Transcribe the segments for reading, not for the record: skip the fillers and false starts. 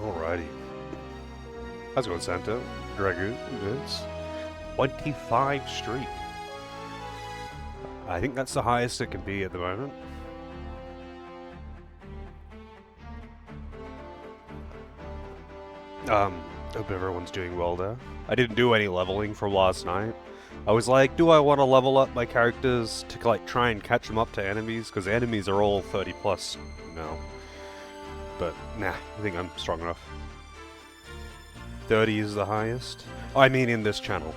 Alrighty. How's it going, Santa? Dragoon, it's 25 streak. I think that's the highest it can be at the moment. Hope everyone's doing well there. I didn't do any leveling from last night. I was like, do I want to level up my characters to like try and catch them up to enemies? Because enemies are all 30 plus now. But nah, I think I'm strong enough. 30 is the highest. Oh, I mean in this channel.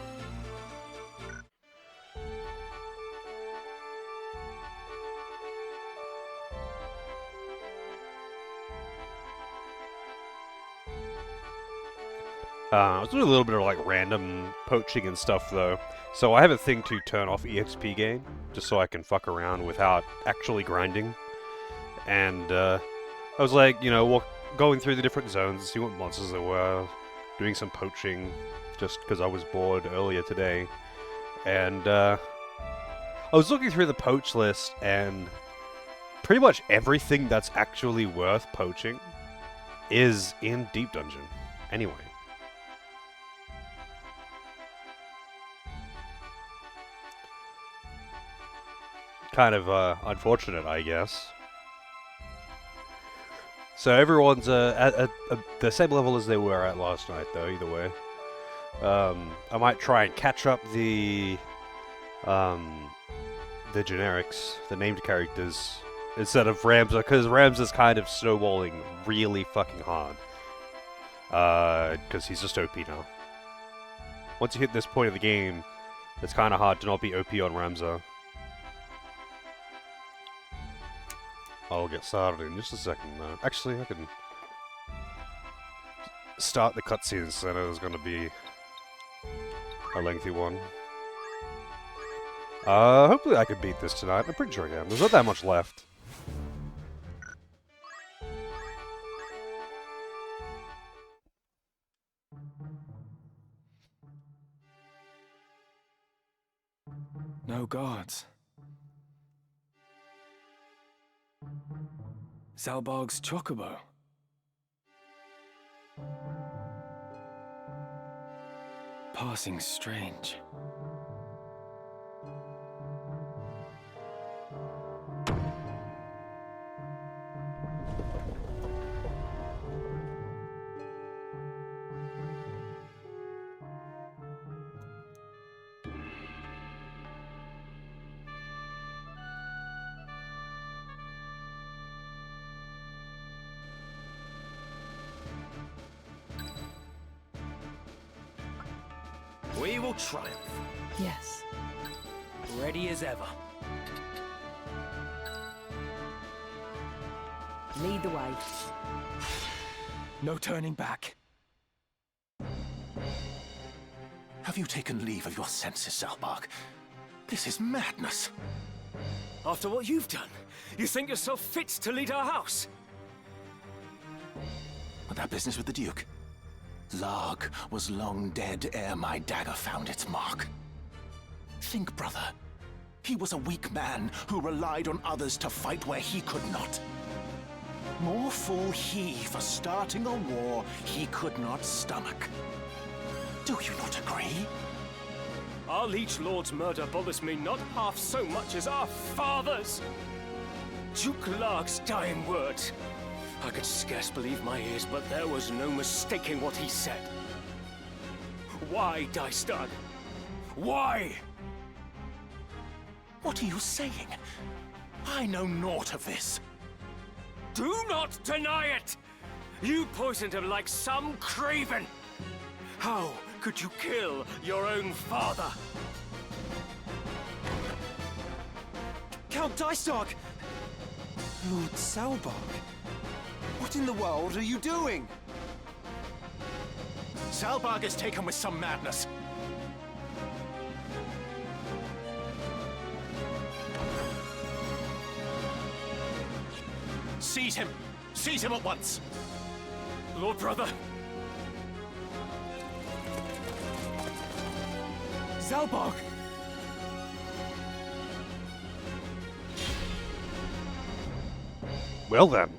I was doing a little bit of like random poaching and stuff though. So I have a thing to turn off EXP gain, just so I can fuck around without actually grinding. And I was like, you know, going through the different zones, see what monsters there were, doing some poaching, just because I was bored earlier today. And I was looking through the poach list, and pretty much everything that's actually worth poaching is in Deep Dungeon. Anyway. Kind of unfortunate, I guess. So everyone's at the same level as they were at last night, though, either way. I might try and catch up the generics, the named characters, instead of Ramza, because Ramza's kind of snowballing really fucking hard. Because he's just OP now. Once you hit this point of the game, it's kind of hard to not be OP on Ramza. I'll get started in just a second, though. Actually, I can start the cutscenes, so I know there's going to be a lengthy one. Hopefully I can beat this tonight. I'm pretty sure I can. There's not that much left. No guards. Zalbarg's chocobo. Passing strange. We will triumph. Yes. Ready as ever. Lead the way. No turning back. Have you taken leave of your senses, Zalbarg? This is madness. After what you've done, you think yourself fit to lead our house? But that business with the Duke? Larg was long dead ere my dagger found its mark. Think, brother. He was a weak man who relied on others to fight where he could not. More fool he for starting a war he could not stomach. Do you not agree? Our liege lord's murder bothers me not half so much as our father's. Duke Larg's dying words. I could scarce believe my ears, but there was no mistaking what he said. Why, Dystag? Why? What are you saying? I know naught of this. Do not deny it! You poisoned him like some craven! How could you kill your own father? Count Dystag! Lord Zalbarg? What in the world are you doing? Zalbarg is taken with some madness. Seize him! Seize him at once! Lord brother! Zalbarg! Well then.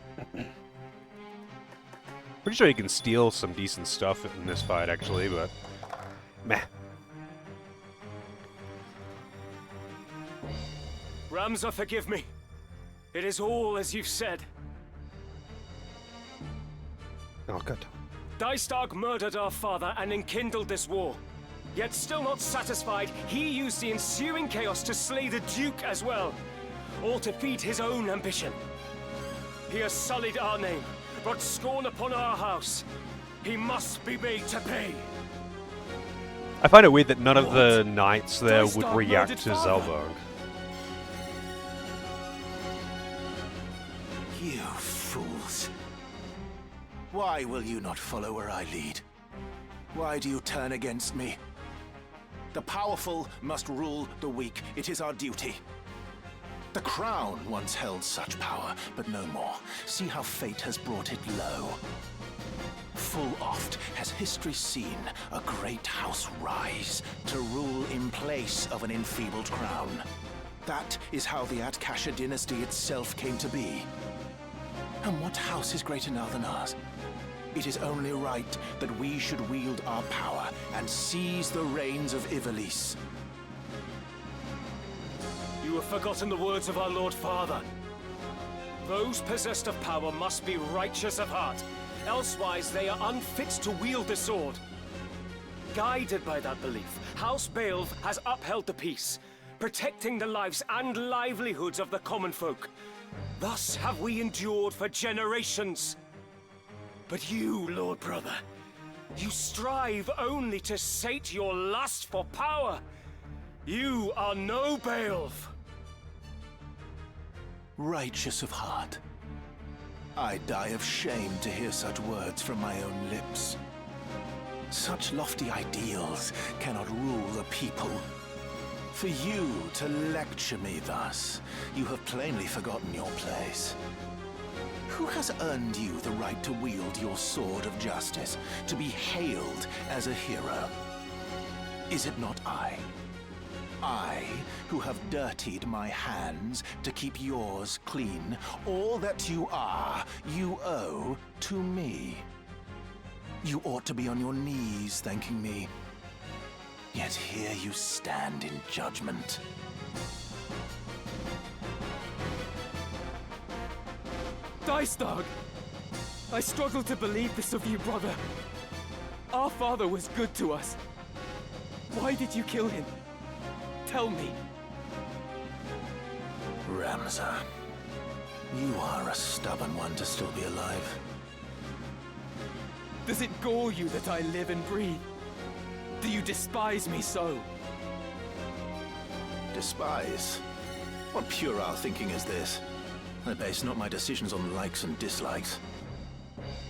Pretty sure you can steal some decent stuff in this fight, actually, but meh. Ramza, forgive me. It is all as you've said. Oh, good. Dystark murdered our father and enkindled this war. Yet still not satisfied, he used the ensuing chaos to slay the Duke as well. All to feed his own ambition. He has sullied our name, brought scorn upon our house. He must be made to pay. I find it weird that none of the What? knights there would Dystark react murdered to father. Zalburg. You fools. Why will you not follow where I lead? Why do you turn against me? The powerful must rule the weak. It is our duty. The crown once held such power, but no more. See how fate has brought it low. Full oft has history seen a great house rise to rule in place of an enfeebled crown. That is how the Atkasha dynasty itself came to be. And what house is greater now than ours? It is only right that we should wield our power and seize the reins of Ivalice. You have forgotten the words of our Lord Father. Those possessed of power must be righteous of heart, elsewise they are unfit to wield the sword. Guided by that belief, House Baelv has upheld the peace, protecting the lives and livelihoods of the common folk. Thus have we endured for generations. But you, Lord Brother, you strive only to sate your lust for power. You are no Baelv. Righteous of heart. I die of shame to hear such words from my own lips. Such lofty ideals cannot rule the people. For you to lecture me thus, you have plainly forgotten your place. Who has earned you the right to wield your sword of justice, to be hailed as a hero? Is it not I? I, who have dirtied my hands to keep yours clean. All that you are, you owe to me. You ought to be on your knees thanking me. Yet here you stand in judgment. Dystark! I struggle to believe this of you, brother. Our father was good to us. Why did you kill him? Tell me. Ramza, you are a stubborn one to still be alive. Does it gall you that I live and breathe? Do you despise me so? Despise? What puerile thinking is this? I base not my decisions on likes and dislikes.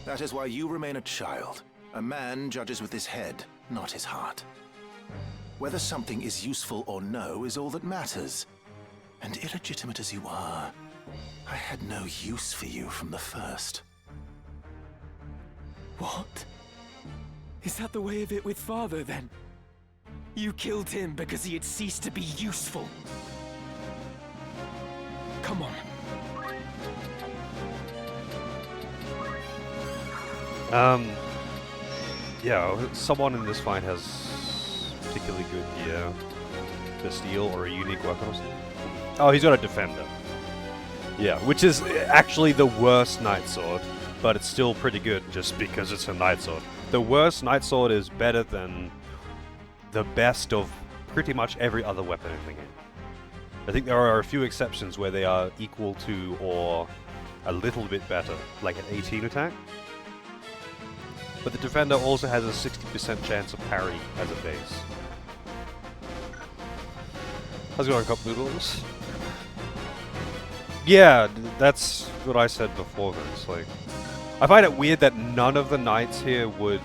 That is why you remain a child. A man judges with his head, not his heart. Whether something is useful or no is all that matters. And illegitimate as you are, I had no use for you from the first. What? Is that the way of it with father, then? You killed him because he had ceased to be useful. Come on. Yeah, someone in this fight has particularly good gear to steal or a unique weapon or something. Oh, he's got a defender. Yeah, which is actually the worst knight sword, but it's still pretty good just because it's a knight sword. The worst knight sword is better than the best of pretty much every other weapon in the game. I think there are a few exceptions where they are equal to or a little bit better, like an 18 attack. But the defender also has a 60% chance of parry as a base. How's it going, Cup Noodles? Yeah, that's what I said before, man. It's like, I find it weird that none of the knights here would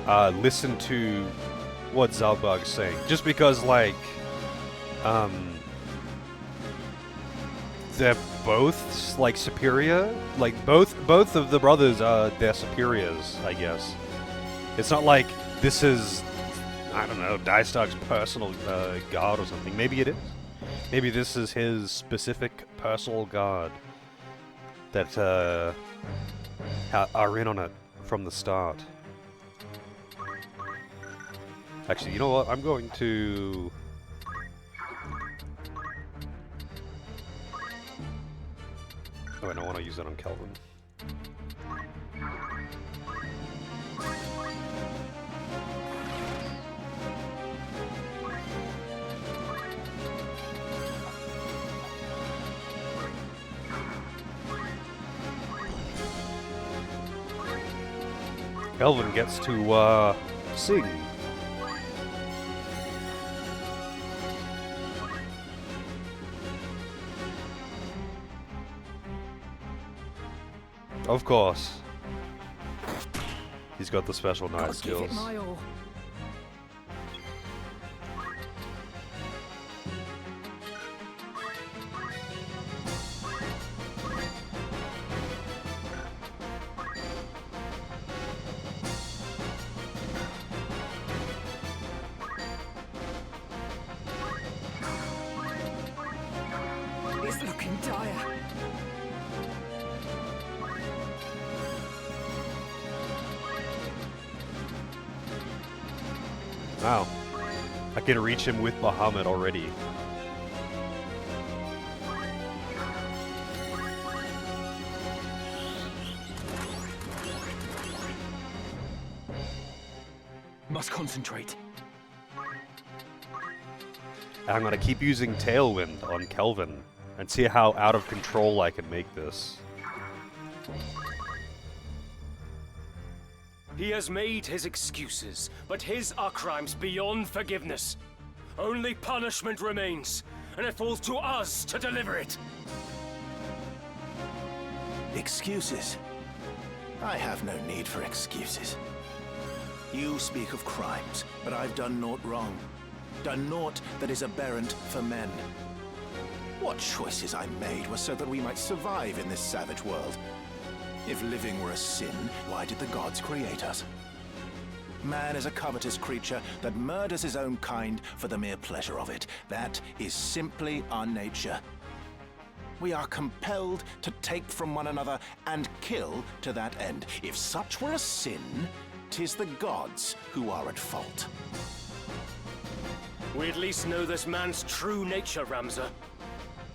listen to what Zalburg's saying. Just because, like, they're both, like, superior. Like, both of the brothers are their superiors, I guess. It's not like this is, I don't know, Dystark's personal guard or something. Maybe it is. Maybe this is his specific personal guard that are in on it from the start. Actually, you know what? I'm going to... Oh, wait, I want to use that on Kelvin. Kelvin gets to, sing. Of course. He's got the special knight I'll give skills. it my all. It's looking dire. Wow. I can reach him with Bahamut already. Must concentrate. I'm gonna keep using Tailwind on Kelvin and see how out of control I can make this. He has made his excuses, but his are crimes beyond forgiveness. Only punishment remains, and it falls to us to deliver it. Excuses? I have no need for excuses. You speak of crimes, but I've done naught wrong. Done naught that is aberrant for men. What choices I made were so that we might survive in this savage world. If living were a sin, why did the gods create us? Man is a covetous creature that murders his own kind for the mere pleasure of it. That is simply our nature. We are compelled to take from one another and kill to that end. If such were a sin, 'tis the gods who are at fault. We at least know this man's true nature, Ramza.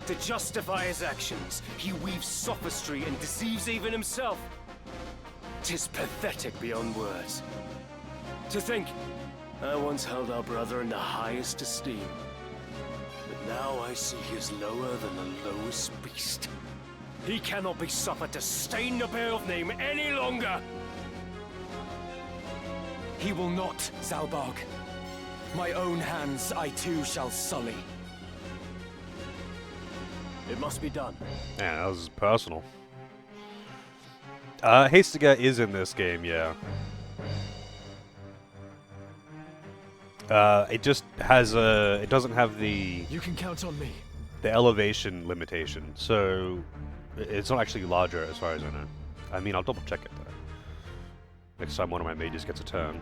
To justify his actions, he weaves sophistry and deceives even himself. 'Tis pathetic beyond words. To think, I once held our brother in the highest esteem. But now I see he is lower than the lowest beast. He cannot be suffered to stain the Beowulf name any longer! He will not, Zalbarg. My own hands I too shall sully. It must be done. Man, that was personal. Hastiga is in this game, yeah. It just has a... It doesn't have the... You can count on me. The elevation limitation, so it's not actually larger as far as I know. I mean, I'll double check it though. Next time one of my mages gets a turn.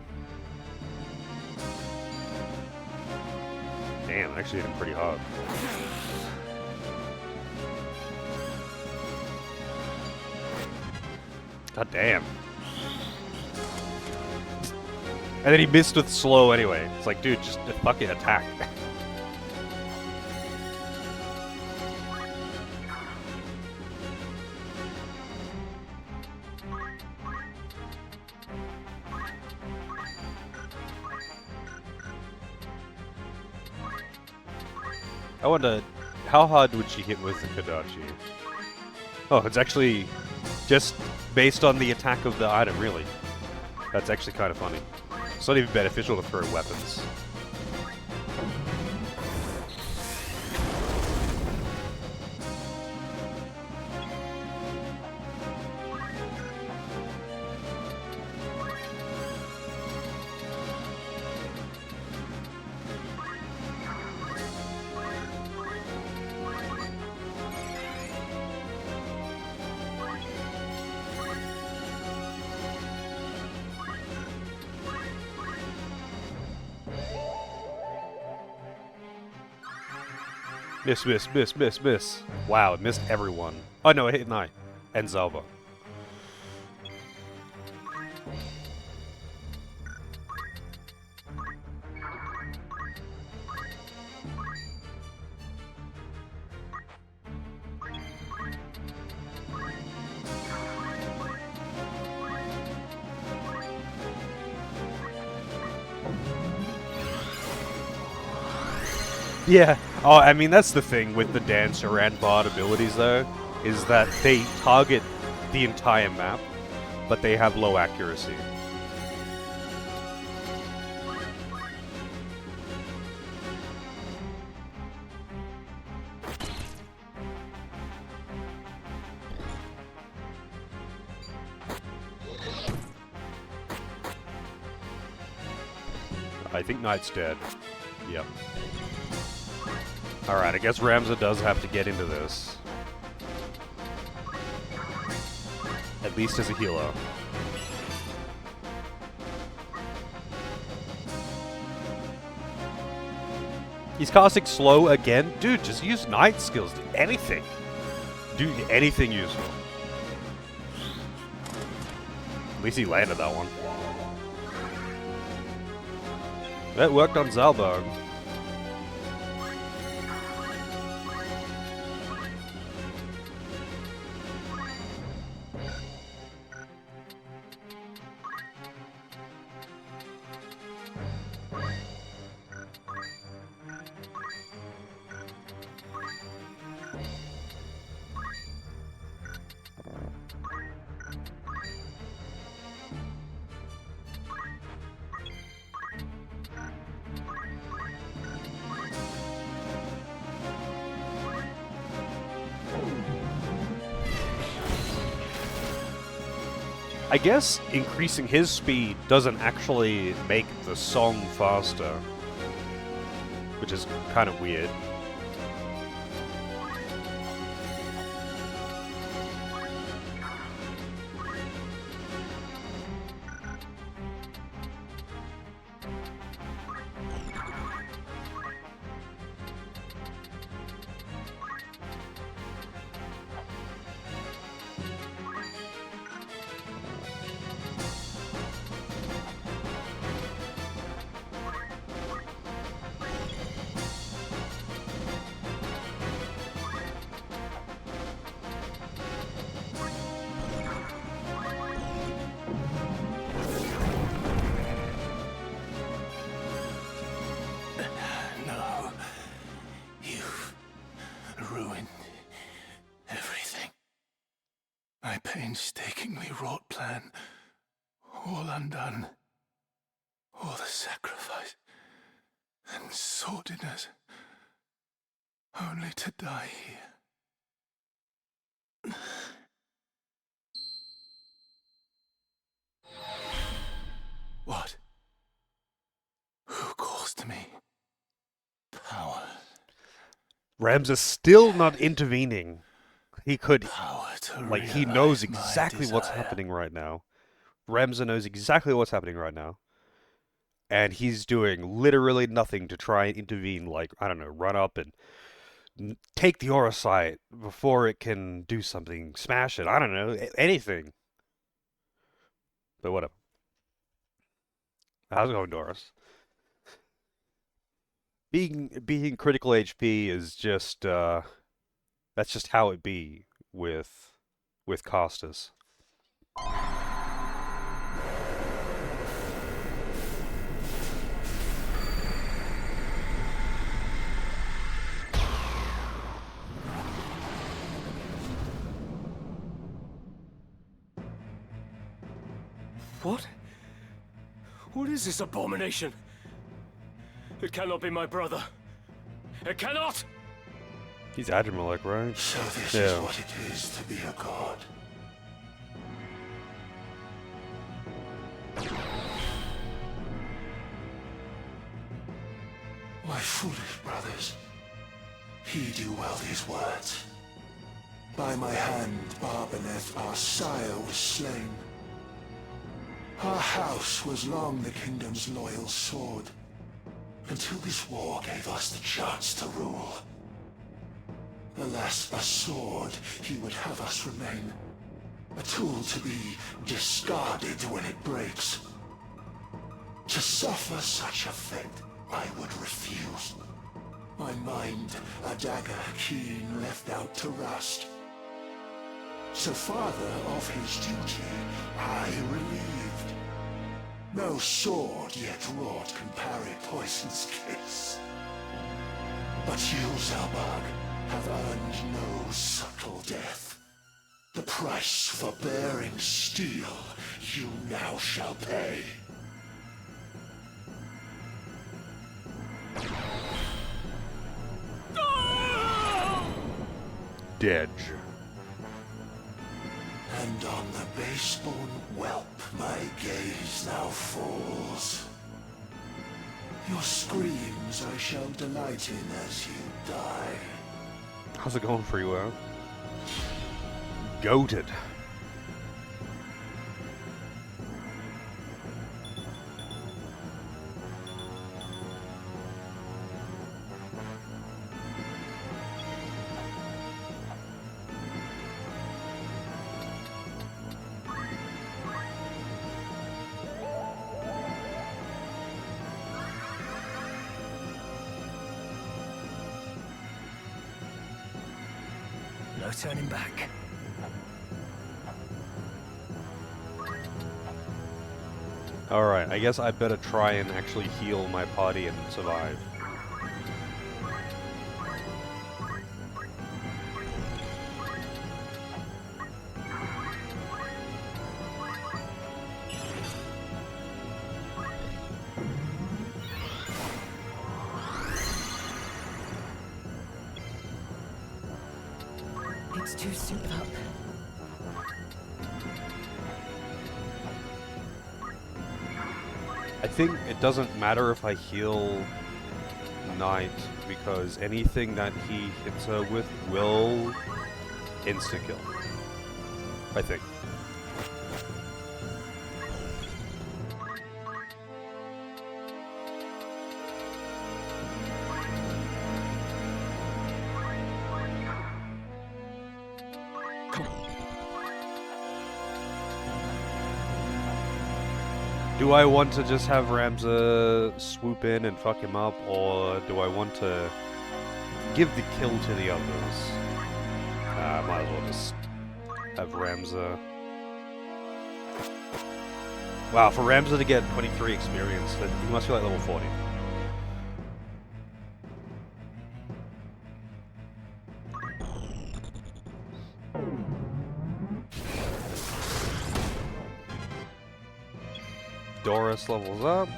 Damn, I actually hit him pretty hard. God damn. And then he missed with slow anyway. It's like, dude, just fucking attack. I wonder, how hard would she hit with the Kodachi? Oh, it's actually just based on the attack of the item, really. That's actually kind of funny. It's not even beneficial to throw weapons. Miss, miss, miss, miss, miss. Wow, it missed everyone. Oh no, it hit Knight. And Zalba. Yeah. Oh, I mean, that's the thing with the Dancer and Bard abilities, though, is that they target the entire map, but they have low accuracy. I think Knight's dead. Yep. Alright, I guess Ramza does have to get into this. At least as a healer. He's casting slow again? Dude, just use Knight skills. Do anything. Do anything useful. At least he landed that one. That worked on Zalbog. I guess increasing his speed doesn't actually make the song faster, which is kind of weird. No. You've ruined everything. My painstakingly wrought plan, all undone. All the sacrifice and sordidness, only to die here. What? Who calls to me? Power. Rams is still not intervening. He could, Power to like, he realize knows my exactly what's desire. happening right now. Ramza knows exactly what's happening right now. And he's doing literally nothing to try and intervene, like, I don't know, run up and take the aura site before it can do something, smash it, I don't know, anything. But whatever. How's it going, Doris? Being critical HP is just that's just how it be with casters. What? What is this abomination? It cannot be my brother. It cannot! He's Admiralic, right? So this Yeah. is what it is to be a god. My foolish brothers, heed you well these words. By my hand, Barbaneth, our sire, was slain. Our house was long the kingdom's loyal sword, until this war gave us the chance to rule. Alas, a sword he would have us remain, a tool to be discarded when it breaks. To suffer such a fate, I would refuse. My mind, a dagger keen, left out to rust. So father of his duty, I relieved. No sword yet wrought can parry poison's kiss. But you, Zalbag, have earned no subtle death. The price for bearing steel you now shall pay. Dead. And on the baseborn whelp my gaze now falls. Your screams I shall delight in as you die. How's it going for you, Goated. No turning back. Alright, I guess I better try and actually heal my party and survive. It's too souped up. I think it doesn't matter if I heal Knight, because anything that he hits her with will insta-kill. I think. Do I want to just have Ramza swoop in and fuck him up, or do I want to give the kill to the others? I might as well just have Ramza. Wow, for Ramza to get 23 experience, then he must be like level 40. Doris levels up.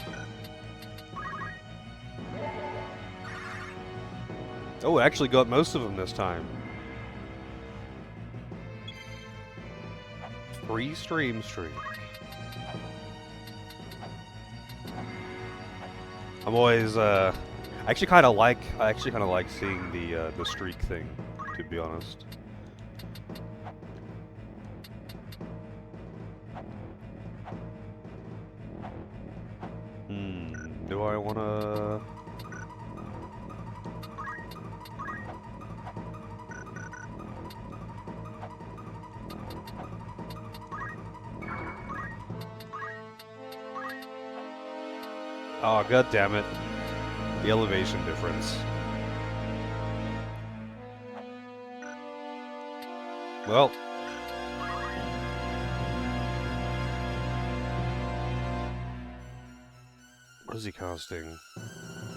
Oh, I actually got most of them this time. 3 stream streak. I'm always I actually kind of like seeing the streak thing, to be honest. Do I wanna? Oh, god damn it. The elevation difference. Well. What is he casting?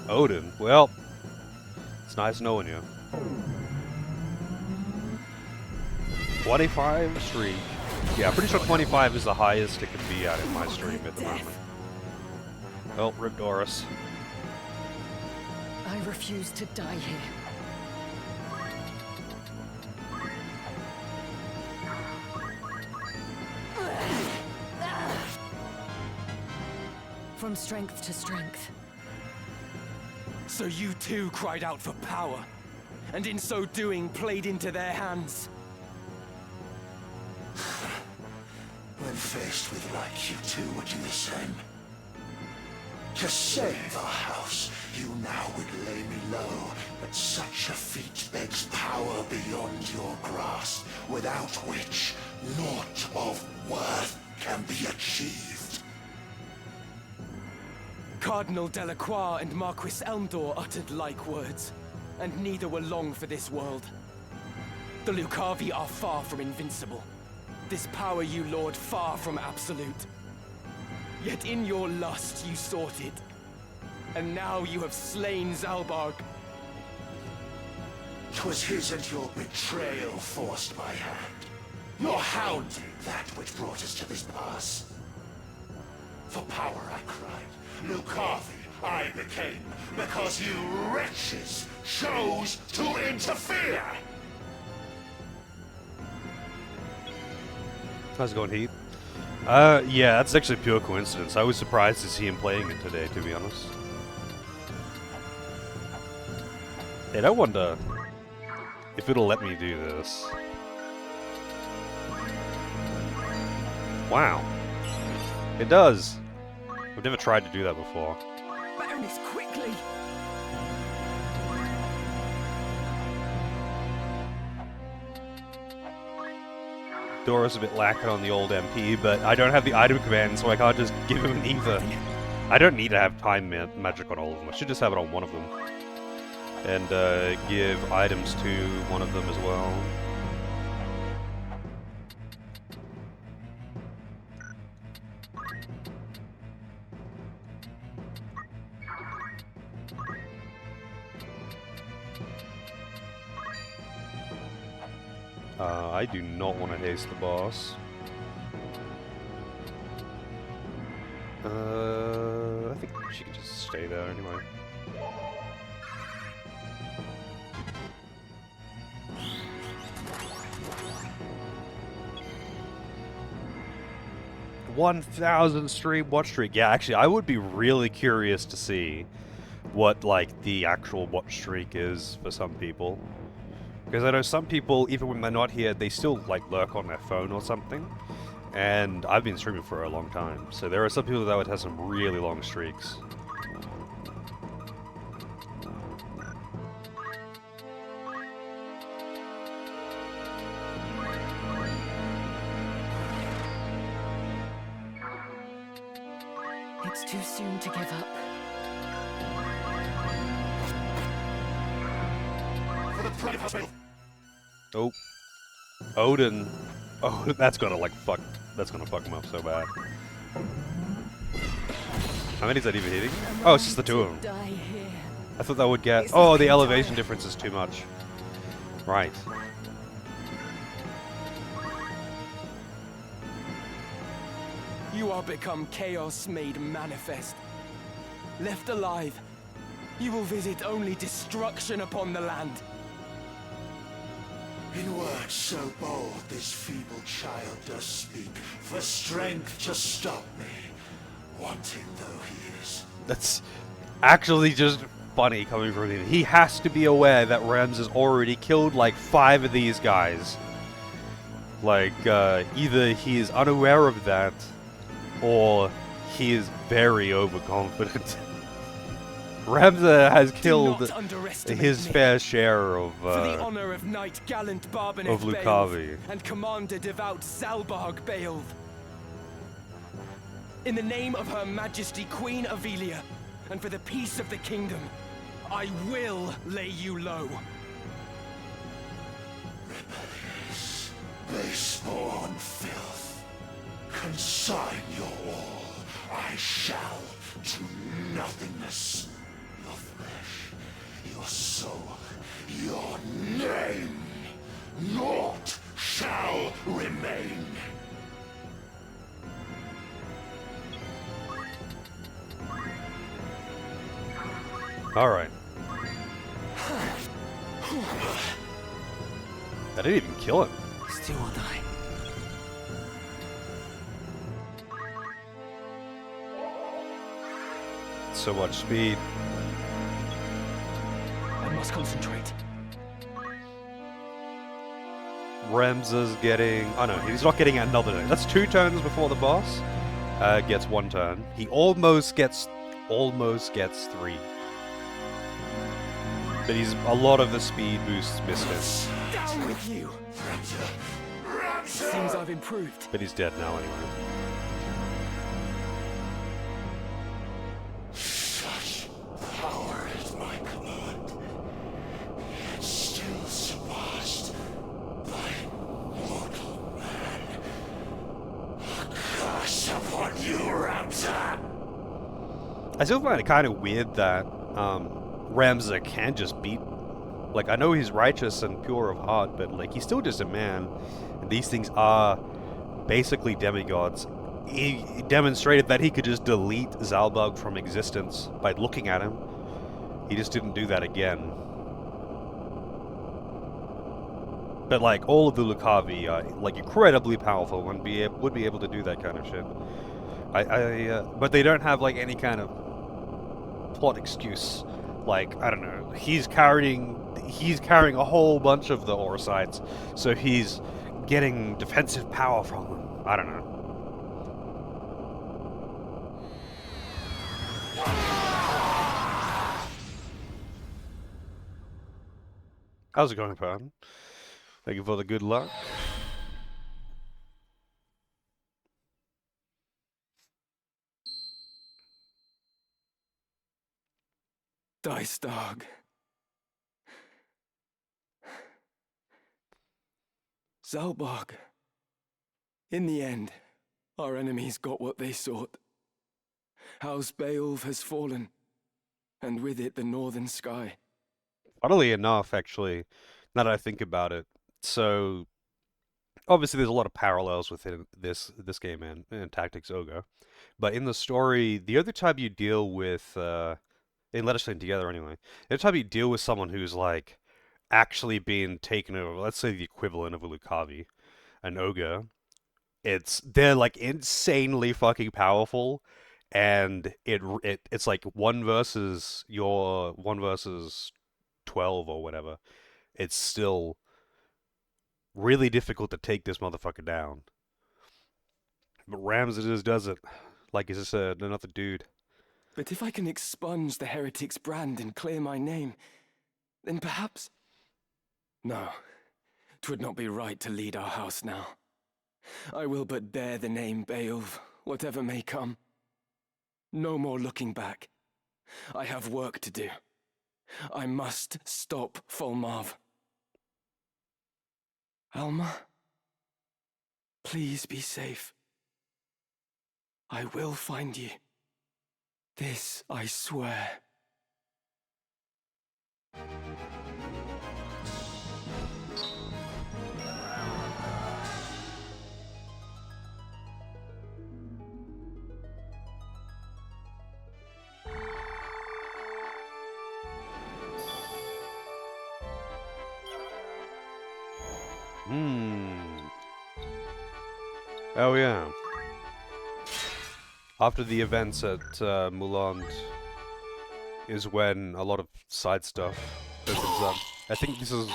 Odin. Well, it's nice knowing you. 25 streak. Yeah, I'm pretty sure 25 is the highest it can be at in my stream at the moment. Well, rip Doris. I refuse to die here. From strength to strength. So you too cried out for power, and in so doing played into their hands. When faced with like, you too would do the same. To save our house, you now would lay me low, but such a feat begs power beyond your grasp, without which naught of worth can be achieved. Cardinal Delacroix and Marquis Elmdor uttered like words, and neither were long for this world. The Lucavi are far from invincible. This power you lord far from absolute. Yet in your lust you sought it, and now you have slain Zalbarg. 'Twas his and your betrayal forced my hand. Your hounding that which brought us to this pass. For power I cried, Lucavi I became, because you wretches chose to interfere! How's it going, Heath? Yeah, that's actually pure coincidence. I was surprised to see him playing it today, to be honest. And I wonder if it'll let me do this. Wow. It does. I've never tried to do that before. Baroness, quickly! Dora's a bit lacking on the old MP, but I don't have the item command, so I can't just give him either. I don't need to have time magic on all of them. I should just have it on one of them. And give items to one of them as well. I do not want to haste the boss. I think she can just stay there anyway. $1,000 stream watch streak. Yeah, actually, I would be really curious to see what, like, the actual watch streak is for some people. Because I know some people, even when they're not here, they still, like, lurk on their phone or something. And I've been streaming for a long time, so there are some people that would have some really long streaks. It's too soon to give up. Oh. Odin. Oh, that's gonna fuck him up so bad. How many is that even hitting? Oh, it's just the two of them. Die here. I thought that would get... Oh, the elevation difference is too much. Right. You are become chaos made manifest. Left alive, you will visit only destruction upon the land. In words so bold, this feeble child does speak, for strength to stop me, wanting though he is. That's actually just funny coming from him. He has to be aware that Rams has already killed like 5 of these guys. Like, either he is unaware of that, or he is very overconfident. Ramza has killed his fair share of For the honor of knight gallant Barbaneth of Lucavi. and commander devout Zalbarg Beowulf. In the name of Her Majesty Queen Ivalice, and for the peace of the kingdom, I will lay you low. Rebellious, base-born filth, consign your all, I shall, to nothingness. Your flesh, your soul, your name, naught shall remain. Alright. I didn't even kill him. Still will die. So much speed. I must concentrate. Ramza's getting... Oh no, he's not getting another turn. That's 2 turns before the boss. Gets 1 turn. He almost gets 3. But he's a lot of the speed boosts missed him. Down with you! Seems I've improved. But he's dead now anyway. Such power at my command, yet still surpassed by mortal man. A curse upon you, Ramza! I still find it kind of weird that Ramza can just beat Like, I know he's righteous and pure of heart, but, like, he's still just a man. And these things are basically demigods. He demonstrated that he could just delete Zalbug from existence by looking at him. He just didn't do that again. But, like, all of the Lucavi are, like, incredibly powerful and would be able to do that kind of shit. But they don't have, like, any kind of plot excuse. Like, I don't know, he's carrying a whole bunch of the Orosites, so he's getting defensive power from them. I don't know. How's it going, pardon? Thank you for the good luck. Dice Dog. Zalbog. In the end, our enemies got what they sought. House Beowulf has fallen, and with it the northern sky. Funnily enough, actually, now that I think about it, so obviously there's a lot of parallels within this game and Tactics Ogre, but in the story, the other time you deal with in Let Us Stand Together anyway, the other time you deal with someone who's like actually being taken over, let's say the equivalent of a Lucavi, an ogre, they're like insanely fucking powerful, and it's like 1 versus 12 or whatever. It's still really difficult to take this motherfucker down. But Ramses just does it like he's just another dude. But if I can expunge the heretic's brand and clear my name, then perhaps... No, 'twould not be right to lead our house now. I will but bear the name Beowulf, whatever may come. No more looking back. I have work to do. I must stop Folmarv. Alma, please be safe. I will find you. This I swear. Oh yeah. After the events at Moulin is when a lot of side stuff opens up. I think this is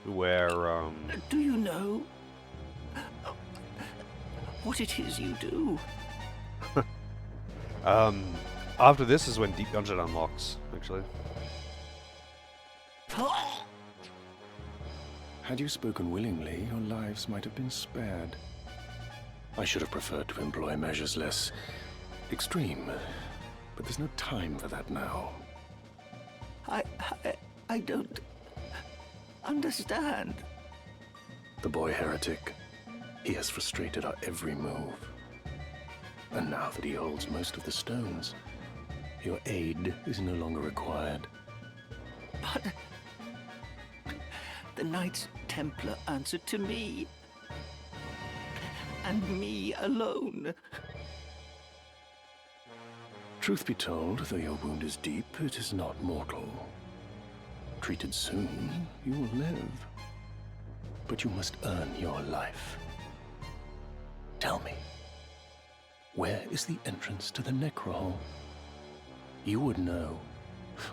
where Do you know what it is you do? after this is when Deep Dungeon unlocks, actually. Had you spoken willingly, your lives might have been spared. I should have preferred to employ measures less extreme, but there's no time for that now. I don't understand. The boy heretic, he has frustrated our every move. And now that he holds most of the stones, your aid is no longer required. But the Knights Templar answered to me. And me alone. Truth be told, though your wound is deep, it is not mortal. Treated soon, you will live. But you must earn your life. Tell me, where is the entrance to the Necrohole? You would know,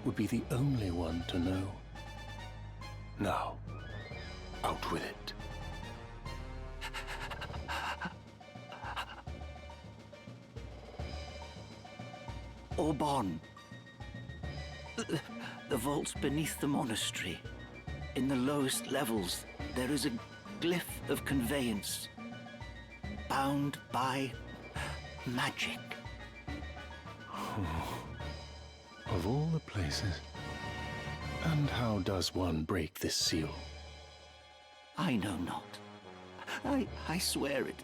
would be the only one to know. Now, out with it. Orbon. The vaults beneath the monastery. In the lowest levels, there is a glyph of conveyance. Bound by magic. Of all the places. And how does one break this seal? I know not. I swear it.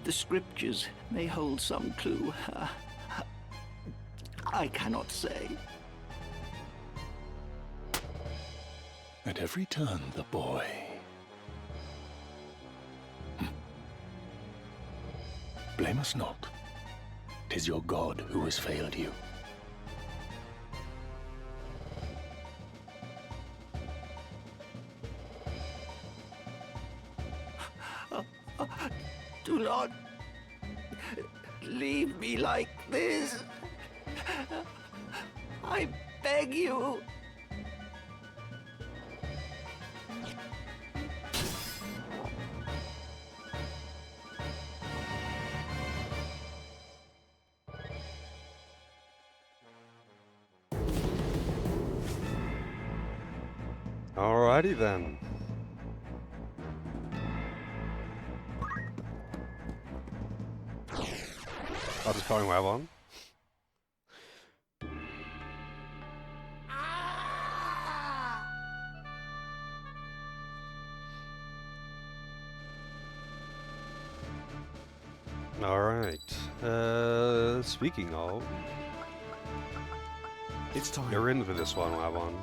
The scriptures may hold some clue. I cannot say. At every turn, the boy. Blame us not. 'Tis your god who has failed you. Do not leave me like this. I beg you. Alrighty then. I'll just calling web on. Alright. Speaking of, It's time. you're in for this one, Wabon.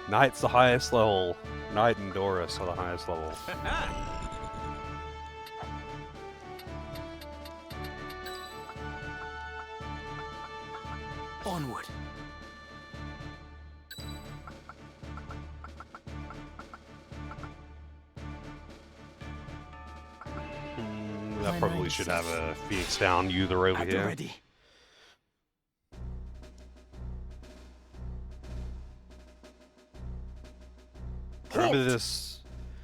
Knight's the highest level. Knight and Doris are the highest level. Onward. That My probably mind should says- have a Phoenix Down Uther over At the here. ready. Remember Halt! this?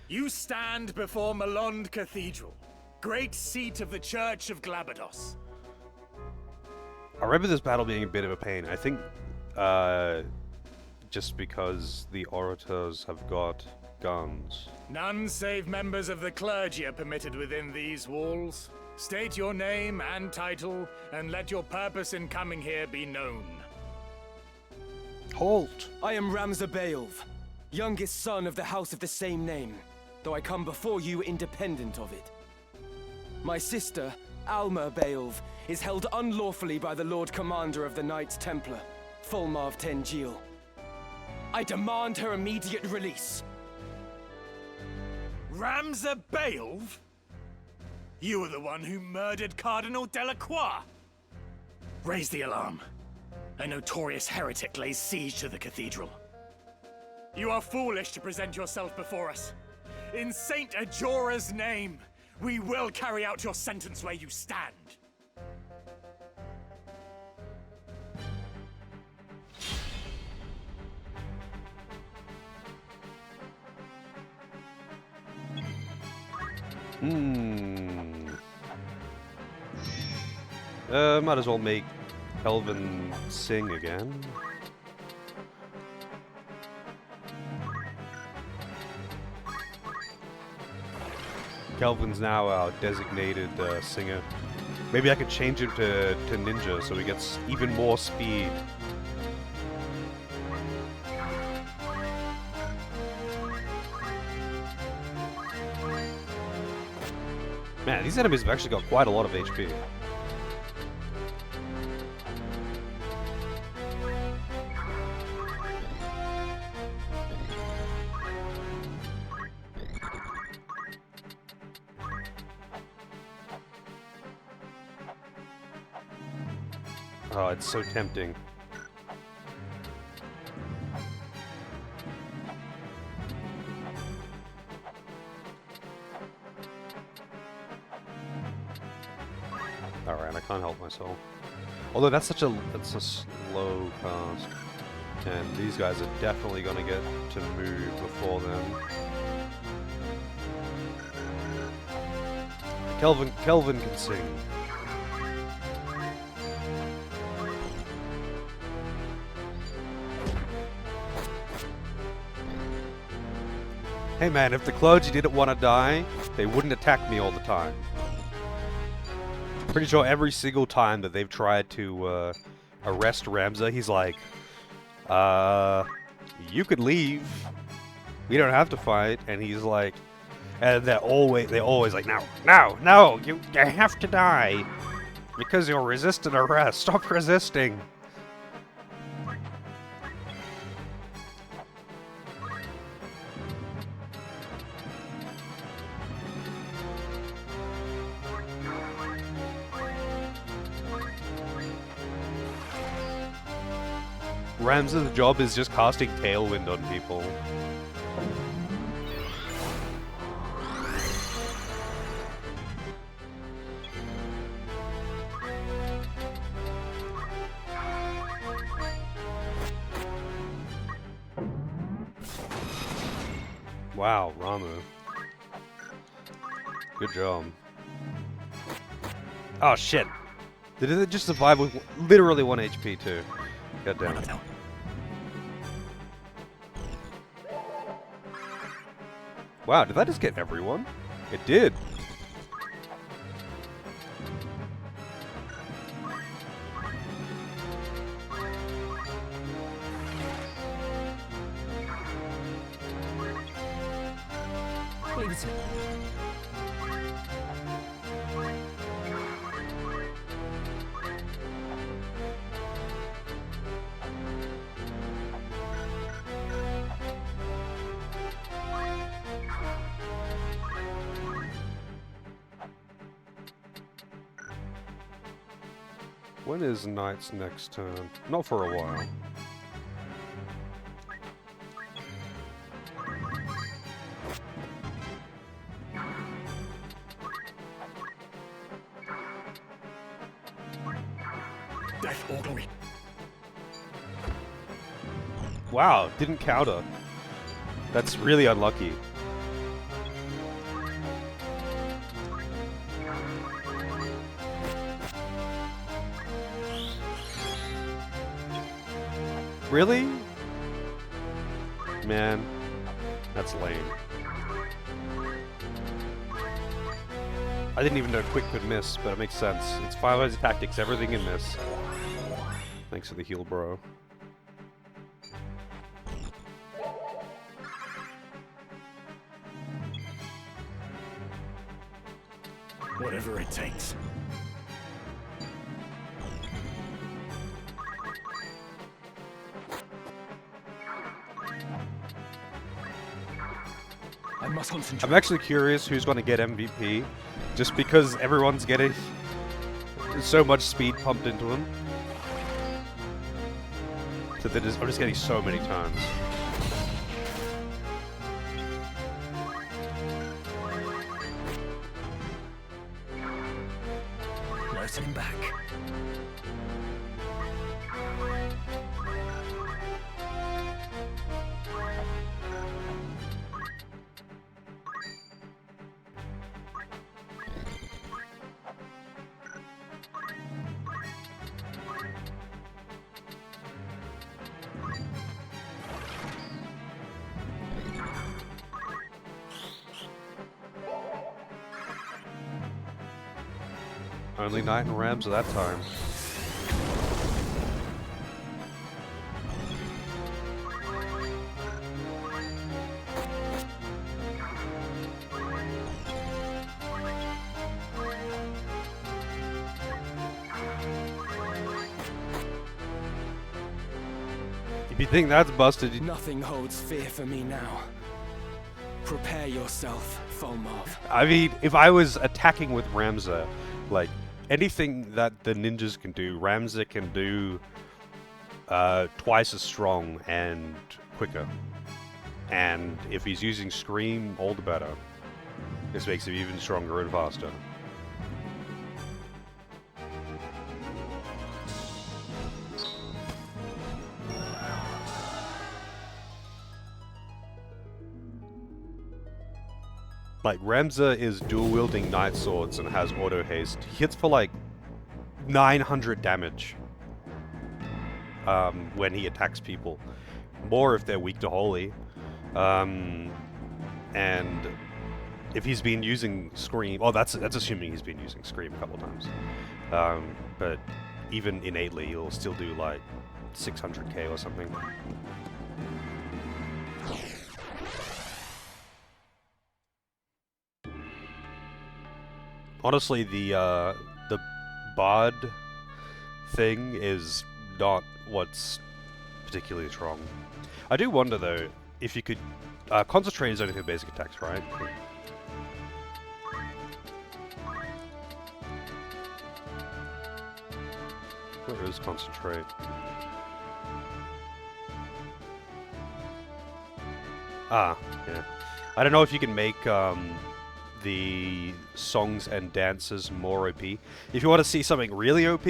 You stand before Malond Cathedral, great seat of the Church of Glabados. I remember this battle being a bit of a pain. I think just because the orators have got guns. None save members of the clergy are permitted within these walls. State your name and title, and let your purpose in coming here be known. Halt! I am Ramza Beowulf, youngest son of the house of the same name, though I come before you independent of it. My sister, Alma Beowulf, is held unlawfully by the Lord Commander of the Knights Templar, Fulmarv Tengil. I demand her immediate release. Ramza Beowulf? You were the one who murdered Cardinal Delacroix. Raise the alarm. A notorious heretic lays siege to the cathedral. You are foolish to present yourself before us. In Saint Ajora's name, we will carry out your sentence where you stand. Might as well make Kelvin sing again. Kelvin's now our designated singer. Maybe I could change him to ninja so he gets even more speed. Man, these enemies have actually got quite a lot of HP. Oh, it's so tempting. Alright, I can't help myself. Although that's a slow cast. And these guys are definitely gonna get to move before then. Kelvin can sing. Hey man, if the clergy didn't want to die, they wouldn't attack me all the time. Pretty sure every single time that they've tried to arrest Ramza, he's like, you could leave. We don't have to fight. And he's like, and they're always like, no, you have to die because you're resisting arrest. Stop resisting. Ram's job is just casting Tailwind on people. Wow, Ramu. Good job. Oh shit! Did it just survive with literally 1 HP too? God damn it. Wow, did that just get everyone? It did. Leave it to me. When is Knight's next turn? Not for a while. Death or glory. Wow, didn't counter. That's really unlucky. Really? Man, that's lame. I didn't even know Quick could miss, but it makes sense. It's Final Fantasy Tactics, everything can miss. Thanks for the heal, bro. Whatever it takes. I must concentrate. I'm actually curious who's going to get MVP, just because everyone's getting so much speed pumped into them. So they're just, I'm just getting so many turns. No turning back. Only Knight and Rams at that time. If you think that's busted, Nothing holds fear for me now. Prepare yourself, Folmarv. I mean, if I was attacking with Ramza, like, anything that the ninjas can do, Ramza can do twice as strong and quicker. And if he's using Scream, all the better. This makes him even stronger and faster. Like, Ramza is dual-wielding Knight Swords and has auto-haste. He hits for, like, 900 damage when he attacks people. More if they're weak to Holy. And if he's been using Scream... Oh, that's assuming he's been using Scream a couple times. But even innately, he'll still do, like, 600k or something. Honestly, the Bard thing is not what's particularly strong. I do wonder, though, if you could... Concentrate is only for basic attacks, right? Where is Concentrate? Ah, yeah. I don't know if you can make the songs and dances more OP. If you want to see something really OP,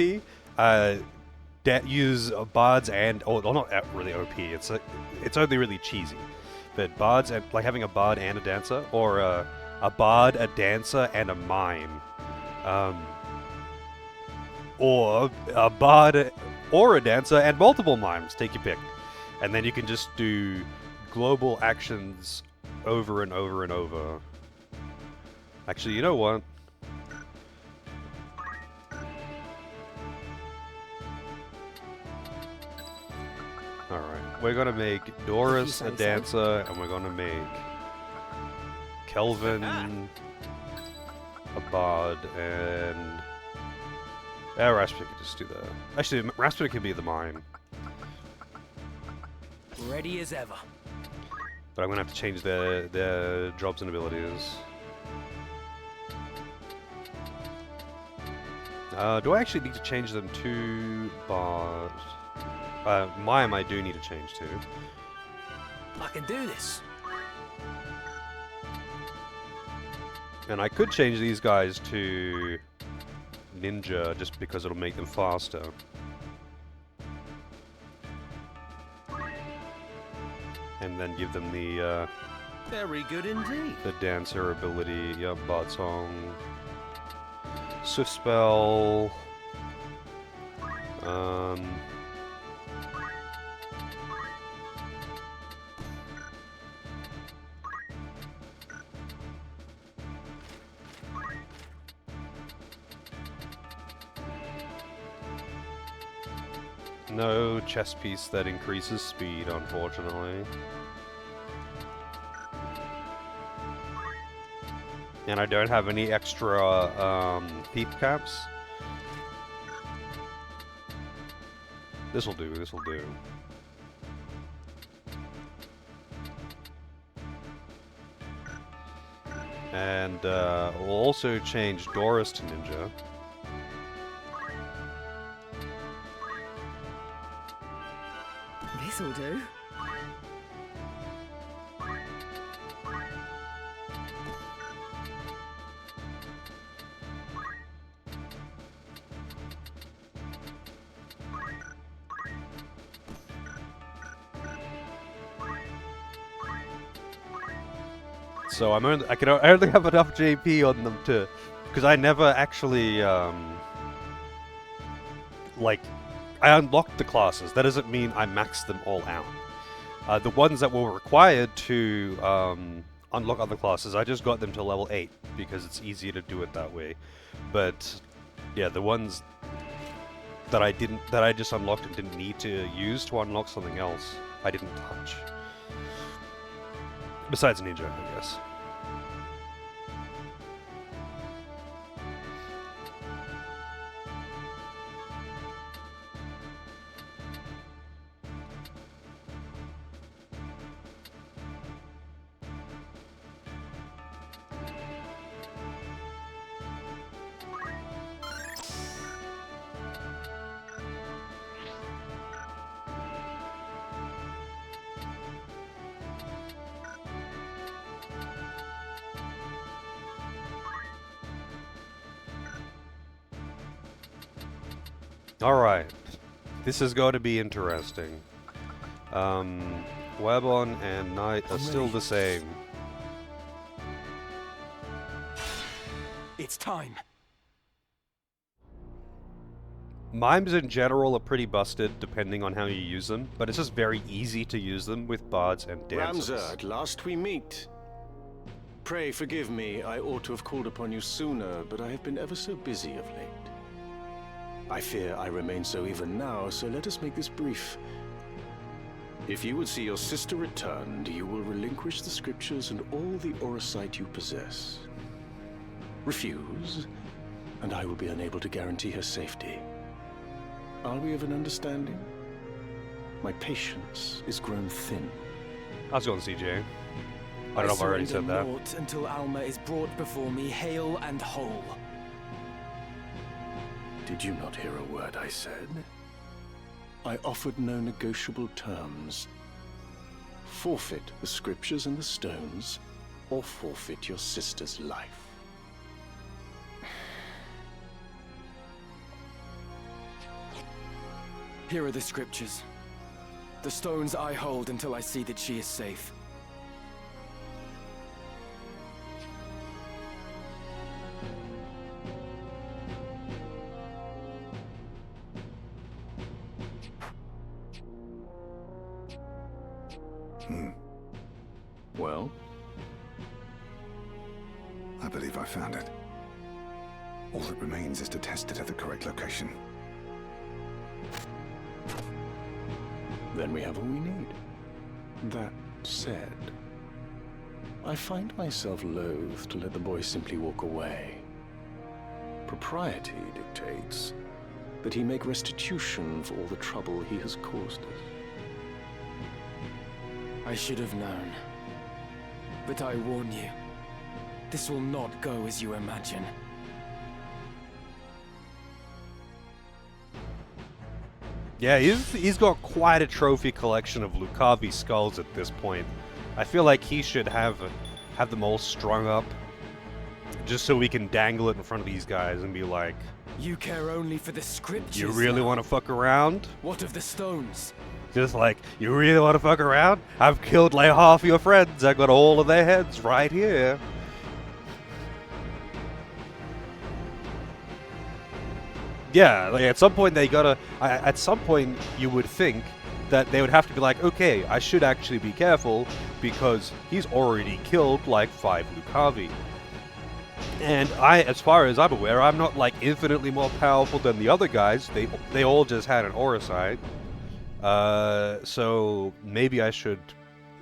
use bards and not really OP. It's only really cheesy, but bards and like having a bard and a dancer, or a bard, a dancer, and a mime, or a bard or a dancer and multiple mimes. Take your pick, and then you can just do global actions over and over and over. Actually, you know what? Alright, we're gonna make Doris a dancer, and we're gonna make Kelvin a bard, and... Raspberry can just do that. Actually, Raspberry can be the mime. Ready as ever. But I'm gonna have to change their jobs and abilities. Do I actually need to change them to bard? Mime I do need to change to. I can do this. And I could change these guys to ninja just because it'll make them faster. And then give them the Very good indeed. the dancer ability, yeah, bard song, swift spell, no chess piece that increases speed, unfortunately. And I don't have any extra thief caps. This'll do, this'll do. And we'll also change Doris to ninja. This'll do. So I only have enough JP on them to, because I never actually like, I unlocked the classes. That doesn't mean I maxed them all out. The ones that were required to unlock other classes, I just got them to level 8 because it's easier to do it that way. But yeah, the ones that I just unlocked and didn't need to use to unlock something else, I didn't touch. Besides ninja, I guess. Alright, this is going to be interesting. Webon and Knight are still the same. It's time. Mimes in general are pretty busted depending on how you use them, but it's just very easy to use them with bards and dancers. Ramza, at last we meet. Pray forgive me, I ought to have called upon you sooner, but I have been ever so busy of late. I fear I remain so even now, so let us make this brief. If you would see your sister returned, you will relinquish the scriptures and all the Orosite you possess. Refuse, and I will be unable to guarantee her safety. Are we of an understanding? My patience is grown thin. I was going CJ. I don't know if I already said that. Naught until Alma is brought before me hale and whole. Did you not hear a word I said? I offered no negotiable terms. Forfeit the scriptures and the stones, or forfeit your sister's life. Here are the scriptures. The stones I hold until I see that she is safe. Well? I believe I found it. All that remains is to test it at the correct location. Then we have all we need. That said, I find myself loath to let the boy simply walk away. Propriety dictates that he make restitution for all the trouble he has caused us. I should have known. But I warn you, this will not go as you imagine. Yeah, he's got quite a trophy collection of Lucavi skulls at this point. I feel like he should have them all strung up, just so we can dangle it in front of these guys and be like, You care only for the scriptures. you really want to fuck around? What of the stones? Just like, you really want to fuck around? I've killed like half your friends. I got all of their heads right here. Yeah, like at some point they gotta... at some point you would think that they would have to be like, okay, I should actually be careful because he's already killed like 5 Lucavi. And as far as I'm aware, I'm not like infinitely more powerful than the other guys. They all just had an aura sight. So maybe I should,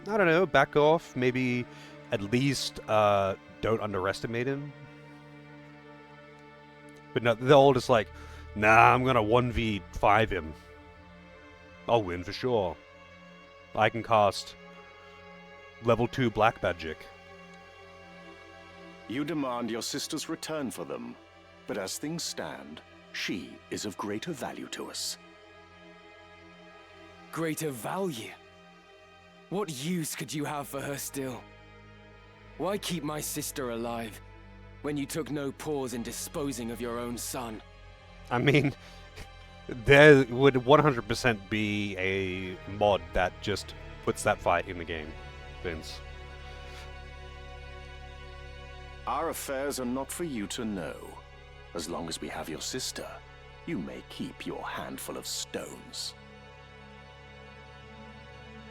I don't know, back off. Maybe at least don't underestimate him. But no, they're all just like, nah, I'm gonna 1v5 him. I'll win for sure. I can cast level 2 Black Magic. You demand your sister's return for them, but as things stand, she is of greater value to us. Greater value? What use could you have for her still? Why keep my sister alive when you took no pause in disposing of your own son? I mean, there would 100% be a mod that just puts that fight in the game, Vince. Our affairs are not for you to know. As long as we have your sister, you may keep your handful of stones.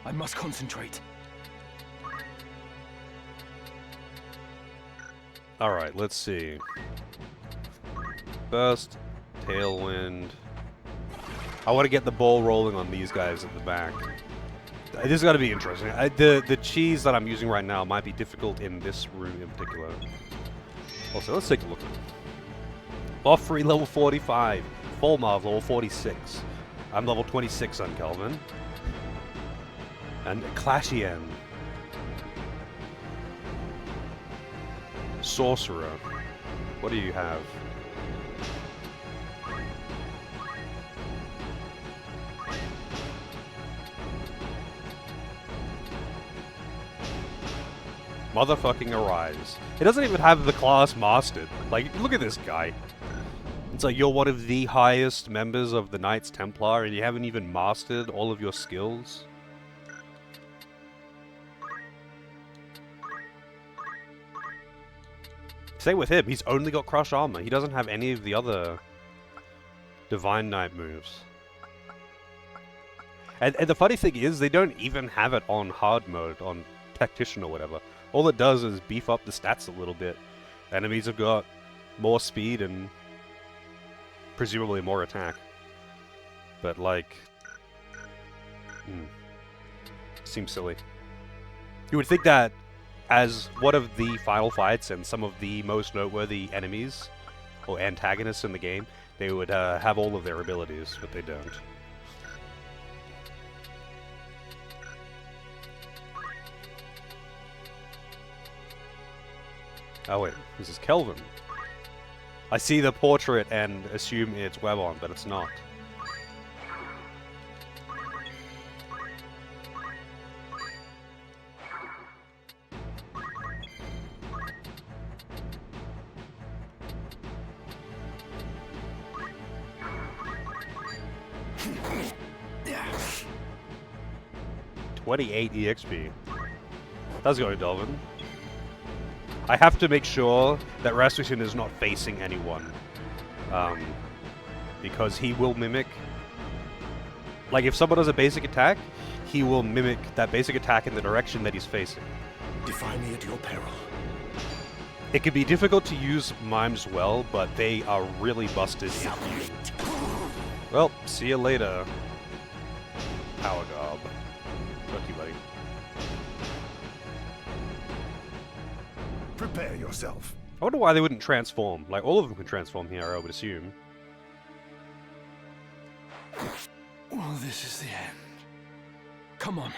I must concentrate. Alright, let's see. First, Tailwind. I want to get the ball rolling on these guys at the back. This is going to be interesting. The cheese that I'm using right now might be difficult in this room in particular. Also, let's take a look. Buff free level 45. Full Marv level 46. I'm level 26 on Kelvin. And Clashian. Sorcerer. What do you have? Motherfucking Arise. It doesn't even have the class mastered. Like, look at this guy. It's like you're one of the highest members of the Knights Templar and you haven't even mastered all of your skills. Same with him, he's only got Crush Armor. He doesn't have any of the other Divine Knight moves. And the funny thing is, they don't even have it on hard mode, on Tactician or whatever. All it does is beef up the stats a little bit. Enemies have got more speed and presumably more attack. But like... seems silly. You would think that as one of the final fights and some of the most noteworthy enemies or antagonists in the game, they would have all of their abilities, but they don't. Oh wait, this is Kelvin. I see the portrait and assume it's Webon, but it's not. 28 EXP. That's going Delvin. I have to make sure that Rasmussen is not facing anyone. Because he will mimic... Like, if someone does a basic attack, he will mimic that basic attack in the direction that he's facing. Defy me at your peril. It can be difficult to use mimes well, but they are really busted. Well, see you later. Power Gob. Fuck you, buddy. Prepare yourself. I wonder why they wouldn't transform. Like, all of them can transform here, I would assume. Well, this is the end. Come on.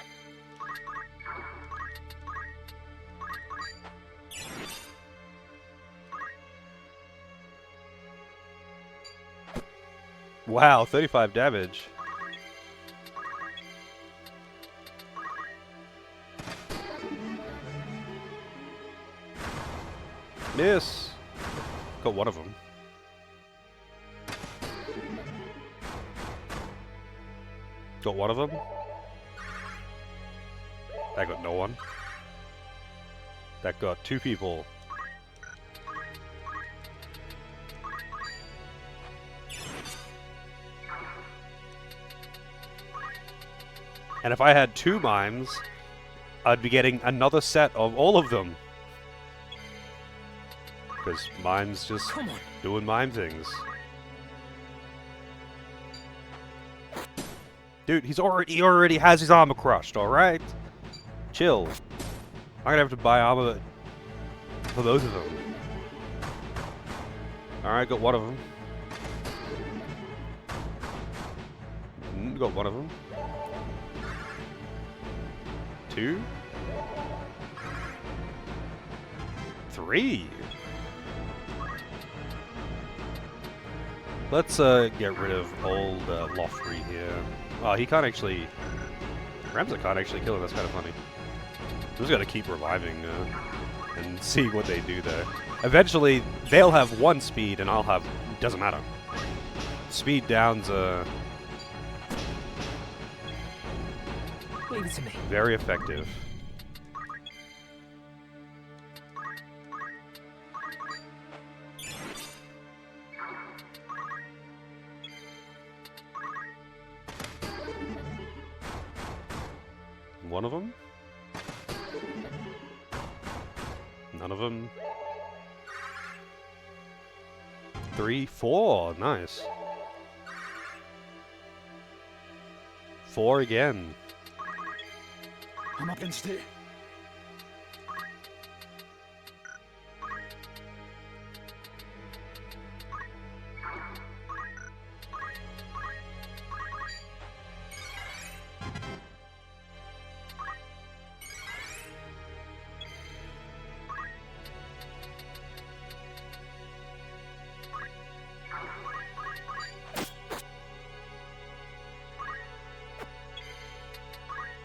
Wow, 35 damage. Miss. Got one of them. Got one of them. That got no one. That got two people. And if I had two mimes, I'd be getting another set of all of them. Because mimes just doing mime things. Dude, he already has his armor crushed, alright? Chill. I'm gonna have to buy armor for both of them. Alright, got one of them. Got one of them. Two. Three. Let's get rid of old Lofrey here. Oh, he can't actually... Ramza can't actually kill him, that's kind of funny. Just gotta keep reviving and see what they do there. Eventually, they'll have one speed and I'll have... Doesn't matter. Speed down's Leave it to me. very effective. One of them? None of them? 3, 4, nice. 4 again. I'm up against it.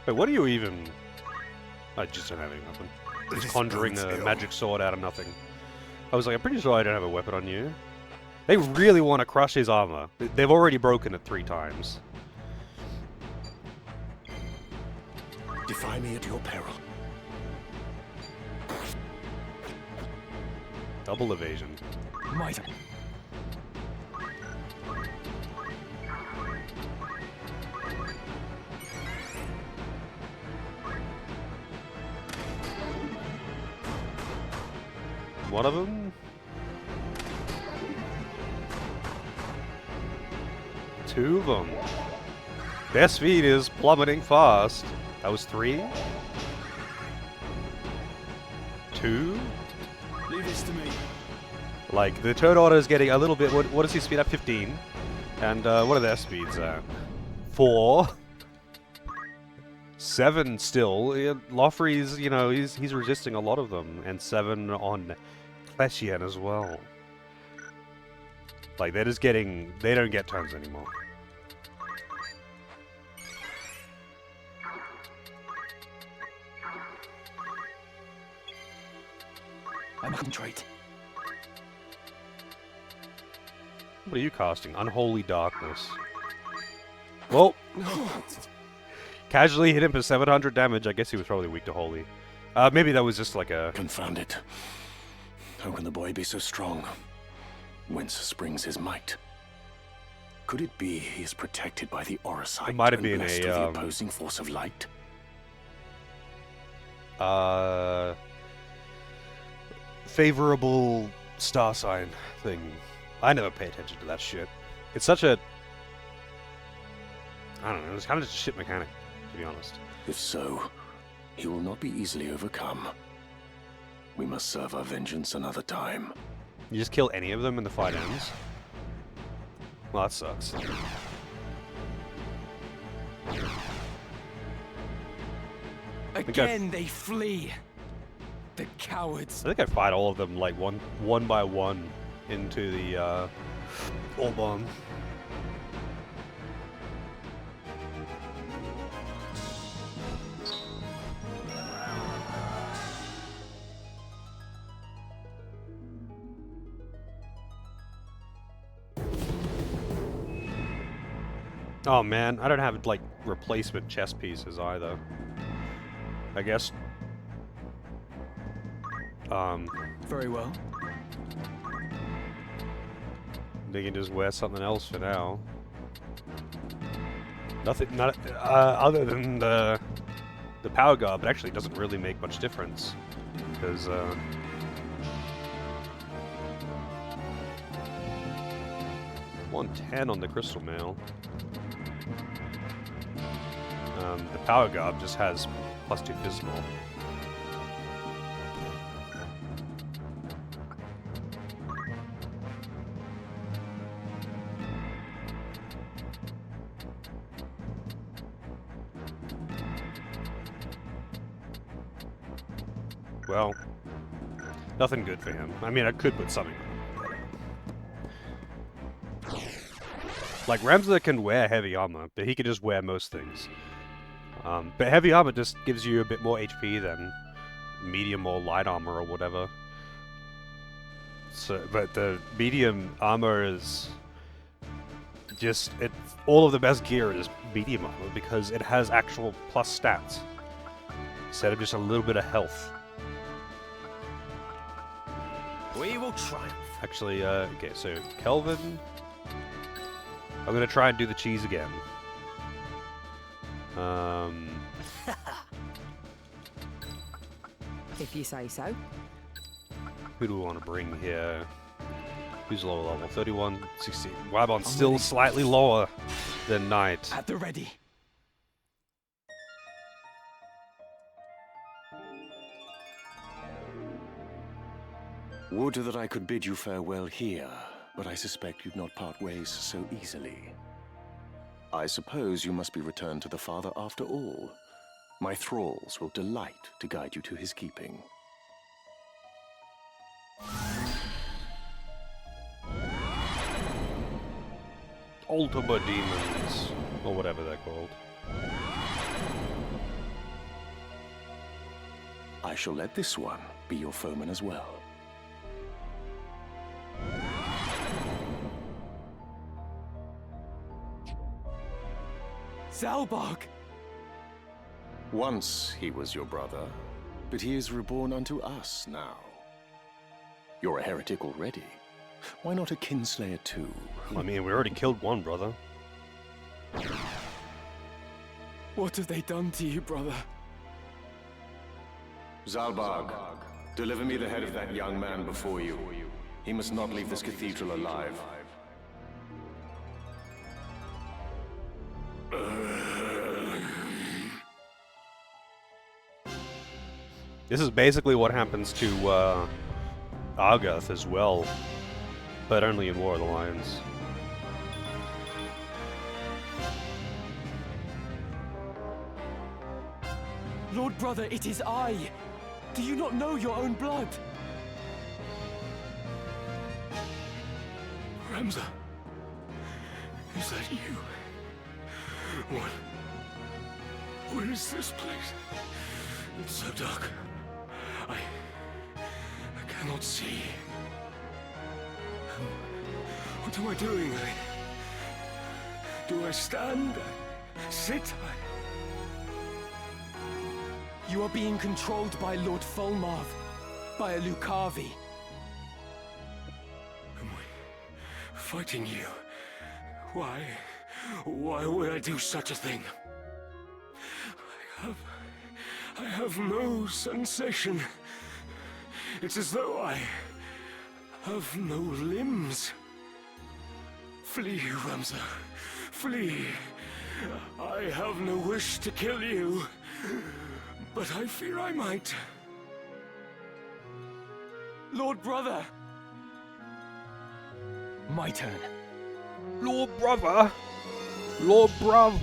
Wait, what are you even... I just don't have any weapon. Just conjuring a magic sword out of nothing. I was like, I'm pretty sure I don't have a weapon on you. They really want to crush his armor. They've already broken it 3 times. Defy me at your peril. Double evasion. Might. One of them? 2 of them. Their speed is plummeting fast. That was 3. 2. Leave this to me. Like, the turn order is getting a little bit... What is his speed at? 15. And what are their speeds at? 4. 7 still. Lofrey's, you know, he's resisting a lot of them. And 7 on Kleshian as well. Like, they're just getting... They don't get turns anymore. I'm concentrate. What are you casting? Unholy Darkness. Well, Casually hit him for 700 damage. I guess he was probably weak to holy. Maybe that was just like a... Confound it. How can the boy be so strong? Whence springs his might? Could it be he is protected by the aura sight It might have and been blessed a, with the opposing force of light? Favorable star sign thing. I never pay attention to that shit. It's such a... I don't know, it's kind of just a shit mechanic, to be honest. If so, he will not be easily overcome. We must serve our vengeance another time. You just kill any of them and the fight ends? Well, that sucks. Again, they flee. The cowards. I think I fight all of them like one by one into the ore bomb. Oh man, I don't have like replacement chess pieces either. I guess. Very well. They can just wear something else for now. Nothing, not other than the power guard, but actually it doesn't really make much difference because 110 on the crystal mail. The power guard just has +2 physical. Well, nothing good for him. I mean, I could put something on. Like, Ramza can wear heavy armor, but he could just wear most things. But heavy armor just gives you a bit more HP than medium or light armor or whatever. So, but the medium armor is just, all of the best gear is medium armor because it has actual plus stats instead of just a little bit of health. We will triumph. Actually, okay, so Kelvin. I'm gonna try and do the cheese again. If you say so. Who do we want to bring here? Who's lower level? 31, 16. Wybon's still slightly lower than Knight. At the ready. Would that I could bid you farewell here, but I suspect you'd not part ways so easily. I suppose you must be returned to the Father after all. My thralls will delight to guide you to his keeping. Ultima Demons, or whatever they're called. I shall let this one be your foeman as well. Zalbog! Once he was your brother, but he is reborn unto us now. You're a heretic already. Why not a kinslayer too? I mean, we already killed one brother. What have they done to you, brother? Zalbog, deliver me the head of that young man before you. He must not leave this cathedral alive. This is basically what happens to Argoth as well, but only in War of the Lions. Lord brother, it is I! Do you not know your own blood? Ramza, is that you? What is this place? It's so dark. I cannot see. What am I doing? Do I stand? Sit? You are being controlled by Lord Fulmarv, by a Lucavi. Am I fighting you? Why? Why would I do such a thing? I have no sensation. It's as though I have no limbs. Flee, Ramza. Flee. I have no wish to kill you, but I fear I might. Lord Brother! My turn. Lord Brother! Lord Bruv!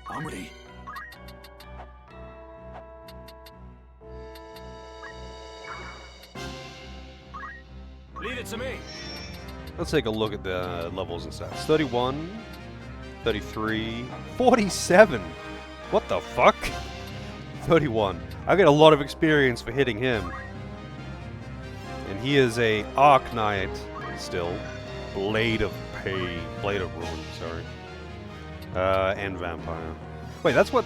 I'm ready. Leave it to me. Let's take a look at the levels and stats. 31, 33, 47! What the fuck? 31. I get a lot of experience for hitting him. And he is a Arc Knight still. Blade of Pain. Blade of Ruin, sorry. And Vampire. Wait, that's what,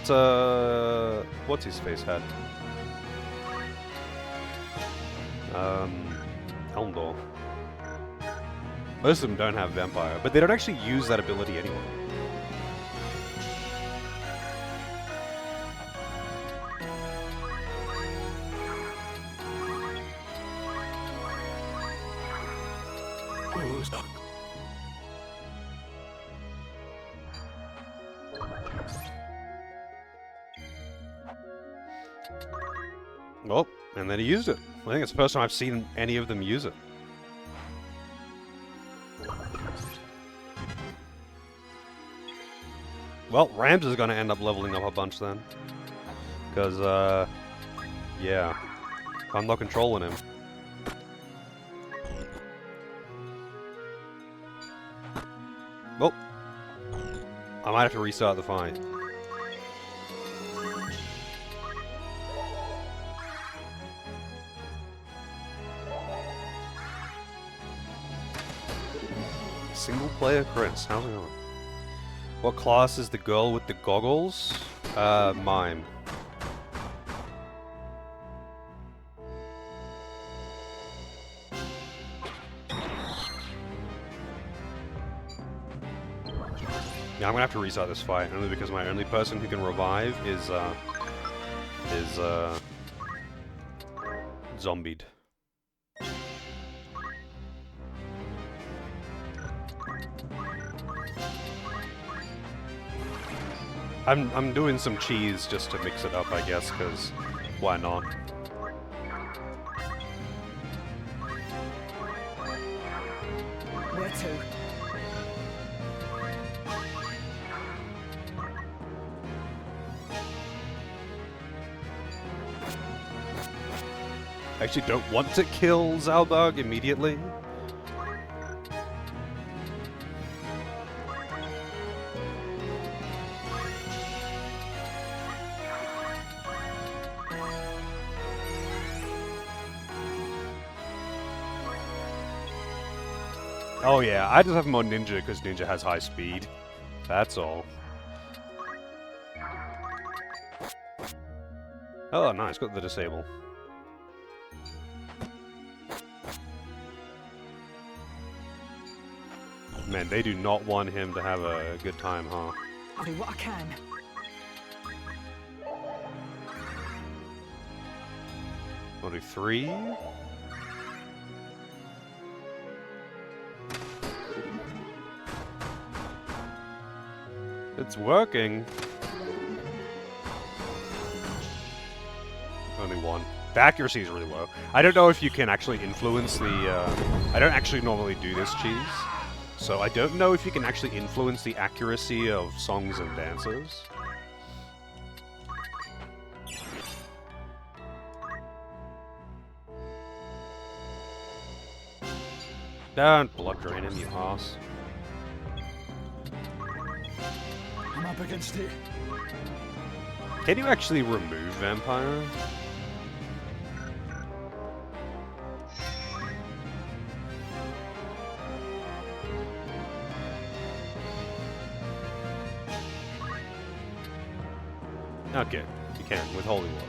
what's his face had? Elmdor. Most of them don't have Vampire, but they don't actually use that ability anyway. Well, and then he used it. I think it's the first time I've seen any of them use it. Well, Rams is going to end up leveling up a bunch then. Because, yeah. I'm not controlling him. Well, I might have to restart the fight. Single player Chris, how's it going? What class is the girl with the goggles? Mime. Yeah, I'm gonna have to restart this fight, only because my only person who can revive is zombied. I'm doing some cheese just to mix it up, I guess, because why not? Where to? I actually don't want to kill Zalbug immediately. Oh yeah, I just have him on Ninja because Ninja has high speed. That's all. Oh nice, got the disable. Man, they do not want him to have a good time, huh? I'll do what I can. I'll do 3. It's working. Only 1. The accuracy is really low. I don't know if you can actually influence the, I don't actually normally do this cheese. So I don't know if you can actually influence the accuracy of songs and dances. Don't blood drain him, you ass. I'm up against it. Can you actually remove Vampire? Okay, you can, with holy water.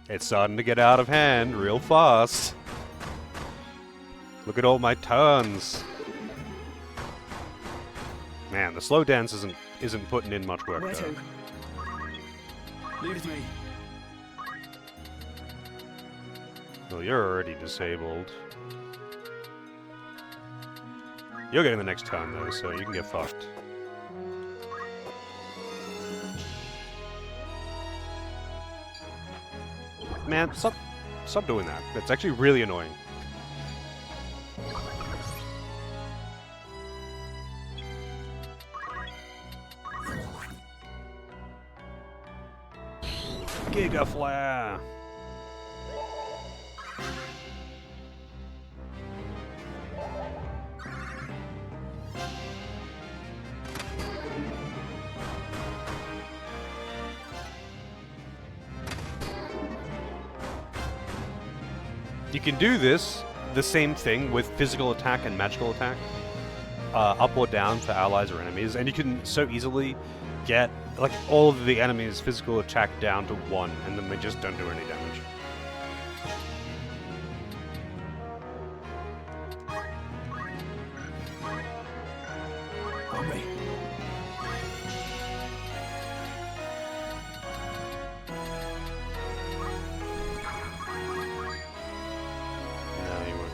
It's starting to get out of hand real fast. Look at all my turns. Man, the slow dance isn't putting in much work Where though. to? Leave me. Well, you're already disabled. You're getting the next turn though, so you can get fucked. Man, stop doing that. It's actually really annoying. Giga Flare! You can do the same thing with physical attack and magical attack, up or down for allies or enemies, and you can so easily get like all of the enemies' physical attack down to 1, and then they just don't do any damage. On me. No, you won't.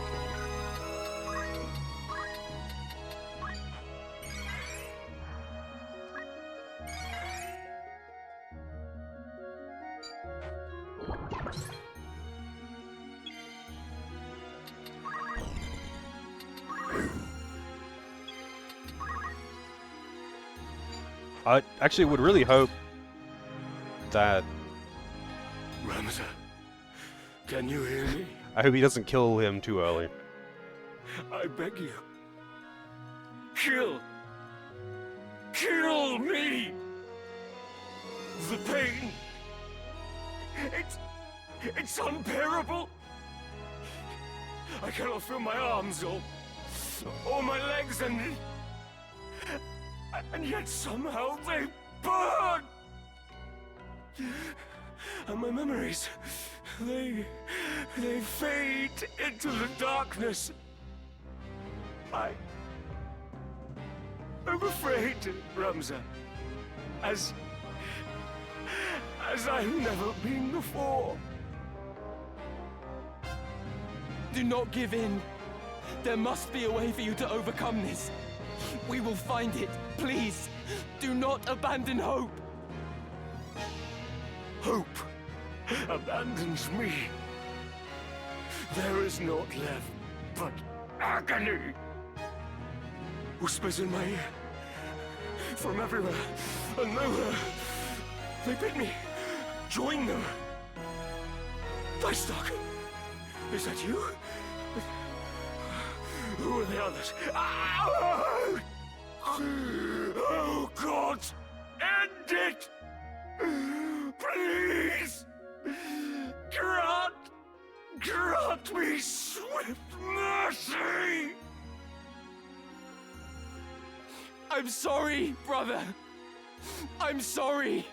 I actually would really hope that Ramza, can you hear me? I hope he doesn't kill him too early. I beg you. Kill me! The pain! It's unbearable! I cannot feel my arms or my legs and yet somehow they burn! And my memories, they fade into the darkness. I'm afraid, Ramza, as I've never been before. Do not give in. There must be a way for you to overcome this. We will find it. Please, do not abandon hope. Hope abandons me. There is naught left but agony. Whispers in my ear, from everywhere and nowhere. They bid me join them. Weisstock, is that you? Who are the others? Oh, God! End it! Please! Grant me swift mercy! I'm sorry, brother. I'm sorry.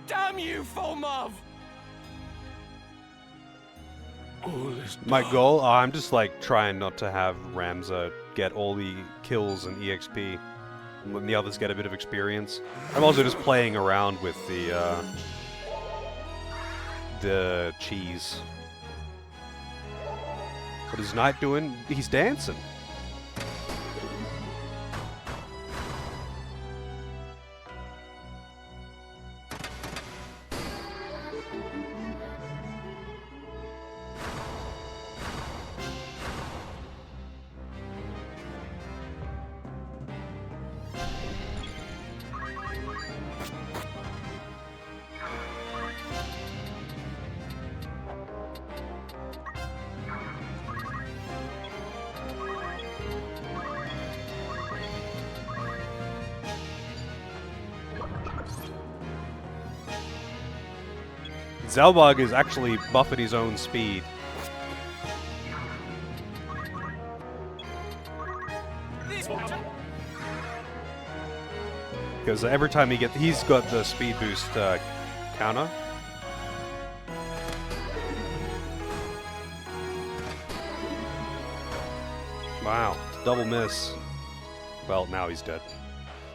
Damn you, Folmav! All is My dark. goal? I'm just like trying not to have Ramza get all the kills and EXP when the others get a bit of experience. I'm also just playing around with the cheese. What is Knight doing? He's dancing. Zalbog is actually buffing his own speed. Because every time he's got the speed boost counter. Wow, double miss. Well, now he's dead.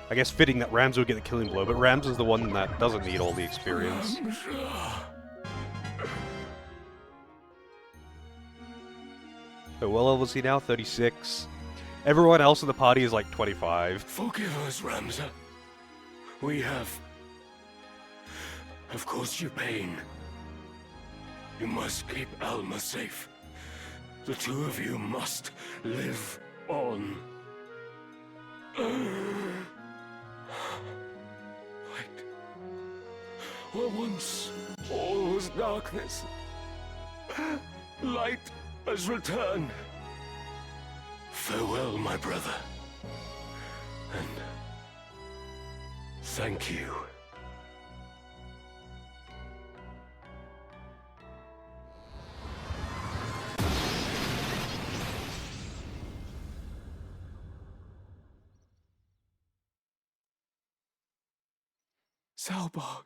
I guess fitting that Rams would get the killing blow, but Rams is the one that doesn't need all the experience. So what level is he now? 36. Everyone else in the party is like 25. Forgive us, Ramza. We have caused you pain. You must keep Alma safe. The two of you must live on. Wait. Where once all was darkness, light has returned. Farewell, my brother. And thank you. Zalbog.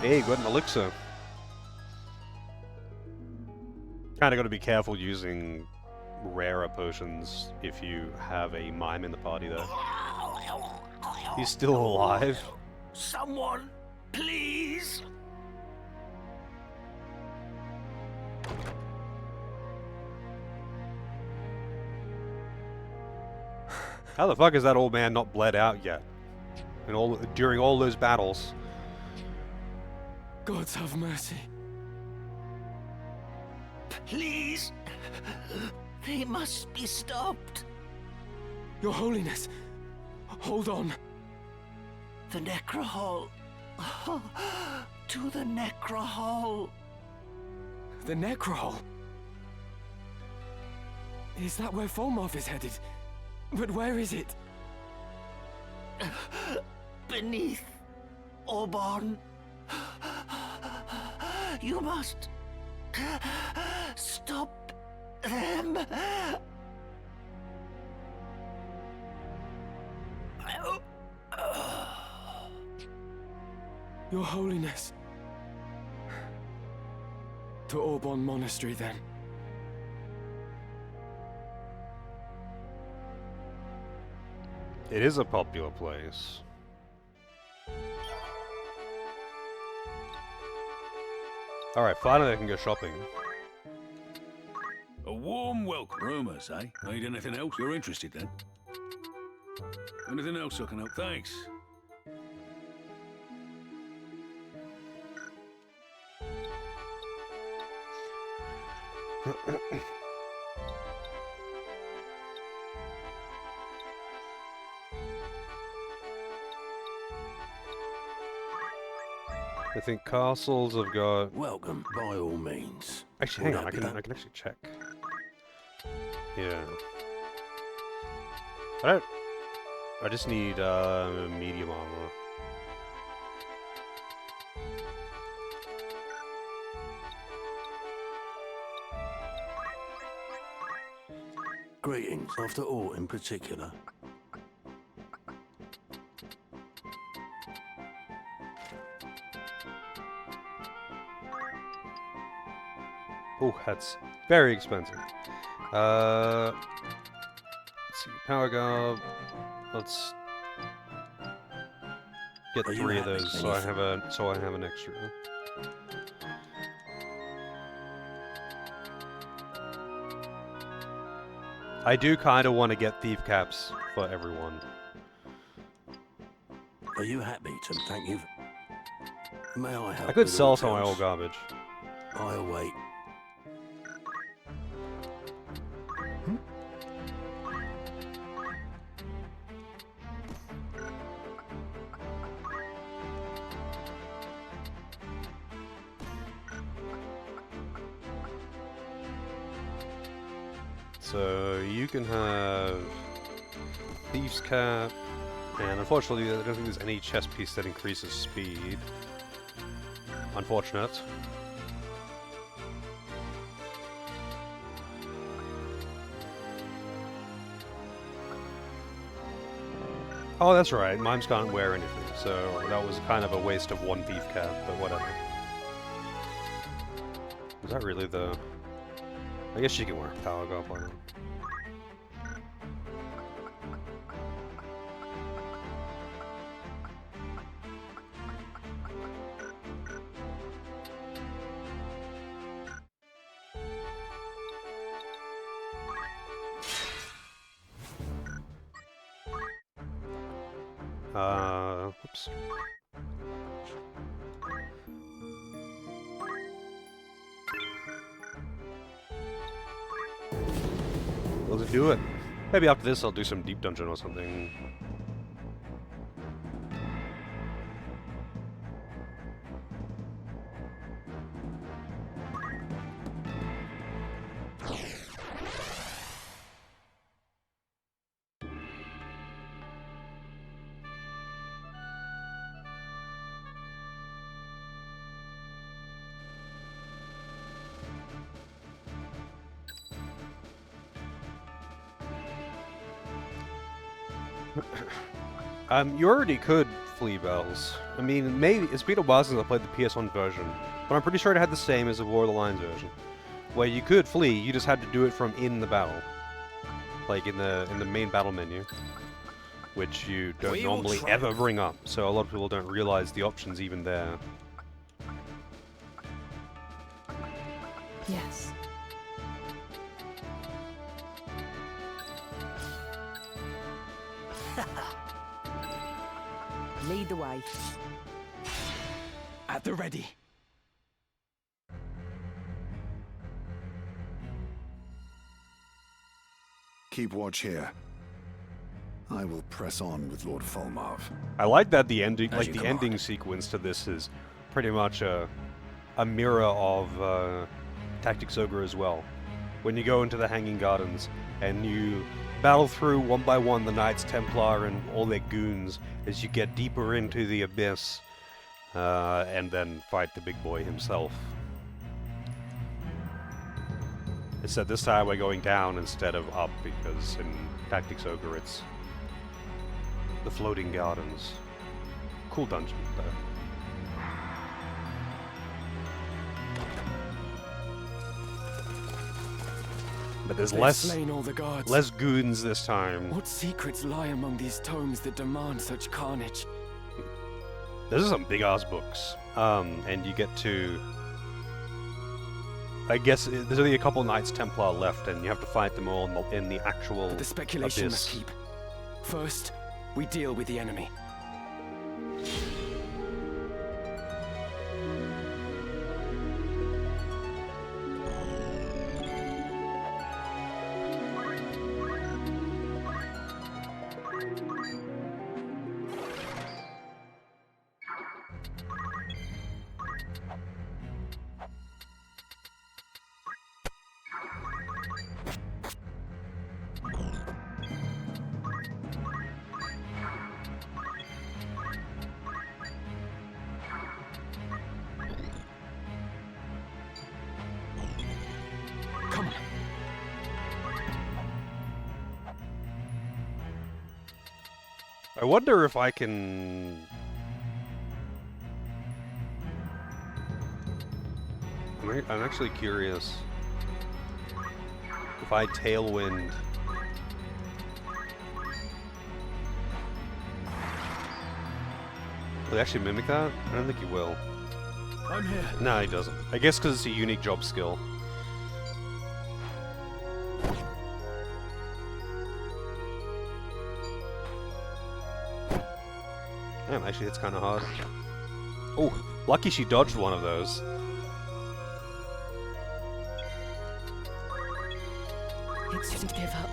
Hey, got an elixir. Kinda gotta be careful using rarer potions if you have a mime in the party, though. He's still alive. Someone, please. How the fuck is that old man not bled out yet? During all those battles. Gods have mercy. Please. They must be stopped. Your Holiness, hold on. The Necrohol. To the Necrohol. The Necrohol? Is that where Folmarth is headed? But where is it? Beneath Orban. You must stop them. Your Holiness. To Orban Monastery, then. It is a popular place. Alright, finally I can go shopping. A warm welcome. Rumours, eh? Need anything else? You're interested then? Anything else I can help? Thanks. I think castles have got... Welcome, by all means. Actually, hang on, I can actually check. Yeah. I just need medium armor. Greetings, after all in particular. Oh, that's very expensive. Let's see, power guard. Let's get 3 of those, so I have an extra. I do kind of want to get thief caps for everyone. Are you happy to thank you? May I help? I could sell some of my old garbage. I await. So you can have Thieves Cap, and unfortunately I don't think there's any chest piece that increases speed. Unfortunate. Oh, that's right, mimes can't wear anything, so that was kind of a waste of one thief cap, but whatever. Is that really the... I guess she can wear power goblin. Whoops. Let's do it. Maybe after this I'll do some deep dungeon or something. You already could flee bells. I mean, maybe it's been a while since I played the PS1 version, but I'm pretty sure it had the same as the War of the Lions version, where you could flee. You just had to do it from in the battle, like in the main battle menu, which you don't normally ever bring up. So a lot of people don't realize the option's even there. Yes. Lead the way. At the ready. Keep watch here. I will press on with Lord Fulmarv. I like that the ending, like the ending sequence to this, is pretty much a mirror of Tactics Ogre as well. When you go into the Hanging Gardens and you battle through one by one the Knights Templar and all their goons as you get deeper into the abyss, and then fight the big boy himself. Except this time we're going down instead of up, because in Tactics Ogre it's the Floating Gardens. Cool dungeon, though. But there's slain all the guards. less goons this time. What secrets lie among these tomes that demand such carnage? Those are some big-ass books. And you get to... I guess there's only a couple Knights Templar left, and you have to fight them all in the actual But the speculation abyss. must keep. First, we deal with the enemy. I wonder if I can... I'm actually curious if I Tailwind... Will he actually mimic that? I don't think he will. I'm here. No, he doesn't. I guess because it's a unique job skill. Damn, actually hits kind of hard. Oh, lucky she dodged one of those. It's just give up.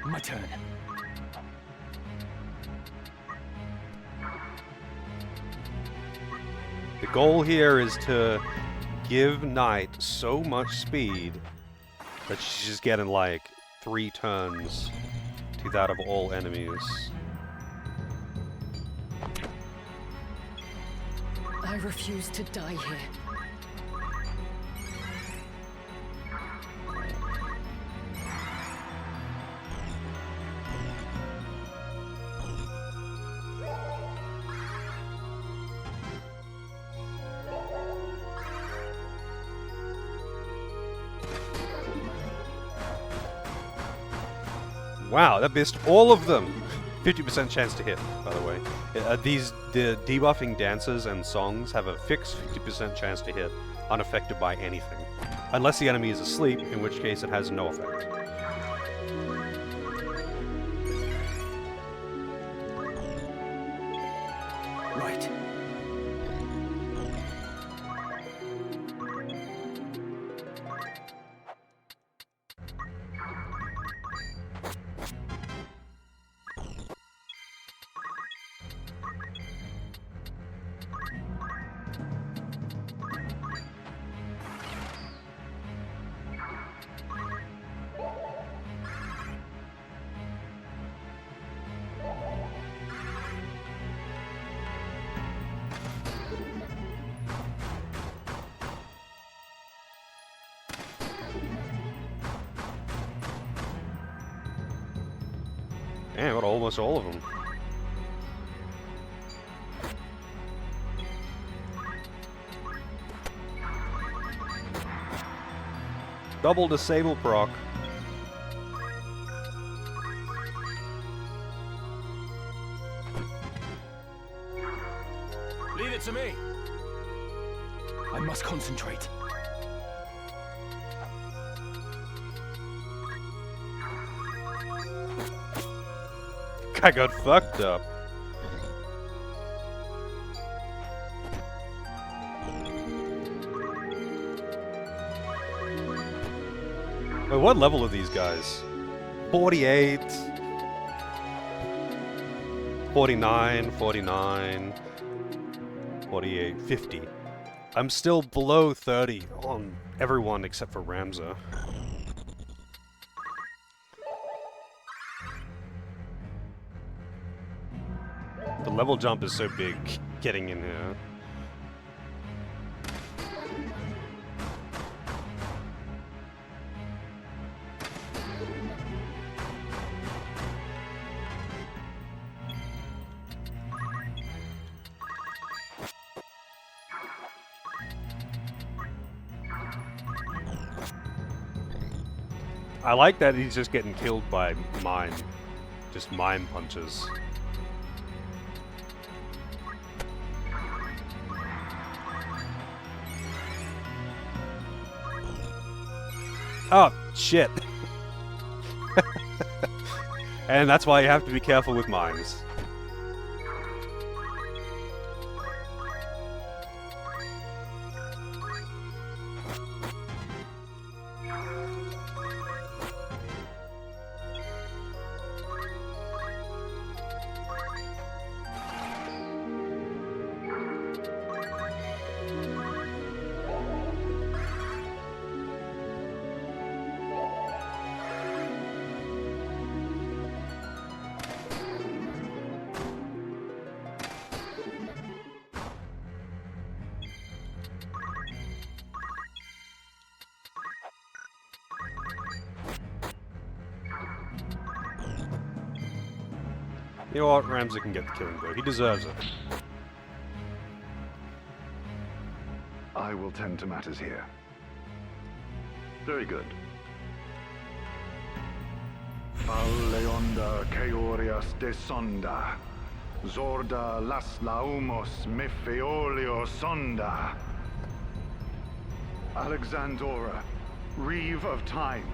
My turn. The goal here is to give Knight so much speed that she's just getting like 3 turns to that of all enemies. I refuse to die here. Wow, that missed all of them! 50% chance to hit, by the way. The debuffing dances and songs have a fixed 50% chance to hit, unaffected by anything. Unless the enemy is asleep, in which case it has no effect. Right. Man, got almost all of them. Double disable proc. Leave it to me. I must concentrate. I got fucked up. Wait, what level are these guys? 48, 49, 49, 48, 50. I'm still below 30 on everyone except for Ramza. The level jump is so big getting in here. I like that he's just getting killed by mime. Just mime punches. Oh, shit. And that's why you have to be careful with mines. You know what? Ramza can get the killing blow. He deserves it. I will tend to matters here. Very good. Falleonda Keorias de Sonda. Zorda las laumos mefeolio sonda. Alexandora, Reeve of Time,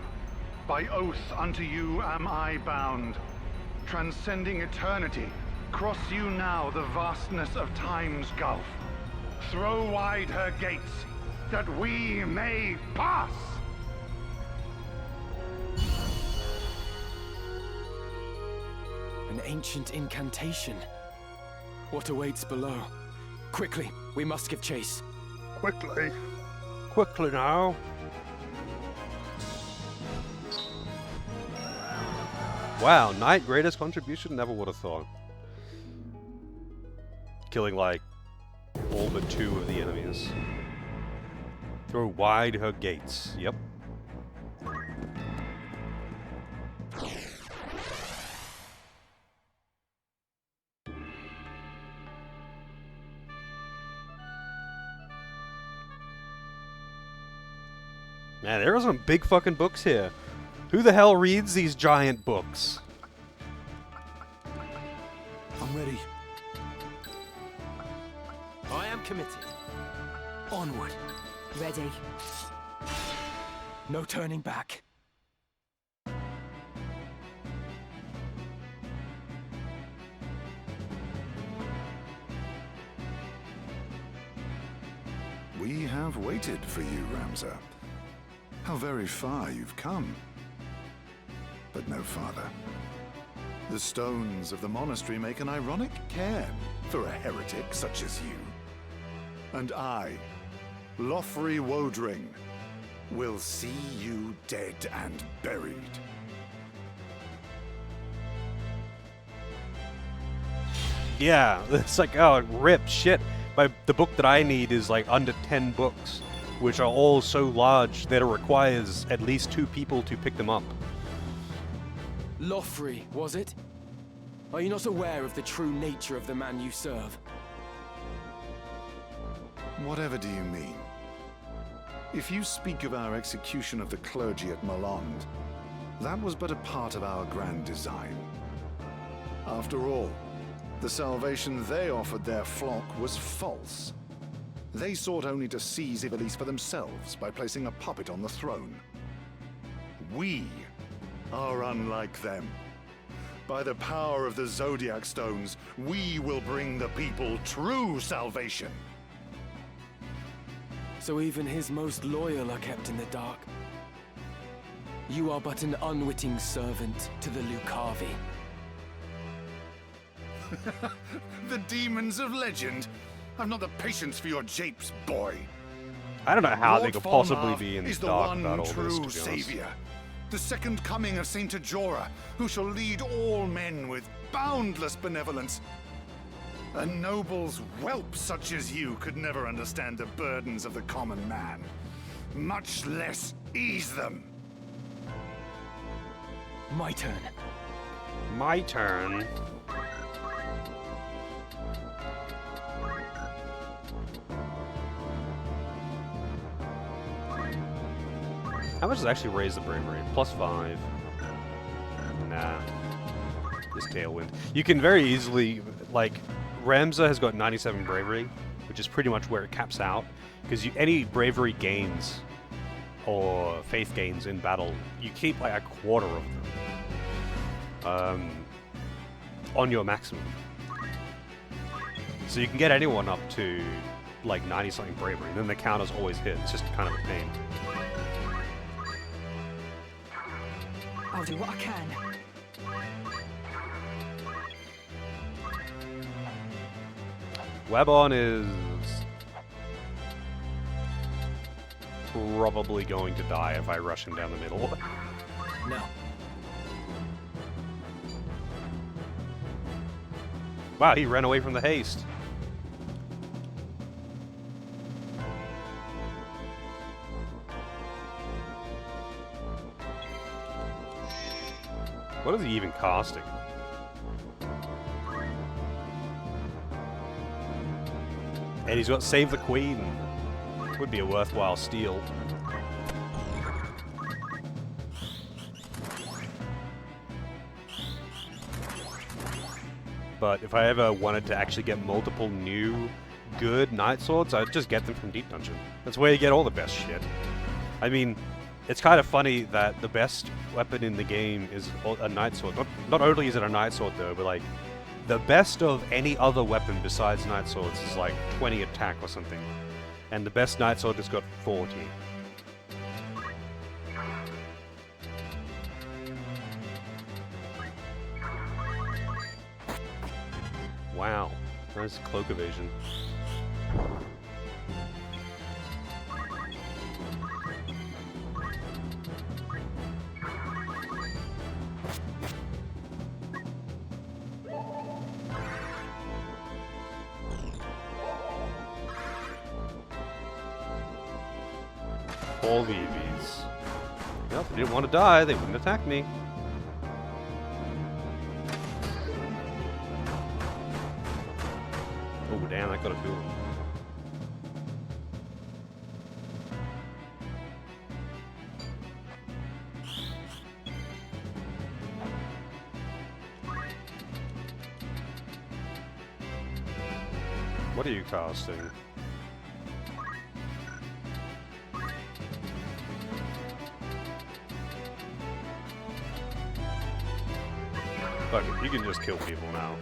by oath unto you am I bound. Transcending eternity, cross you now the vastness of time's gulf. Throw wide her gates, that we may pass! An ancient incantation. What awaits below? Quickly, we must give chase. Quickly. Quickly now. Wow, Knight, greatest contribution? Never would have thought. Killing, like, all but 2 of the enemies. Throw wide her gates. Yep. Man, there are some big fucking books here. Who the hell reads these giant books? I'm ready. I am committed. Onward. Ready. No turning back. We have waited for you, Ramza. How very far you've come. But no farther. The stones of the monastery make an ironic cairn for a heretic such as you. And I, Lothri Wodring, will see you dead and buried. Yeah, it's like, oh, rip, shit. The book that I need is like under 10 books, which are all so large that it requires at least 2 people to pick them up. Lothri, was it? Are you not aware of the true nature of the man you serve? Whatever do you mean? If you speak of our execution of the clergy at Malond, that was but a part of our grand design. After all, the salvation they offered their flock was false. They sought only to seize Ivalice for themselves by placing a puppet on the throne. We are unlike them. By the power of the Zodiac Stones, we will bring the people true salvation. So even his most loyal are kept in the dark. You are but an unwitting servant to the Lucavi. The demons of legend. I've not the patience for your japes, boy. I don't know how Lord they could possibly Falmar be in the is the dark one about all this, true to be honest. savior. The second coming of Saint Ajora, who shall lead all men with boundless benevolence. A noble's whelp such as you could never understand the burdens of the common man, much less ease them. My turn. My turn. How much does it actually raise the bravery? +5. Nah. This Tailwind. You can very easily, like, Ramza has got 97 bravery, which is pretty much where it caps out. Because any bravery gains, or faith gains in battle, you keep like a quarter of them on your maximum. So you can get anyone up to like 90-something bravery, and then the counters always hit. It's just kind of a pain. I'll do what I can. Webon is probably going to die if I rush him down the middle. No. Wow, he ran away from the haste. What is he even casting? And he's got Save the Queen. Would be a worthwhile steal. But if I ever wanted to actually get multiple new good Night Swords, I'd just get them from Deep Dungeon. That's where you get all the best shit. I mean, it's kind of funny that the best weapon in the game is a Night Sword. Not only is it a Night Sword though, but like, the best of any other weapon besides Night Swords is like 20 attack or something. And the best Night Sword has got 40. Wow. Nice cloak evasion. All the EVs. Yep, they didn't want to die, they wouldn't attack me. Oh damn, I got a few. What are you casting? Fuck it, you can just kill people now.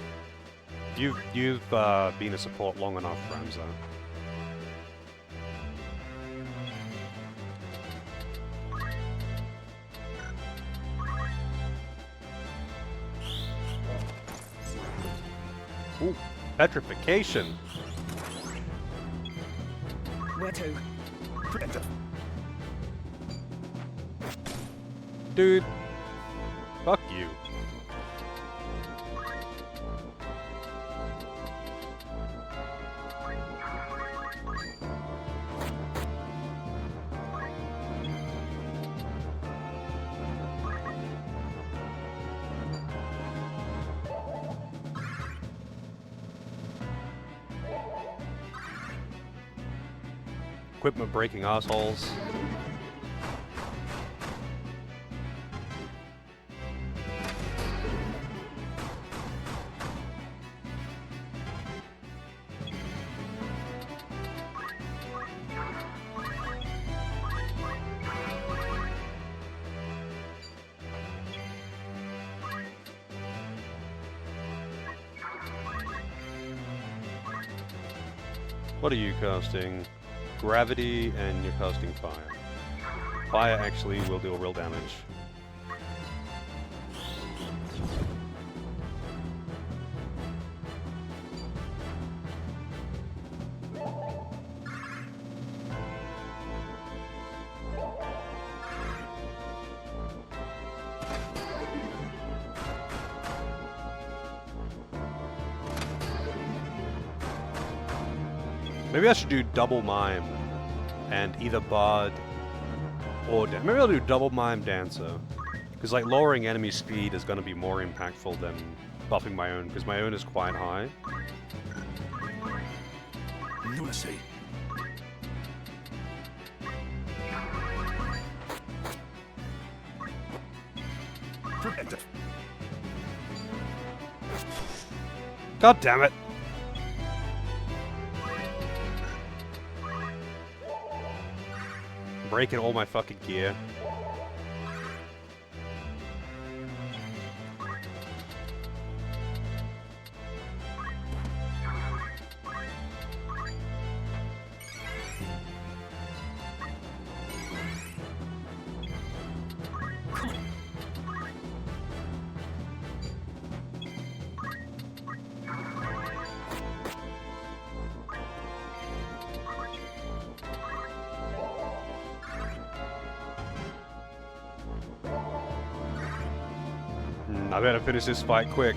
You've been a support long enough, Ramza. Ooh, petrification. Where to? Dude, fuck you. Equipment breaking assholes. What are you casting? Gravity, and you're casting fire. Fire actually will deal real damage. Maybe I should do double mime and either bard or maybe I'll do double mime dancer, because like lowering enemy speed is going to be more impactful than buffing my own, because my own is quite high. Lunacy. God damn it! Breaking all my fucking gear. I better finish this fight quick.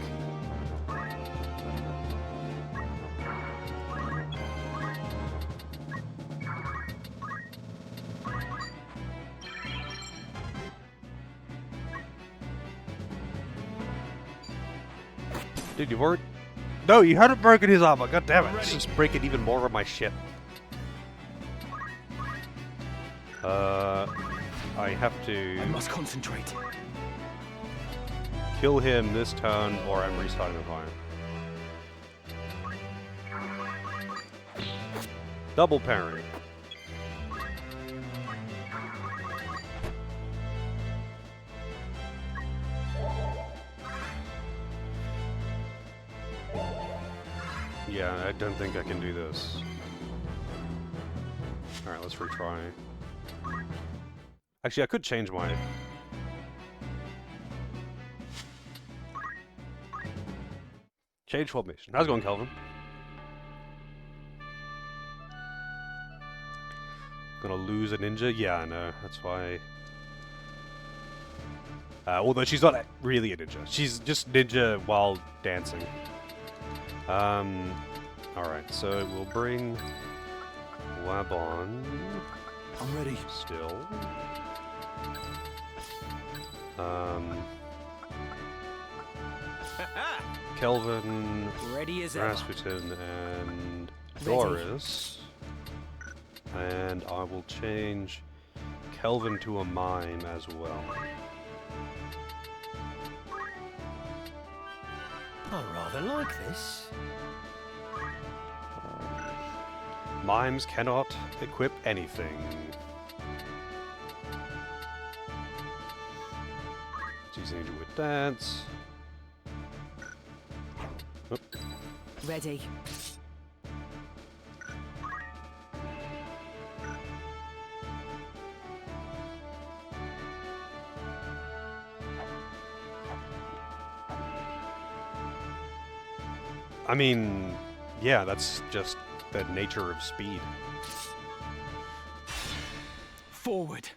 Dude, you weren't... No, you hadn't broken his armor. God damn it. Let's just break it even more of my shit. I have to... I must concentrate. Kill him this turn, or I'm restarting the fire. Double parry. Yeah, I don't think I can do this. Alright, let's retry. Actually, I could change my... Change formation. How's it going, Kelvin? Gonna lose a ninja? Yeah, I know. That's why. Although she's not really a ninja. She's just ninja while dancing. Alright, so we'll bring Wabon. I'm ready. Still. Kelvin, Ready as ever. Rasputin, and Ready. Doris. And I will change Kelvin to a mime as well. I rather like this. Mimes cannot equip anything. Choosing to do a dance. Oop. Ready. I mean, yeah, that's just the nature of speed. Forward.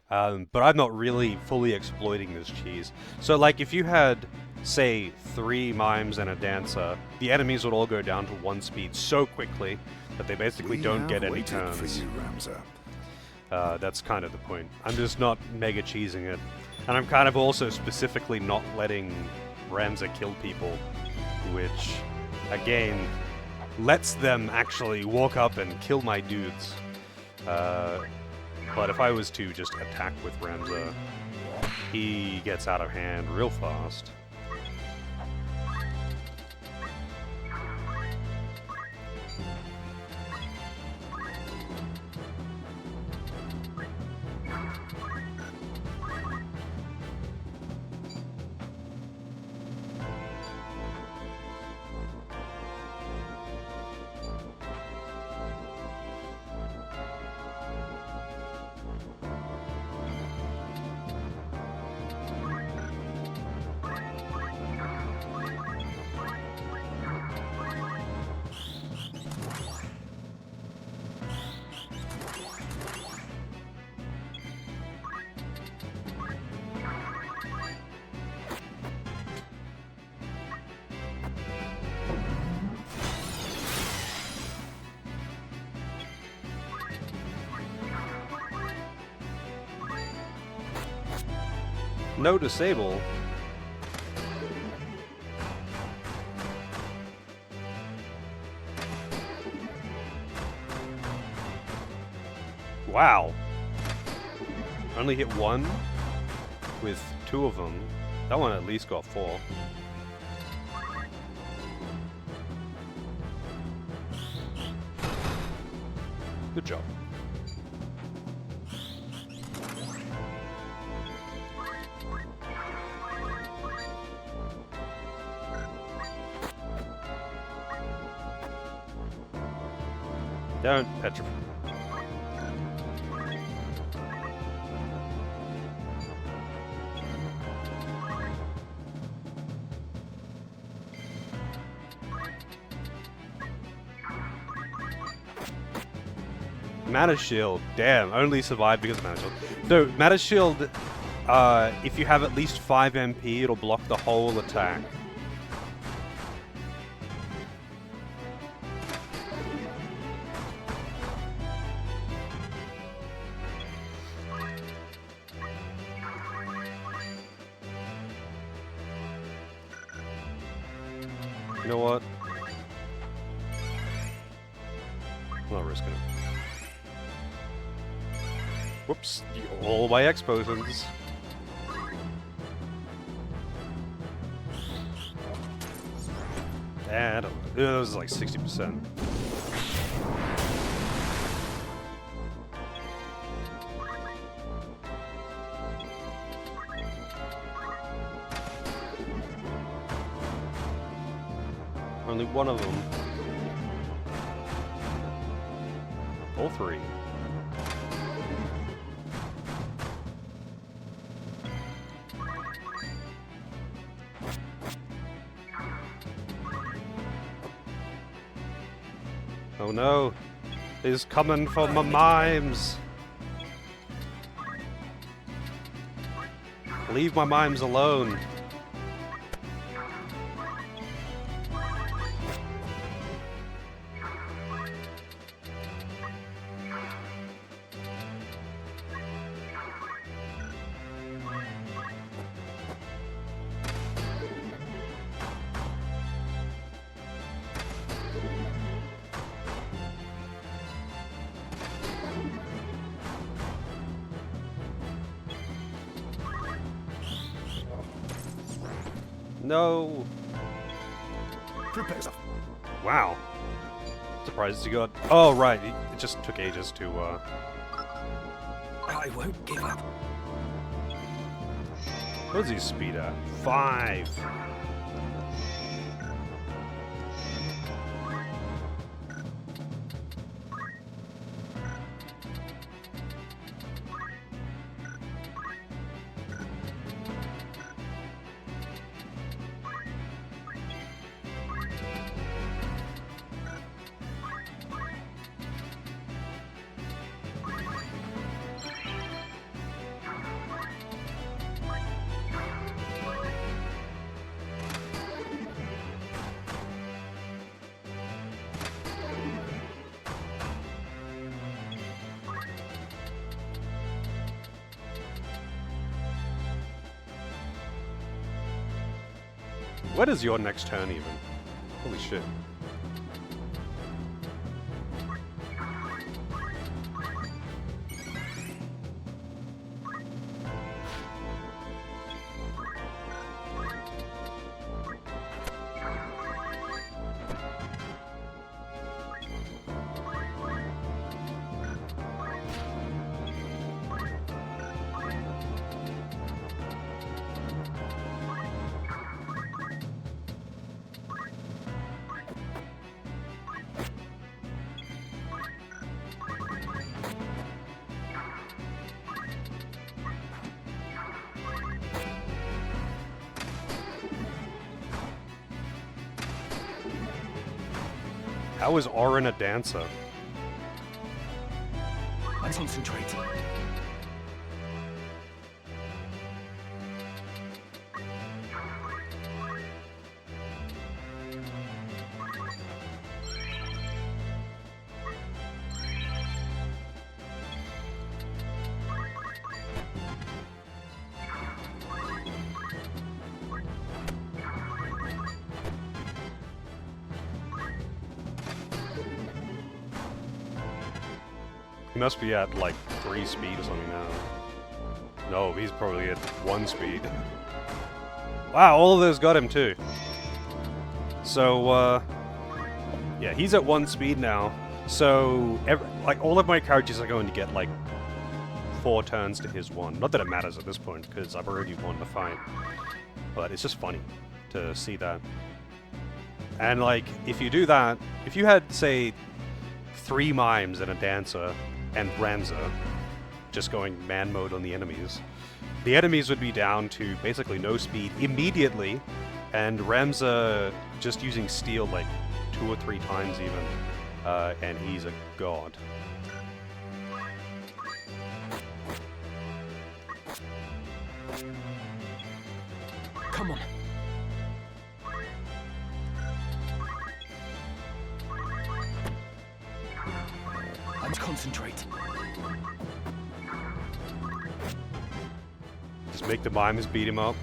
But I'm not really fully exploiting this cheese. So, like, if you had, say, 3 mimes and a dancer, the enemies would all go down to 1 speed so quickly that they basically don't get any turns. for you, Ramza. That's kind of the point. I'm just not mega cheesing it. And I'm kind of also specifically not letting Ramza kill people, which, again, lets them actually walk up and kill my dudes. But if I was to just attack with Ramza, he gets out of hand real fast. No disable. Wow. Only hit 1 with 2 of them. That one at least got 4. Good job. Don't petrify. Mana Shield, damn, only survived because of Mana Shield. No, Mana Shield, if you have at least 5 MP, it'll block the whole attack. You know what? I'm not risking it. Whoops, all my X potions. And it was like 60%. Only one of them. All 3. Oh no. He's coming for my mimes. Leave my mimes alone. No. Prepare yourself. Wow. Surprised you got. Oh right, it just took ages to. I won't give up. What's his speed at? 5. What is your next turn even? Holy shit. How is Orin a dancer? Concentrate. He must be at like 3 speed or something now. No, he's probably at 1 speed. Wow, all of those got him too. So, yeah, he's at 1 speed now. So, like, all of my characters are going to get like 4 turns to his 1. Not that it matters at this point, because I've already won the fight. But it's just funny to see that. And like, if you do that, if you had, say, 3 mimes and a dancer, and Ramza just going man mode on the enemies would be down to basically no speed immediately, and Ramza just using steel like 2 or 3 times even, and he's a god. Come on. I must concentrate. Just make the mimes beat him up.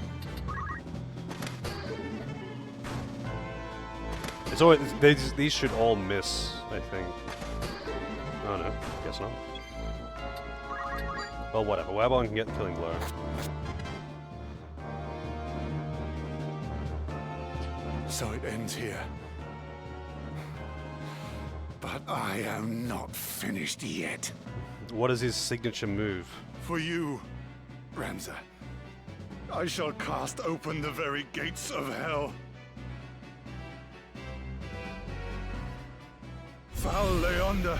It's always these should all miss, I think. Oh no, guess not. Well, whatever. Wabon can get the killing blow. So it ends here. But I am not finished yet. What is his signature move? For you, Ramza, I shall cast open the very gates of hell. Val Leonda,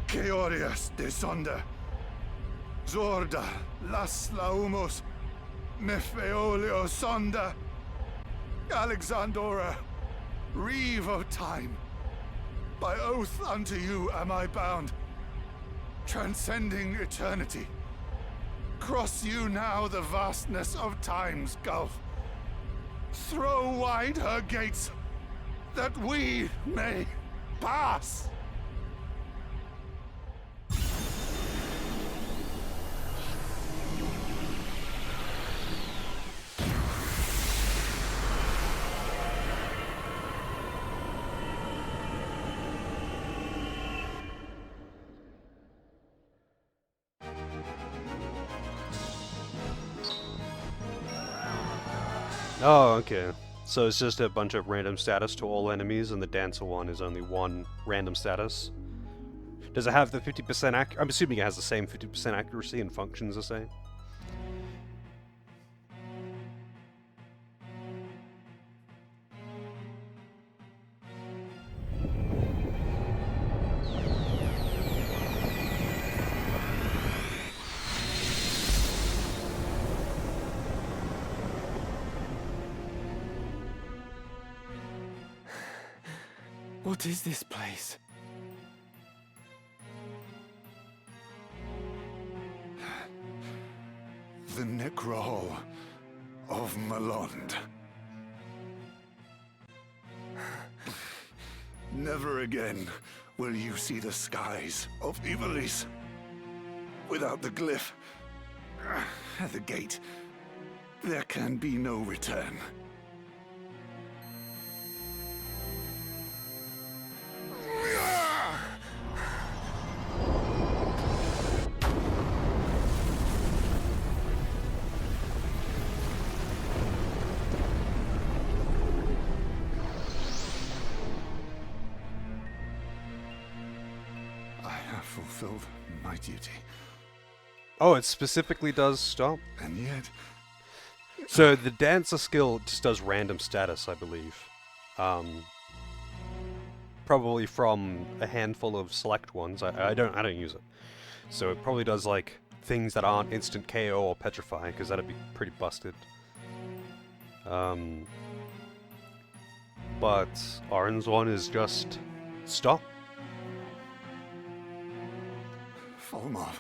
Keorias de Sonda, Zorda, Las Laumos, Mefeolio Sonda, Alexandora, Reeve of Time, By oath unto you am I bound, transcending eternity. Cross you now the vastness of time's gulf. Throw wide her gates, that we may pass. Oh, okay. So it's just a bunch of random status to all enemies, and the dancer one is only one random status. Does it have the 50% I'm assuming it has the same 50% accuracy and functions the same. What is this place? The Necrohol of Malond. Never again will you see the skies of Ivalice. Without the glyph at the gate, there can be no return. Fulfilled my duty. Oh, it specifically does stop? And yet... So the dancer skill just does random status, I believe. Probably from a handful of select ones. I don't use it. So it probably does like things that aren't instant KO or petrify, because that'd be pretty busted. But Oren's one is just stop. Volmov,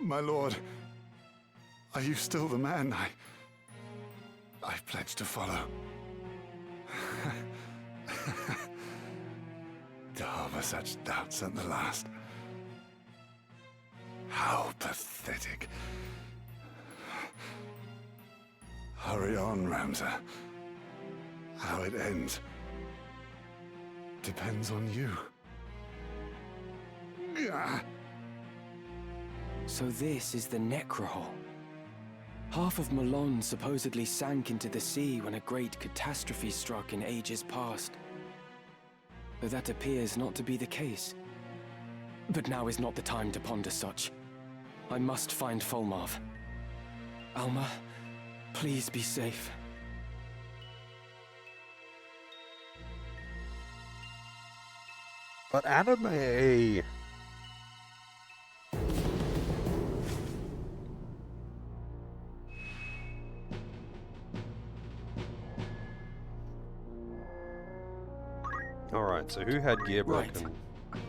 my lord, are you still the man I pledged to follow? To harbor such doubts at the last. How pathetic. Hurry on, Ramza. How it ends depends on you. So this is the Necrohol. Half of Malon supposedly sank into the sea when a great catastrophe struck in ages past. Though that appears not to be the case. But now is not the time to ponder such. I must find Volmov. Alma, please be safe. But anime... Alright, so who had gear broken? Right.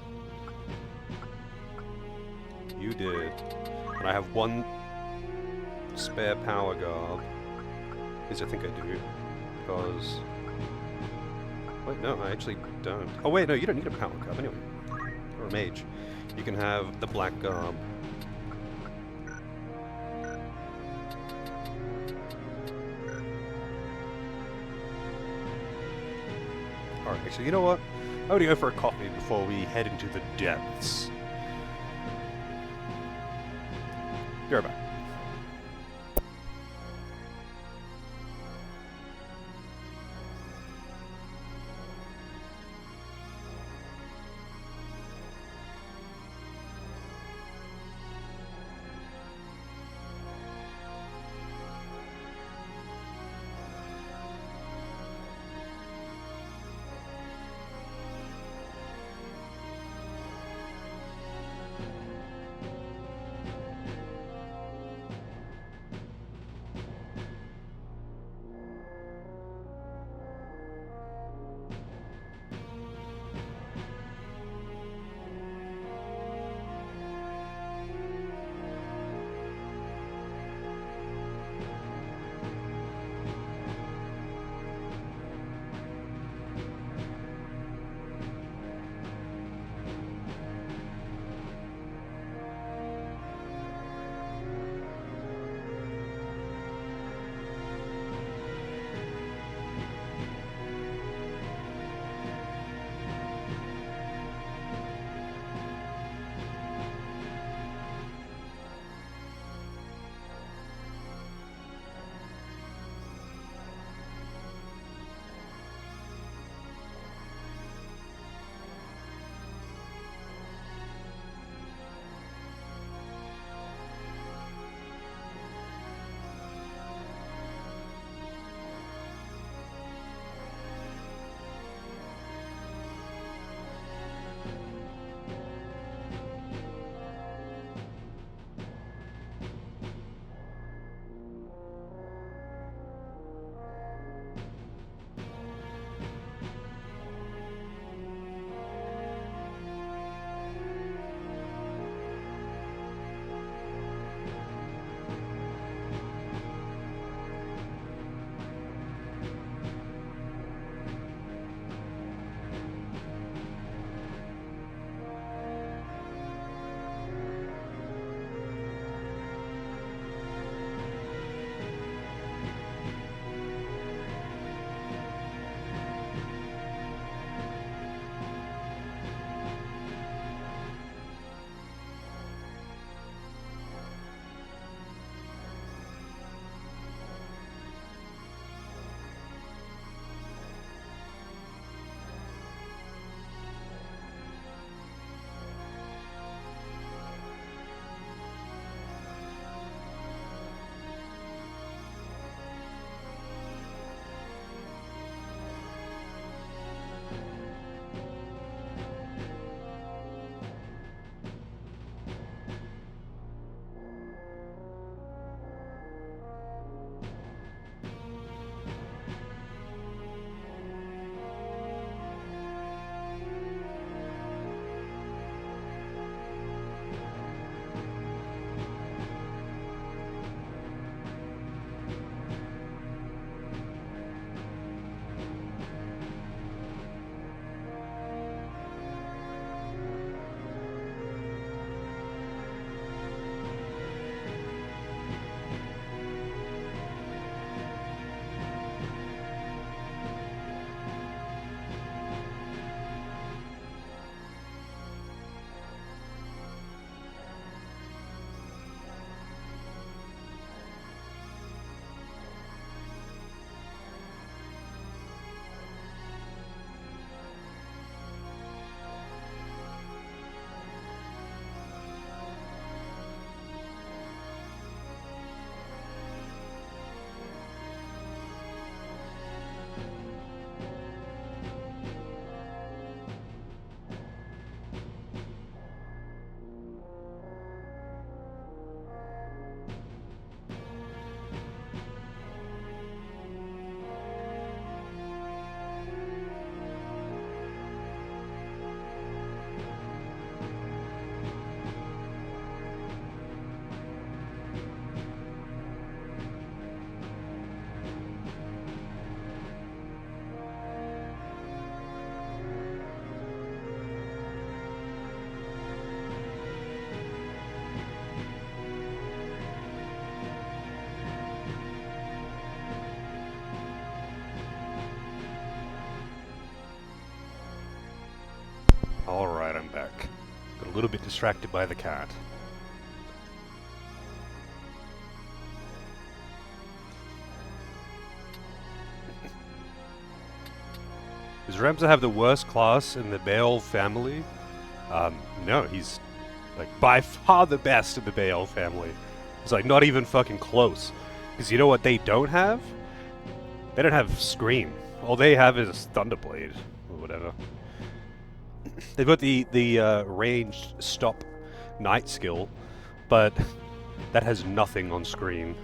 You did. And I have one spare power garb. At least I think I do. Because... Wait, no, I actually don't. Oh wait, no, you don't need a power garb anyway. Or a mage. You can have the black garb. Alright, actually, you know what? I'm gonna go for a coffee before we head into the depths. Be right back. a little bit distracted by the cat. Does Ramza have the worst class in the Baal family? No, he's like by far the best in the Baal family. It's like not even fucking close. Because you know what they don't have? They don't have Scream. All they have is Thunderblade or whatever. They've got the ranged stop night skill, but that has nothing on Scream.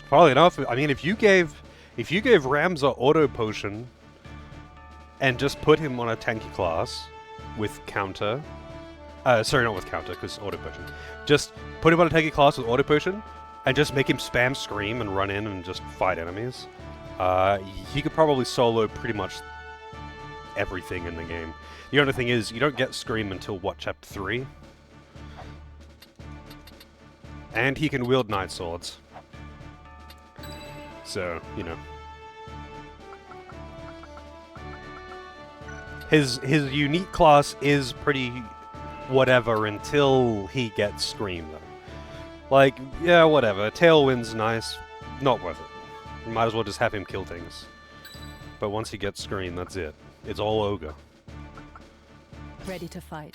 Funnily enough, I mean, if you gave Ramza auto potion and just put him on a tanky class with counter, sorry, not with counter, because auto potion. Just put him on a tanky class with auto potion and just make him spam Scream and run in and just fight enemies. He could probably solo pretty much everything in the game. The only thing is, you don't get Scream until what, chapter 3? And he can wield Night Swords. So, you know. His unique class is pretty whatever until he gets Scream, though. Like, yeah, whatever. Tailwind's nice. Not worth it. You might as well just have him kill things. But once he gets Scream, that's it. It's all Ogre. Ready to fight.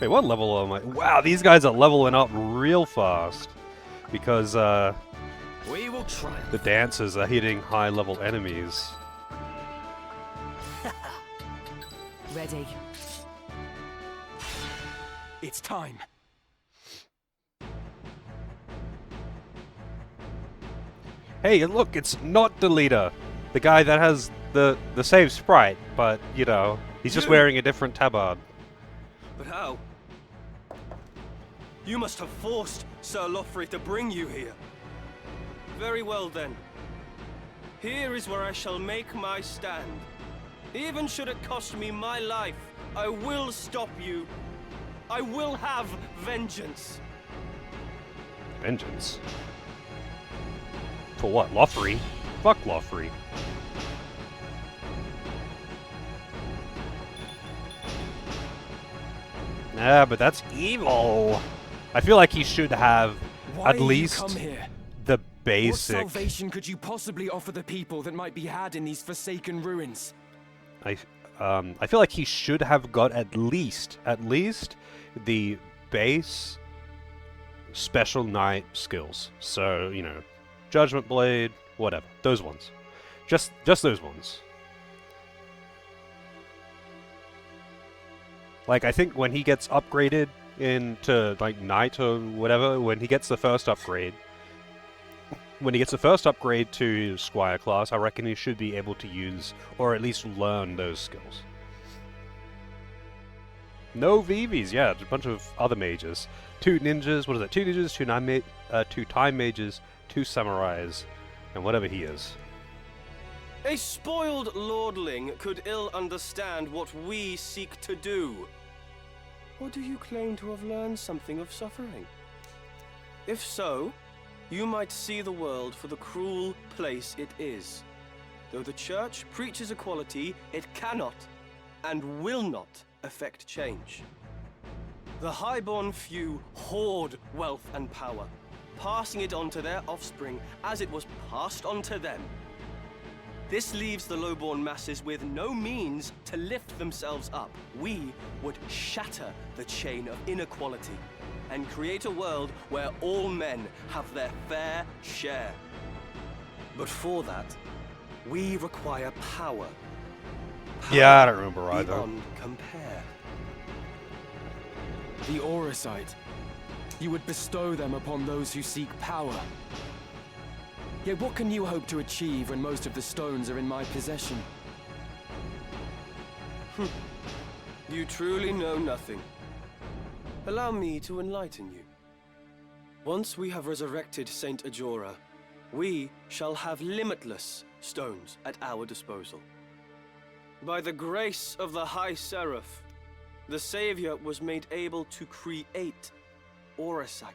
Wait, what level am I? Wow, these guys are leveling up real fast. Because, We will try. the dancers are hitting high-level enemies. Ready. It's time. Hey, look, it's not the leader. The guy that has the same sprite, but, you know, he's just wearing a different tabard. But how? You must have forced Sir Lothry to bring you here. Very well then. Here is where I shall make my stand. Even should it cost me my life, I will stop you. I will have vengeance. Vengeance? For what, Lothry? Fuck Lothry. Nah, but that's evil. I feel like he should have Why at you least come here? the What basic. salvation could you possibly offer the people that might be had in these forsaken ruins? I feel like he should have got at least the base special knight skills. So, you know, Judgment Blade, whatever. Those ones. Just those ones. Like, I think when he gets upgraded into, like, Knight or whatever, when he gets the first upgrade to Squire class, I reckon he should be able to use, or at least learn those skills. No VVs, yeah, a bunch of other mages. 2 ninjas, what is it? 2 ninjas, 2 time mages, 2 samurais, and whatever he is. A spoiled lordling could ill understand what we seek to do. Or do you claim to have learned something of suffering? If so, you might see the world for the cruel place it is. Though the Church preaches equality, it cannot and will not affect change. The highborn few hoard wealth and power, passing it on to their offspring as it was passed on to them. This leaves the lowborn masses with no means to lift themselves up. We would shatter the chain of inequality and create a world where all men have their fair share. But for that, we require power. Yeah, I don't remember either. Beyond compare. The Auracite. You would bestow them upon those who seek power. Yet what can you hope to achieve when most of the stones are in my possession? You truly know nothing. Allow me to enlighten you. Once we have resurrected Saint Ajora, we shall have limitless stones at our disposal. By the grace of the High Seraph, the Savior was made able to create Orisight.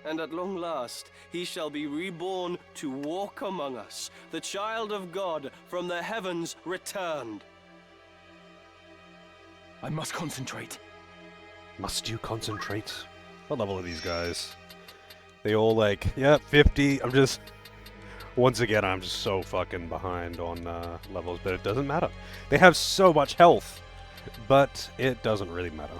And at long last, he shall be reborn to walk among us, the child of God from the heavens returned. I must concentrate. Must you concentrate? What level are these guys? They all like, yeah, 50. I'm just... Once again, I'm just so fucking behind on levels, but it doesn't matter. They have so much health, but it doesn't really matter.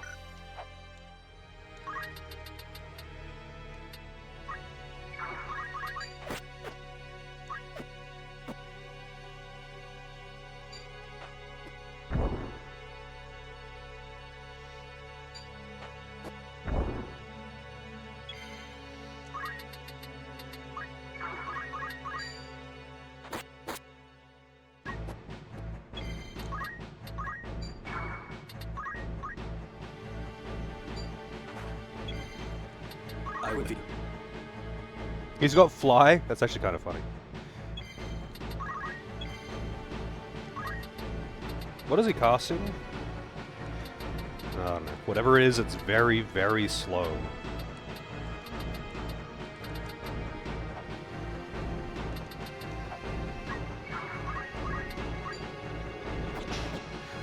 I will be. He's got fly. That's actually kind of funny. What is he casting? I don't know. Whatever it is, it's very, very slow.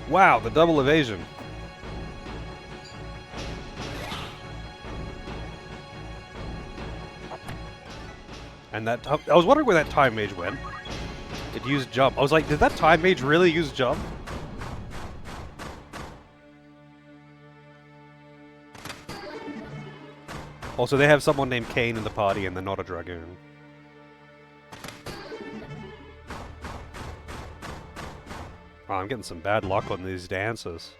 Wow, the double evasion. And that I was wondering where that time mage went. It used jump. I was like, did that time mage really use jump? Also, they have someone named Kane in the party, and they're not a dragoon. Wow, I'm getting some bad luck on these dancers.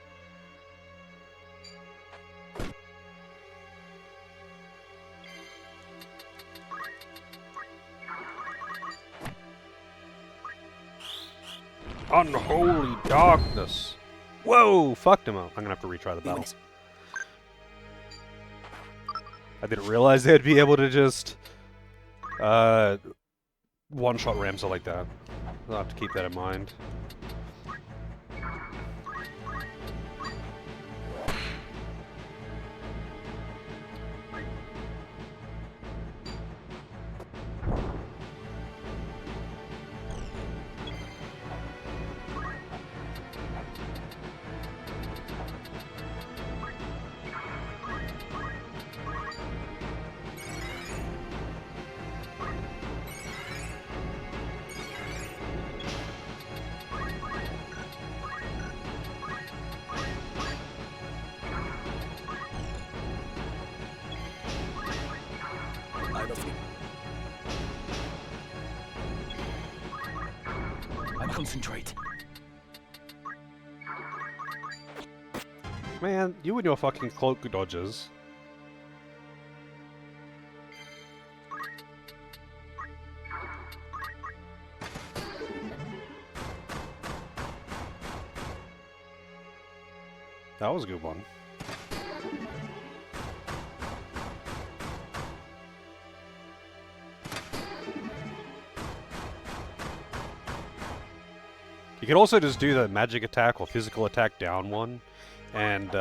Unholy darkness. Whoa, fucked him up. I'm gonna have to retry the battle. I didn't realize they'd be able to just one-shot Ramsay like that. I'll have to keep that in mind. Concentrate. Man, you and your fucking cloak dodges. That was a good one. You can also just do the magic attack or physical attack down one, and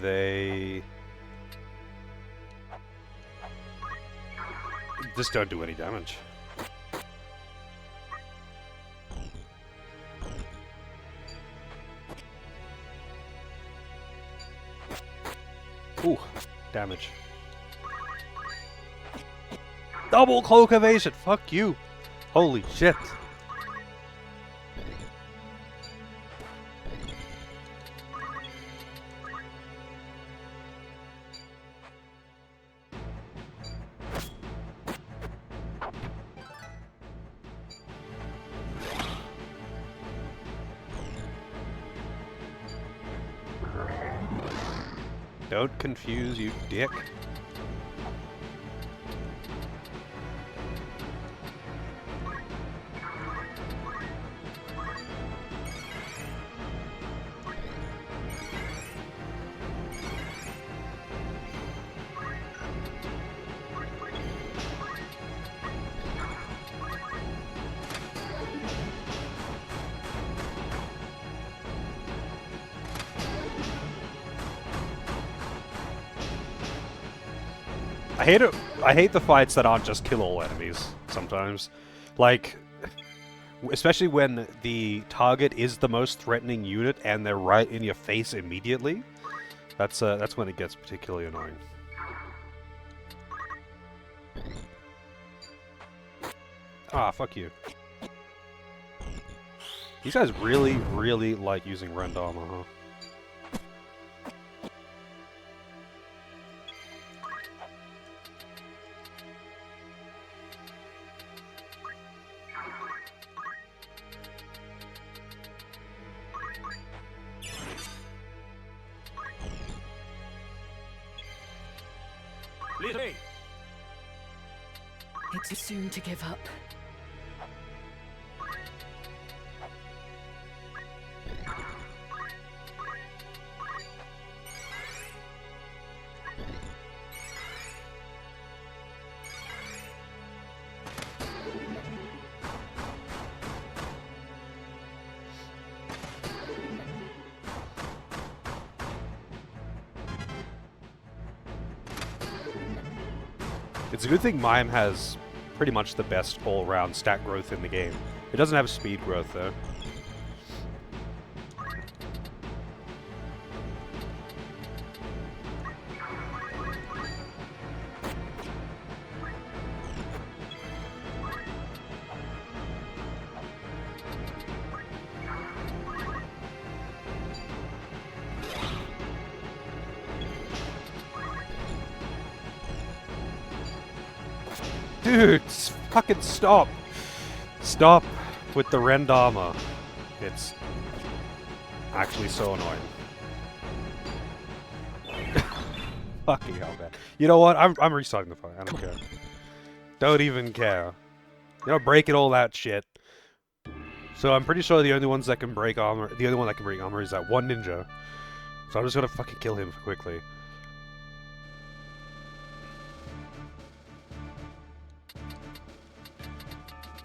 they just don't do any damage. Ooh, damage. Double cloak evasion! Fuck you! Holy shit! Don't confuse, you dick. I hate it. I hate the fights that aren't just kill all enemies. Sometimes, like, especially when the target is the most threatening unit and they're right in your face immediately. That's when it gets particularly annoying. Ah, fuck you. These guys really, really like using rend armor, huh? It's soon to give up. It's a good thing Mime has pretty much the best all-round stat growth in the game. It doesn't have speed growth, though. Dude, fucking stop! Stop with the rend armor. It's actually so annoying. Fucking hell, man. You know what? I'm restarting the fight. I don't care. Don't even care. You know, breaking all that shit. So I'm pretty sure the only ones that can break armor, the only one that can break armor is that one ninja. So I'm just gonna fucking kill him quickly.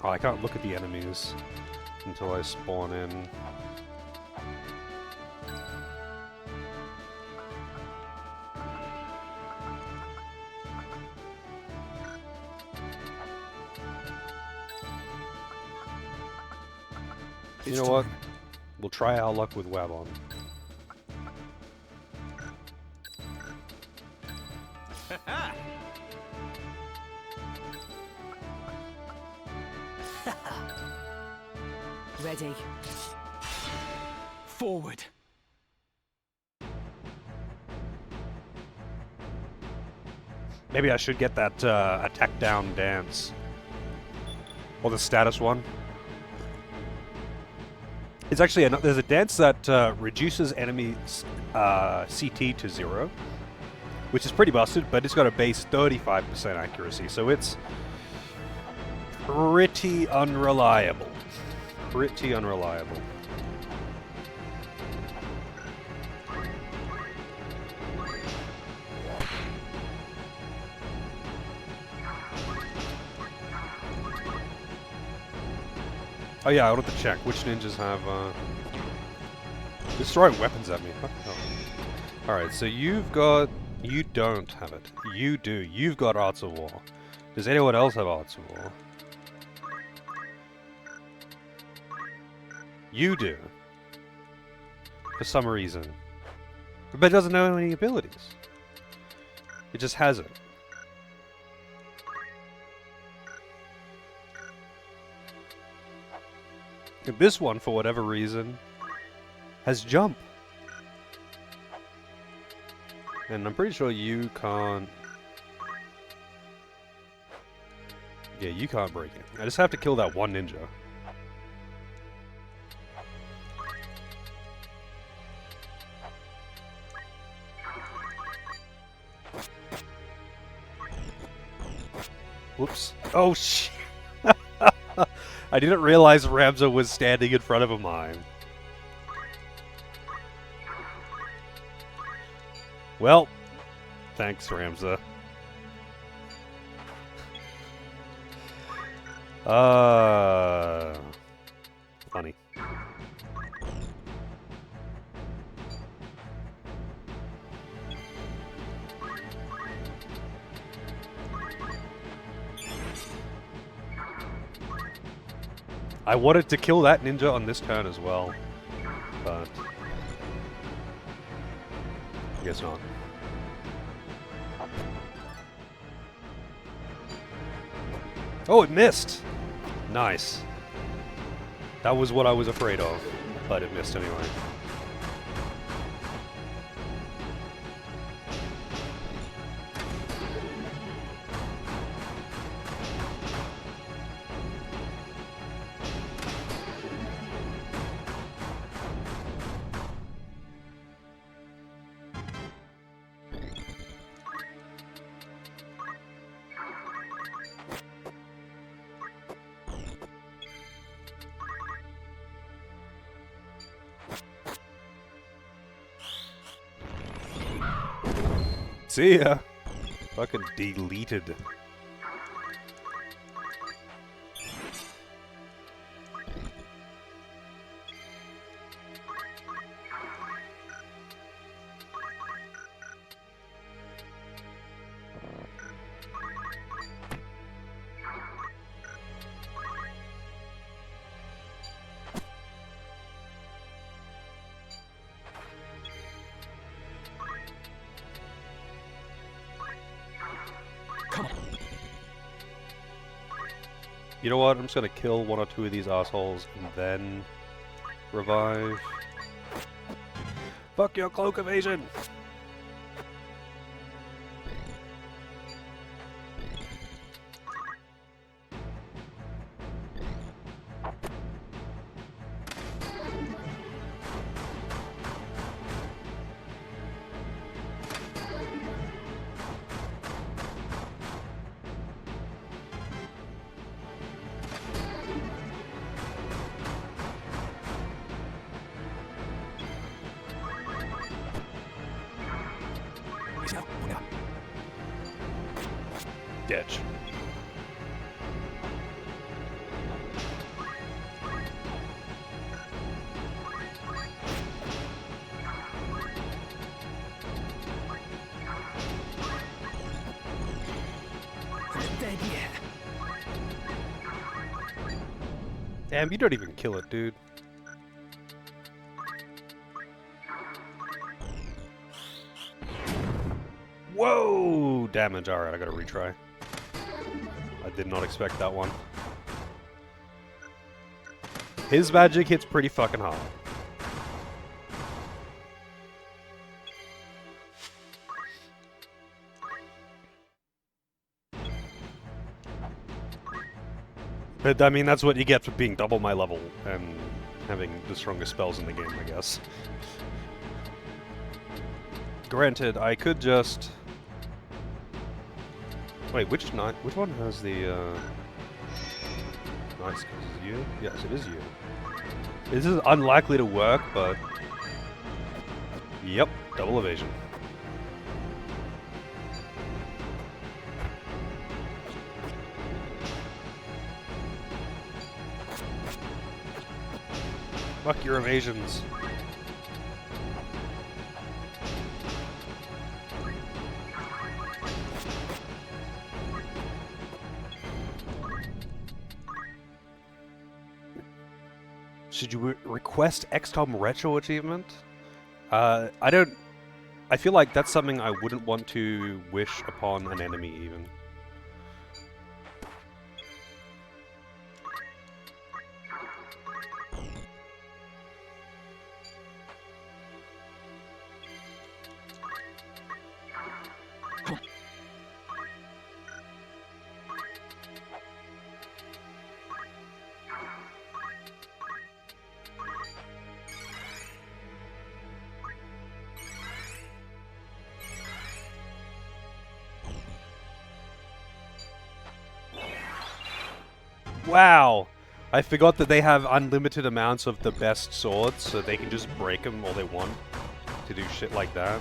Oh, I can't look at the enemies until I spawn in. You know what? We'll try our luck with Wabon. Ready. Forward. Maybe I should get that attack down dance. Or the status one. It's actually there's a dance that reduces enemy CT to 0, which is pretty busted, but it's got a base 35% accuracy, so it's pretty unreliable. Pretty unreliable. Oh yeah, I wanted to check which ninjas have just throwing weapons at me. Alright, so you don't have it. You do. You've got Arts of War. Does anyone else have Arts of War? You do. For some reason. But it doesn't know any abilities. It just has it. And this one, for whatever reason, has jump. And I'm pretty sure you can't... Yeah, you can't break it. I just have to kill that one ninja. Whoops. Oh, shit. I didn't realize Ramza was standing in front of a mine. Well, thanks, Ramza. Funny. I wanted to kill that ninja on this turn as well, but I guess not. Oh, it missed! Nice. That was what I was afraid of, but it missed anyway. See ya! Fucking deleted. You know what? I'm just gonna kill one or two of these assholes and then revive. Fuck your cloak evasion! Ditch. Dead yet. Damn, you don't even kill it, dude. Whoa! Damage. Alright, I gotta retry. I did not expect that one. His magic hits pretty fucking hard. But, I mean, that's what you get for being double my level and having the strongest spells in the game, I guess. Granted, I could just... Wait, which one has the, Nice, is it you? Yes, it is you. This is unlikely to work, but... Yep, double evasion. Fuck your evasions. Should you request XCOM Retro achievement? I feel like that's something I wouldn't want to wish upon an enemy, even. Wow! I forgot that they have unlimited amounts of the best swords, so they can just break them all they want to do shit like that.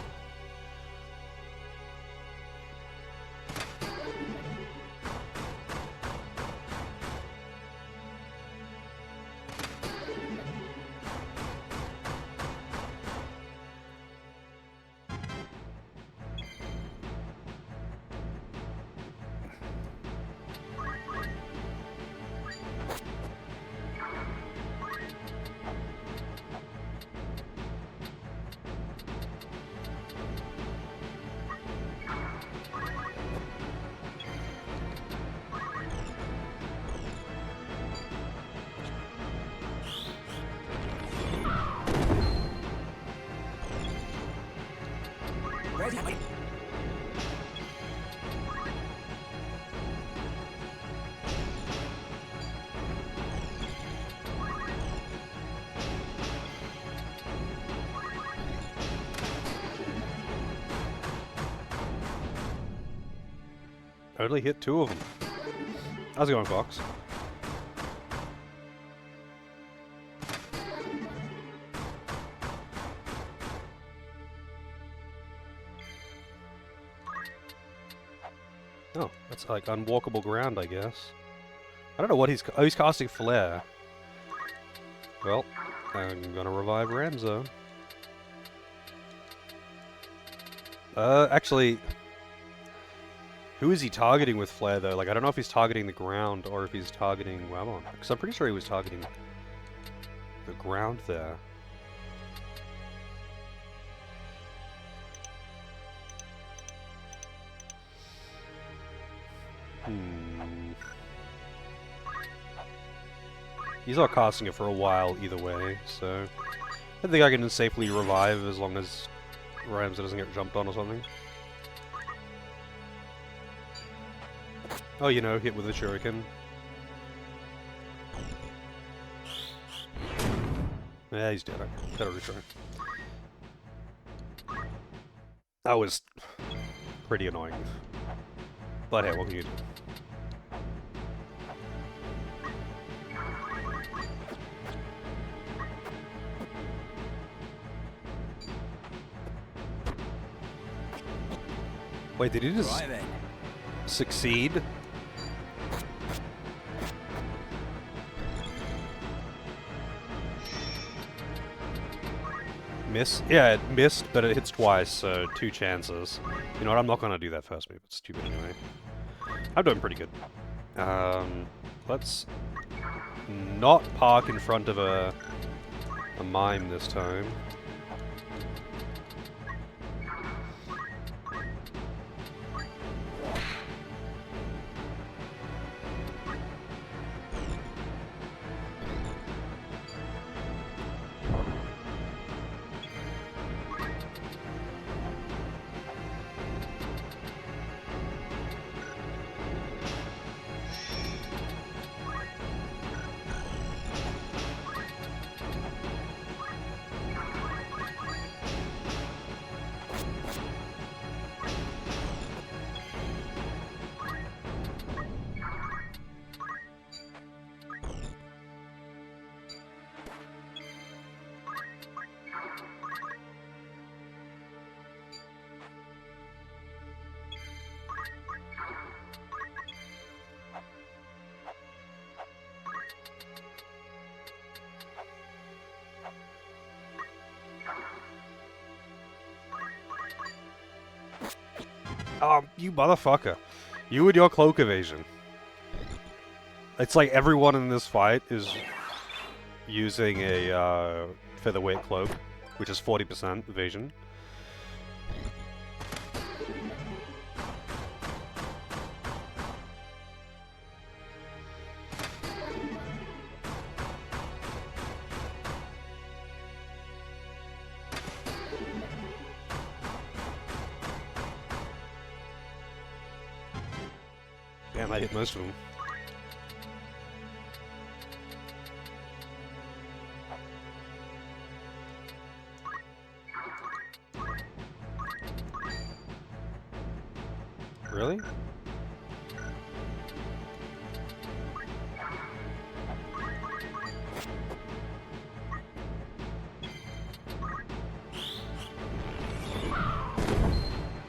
Only hit 2 of them. How's it going, Fox? Oh, that's like unwalkable ground, I guess. I don't know what he's... Oh, he's casting Flare. Well, I'm gonna revive Ramzo. Actually... Who is he targeting with Flare, though? Like, I don't know if he's targeting the ground or if he's targeting Wabon. Because I'm pretty sure he was targeting the ground there. He's not casting it for a while either way, so... I think I can safely revive as long as Ramza doesn't get jumped on or something. Oh, you know, hit with a shuriken. Yeah, he's dead. Okay. Better retry. That was pretty annoying. But hey, what can you do? Wait, did he just succeed? Miss? Yeah, it missed, but it hits twice, so 2 chances. You know what, I'm not gonna do that first move, it's stupid anyway. I'm doing pretty good. Let's not park in front of a mime this time. Oh, you motherfucker. You and your cloak evasion. It's like everyone in this fight is using a featherweight cloak, which is 40% evasion. Damn, I hit most of them. Really?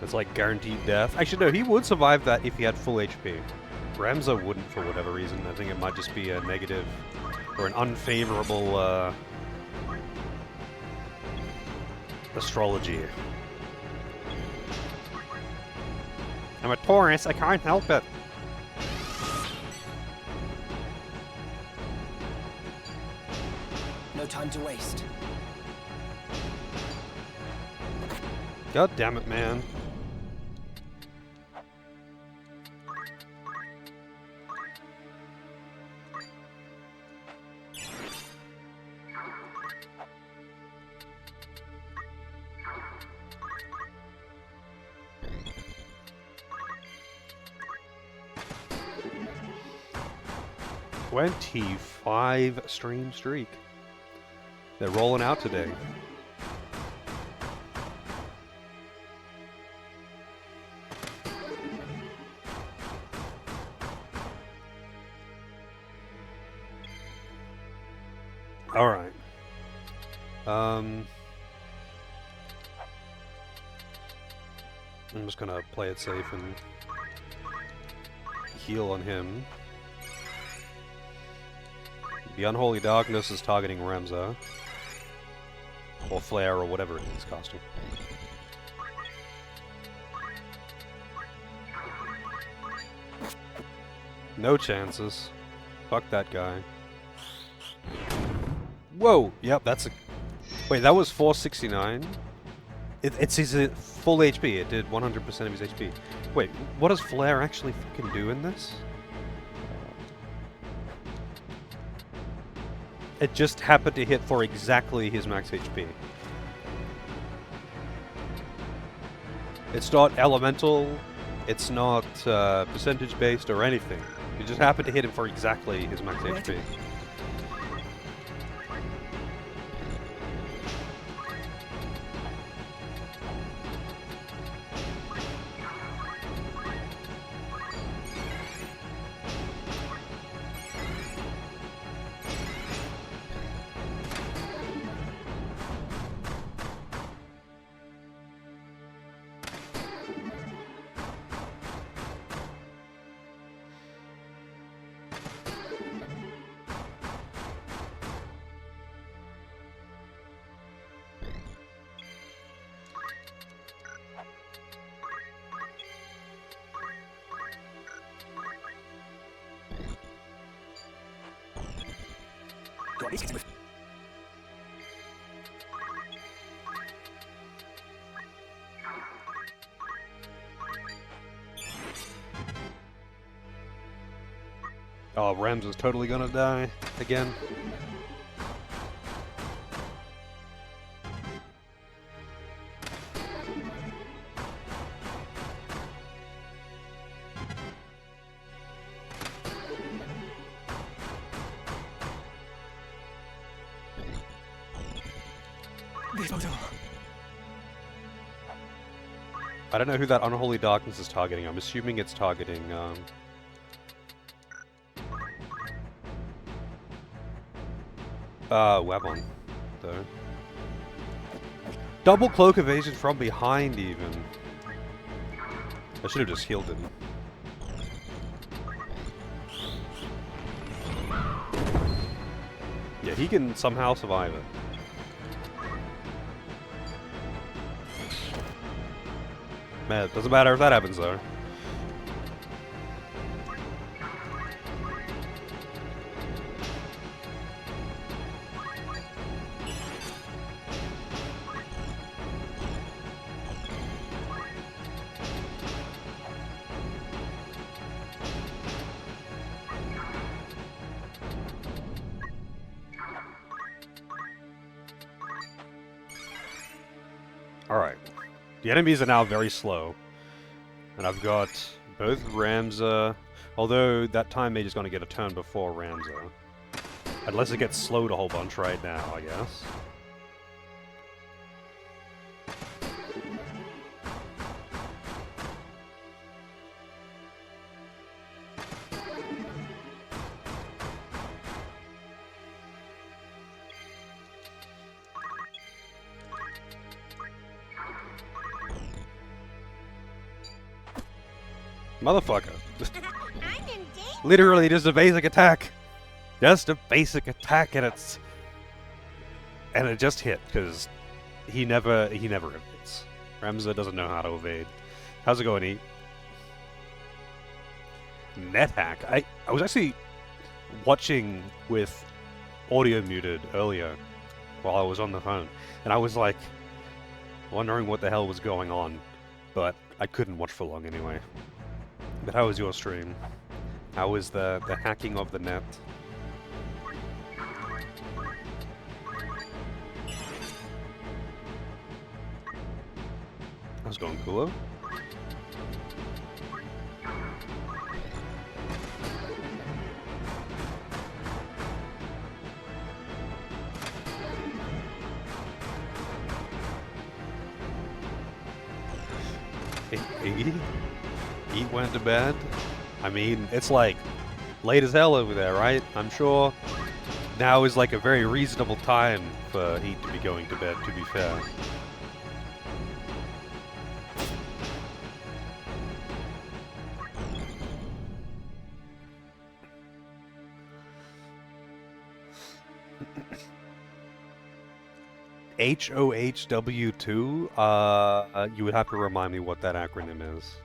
That's like guaranteed death. Actually, no, he would survive that if he had full HP. Ramza wouldn't for whatever reason. I think it might just be a negative or an unfavorable astrology. I'm a Taurus, I can't help it. No time to waste. God damn it, man. 25 stream streak. They're rolling out today. Alright. I'm just gonna play it safe and heal on him. The Unholy Darkness is targeting Ramza. Or Flare, or whatever he's casting. No chances. Fuck that guy. Whoa! Yep, that's a... Wait, that was 469? It's his full HP. It did 100% of his HP. Wait, what does Flare actually fucking do in this? It just happened to hit for exactly his max HP. It's not elemental, it's not percentage based or anything. You just happened to hit him for exactly his max HP. Oh, Rams is totally gonna die again. I don't know who that Unholy Darkness is targeting. I'm assuming it's targeting, Webon, though. Double cloak evasion from behind, even. I should have just healed him. Yeah, he can somehow survive it. Man, it doesn't matter if that happens, though. Alright. The enemies are now very slow. And I've got both Ramza, although that time Mage is going to get a turn before Ramza. Unless it gets slowed a whole bunch right now, I guess. Motherfucker. Literally just a basic attack. Just a basic attack, and it just hit, because he never evades. Ramza doesn't know how to evade. How's it going, E? Net hack. I was actually watching with audio muted earlier while I was on the phone, and I was like wondering what the hell was going on, but I couldn't watch for long anyway. But how was your stream? How was the hacking of the net? How's it going, Kulo? Iggy? Eat went to bed? I mean, it's like late as hell over there, right? I'm sure now is like a very reasonable time for Eat to be going to bed, to be fair. HOHW2? You would have to remind me what that acronym is.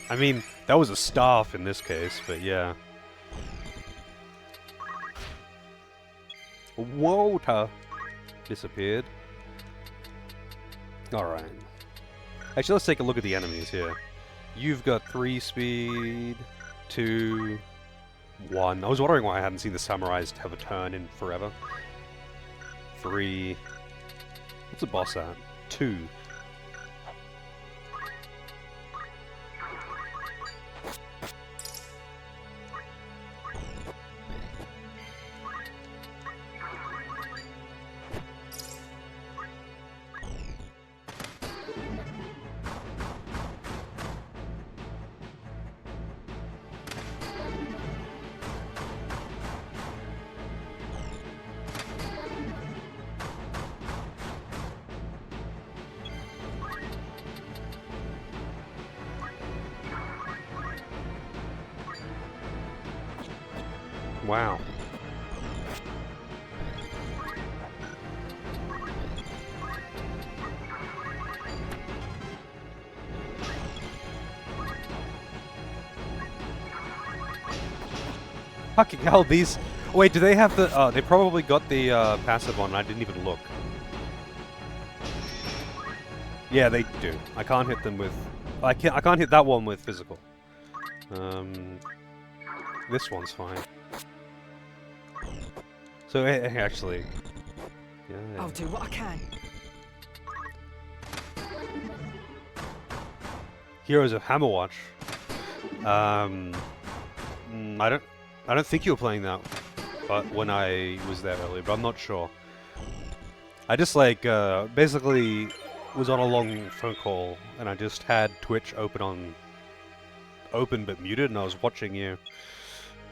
I mean, that was a staff in this case, but yeah. Water disappeared. Alright. Actually, let's take a look at the enemies here. You've got 3 speed, 2, 1. I was wondering why I hadn't seen the samurais have a turn in forever. 3. What's the boss at? 2. Wow. Fucking hell, these... Wait, do they have the... they probably got the passive on, I didn't even look. Yeah, they do. I can't hit them with... I can't hit that one with physical. This one's fine. So, actually... Yeah. I'll do what I can. Heroes of Hammerwatch. I don't think you were playing that, but when I was there earlier, but I'm not sure. I just like basically was on a long phone call, and I just had Twitch open but muted, and I was watching you.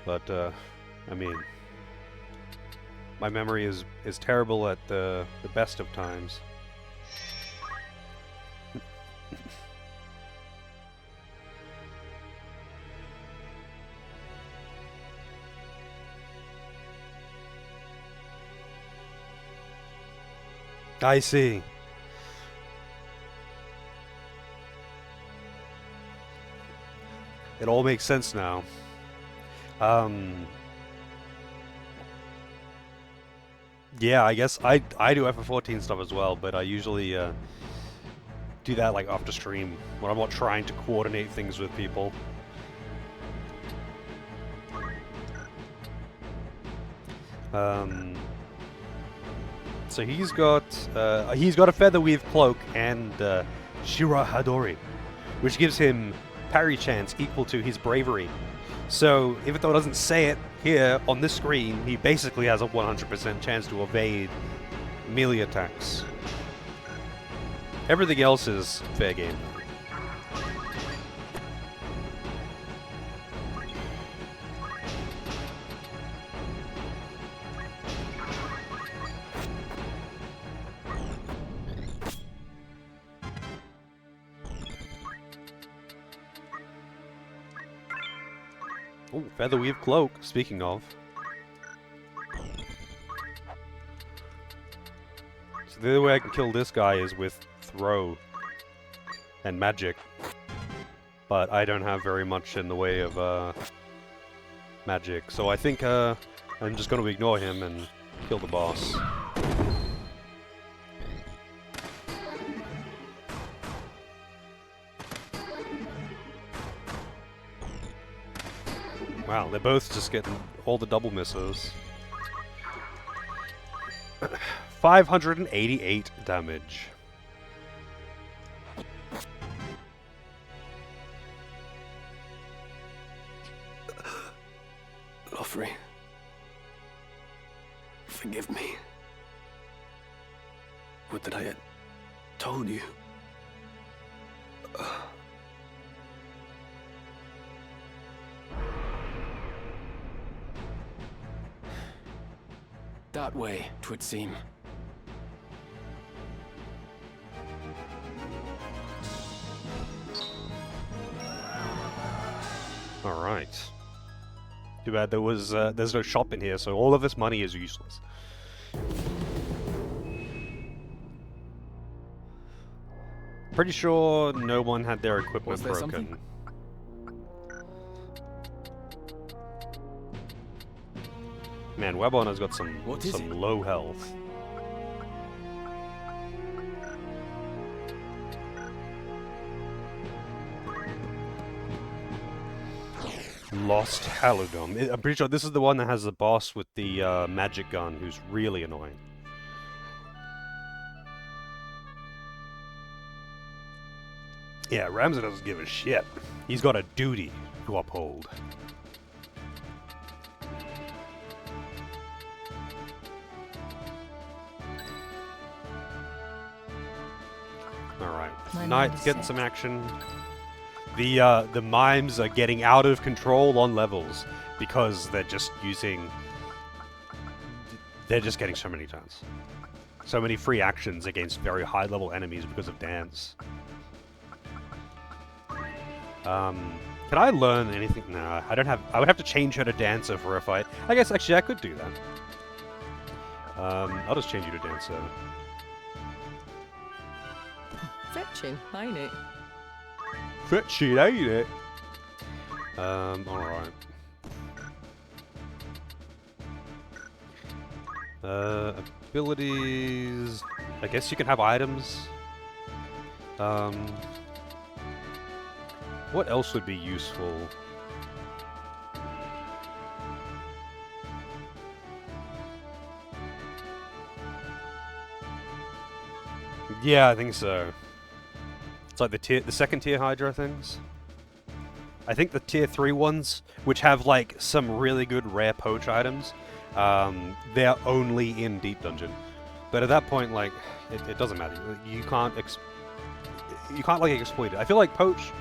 But I mean, my memory is terrible at the best of times. I see. It all makes sense now. Yeah, I guess I do FF14 stuff as well, but I usually do that like after stream when I'm not trying to coordinate things with people. So he's got a Featherweave Cloak and Shira Hadori, which gives him parry chance equal to his bravery. So even though it doesn't say it here on this screen, he basically has a 100% chance to evade melee attacks. Everything else is fair game. Oh, Featherweave Cloak, speaking of. So the other way I can kill this guy is with throw and magic. But I don't have very much in the way of magic. So I think I'm just going to ignore him and kill the boss. Wow, they're both just getting all the double misses. 588 damage. Joffrey, forgive me. Would that I had told you. That way, 'twould seem. All right. Too bad there's no shop in here, so all of this money is useless. Pretty sure no one had their equipment broken. Something? Man, Webonner's got some What is it? low health. Lost Halidom. I'm pretty sure this is the one that has the boss with the magic gun, who's really annoying. Yeah, Ramsay doesn't give a shit. He's got a duty to uphold. Alright, Knight's getting some action. The mimes are getting out of control on levels because they're just using... They're just getting so many turns. So many free actions against very high level enemies because of dance. Can I learn anything? No, I don't have... I would have to change her to dancer for a fight. I guess, actually, I could do that. I'll just change you to dancer. Fetching, ain't it? Fetching, ain't it? Alright. Abilities... I guess you can have items. What else would be useful? Yeah, I think so. It's like the second tier Hydra things. I think the tier 3 ones, which have like some really good rare poach items, they're only in Deep Dungeon. But at that point, like, it doesn't matter. You can't like exploit it. I feel like poach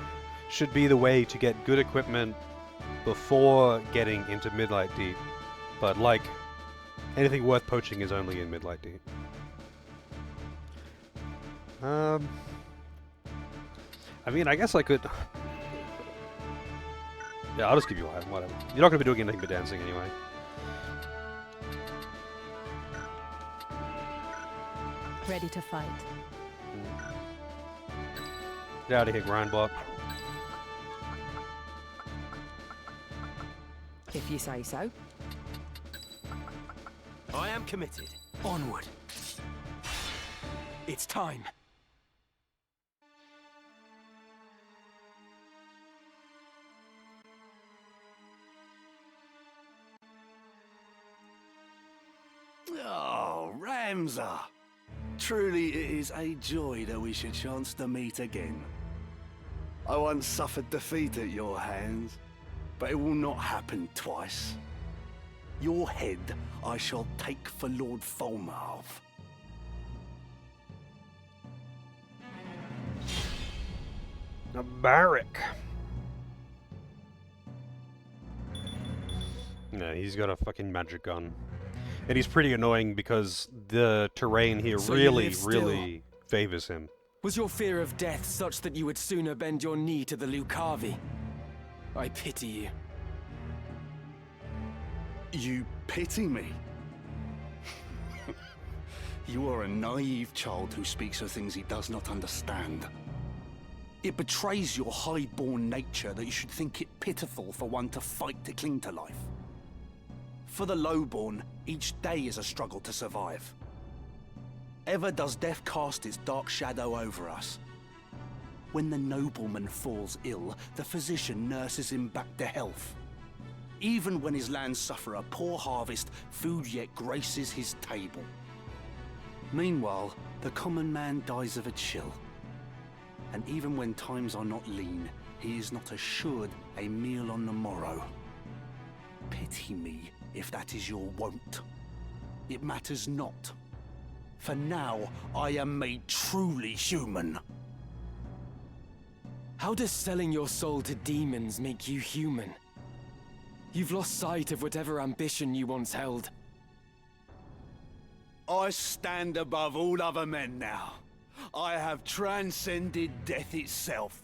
should be the way to get good equipment before getting into Midlight Deep. But like, anything worth poaching is only in Midlight Deep. I mean, I guess I could... Yeah, I'll just give you item, whatever. You're not going to be doing anything but dancing anyway. Ready to fight. Get out of here, Grindbot. If you say so. I am committed. Onward. It's time. Oh, Ramza! Truly it is a joy that we should chance to meet again. I once suffered defeat at your hands, but it will not happen twice. Your head I shall take for Lord Folmarv. A barrack. No, he's got a fucking magic gun. And he's pretty annoying because the terrain here So really favors him. Was your fear of death such that you would sooner bend your knee to the Lucavi? I pity you. You pity me? You are a naive child who speaks of things he does not understand. It betrays your high-born nature that you should think it pitiful for one to fight to cling to life. For the lowborn, each day is a struggle to survive. Ever does death cast its dark shadow over us. When the nobleman falls ill, the physician nurses him back to health. Even when his lands suffer a poor harvest, food yet graces his table. Meanwhile, the common man dies of a chill. And even when times are not lean, he is not assured a meal on the morrow. Pity me if that is your wont. It matters not. For now, I am made truly human. How does selling your soul to demons make you human? You've lost sight of whatever ambition you once held. I stand above all other men now. I have transcended death itself.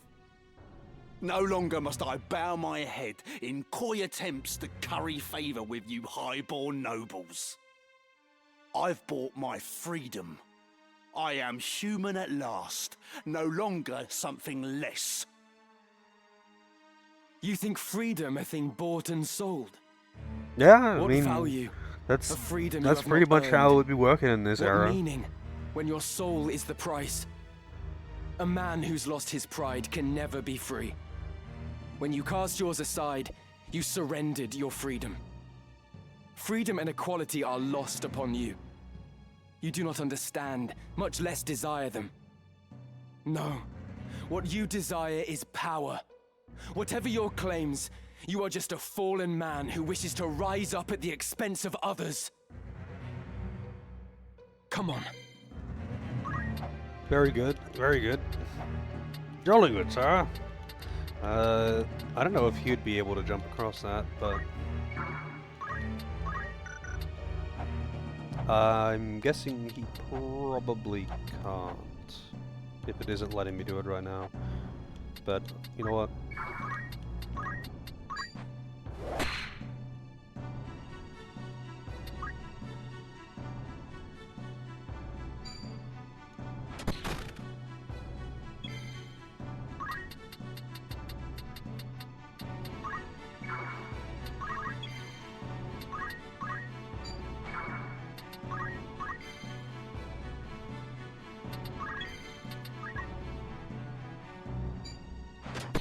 No longer must I bow my head in coy attempts to curry favor with you high-born nobles. I've bought my freedom. I am human at last, no longer something less. You think freedom a thing bought and sold? Yeah, I What mean, value? that's A freedom that's you have pretty not much how it earned? would be working in this What era. meaning when your soul is the price? A man who's lost his pride can never be free. When you cast yours aside, you surrendered your freedom. Freedom and equality are lost upon you. You do not understand, much less desire them. No, what you desire is power. Whatever your claims, you are just a fallen man who wishes to rise up at the expense of others. Come on. Very good, very good. Jolly good, sir. I don't know if he'd be able to jump across that, but I'm guessing he probably can't, if it isn't letting me do it right now. But, you know what?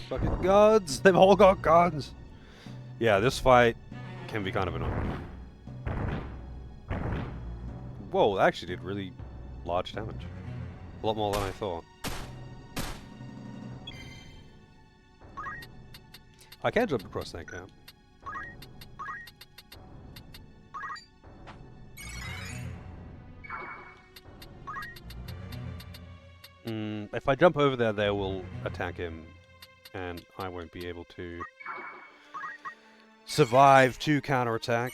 Fucking guns! They've all got guns! Yeah, this fight can be kind of annoying. Whoa, that actually did really large damage. A lot more than I thought. I can jump across that gap. If I jump over there, they will attack him, and I won't be able to survive to counterattack.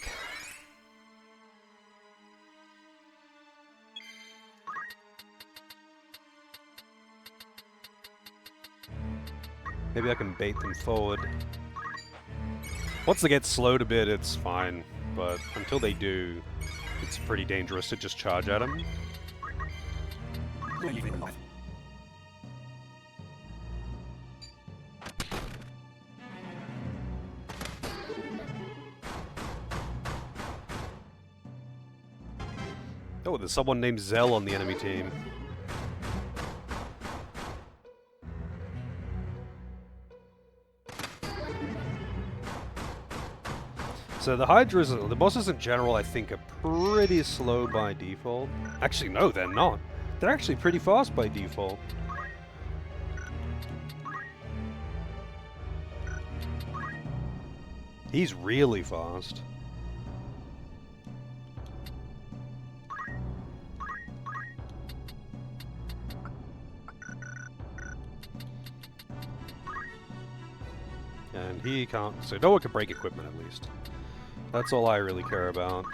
Maybe I can bait them forward. Once they get slowed a bit, it's fine, but until they do, it's pretty dangerous to just charge at them. Oh, there's someone named Zell on the enemy team. So the Hydras, the bosses in general, I think are pretty slow by default. Actually, no, they're not. They're actually pretty fast by default. He's really fast. And he can't, so no one can break equipment at least. That's all I really care about.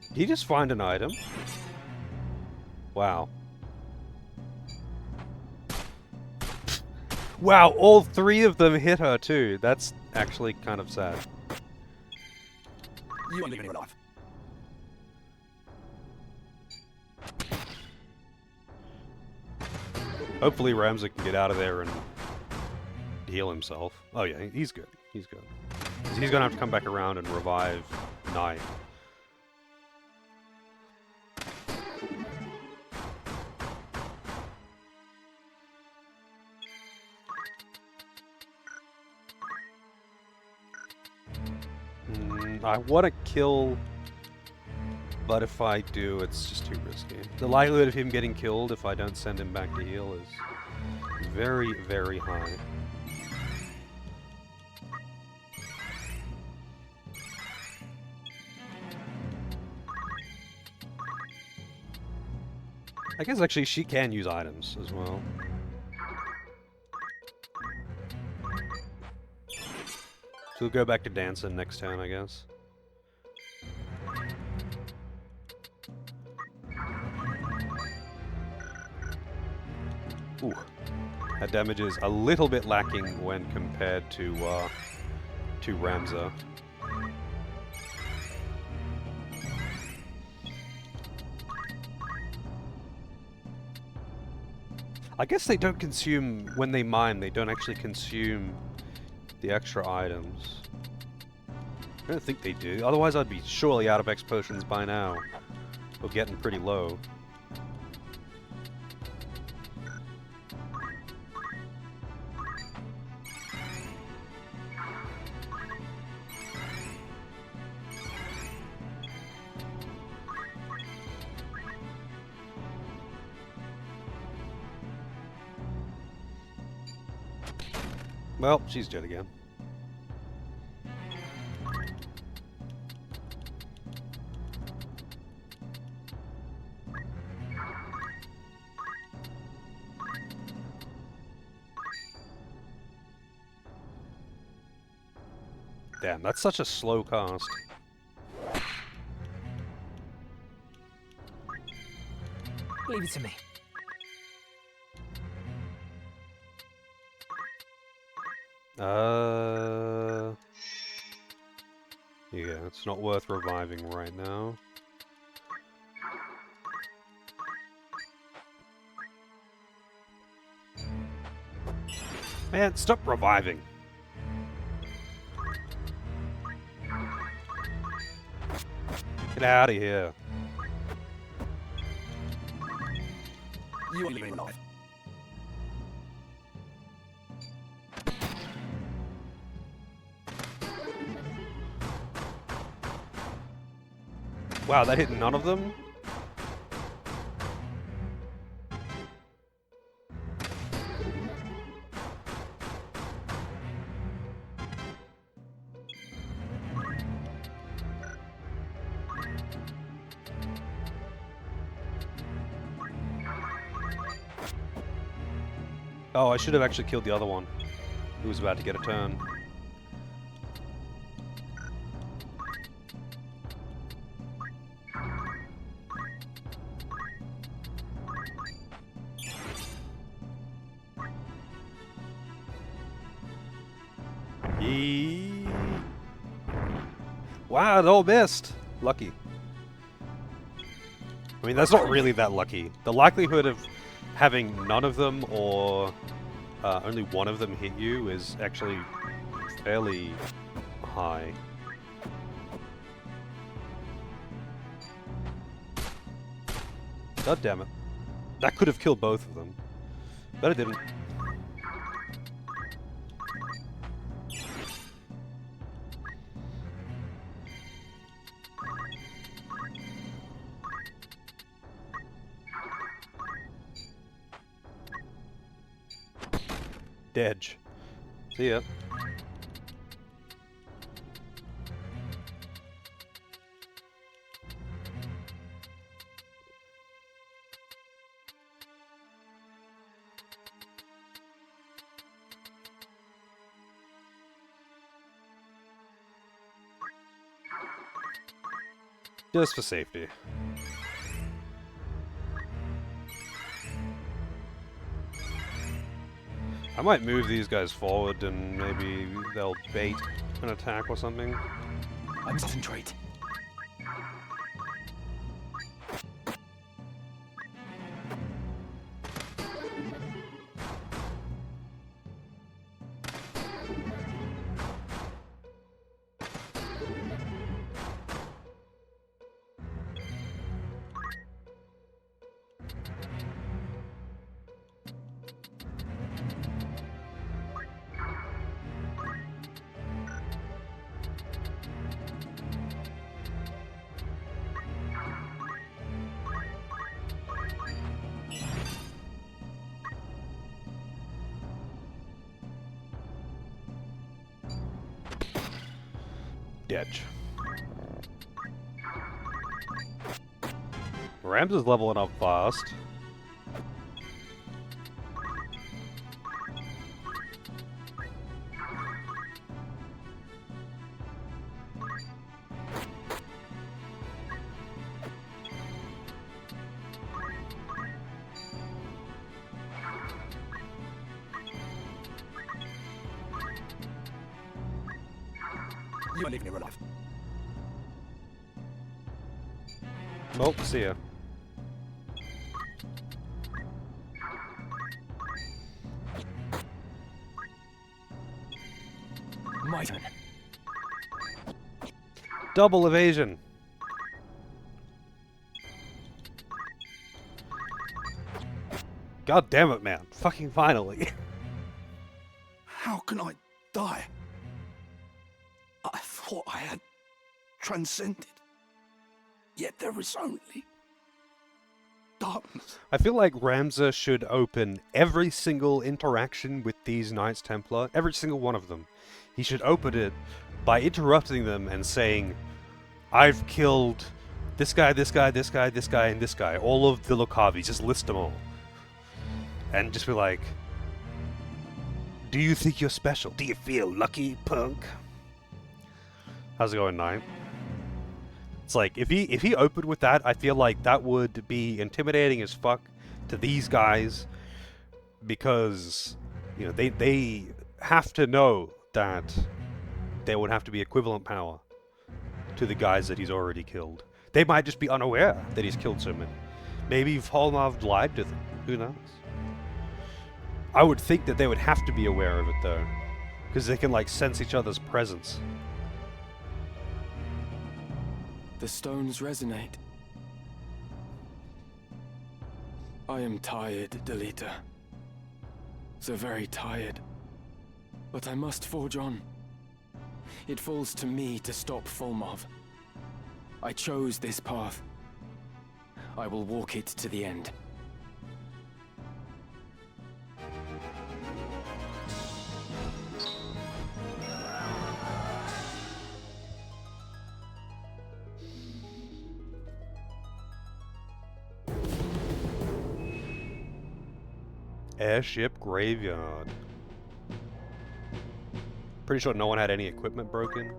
Did he just find an item? Wow. Wow, all three of them hit her too. That's actually kind of sad. You are living life. Hopefully Ramsey can get out of there and heal himself. Oh yeah, he's good. He's good. He's gonna have to come back around and revive Knight. I want to kill, but if I do, it's just too risky. The likelihood of him getting killed if I don't send him back to heal is very, very high. I guess actually she can use items as well. So we'll go back to dancing next turn, I guess. Ooh. That damage is a little bit lacking when compared to Ramza. I guess they don't consume, when they mine, they don't actually consume the extra items. I don't think they do, otherwise I'd be surely out of X potions by now. Or getting pretty low. Well, she's dead again. Damn, that's such a slow cast. Leave it to me. Yeah, it's not worth reviving right now. Man, stop reviving. Get out of here. You are living alive. Wow, that hit none of them? Oh, I should have actually killed the other one, who was about to get a turn. Wow, it all missed! Lucky. I mean, that's not really that lucky. The likelihood of having none of them or only one of them hit you is actually fairly high. God damn it. That could have killed both of them. But it didn't. Dedge. See ya. Just for safety. I might move these guys forward and maybe they'll bait an attack or something. Concentrate. Edge. Rams is leveling up fast. You are living your life. Nope, see ya. My turn. Double evasion. God damn it, man. Fucking finally. How can I die? I thought I had transcended. Yet there is only darkness. I feel like Ramza should open every single interaction with these Knights Templar, every single one of them. He should open it by interrupting them and saying, I've killed this guy, this guy, this guy, this guy, and this guy. All of the Lucavis, just list them all. And just be like, do you think you're special? Do you feel lucky, punk? How's it going, Knight? It's like, if he opened with that, I feel like that would be intimidating as fuck to these guys, because, you know, they have to know that there would have to be equivalent power to the guys that he's already killed. They might just be unaware that he's killed so many. Maybe Volmov lied to them. Who knows? I would think that they would have to be aware of it, though, because they can, like, sense each other's presence. The stones resonate. I am tired, Delita. So very tired. But I must forge on. It falls to me to stop Volmov. I chose this path. I will walk it to the end. Airship graveyard. Pretty sure no one had any equipment broken.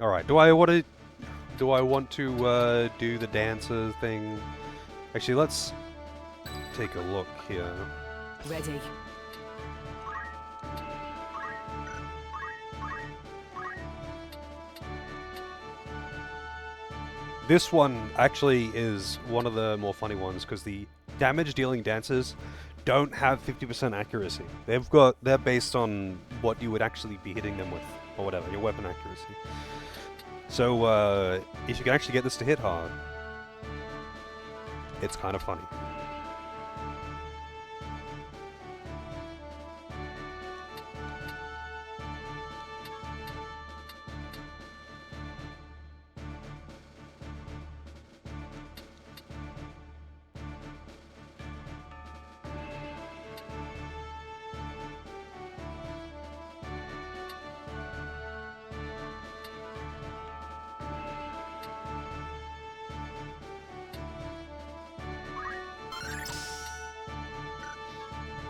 All right. Do I want to do the dancer thing? Actually, let's take a look here. Ready. This one actually is one of the more funny ones because the damage dealing dancers don't have 50% accuracy. They're based on what you would actually be hitting them with, or whatever, your weapon accuracy. So if you can actually get this to hit hard, it's kind of funny.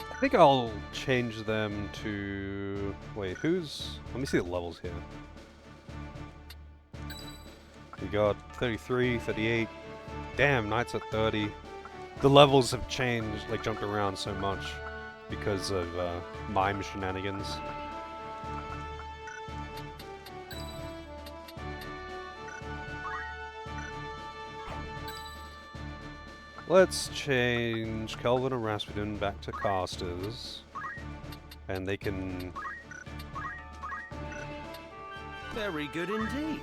I think I'll change them to... Wait, who's... Let me see the levels here. We got 33, 38. Damn, Knights at 30. The levels have changed, like jumped around so much because of mime shenanigans. Let's change Kelvin and Rasputin back to casters, and they can... Very good indeed.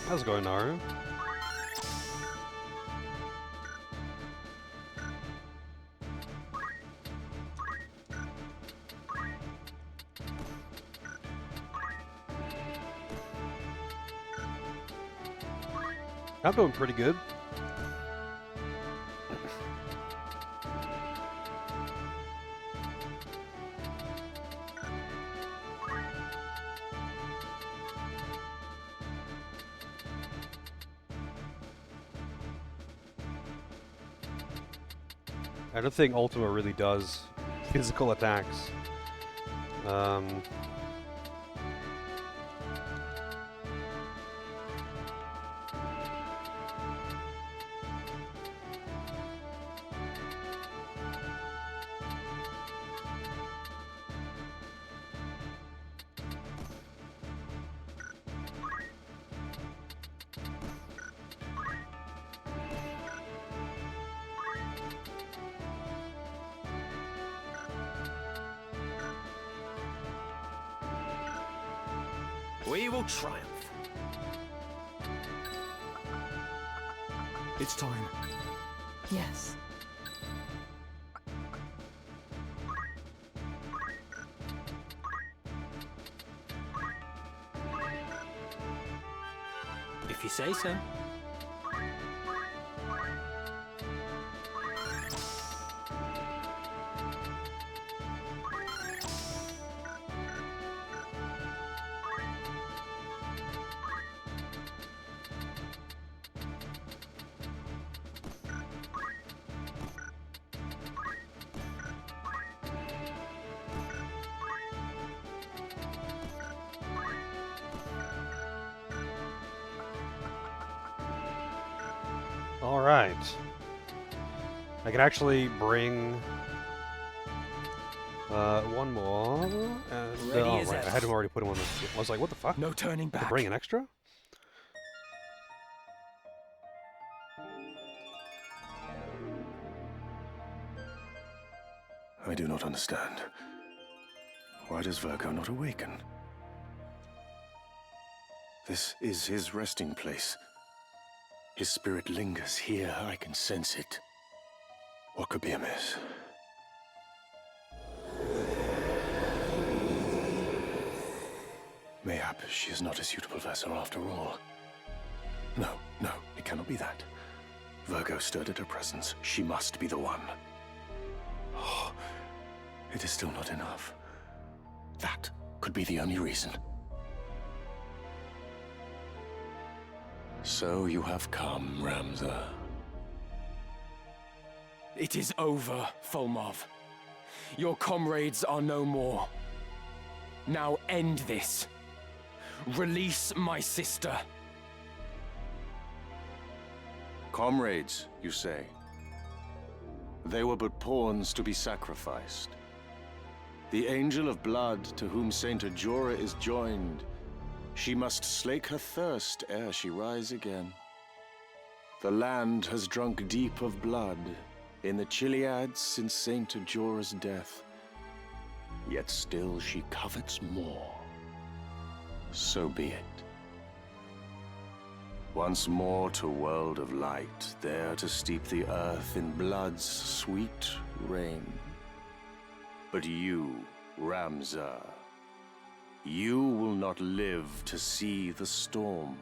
How's it going, Naru? I'm doing pretty good. I don't think Ultima really does physical attacks. We will triumph. It's time. Yes. If you say so. Alright. I can actually bring one more. And, Ready oh, as right. ever. I had him already put him on the. I was like, what the fuck? No turning To back. bring an extra? I do not understand. Why does Virgo not awaken? This is his resting place. His spirit lingers here. I can sense it. What could be amiss? Mayhap she is not a suitable vessel after all. No, no, it cannot be that. Virgo stirred at her presence. She must be the one. Oh, it is still not enough. That could be the only reason. So you have come, Ramza. It is over, Folmov. Your comrades are no more. Now end this. Release my sister. Comrades, you say? They were but pawns to be sacrificed. The Angel of Blood to whom Saint Ajora is joined, she must slake her thirst ere she rise again. The land has drunk deep of blood in the Chiliads since Saint Ajora's death. Yet still she covets more. So be it. Once more to world of light, there to steep the earth in blood's sweet rain. But you, Ramza, you will not live to see the storm.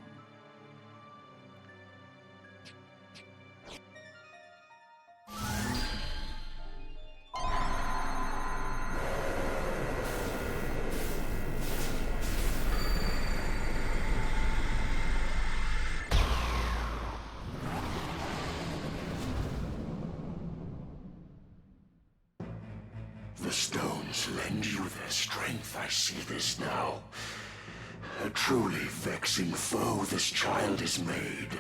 The stones lend you their strength, I see this now. A truly vexing foe this child is made.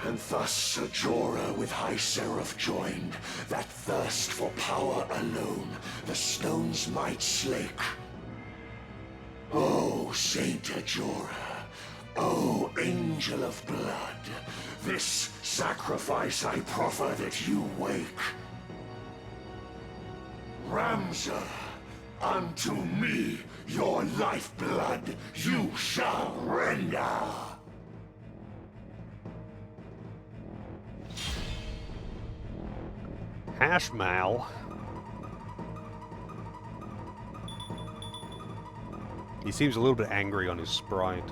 And thus Ajora with High Seraph joined, that thirst for power alone the stones might slake. O Saint Ajora, O Angel of Blood, this sacrifice I proffer that you wake. Ramza, unto me your lifeblood you shall render. Hashmal. He seems a little bit angry on his sprite.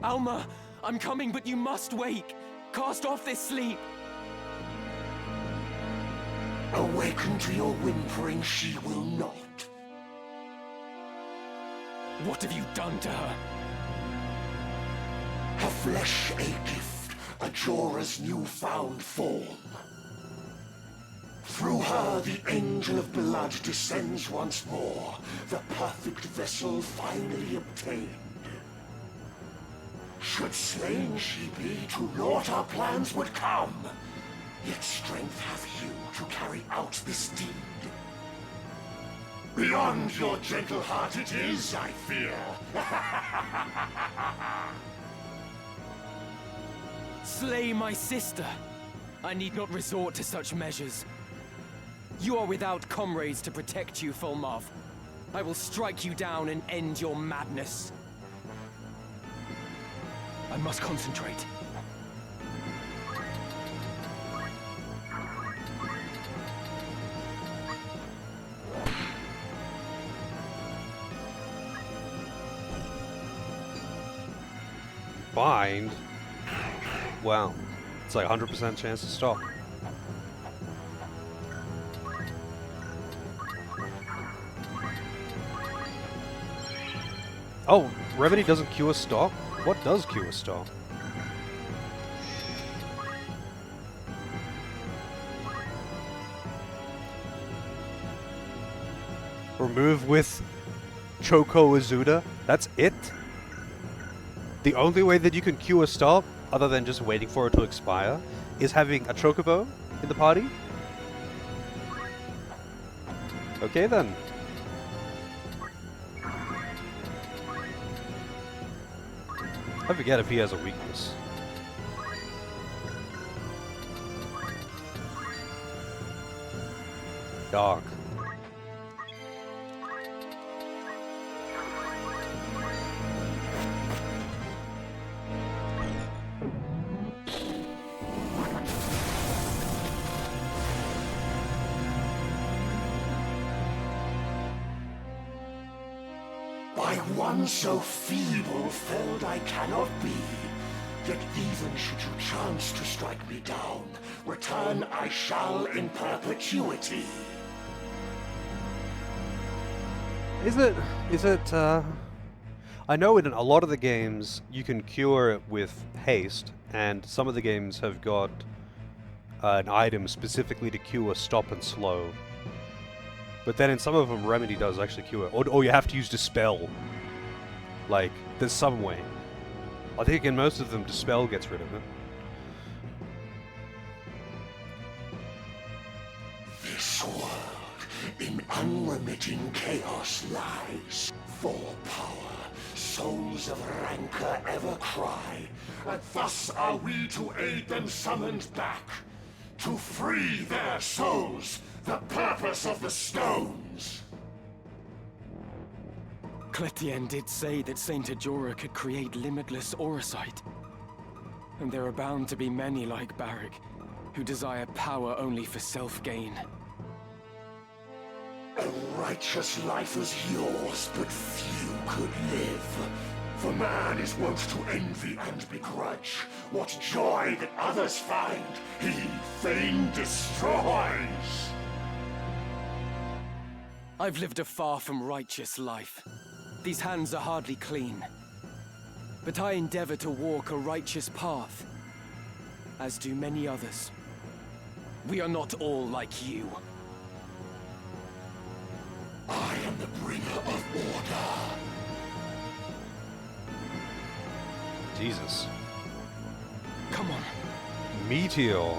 Alma, I'm coming, but you must wake. Cast off this sleep. Awaken to your whimpering she will not. What have you done to her? Her flesh a gift, a Jorah's newfound form. Through her the angel of blood descends once more, the perfect vessel finally obtained. Should slain she be, to naught our plans would come. Yet strength have you to carry out this deed. Beyond your gentle heart it is, I fear. Slay my sister. I need not resort to such measures. You are without comrades to protect you, Fulmarv. I will strike you down and end your madness. I must concentrate. Bind? Wow. It's like 100% chance to stop. Oh, Remedy doesn't cue a stop? What does cue a stop? Remove with Choco Azuda? That's it? The only way that you can cue a stop, other than just waiting for it to expire, is having a Chocobo in the party? Okay then. I forget if he has a weakness. Dog. By one so feeble felled I cannot be. Yet even should you chance to strike me down, return I shall in perpetuity. Is it, I know in a lot of the games you can cure it with haste, and some of the games have got an item specifically to cure stop and slow. But then in some of them, Remedy does actually cure it. Or you have to use Dispel. Like, there's some way. I think in most of them, Dispel gets rid of it. This world in unremitting chaos lies. For power, souls of rancor ever cry. And thus are we to aid them summoned back. To free their souls, the purpose of the stones. Cletien did say that Saint Ajora could create limitless auracite. And there are bound to be many like Barrick, who desire power only for self-gain. A righteous life is yours, but few could live. For man is wont to envy and begrudge. What joy that others find, he fain destroys. I've lived a far from righteous life. These hands are hardly clean. But I endeavor to walk a righteous path, as do many others. We are not all like you. I am the bringer of order. Jesus. Come on. Meteor.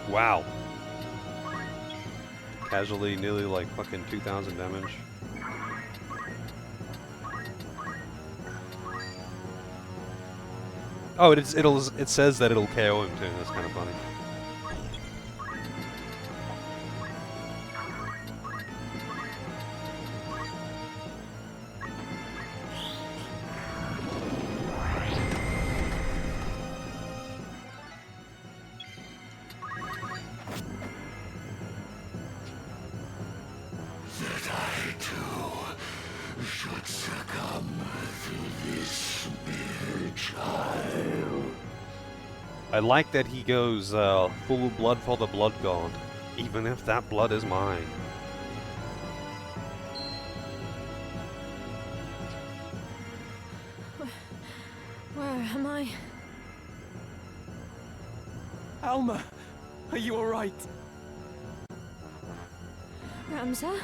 Wow. Casually, nearly like fucking 2,000 damage. Oh, it says that it'll KO him too. That's kind of funny. That I too I like that he goes full blood for the blood god, even if that blood is mine. Where am I? Alma, are you alright? Ramza?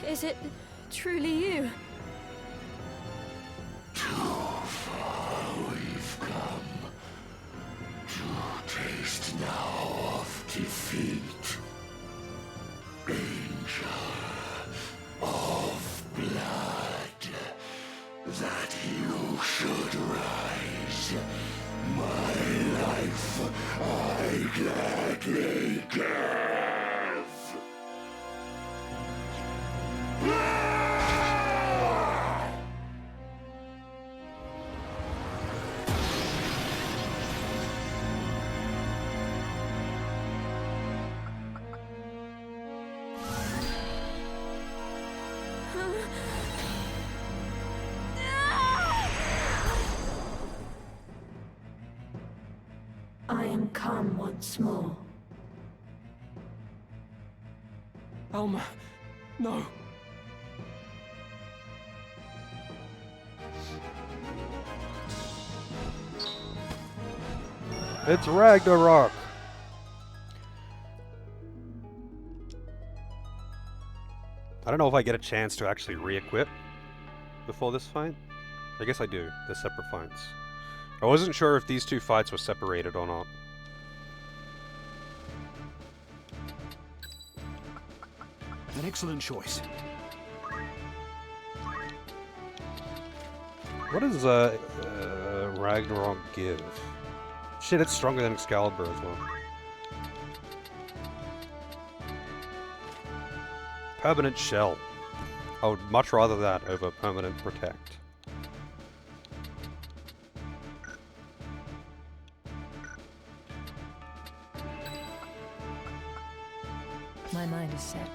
Is it truly you? We've come to taste now of defeat. Angel of blood, that you should rise. My life I gladly give. I am come once more. Alma, no. It's Ragnarok! I don't know if I get a chance to actually re-equip before this fight. I guess I do. They're separate fights. I wasn't sure if these two fights were separated or not. An excellent choice. What does Ragnarok give? Shit, it's stronger than Excalibur as well. Permanent Shell. I would much rather that over Permanent Protect. My mind is set.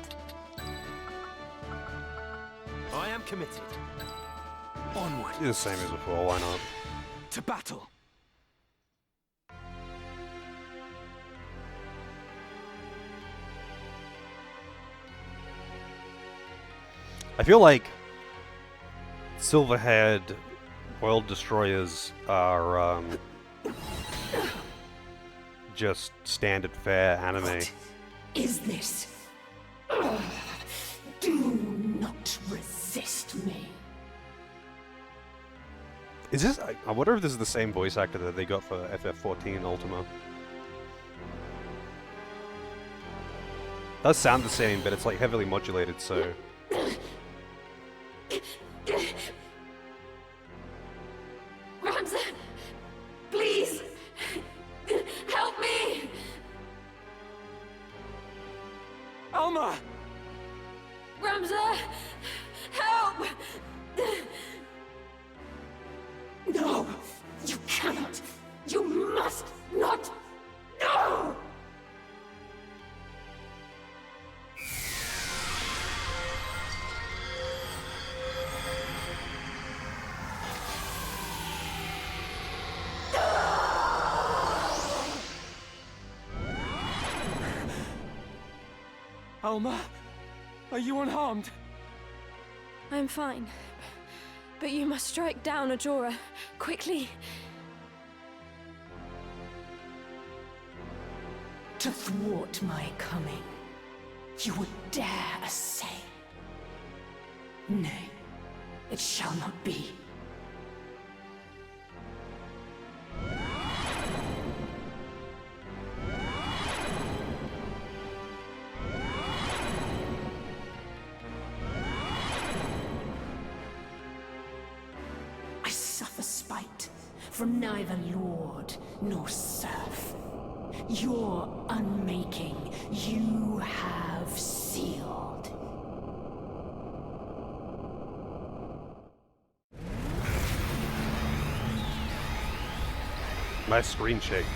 I am committed. Onward. The same as before, why not? To battle. I feel like silver-haired world destroyers are just standard fare anime. What is this? Do not resist me. Is this? I wonder if this is the same voice actor that they got for FF14 Ultima. Does sound the same, but it's like heavily modulated, so. Ramza, please, help me! Alma! Ramza, help! No, you cannot. You must not. No! Alma, are you unharmed? I'm fine. But you must strike down Ajora. Quickly. To thwart my coming, you would dare essay. Nay, it shall not be. I suffer spite from neither lord nor serf. Your unmaking you have sealed. My screen shake.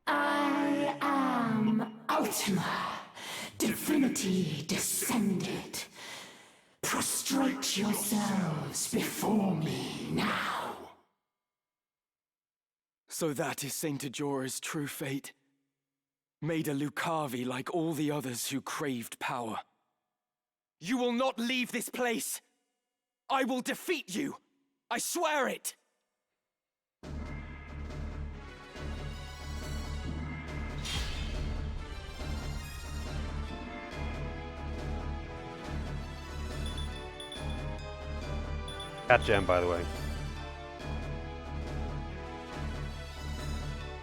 I am Ultima, divinity descended. Prostrate yourselves before me now. So that is Saint Ajora's true fate. Made a Lucavi like all the others who craved power. You will not leave this place! I will defeat you! I swear it! Cat Jam, by the way.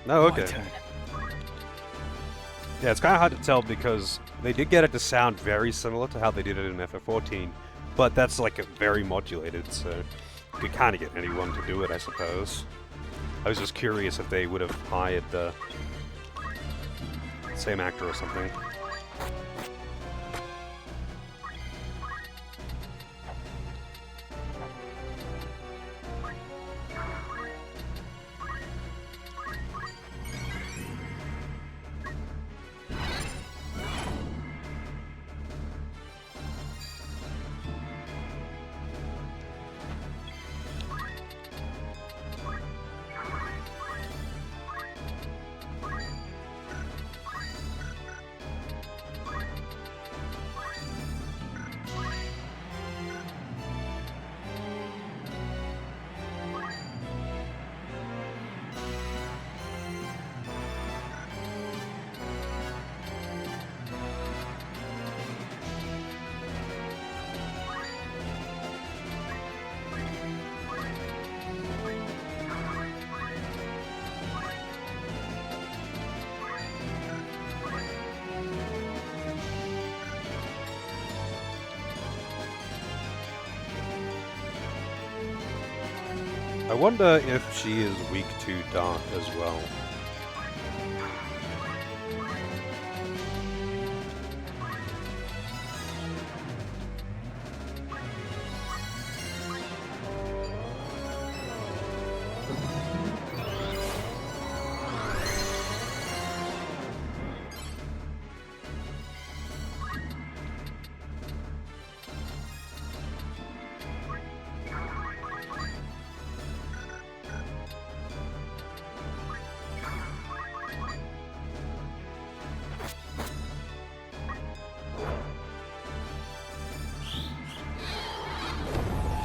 No, okay. My turn. Yeah, it's kind of hard to tell because they did get it to sound very similar to how they did it in FF14, but that's like a very modulated, so you could kind of get anyone to do it, I suppose. I was just curious if they would have hired the same actor or something. I wonder if she is weak to dark as well.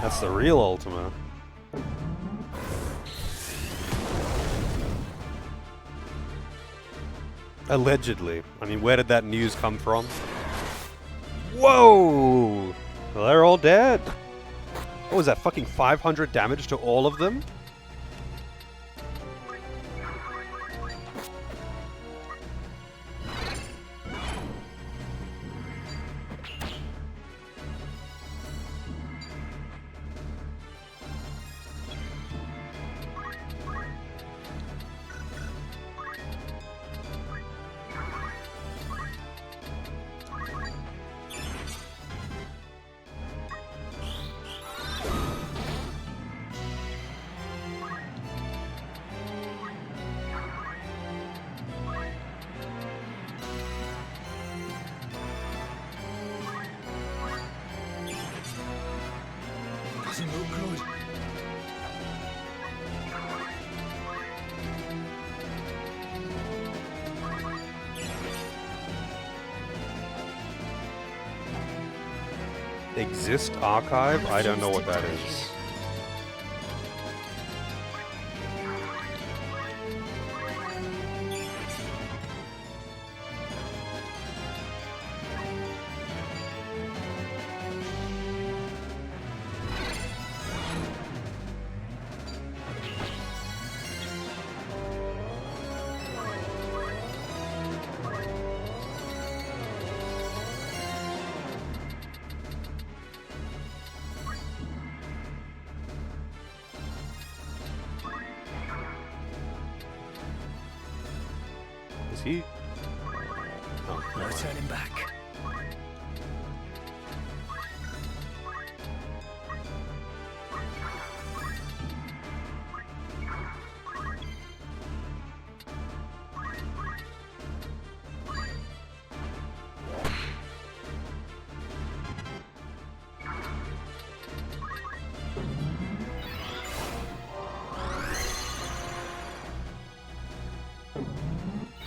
That's the real Ultima. Allegedly. I mean, where did that news come from? Whoa! Well, they're all dead. What was that, fucking 500 damage to all of them? Doesn't look good. Exist archive? I don't know what that is. Is he? Oh, No turning back.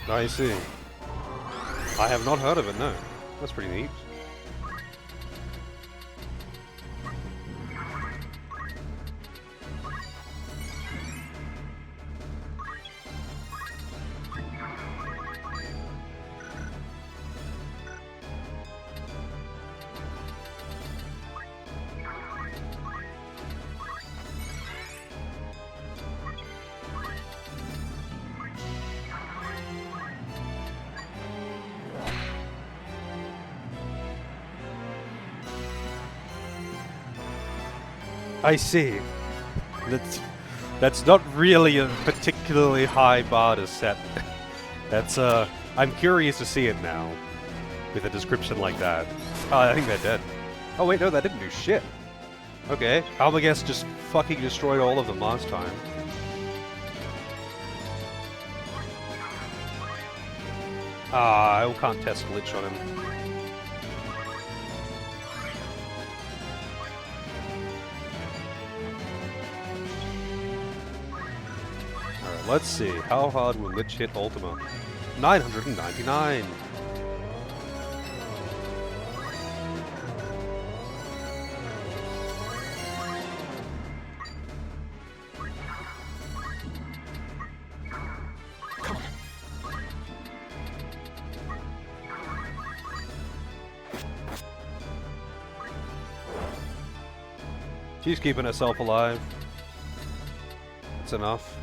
I see. I have not heard of it, no. That's pretty neat. I see. That's not really a particularly high bar to set. That's I'm curious to see it now, with a description like that. Oh, I think they're dead. Oh wait, no, that didn't do shit. Okay, Almaguest just fucking destroyed all of them last time. Ah, I can't test glitch on him. Let's see, how hard will Lich hit Ultima? 999! Come on. She's keeping herself alive. It's enough.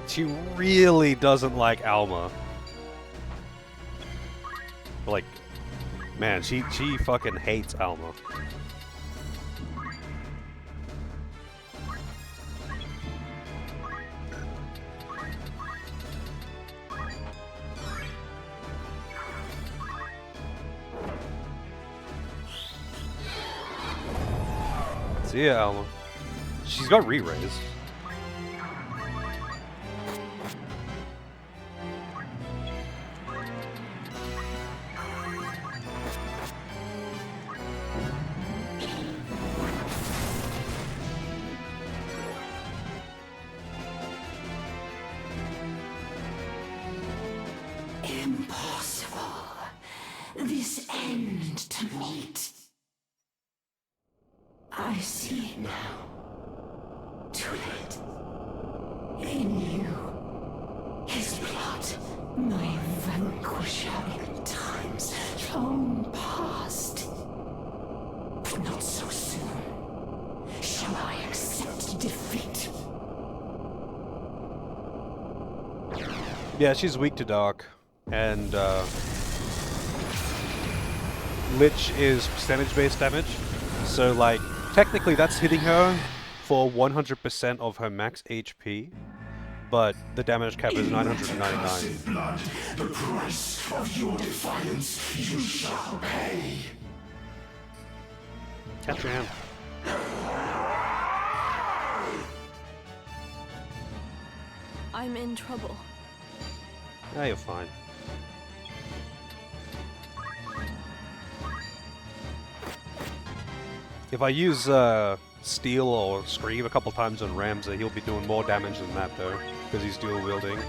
She really doesn't like Alma. Like, man, she fucking hates Alma. See ya, Alma. She's got re-raise. Impossible. This end to meet. I see it now. Too late. He knew. His blood, my vanquisher in times long past. But not so soon. Shall I accept defeat? Yeah, she's weak to dark. And Lich is percentage-based damage. So, like, technically that's hitting her for 100% of her max HP. But the damage cap is 999. Blood, the price of your defiance you shall pay. Catch your hand. I'm in trouble. Yeah, you're fine. If I use Steel or Scream a couple times on Ramsey, he'll be doing more damage than that though, because he's dual wielding.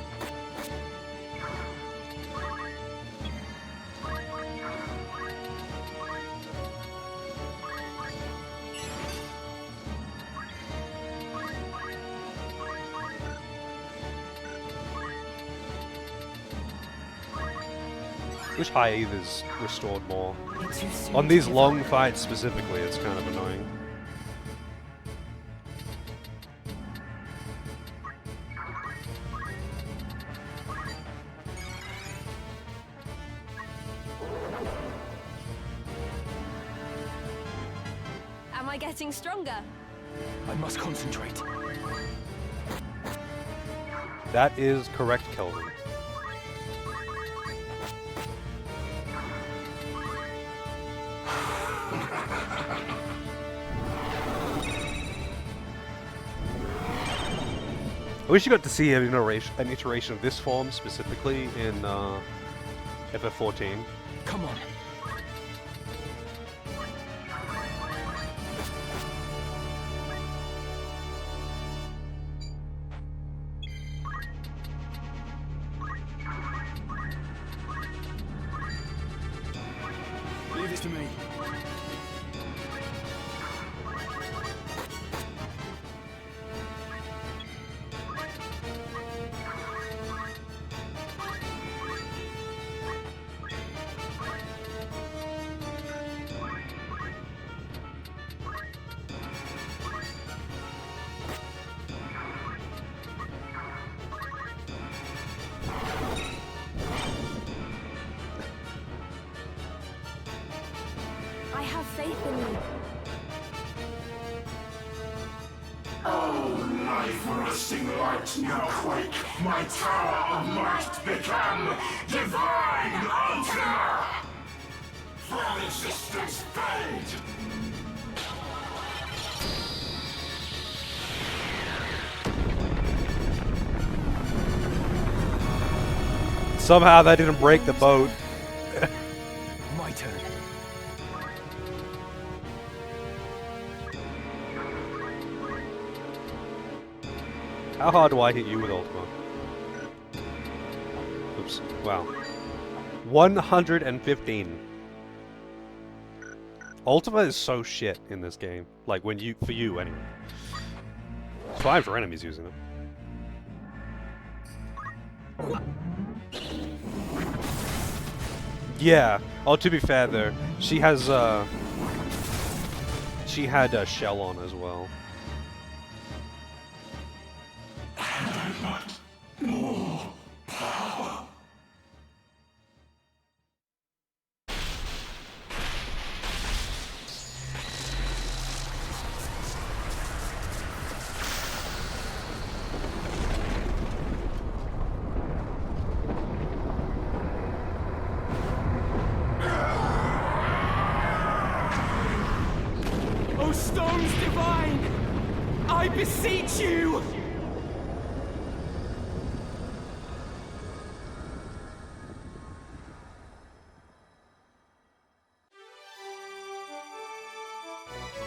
Wish High Ether's restored more. On these long fights specifically, it's kind of annoying. Am I getting stronger? I must concentrate. That is correct, Kelvin. I wish you got to see an iteration of this form specifically in FF14. Come on. Leave this to me. I have faith in you. Oh, life-rusting light, now quake! My tower of might become divine Ultima! For resistance fade! Somehow that didn't break the boat. My turn. How hard do I hit you with Ultima? Oops. Wow. 115. Ultima is so shit in this game. Like, when you... for you, anyway. It's fine for enemies using it. Yeah. Oh, to be fair, though, she has, she had a shell on as well. More power. O stones divine! I beseech you!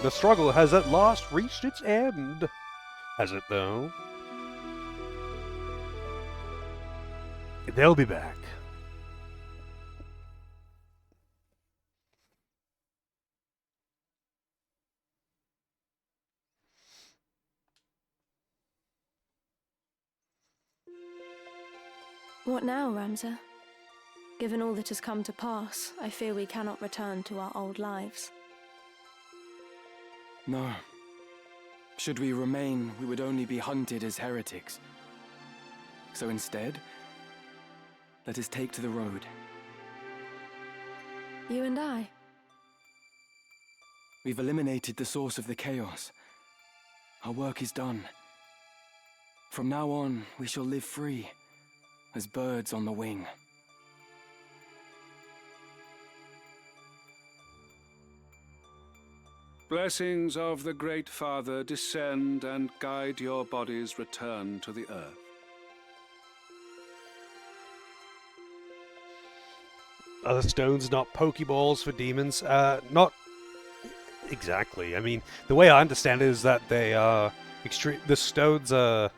The struggle has at last reached its end. Has it, though? They'll be back. What now, Ramza? Given all that has come to pass, I fear we cannot return to our old lives. No. Should we remain, we would only be hunted as heretics. So instead, let us take to the road. You and I? We've eliminated the source of the chaos. Our work is done. From now on, we shall live free, as birds on the wing. Blessings of the Great Father descend and guide your body's return to the earth. Are the stones not Pokeballs for demons? Not exactly. I mean, the way I understand it is that they are extreme. The stones are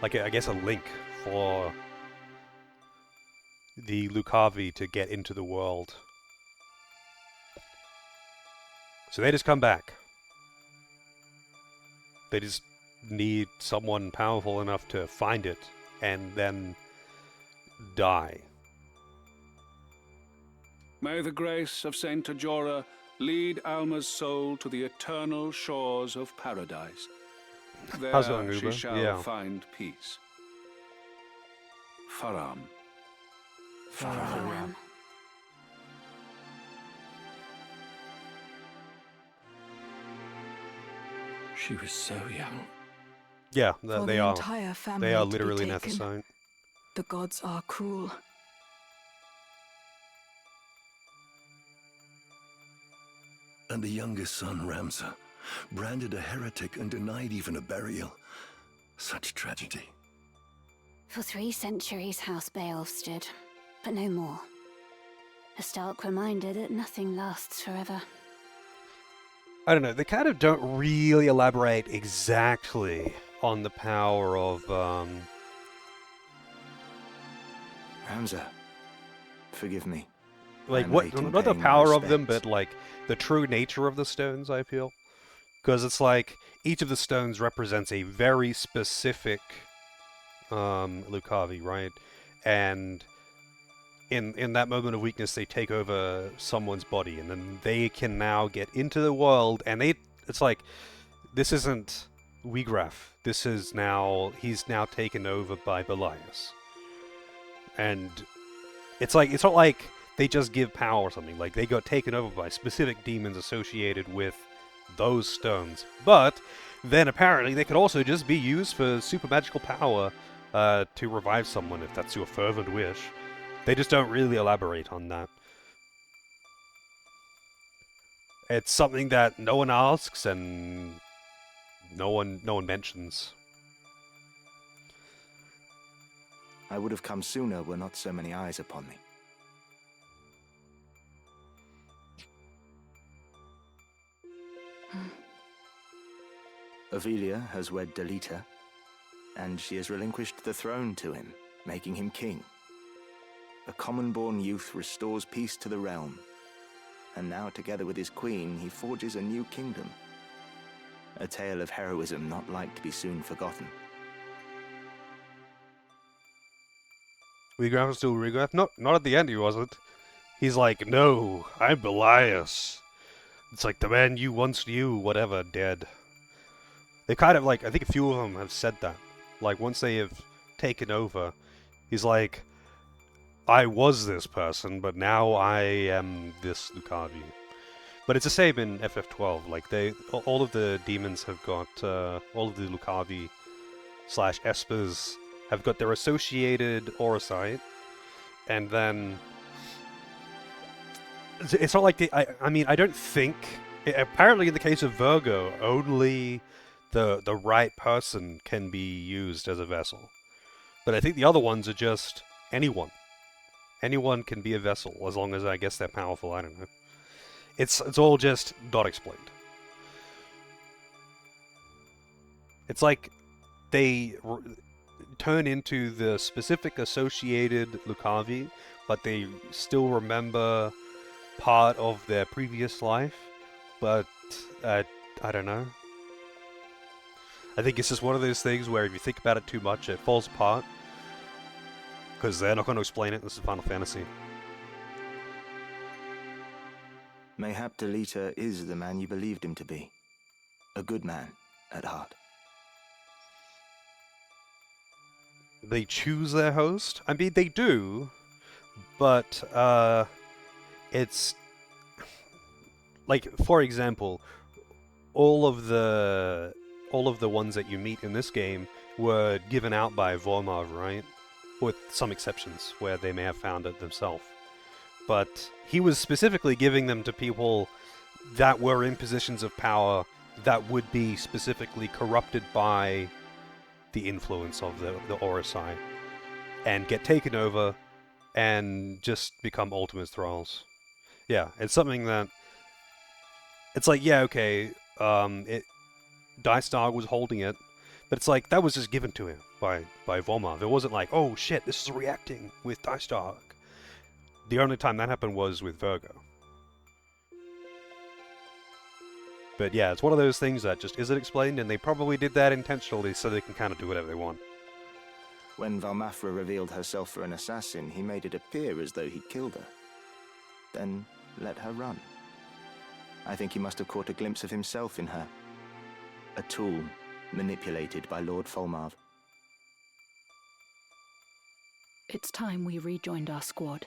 like, I guess, a link for the Lucavi to get into the world. So they just come back. They just need someone powerful enough to find it and then die. May the grace of Saint Tajora lead Alma's soul to the eternal shores of paradise. There How's it going, she Uber? shall Yeah. find peace. Faram. Faram. She was so young. Yeah, For they the are. entire family They are to be literally taken. Nethicite. The gods are cruel. And the youngest son, Ramza, branded a heretic and denied even a burial. such tragedy. For 3 centuries, House Beowulf stood, but no more. A stark reminder that nothing lasts forever. I don't know, they kind of don't really elaborate exactly on the power of, Ramza, forgive me. like, I'm what, late in not the paying my power of them, respects. but, like, the true nature of the stones, I feel. Because it's like, each of the stones represents a very specific, Lucavi, right? And in that moment of weakness, they take over someone's body, and then they can now get into the world, and it's like, this isn't Wiegraf. This is now, he's now taken over by Belias. And it's like, it's not like they just give power or something. Like, they got taken over by specific demons associated with those stones. But then apparently they could also just be used for super magical power to revive someone if that's your fervent wish. They just don't really elaborate on that. It's something that no one asks and no one mentions. I would have come sooner were not so many eyes upon me. Avelia has wed Delita, and she has relinquished the throne to him, making him king. A common-born youth restores peace to the realm, and now together with his queen, he forges a new kingdom. A tale of heroism not like to be soon forgotten. Wiegraf was still Wiegraf? Not at the end he wasn't. He's like, no, I'm Belias. It's like the man you once knew, whatever, dead. They kind of like, I think a few of them have said that. Like, once they have taken over, he's like, I was this person, but now I am this Lucavi. But it's the same in FF12. Like, all of the demons have got, all of the Lucavi / Espers have got their associated aura site, and then it's not like they. I mean, I don't think. Apparently, in the case of Virgo, only the right person can be used as a vessel. But I think the other ones are just anyone. Anyone can be a vessel as long as I guess they're powerful. I don't know. It's all just not explained. It's like they turn into the specific associated Lucavi, but they still remember part of their previous life. But I don't know. I think it's just one of those things where if you think about it too much, it falls apart. Because they're not going to explain it. This is Final Fantasy. Mayhap Delita is the man you believed him to be. A good man, at heart. They choose their host? I mean, they do. But, it's... Like, for example, all of the ones that you meet in this game were given out by Vormar, right? With some exceptions, where they may have found it themselves. But he was specifically giving them to people that were in positions of power that would be specifically corrupted by the influence of the Orosai, and get taken over and just become ultimate thralls. Yeah, it's something that... It's like, yeah, okay, Dystar was holding it, but it's like, that was just given to him by Vormar. There wasn't like, oh shit, this is reacting with Dystar. The only time that happened was with Virgo. But yeah, it's one of those things that just isn't explained, and they probably did that intentionally so they can kind of do whatever they want. When Valmafra revealed herself for an assassin, he made it appear as though he'd killed her. Then let her run. I think he must have caught a glimpse of himself in her. A tool manipulated by Lord Folmarv. It's time we rejoined our squad.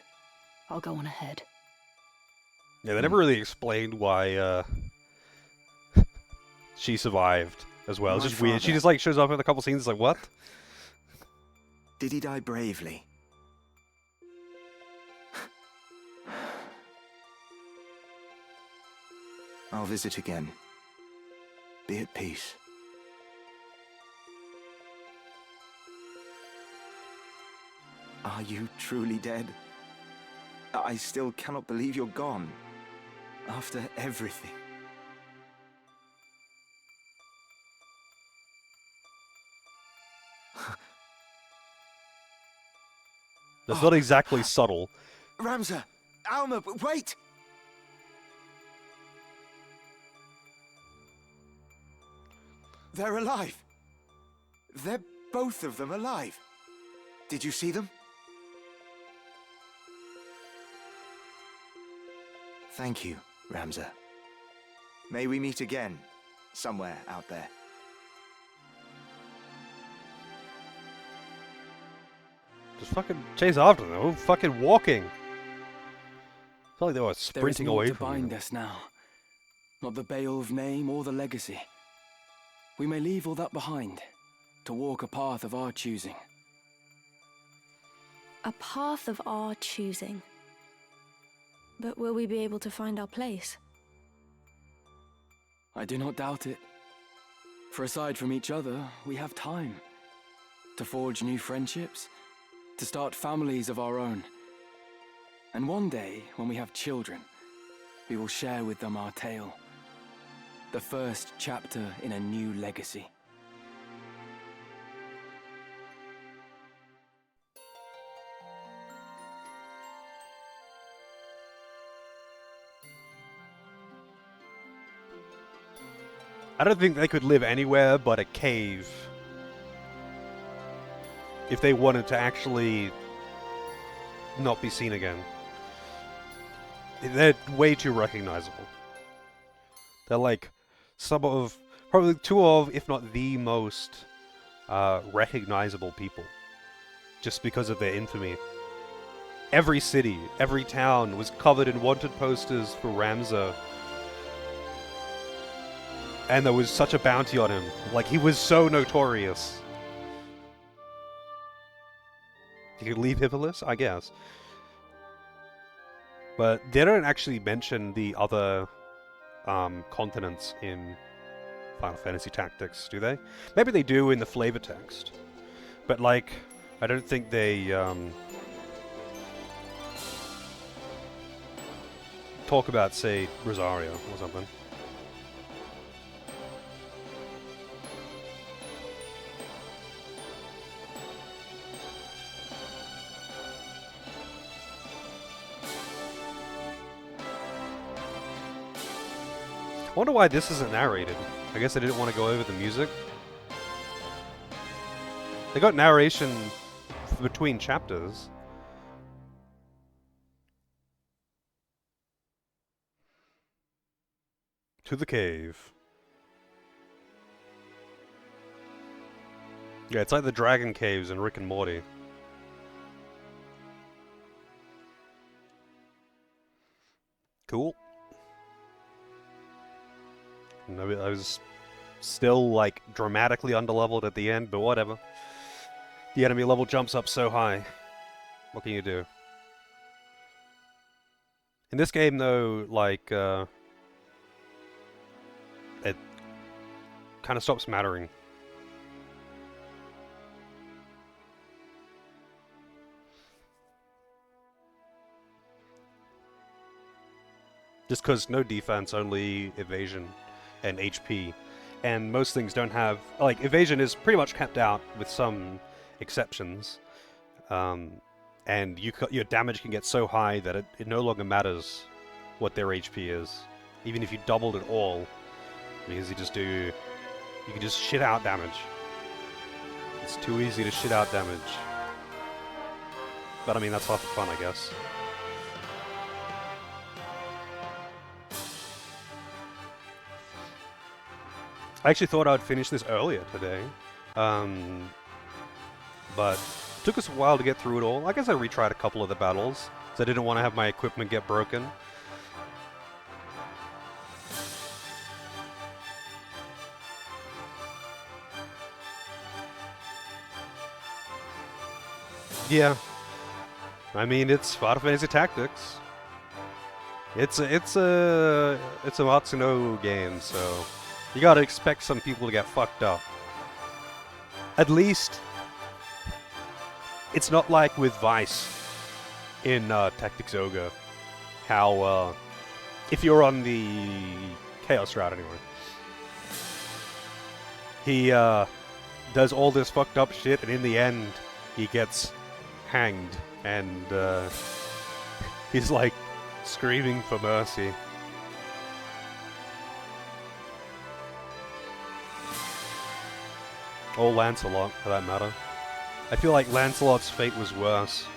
I'll go on ahead. Yeah, they never really explained why she survived as well. It's just weird. She just like shows up in a couple scenes. It's like, what? Did he die bravely? I'll visit again. Be at peace. Are you truly dead? I still cannot believe you're gone. After everything. That's not exactly subtle. Ramza! Alma, wait! They're alive! They're both of them alive! Did you see them? Thank you, Ramza. May we meet again, somewhere out there. Just fucking chase after them. They're all fucking walking. It's not like they were sprinting away to from bind you. us now. Not the Beowulf name or the legacy. We may leave all that behind, to walk a path of our choosing. A path of our choosing. But will we be able to find our place? I do not doubt it. For aside from each other, we have time. To forge new friendships, to start families of our own. And one day, when we have children, we will share with them our tale. The first chapter in a new legacy. I don't think they could live anywhere but a cave if they wanted to actually not be seen again. They're way too recognizable. They're like some of, probably two of, if not the most recognizable people, just because of their infamy. Every city, every town was covered in wanted posters for Ramza. And there was such a bounty on him. Like, he was so notorious. You could leave Ivalice, I guess. But they don't actually mention the other continents in Final Fantasy Tactics, do they? Maybe they do in the flavor text. But, like, I don't think they talk about, say, Rosario or something. I wonder why this isn't narrated. I guess I didn't want to go over the music. They got narration between chapters. To the cave. Yeah, it's like the dragon caves in Rick and Morty. Cool. I was still, like, dramatically underleveled at the end, but whatever. The enemy level jumps up so high. What can you do? In this game, though, like, it kind of stops mattering. Just because no defense, only evasion and HP. And most things don't have... Like, evasion is pretty much kept out with some exceptions. And your damage can get so high that it no longer matters what their HP is. Even if you doubled it all. Because you can just shit out damage. It's too easy to shit out damage. But I mean, that's half the fun, I guess. I actually thought I'd finish this earlier today, but it took us a while to get through it all. I guess I retried a couple of the battles, because I didn't want to have my equipment get broken. Yeah, I mean, it's Final Fantasy Tactics. It's a Matsuno game, so you gotta expect some people to get fucked up. At least it's not like with Vice in Tactics Ogre, how if you're on the Chaos route anyway, he does all this fucked up shit, and in the end, he gets hanged, and he's like screaming for mercy. Or Lancelot, for that matter. I feel like Lancelot's fate was worse.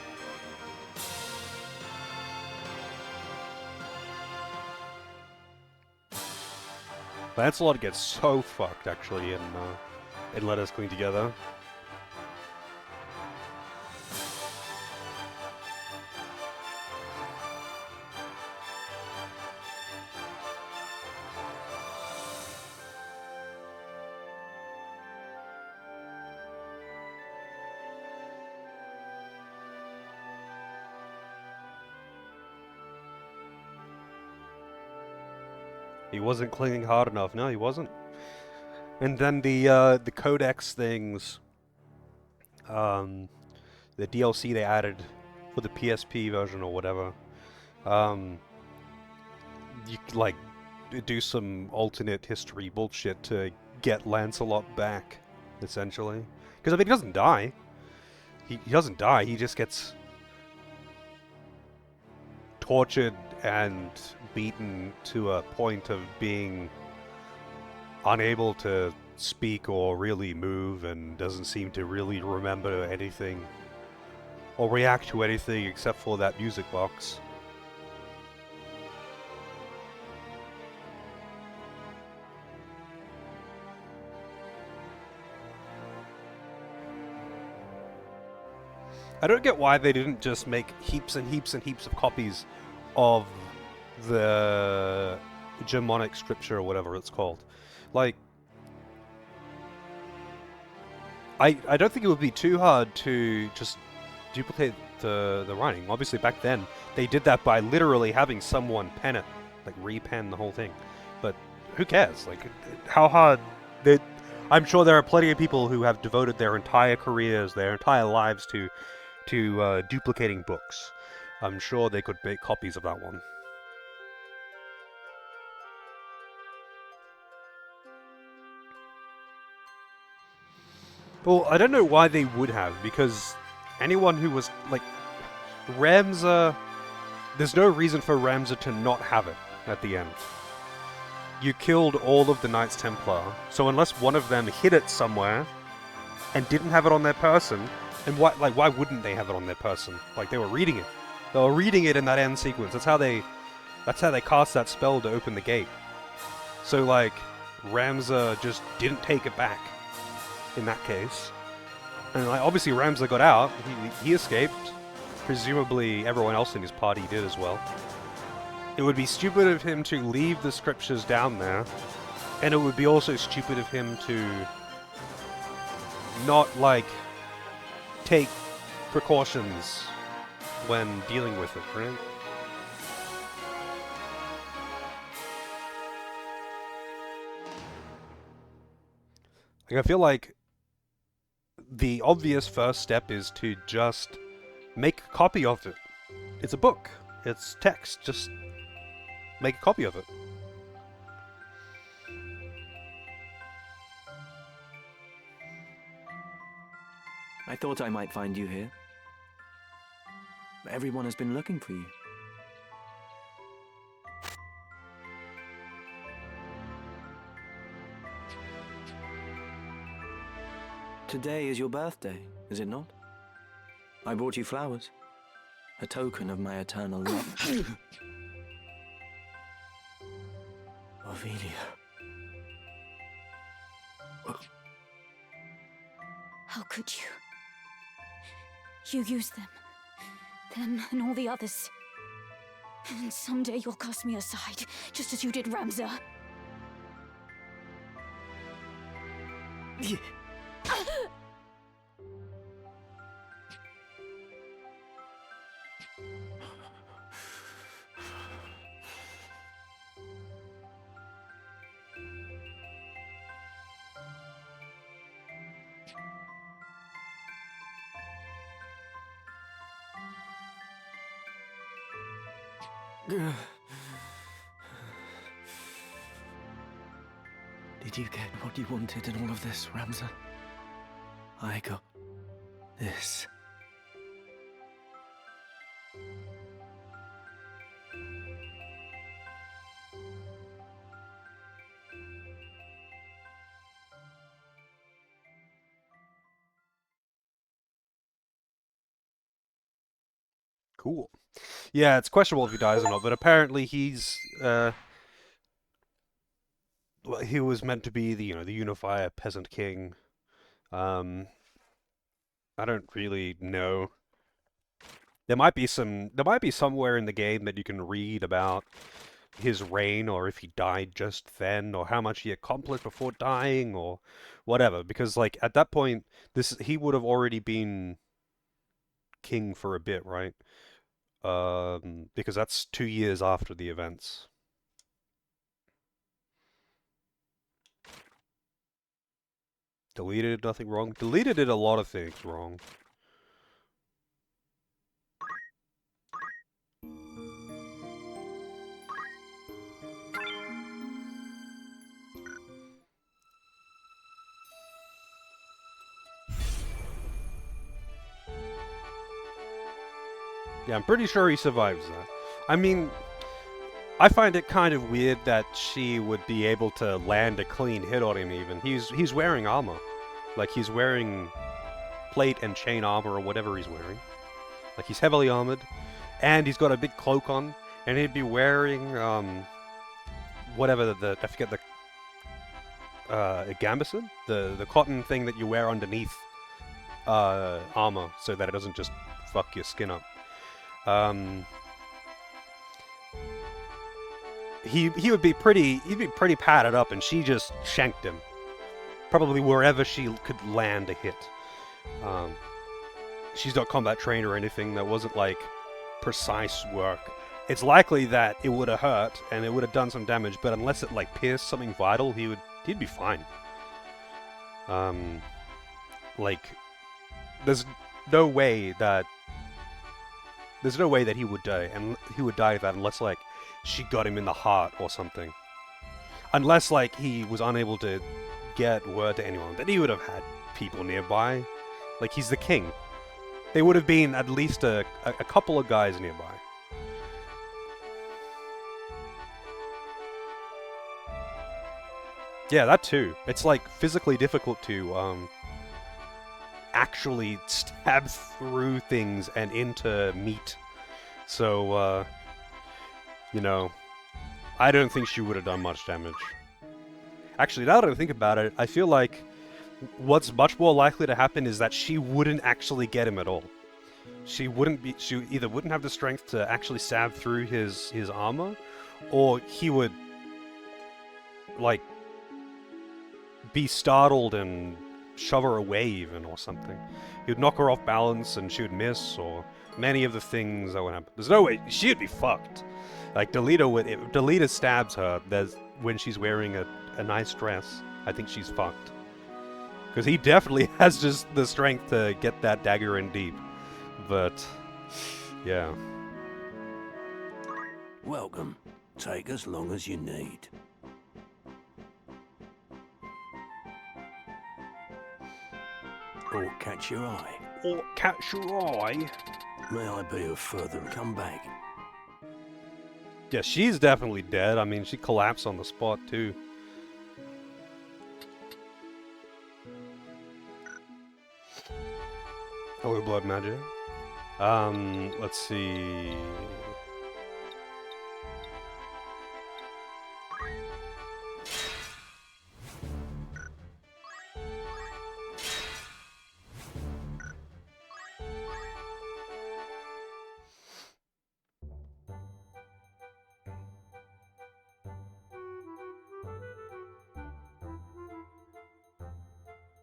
Lancelot gets so fucked, actually, in Let Us Cling Together. He wasn't clinging hard enough. No, he wasn't. And then the codex things, the DLC they added for the PSP version or whatever, you could, like, do some alternate history bullshit to get Lancelot back, essentially. Because, I mean, he doesn't die. He doesn't die, he just gets tortured and beaten to a point of being unable to speak or really move, and doesn't seem to really remember anything or react to anything except for that music box. I don't get why they didn't just make heaps and heaps and heaps of copies of the Germanic scripture or whatever it's called. Like, I don't think it would be too hard to just duplicate the writing. Obviously, back then, they did that by literally having someone pen it, like repen the whole thing. But who cares? Like, how hard... I'm sure there are plenty of people who have devoted their entire careers, their entire lives to duplicating books. I'm sure they could make copies of that one. Well, I don't know why they would have, because anyone who was, like, Ramza... There's no reason for Ramza to not have it at the end. You killed all of the Knights Templar, so unless one of them hid it somewhere and didn't have it on their person, and why wouldn't they have it on their person? Like, they were reading it. They were reading it in that end sequence. That's how they cast that spell to open the gate. So, like, Ramza just didn't take it back in that case. And, like, obviously Ramza got out. He escaped. Presumably everyone else in his party did as well. It would be stupid of him to leave the scriptures down there, and it would be also stupid of him to not, like, take precautions when dealing with it, right? Like, I feel like the obvious first step is to just make a copy of it. It's a book. It's text. Just make a copy of it. I thought I might find you here. Everyone has been looking for you. Today is your birthday, is it not? I brought you flowers. A token of my eternal love. Ophelia. How could you? You used them. Them and all the others. And someday you'll cast me aside, just as you did Ramza. Did you get what you wanted in all of this, Ramza? I got this. Cool. Yeah, it's questionable if he dies or not, but apparently he's he was meant to be the the unifier peasant king. Um, I don't really know. There might be somewhere in the game that you can read about his reign, or if he died just then, or how much he accomplished before dying, or whatever. Because like at that point, he would have already been king for a bit, right? Because that's 2 years after the events. Deleted nothing wrong. Deleted did a lot of things wrong. Yeah, I'm pretty sure he survives that. I mean, I find it kind of weird that she would be able to land a clean hit on him even. He's wearing armor. Like, he's wearing plate and chain armor or whatever he's wearing. Like, he's heavily armored, and he's got a big cloak on, and he'd be wearing, whatever I forget the, gambeson? The cotton thing that you wear underneath, armor, so that it doesn't just fuck your skin up. He would be pretty padded up, and she just shanked him. Probably wherever she could land a hit. She's not combat trained or anything. That wasn't like precise work. It's likely that it would have hurt and it would have done some damage, but unless it like pierced something vital, he'd be fine. Like there's no way that he would die, and he would die of that unless like she got him in the heart or something. Unless like he was unable to get word to anyone, but he would have had people nearby. Like, he's the king. There would have been at least a couple of guys nearby. Yeah, that too. It's like physically difficult to actually stab through things and into meat. So you know, I don't think she would have done much damage. Actually, now that I think about it, I feel like what's much more likely to happen is that she wouldn't actually get him at all. She either wouldn't have the strength to actually stab through his armor, or he would, like, be startled and shove her away even, or something. He would knock her off balance and she would miss, or many of the things that would happen. There's no way, she'd be fucked. Like, if Delita stabs her, when she's wearing a nice dress, I think she's fucked. Because he definitely has just the strength to get that dagger in deep. But, yeah. Welcome. Take as long as you need. Or catch your eye. Or catch your eye. May I be of further come back? Yeah, she's definitely dead. I mean, she collapsed on the spot, too. Holy blood magic. Let's see.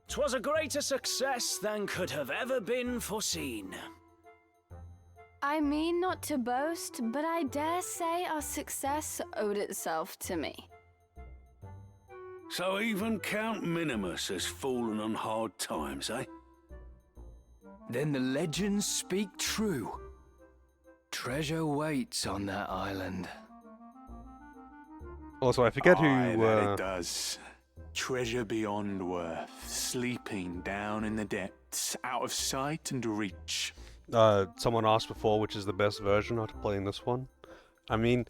"'Twas a greater success than could have ever been foreseen." I mean not to boast, but I dare say our success owed itself to me. So even Count Minimus has fallen on hard times, eh? Then the legends speak true. Treasure waits on that island. Also, I forget who. Aye, that it does. Treasure beyond worth, sleeping down in the depths, out of sight and reach. Someone asked before which is the best version after playing this one. I mean,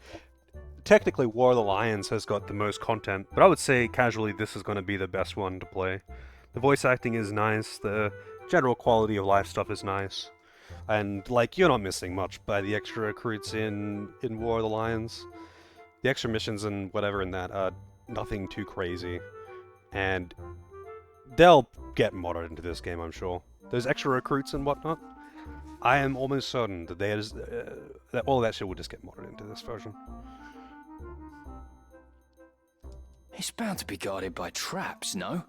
technically War of the Lions has got the most content, but I would say casually this is going to be the best one to play. The voice acting is nice, the general quality of life stuff is nice, and like you're not missing much by the extra recruits in War of the Lions. The extra missions and whatever in that are nothing too crazy, and they'll get modded into this game, I'm sure. Those extra recruits and whatnot, I am almost certain that that all that shit will just get modded into this version. It's bound to be guarded by traps, no?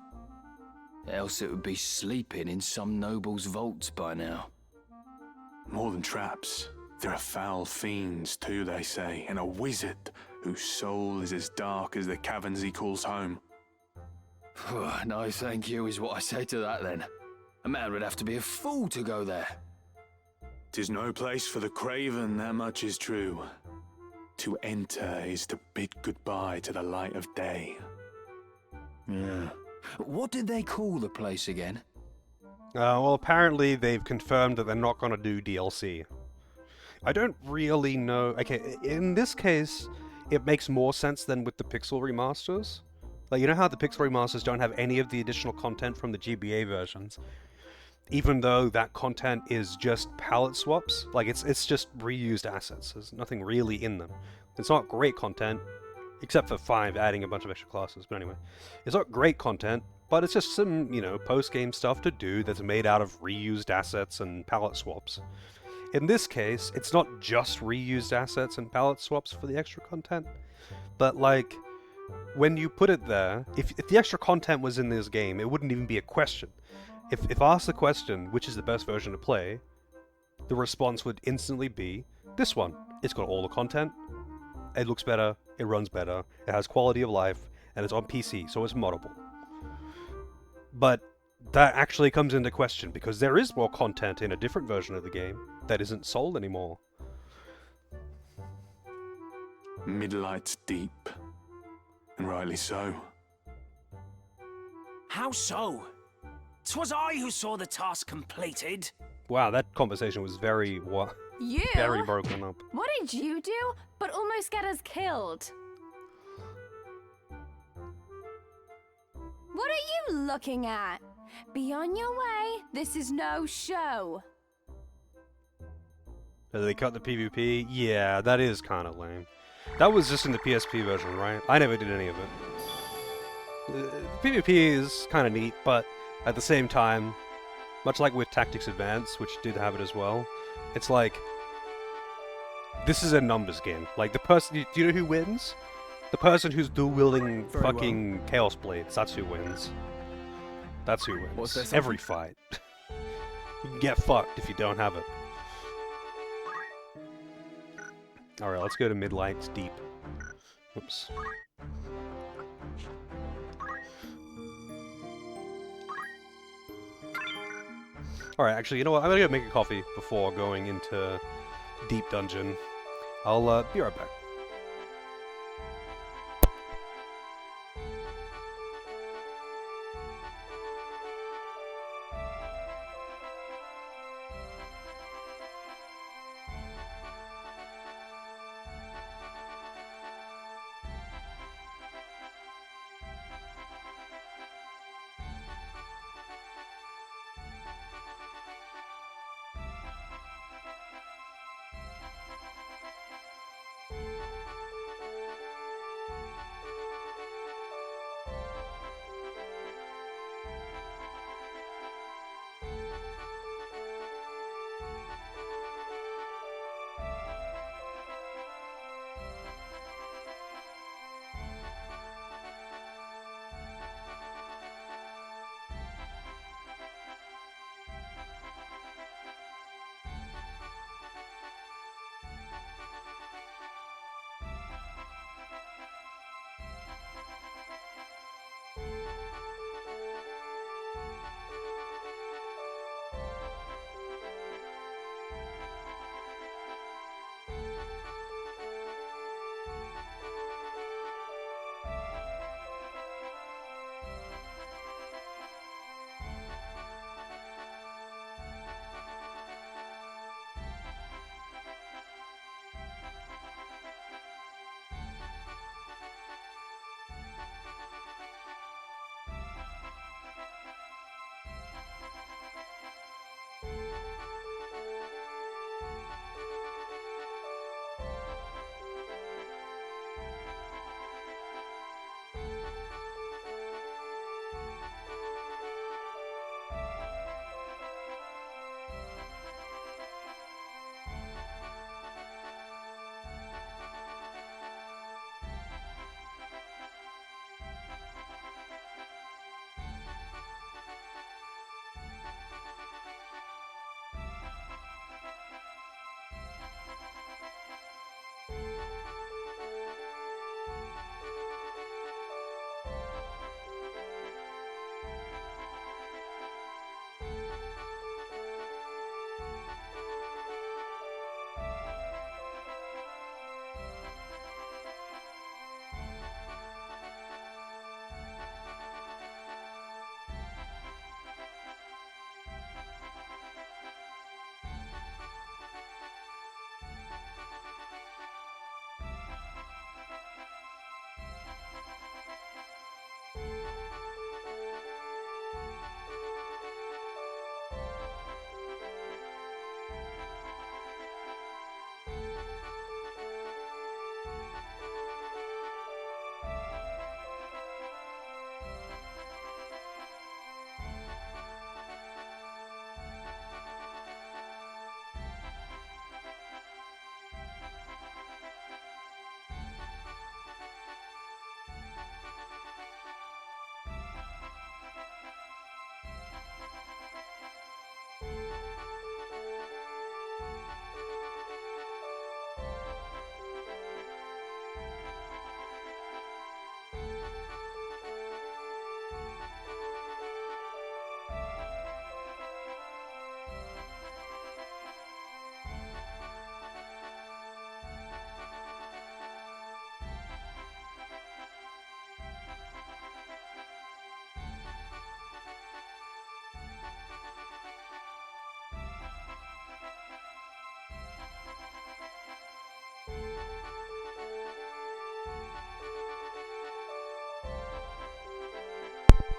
Else it would be sleeping in some noble's vaults by now. More than traps. There are foul fiends too, they say, and a wizard whose soul is as dark as the caverns he calls home. No thank you is what I say to that then. A man would have to be a fool to go there. 'Tis no place for the craven, that much is true. To enter is to bid goodbye to the light of day. Yeah. What did they call the place again? Well, apparently they've confirmed that they're not going to do DLC. I don't really know. Okay, in this case, it makes more sense than with the Pixel remasters. Like, you know how the Pixel remasters don't have any of the additional content from the GBA versions? Even though that content is just palette swaps, like it's just reused assets. There's nothing really in them. It's not great content, except for 5 adding a bunch of extra classes. But anyway, it's not great content, but it's just some, you know, post-game stuff to do that's made out of reused assets and palette swaps. In this case, it's not just reused assets and palette swaps for the extra content, but like, when you put it there, if the extra content was in this game, it wouldn't even be a question. If asked the question, which is the best version to play, the response would instantly be, this one. It's got all the content, it looks better, it runs better, it has quality of life, and it's on PC, so it's moddable. But that actually comes into question, because there is more content in a different version of the game that isn't sold anymore. Midlight's deep, and rightly so. How so? 'Twas I who saw the task completed. Wow, that conversation was very very broken up. What did you do but almost get us killed? What are you looking at? Be on your way. This is no show. They cut the PvP? Yeah, that is kind of lame. That was just in the PSP version, right? I never did any of it. PvP is kind of neat, but at the same time, much like with Tactics Advance, which did have it as well, it's like, this is a numbers game. Like, the person, do you know who wins? The person who's dual-wielding fucking Chaos Blades, that's who wins. That's who wins. Every fight. You can get fucked if you don't have it. Alright, let's go to Midlight's Deep. Oops. Alright, actually, you know what? I'm gonna go make a coffee before going into Deep Dungeon. I'll be right back.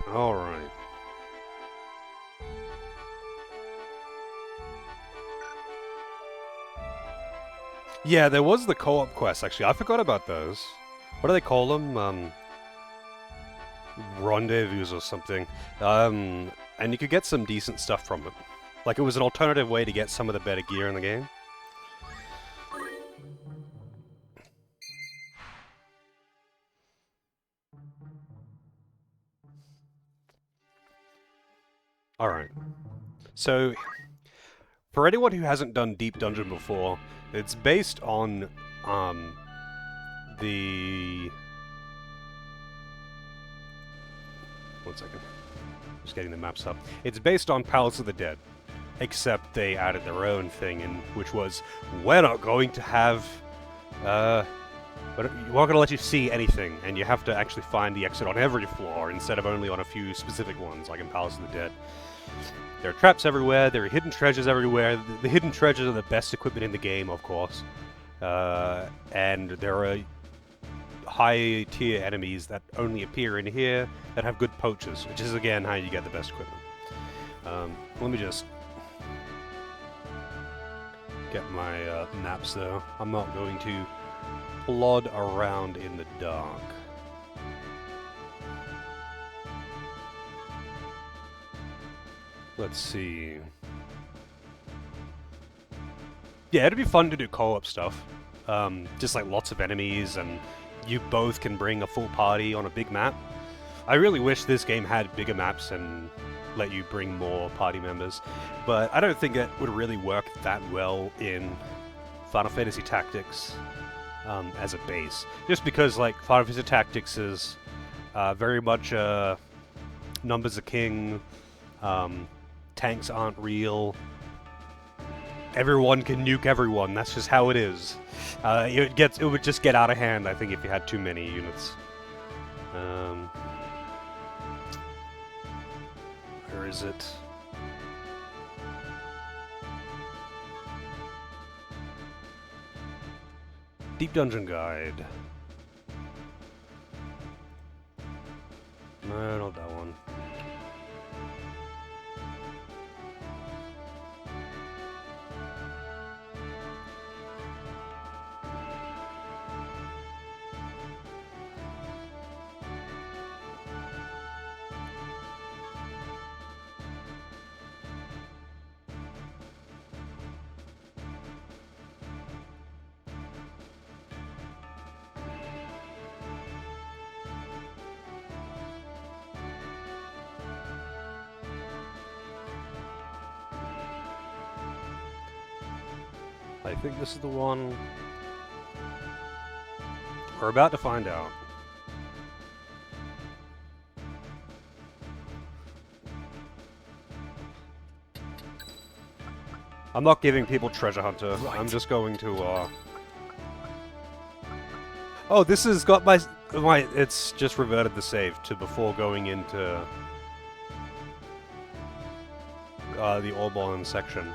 Alright. Yeah, there was the co-op quest, actually. I forgot about those. What do they call them? Rendezvous or something. And you could get some decent stuff from it. Like, it was an alternative way to get some of the better gear in the game. Alright. So, for anyone who hasn't done Deep Dungeon before, it's based on, the... One second. Just getting the maps up. It's based on Palace of the Dead, except they added their own thing, in which was, we're not going to have, but we're not going to let you see anything, and you have to actually find the exit on every floor, instead of only on a few specific ones, like in Palace of the Dead. There are traps everywhere, there are hidden treasures everywhere. The hidden treasures are the best equipment in the game, of course. And there are high-tier enemies that only appear in here that have good poachers, which is, again, how you get the best equipment. Let me just get my maps, though. I'm not going to plod around in the dark. Let's see. Yeah, it'd be fun to do co-op stuff. Just like lots of enemies, and you both can bring a full party on a big map. I really wish this game had bigger maps and let you bring more party members, but I don't think it would really work that well in Final Fantasy Tactics as a base. Just because, like, Final Fantasy Tactics is very much numbers are king, tanks aren't real, everyone can nuke everyone, that's just how it is. It would just get out of hand, I think, if you had too many units. Where is it? Deep Dungeon Guide. No, not that one. I think this is the one. We're about to find out. I'm not giving people Treasure Hunter. Right. I'm just going to, Oh, this has got my... It's just reverted the save to before going into... the Orborn section.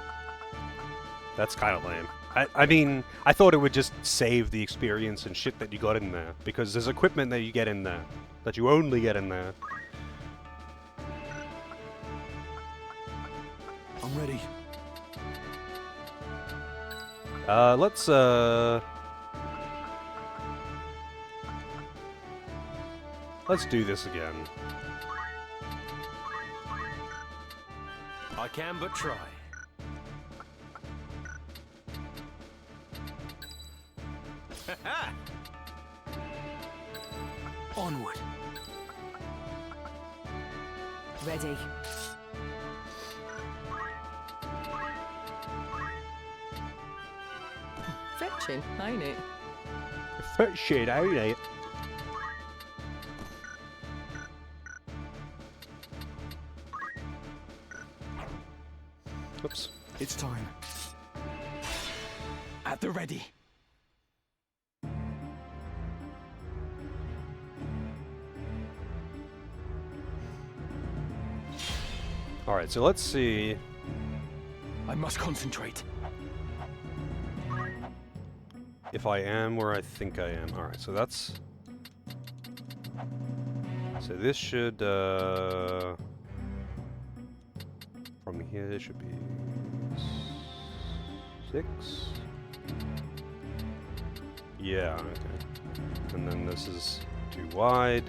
That's kind of lame. I mean, I thought it would just save the experience and shit that you got in there, because there's equipment that you get in there, that you only get in there. I'm ready. Let's do this again. I can but try. Onward. Ready. Fetching, ain't it? Fetching, ain't it? Oops. It's time. At the ready. Alright, so let's see. I must concentrate. If I am where I think I am. Alright, so that's... So this should, from here it should be 6. Yeah, okay. And then this is too wide,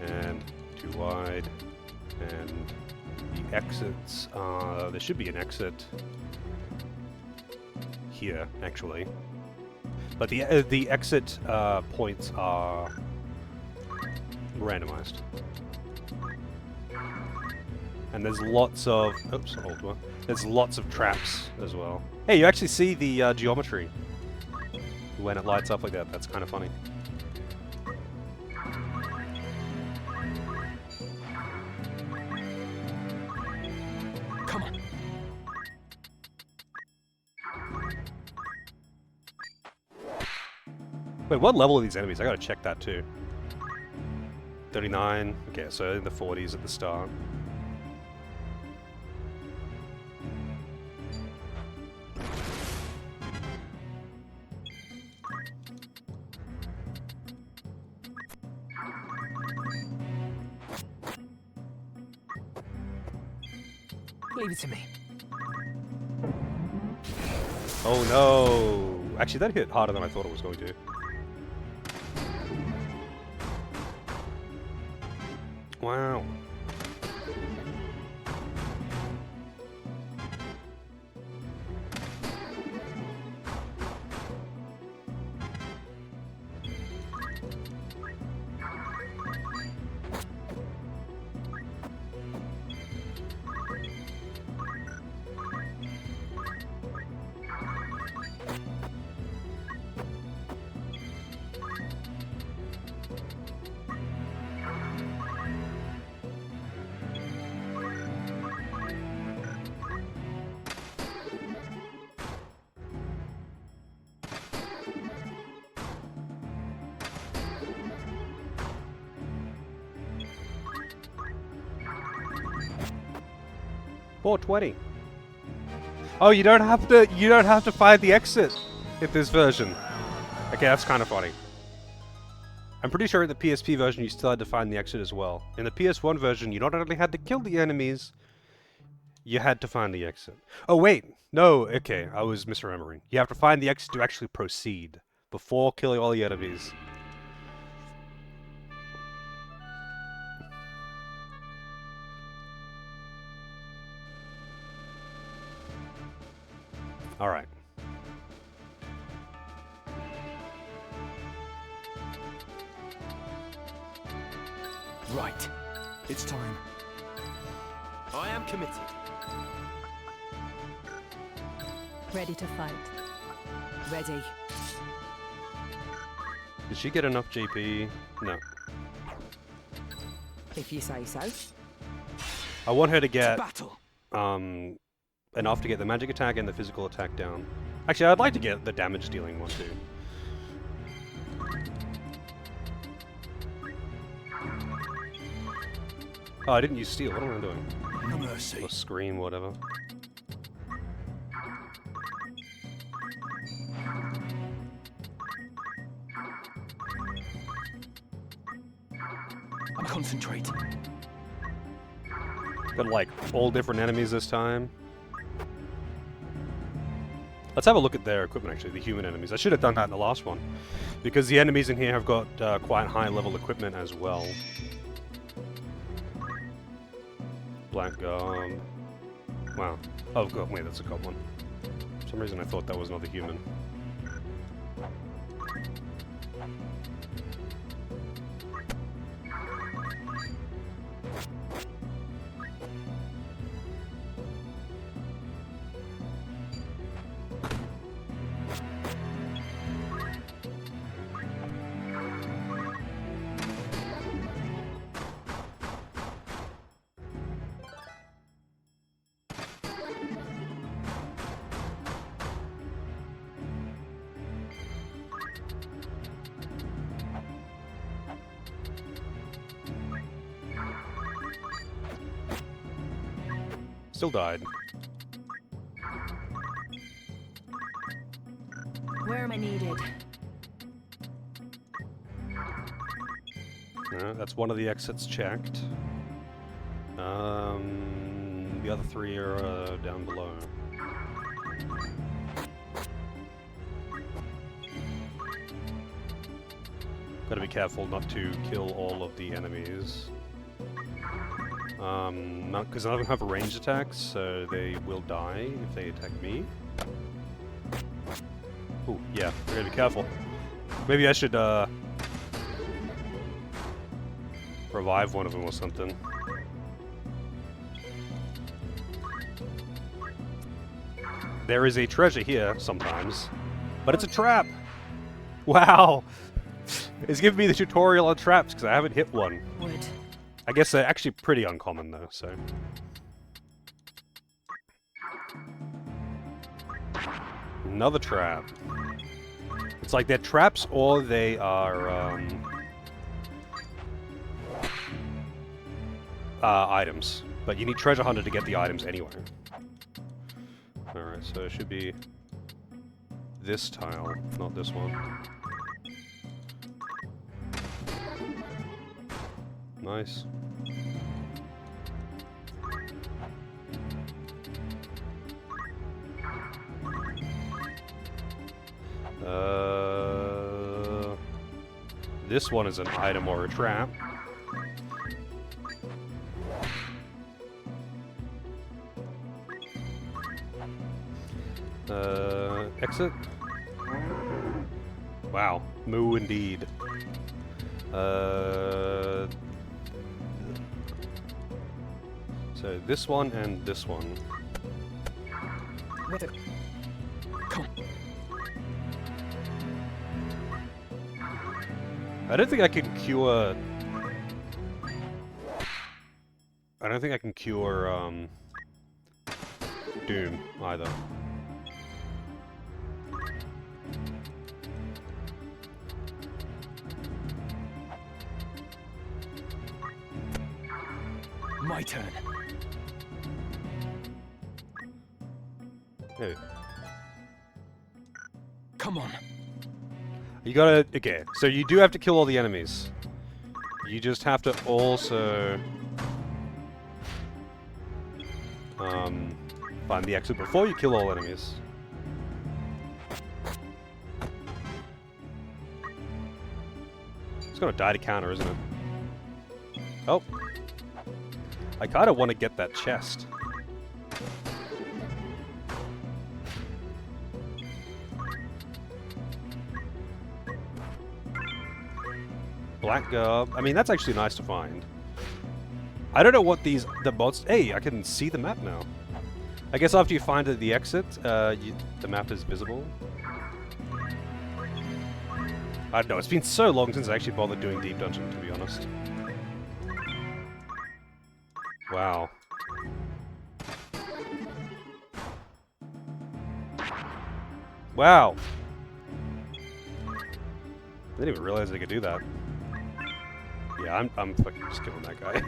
and too wide, and the exits, there should be an exit here, actually. But the exit points are randomized. And there's lots of... Oops, old one. There's lots of traps as well. Hey, you actually see the geometry when it lights up like that. That's kind of funny. Come on. Wait, what level are these enemies? I gotta check that too. 39. Okay, so in the 40s at the start. Leave it to me. Oh no! Actually, that hit harder than I thought it was going to. Wow. $4.20. Oh, you don't have to find the exit in this version. Okay, that's kind of funny. I'm pretty sure in the PSP version you still had to find the exit as well. In the PS1 version, you not only had to kill the enemies, you had to find the exit. Oh wait, no, okay, I was misremembering. You have to find the exit to actually proceed before killing all the enemies. Alright. Right. It's time. I am committed. Ready to fight. Ready. Did she get enough GP? No. If you say so. I want her to get battle. Enough to get the magic attack and the physical attack down. Actually, I'd like to get the damage dealing one too. Oh, I didn't use steel. What am I doing? No mercy. Or scream, whatever. I'm concentrating. Got like all different enemies this time. Let's have a look at their equipment actually, the human enemies. I should have done that in the last one. Because the enemies in here have got quite high level equipment as well. Black Garb. Wow. Oh god, wait, that's a goblin. For some reason I thought that was another human. Still died. Where am I needed? That's one of the exits checked. The other three are down below. Gotta be careful not to kill all of the enemies. Because none of them have ranged attacks, so they will die if they attack me. Ooh, yeah, we gotta be careful. Maybe I should, revive one of them or something. There is a treasure here, sometimes. But it's a trap! Wow! It's giving me the tutorial on traps, because I haven't hit one. Wood. I guess they're actually pretty uncommon, though, so... Another trap. It's like they're traps, or they are, items. But you need Treasure Hunter to get the items anyway. Alright, so it should be this tile, not this one. Nice. This one is an item or a trap. Exit? Wow. Moo indeed. So this one and this one. With it. Come. I don't think I can cure... I don't think I can cure, Doom, either. My turn. Hey. Come on. You gotta... Okay, so you do have to kill all the enemies. You just have to also... find the exit before you kill all enemies. It's gonna die to counter, isn't it? Oh. I kinda want to get that chest. Black Garb. I mean, that's actually nice to find. I don't know what the mods... Hey, I can see the map now. I guess after you find the exit, the map is visible. I don't know, it's been so long since I actually bothered doing Deep Dungeon, to be honest. Wow. Wow! I didn't even realize I could do that. Yeah, I'm fucking just killing that guy.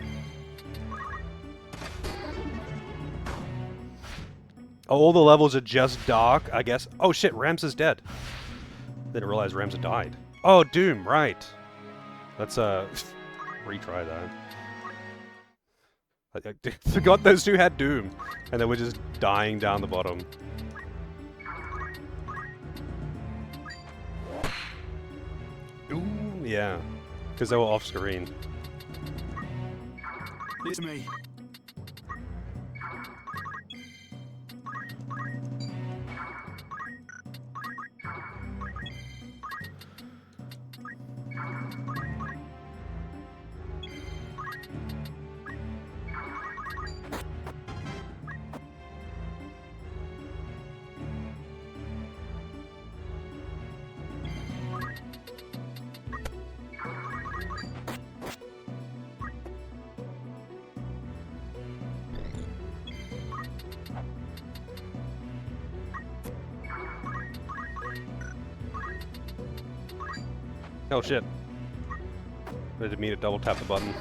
Oh, all the levels are just dark, I guess. Oh shit, Rams is dead. Didn't realize Rams had died. Oh, Doom, right. Let's, retry that. I forgot those two had Doom, and they were just dying down the bottom. Ooh, yeah. Because they were off-screen. It's me. Oh shit. I didn't mean to double tap the button.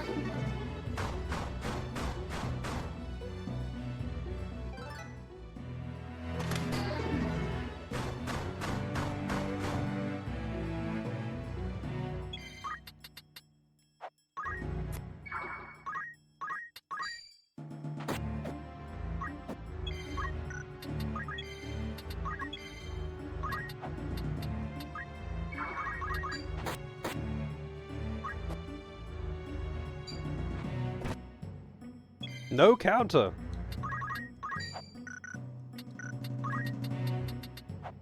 No counter.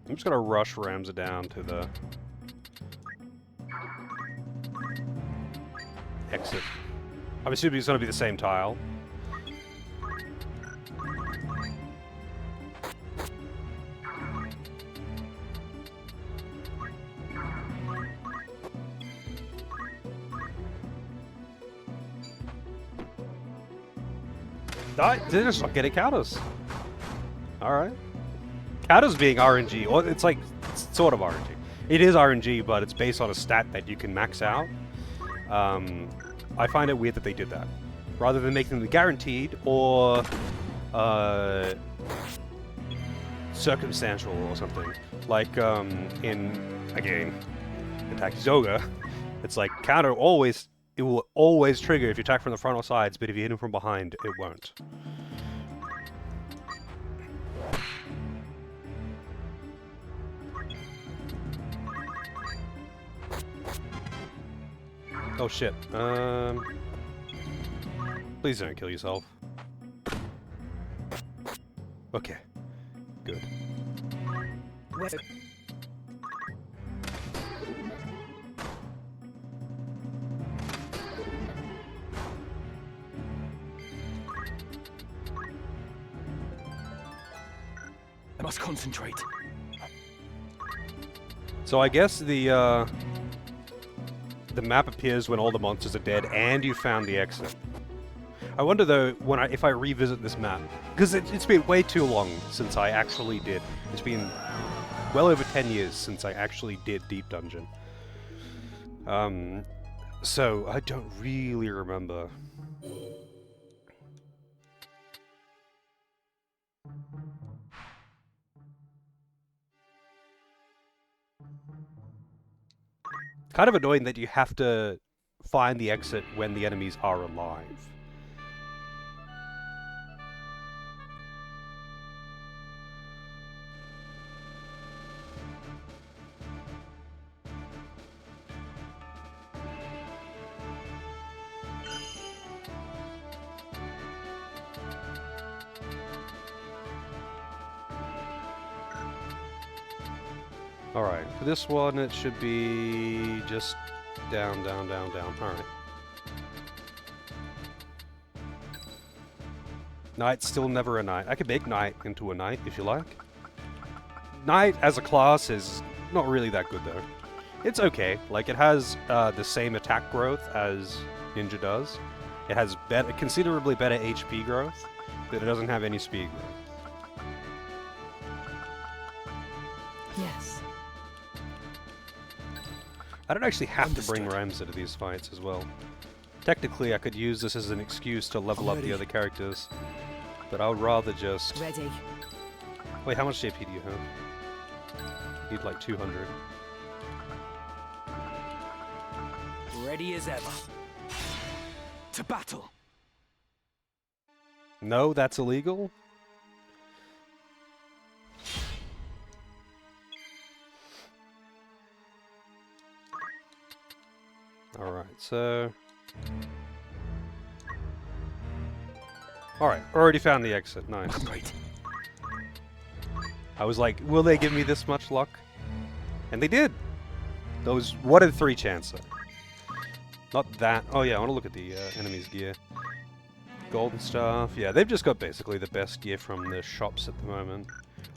I'm just gonna rush Ramza down to the exit. I'm assuming it's gonna be the same tile. They're just not getting counters. Alright. Counters being RNG, or it's like, it's sort of RNG. It is RNG, but it's based on a stat that you can max out. I find it weird that they did that. Rather than making them guaranteed, or circumstantial or something. Like, in, again, Attack Zoga, it's like, counter always... It will always trigger if you attack from the front or sides, but if you hit him from behind, it won't. Oh shit. Please don't kill yourself. Okay. Good. I must concentrate. So I guess the map appears when all the monsters are dead and you found the exit. I wonder though if I revisit this map, because it's been way too long since I actually did. It's been well over 10 years since I actually did Deep Dungeon. So I don't really remember. Kind of annoying that you have to find the exit when the enemies are alive. Alright, for this one it should be just down, down, down, down. Alright. Knight's still never a knight. I could make knight into a knight if you like. Knight as a class is not really that good though. It's okay. Like it has the same attack growth as ninja does. It has considerably better HP growth, but it doesn't have any speed growth. Yes. I don't actually have to bring Ramza to these fights as well. Technically, I could use this as an excuse to level up the other characters, but I would rather just... Ready. Wait, how much JP do you have? You need like 200. Ready as ever. To battle. No, that's illegal? Alright, so... Alright, already found the exit. Nice. Great. I was like, will they give me this much luck? And they did! Those 1 in 3 chance. Not that. Oh yeah, I want to look at the enemy's gear. Golden stuff. Yeah, they've just got basically the best gear from the shops at the moment.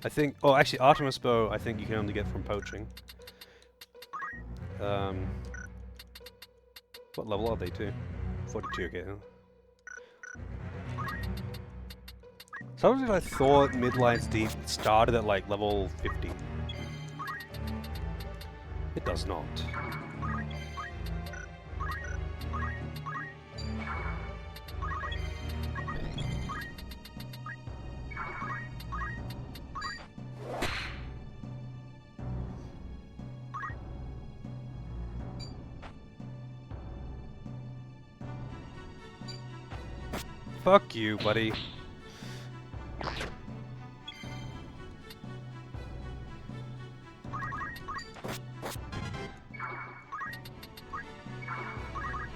I think... Oh, actually, Artemis Bow, I think you can only get from poaching. What level are they to? 42, okay. Sometimes I thought Midline's Deep started at like level 50. It does not. Fuck you, buddy.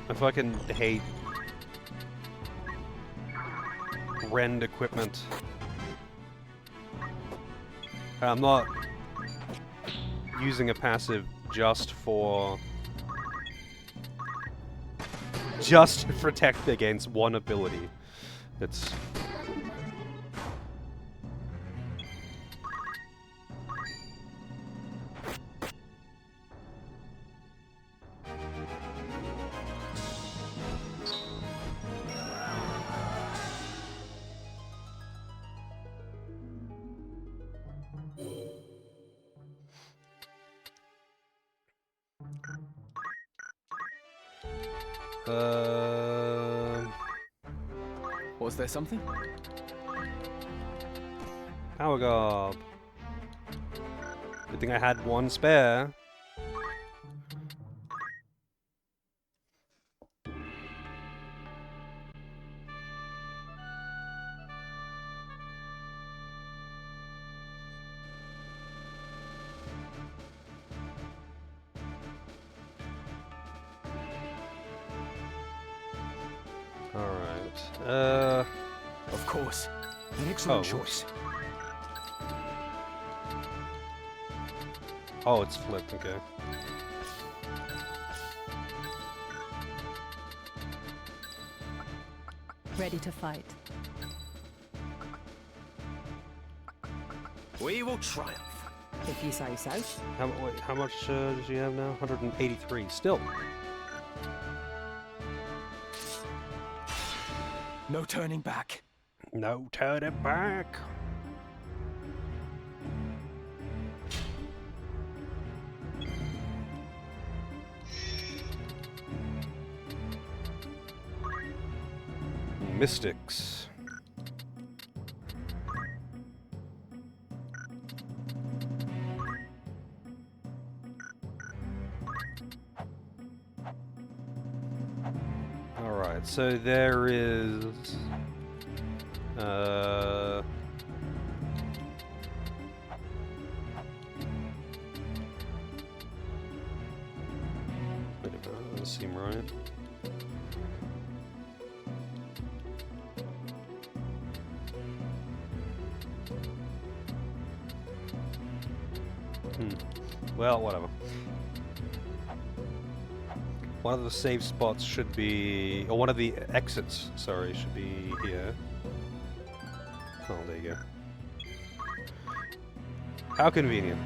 I fucking hate rend equipment. I'm not using a passive just to protect against one ability. It's Was there something? Power Gob. Good thing I had one spare. Alright. Of course. An excellent choice. Oh, it's flipped, okay. Ready to fight. We will triumph. If you say so. How much does she have now? 183. Still. No turning back. No turning back. Mystics. Alright, so there is... Wait a minute, that doesn't seem right. Well, whatever. One of the save spots should be... or one of the exits, sorry, should be here. Oh, there you go. How convenient.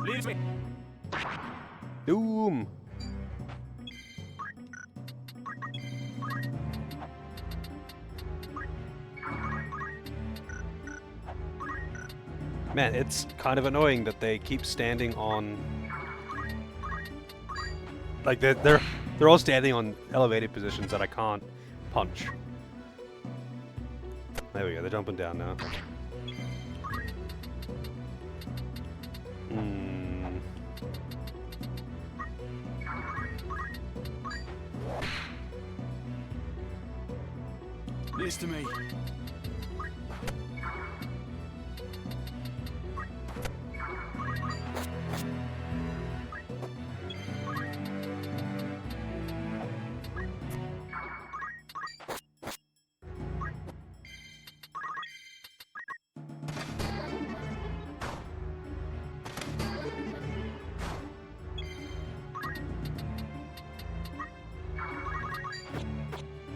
Leave me. Doom! Man, it's kind of annoying that they keep standing on... like, they're all standing on elevated positions that I can't punch. There we go, they're jumping down now. Listen to me.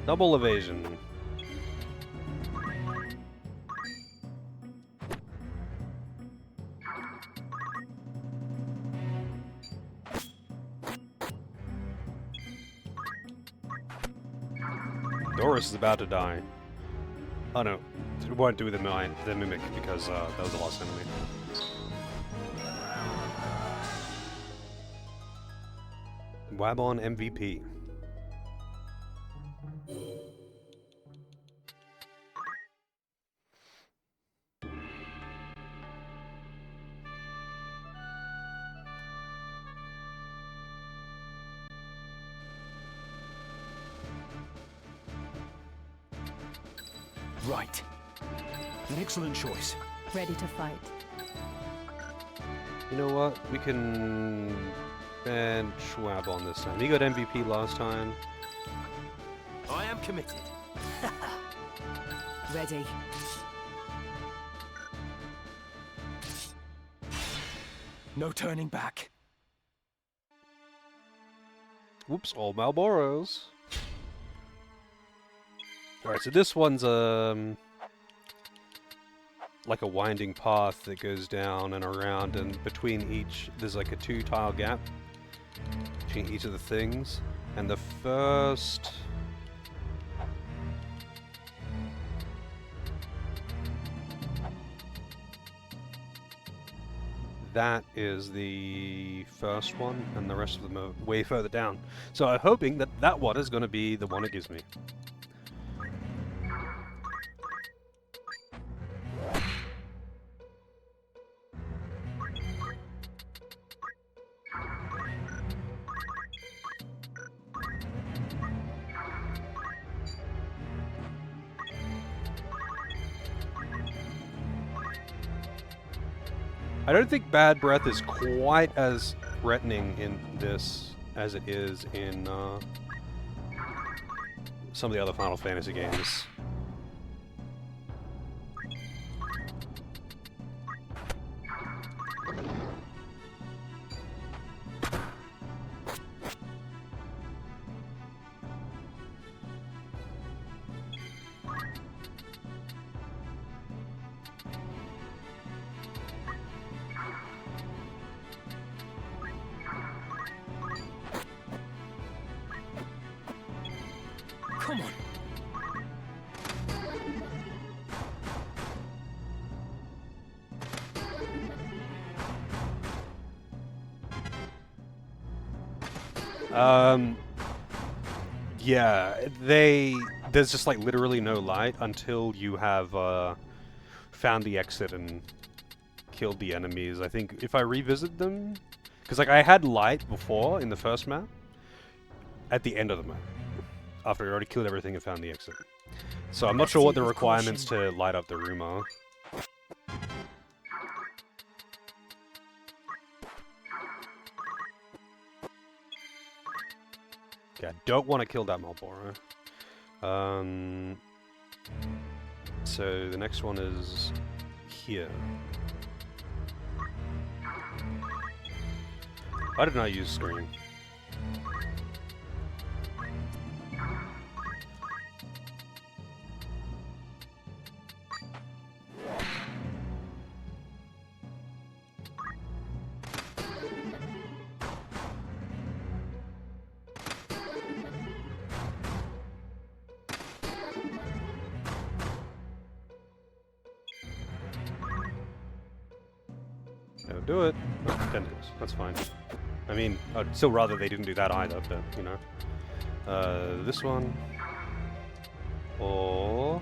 Double evasion. Doris is about to die. Oh no, it won't do the mimic because that was the last enemy. Wabon MVP. Right. An excellent choice. Ready to fight. You know what? We can ban Schwab on this time. He got MVP last time. I am committed. Ready. No turning back. Whoops, all Malboros. Alright, so this one's like a winding path that goes down and around, and between each there's like a 2-tile gap between each of the things. And the first that is the first one, and the rest of them are way further down. So I'm hoping that that one is going to be the one it gives me. I don't think Bad Breath is quite as threatening in this as it is in some of the other Final Fantasy games. Come on. Yeah, there's just like literally no light until you have found the exit and killed the enemies. I think if I revisit them, because like I had light before in the first map, at the end of the map, after I already killed everything and found the exit. So I'm not sure what the requirements to light up the room are. Okay, I don't want to kill that Marlboro. So the next one is here. Why didn't I use Scream? Don't do it. Oh, 10 days. That's fine. I mean, I'd still rather they didn't do that either, but, you know. This one. Or...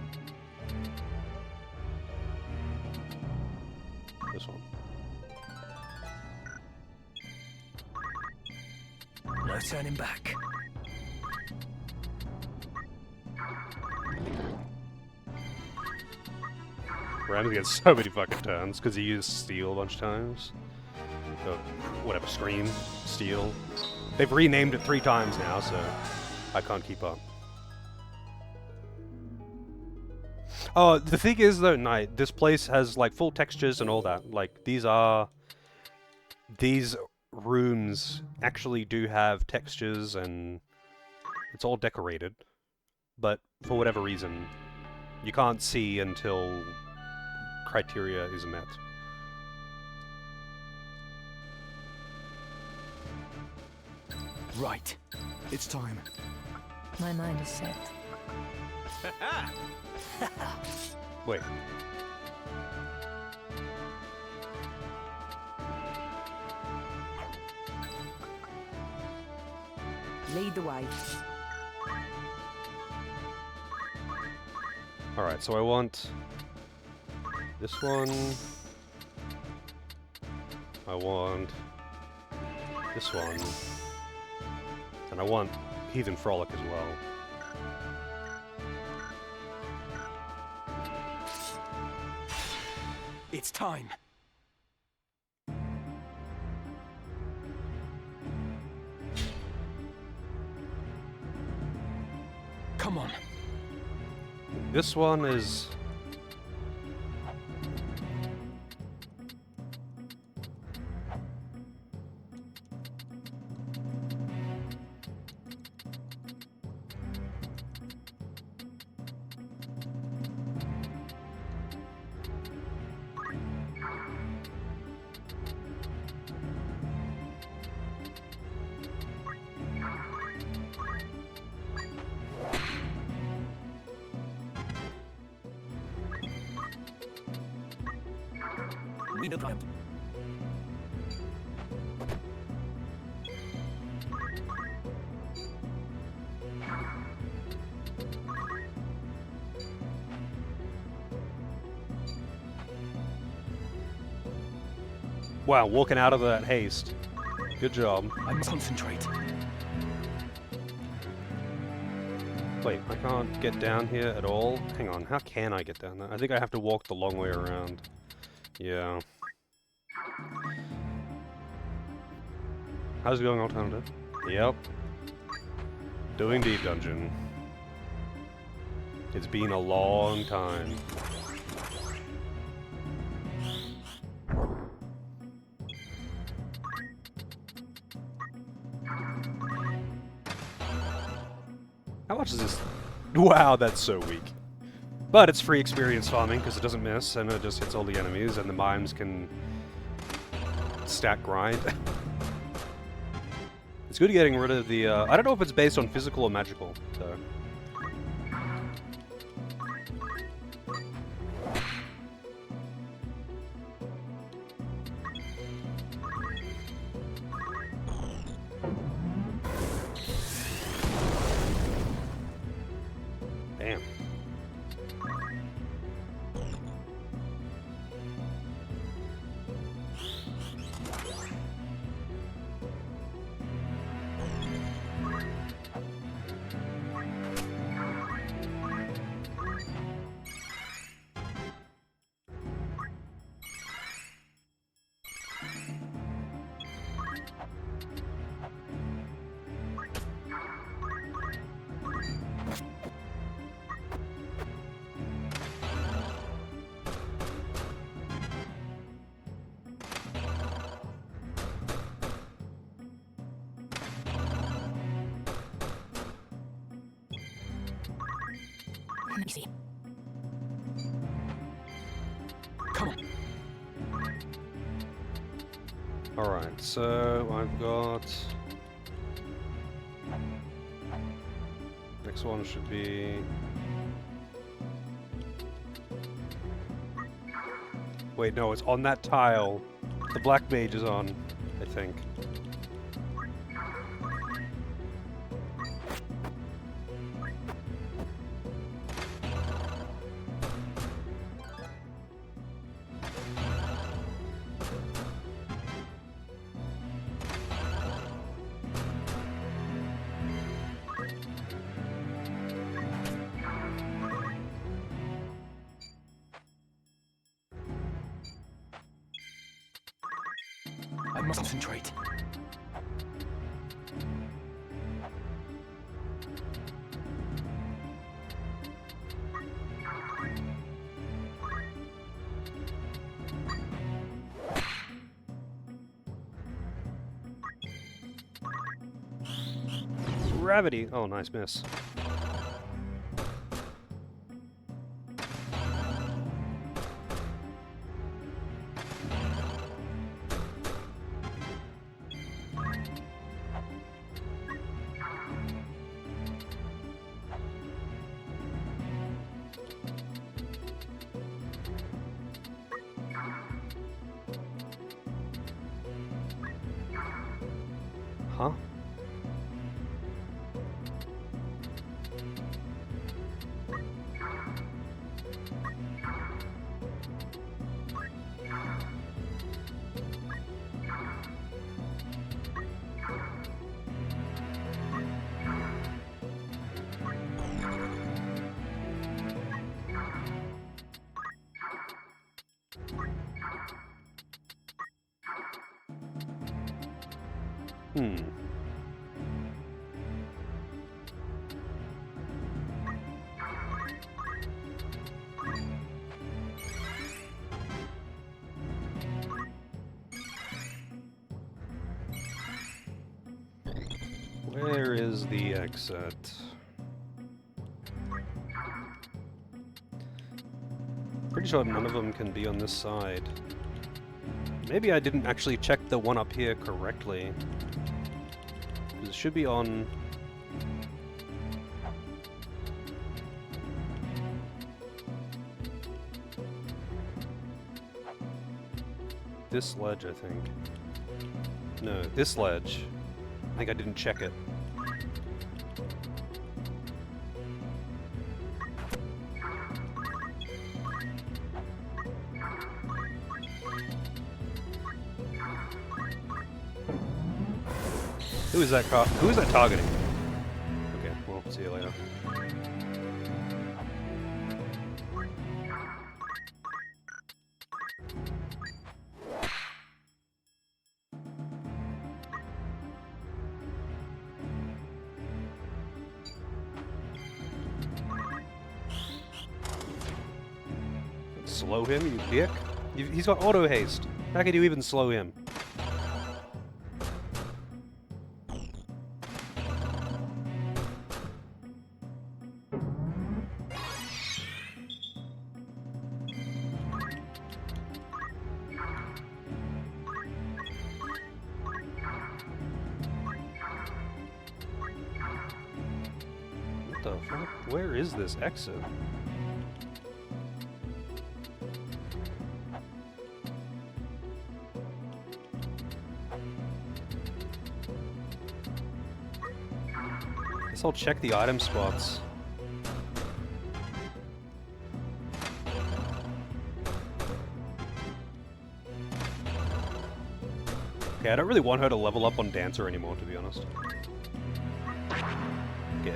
this one. No turning back. Rams gets so many fucking turns because he used Steel a bunch of times. Or whatever, Scream, Steel. They've renamed it 3 times now, so I can't keep up. Oh, the thing is though, Knight, this place has like full textures and all that. Like these rooms actually do have textures and it's all decorated. But for whatever reason, you can't see until criteria is met. Right. It's time. My mind is set. Wait. Lead the way. Alright, so I want this one. I want this one. And I want Heathen Frolic as well. It's time. Come on. This one is... We the triumph. Wow, walking out of that haste. Good job. I must concentrate. Wait, I can't get down here at all? Hang on, how can I get down there? I think I have to walk the long way around. Yeah. How's it going, Alternative? Yep. Doing Deep Dungeon. It's been a long time. How much is this? Wow, that's so weak. But it's free experience farming because it doesn't miss and it just hits all the enemies and the mimes can stack grind. It's good getting rid of the, I don't know if it's based on physical or magical, so... Damn. Let me see. Come on. Alright, so I've got... Next one should be... Wait, no, it's on that tile. The black mage is on, I think. I must concentrate. Gravity! Oh, nice miss. Huh? Hmm. Where is the exit? Pretty sure none of them can be on this side. Maybe I didn't actually check the one up here correctly. It should be on... this ledge, I think. No, this ledge. I think I didn't check it. Who is that who is that targeting? Okay, well, see you later. Slow him, you dick. He's got auto haste. How could you even slow him? What the fuck? Where is this exit? Guess I'll check the item spots. Okay, I don't really want her to level up on Dancer anymore, to be honest. Okay.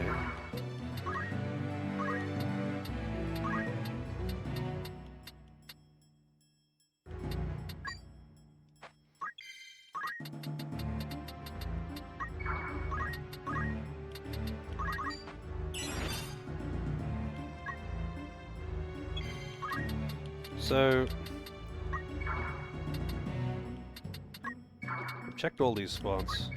So, I've checked all these spots.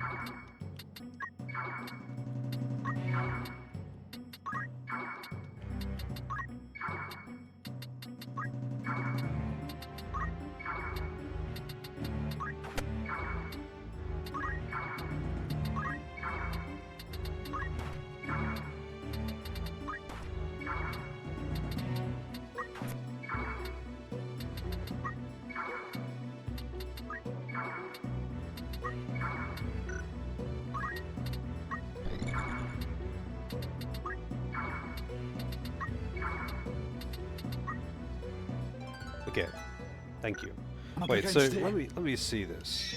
Okay, thank you. Wait, so let me see this.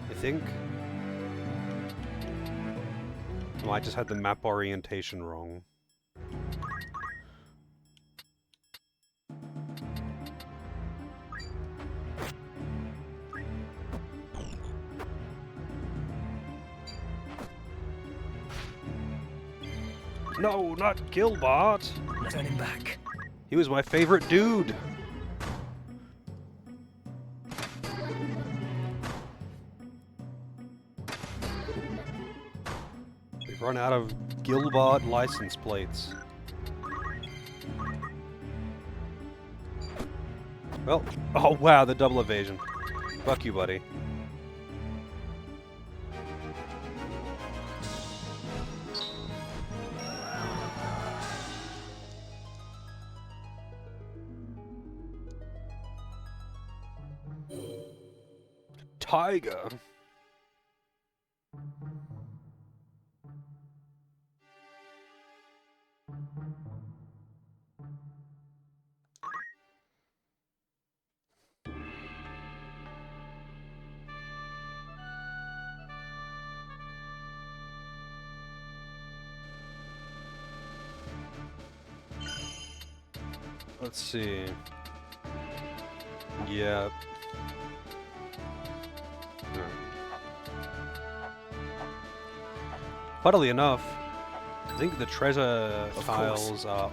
I think... oh, I just had the map orientation wrong. No, not Gilbert! Turn him back. He was my favorite dude! We've run out of Gilbert license plates. Well, oh wow, the double evasion. Fuck you, buddy. Tiger. Let's see. Yeah. Funnily enough, I think the treasure tiles are...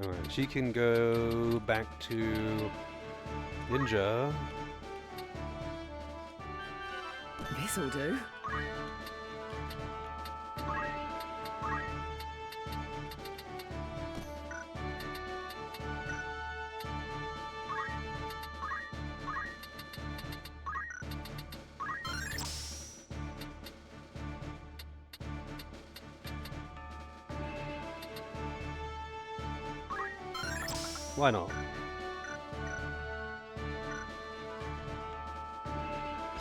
Alright, she can go back to Ninja. This'll do. Why not?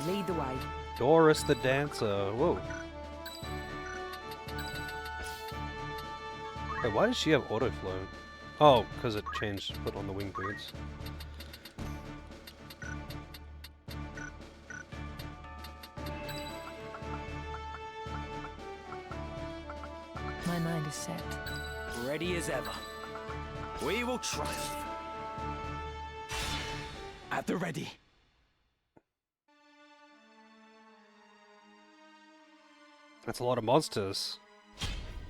Lead the way. Doris the Dancer. Whoa. Wait, why does she have auto float? Oh, because it changed put on the wing boots. My mind is set. Ready as ever. We will triumph. At the ready. That's a lot of monsters.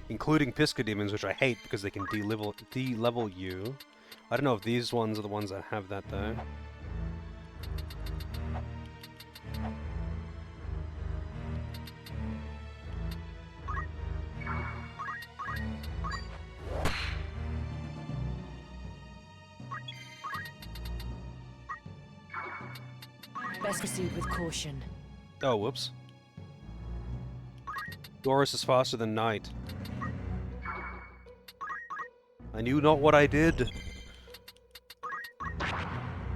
Including Pisca Demons, which I hate because they can de-level you. I don't know if these ones are the ones that have that though. Best proceed with caution. Oh, whoops. Doris is faster than Knight. I knew not what I did.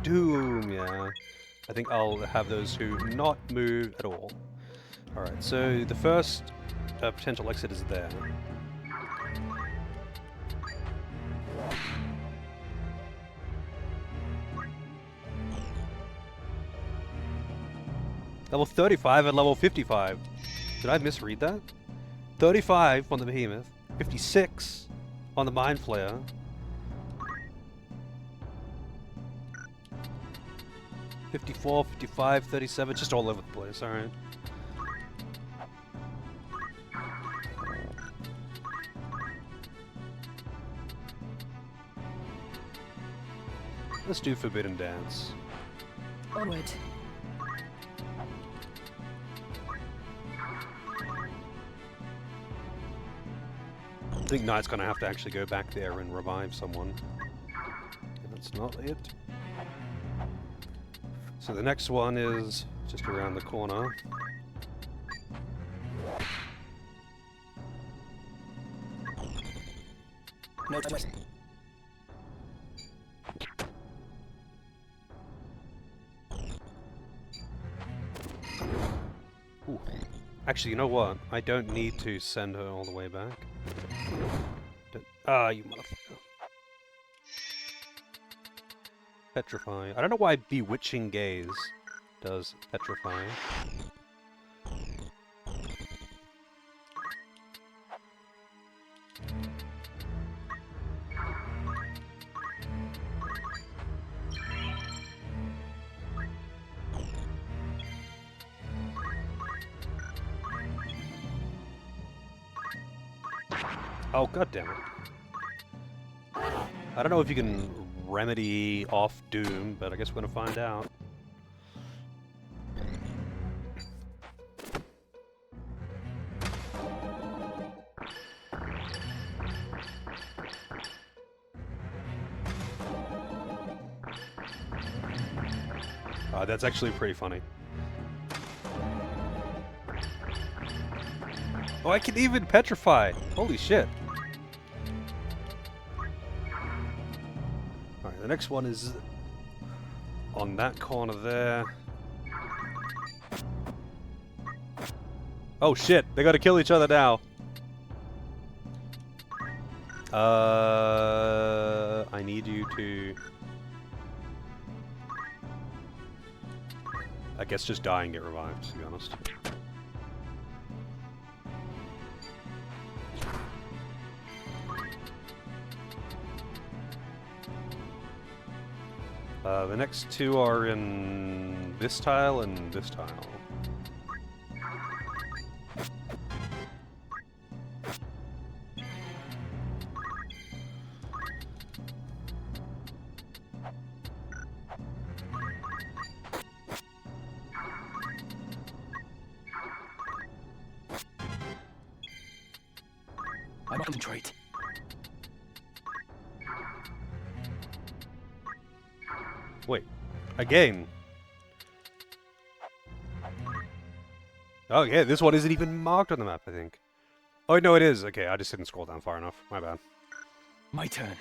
Doom, yeah. I think I'll have those who not move at all. Alright, so the first potential exit is there. Level 35 and level 55. Did I misread that? 35 on the Behemoth, 56 on the Mind Flayer. $54, $55, $37, just all over the place, alright. Let's do Forbidden Dance. Onward. I think Knight's gonna have to actually go back there and revive someone. Okay, that's not it. So the next one is just around the corner. No twist. Ooh. Actually, you know what? I don't need to send her all the way back. Ah, you motherfucker. Petrify. I don't know why Bewitching Gaze does Petrify. Oh, goddammit. I don't know if you can remedy off Doom, but I guess we're gonna find out. That's actually pretty funny. Oh, I can even petrify! Holy shit. Alright, the next one is on that corner there. Oh shit, they gotta kill each other now. I need you to... I guess just die and get revived, to be honest. The next two are in this tile and this tile. I concentrate. Wait, again. Oh yeah, this one isn't even marked on the map, I think. Oh no, it is. Okay, I just didn't scroll down far enough. My bad. My turn.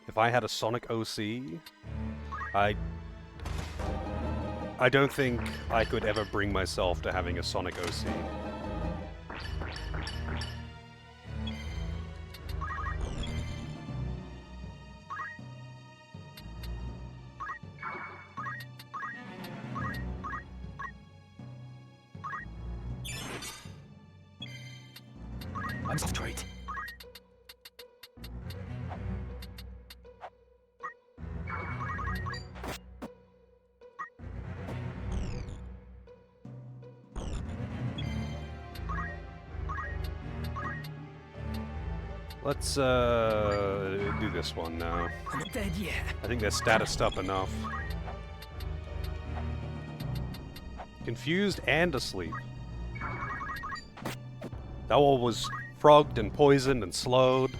If I had a Sonic OC, I don't think I could ever bring myself to having a Sonic OC. I'm straight. Let's do this one now. I'm not dead yet. I think they're statused up enough. Confused and asleep. That one was frogged and poisoned and slowed.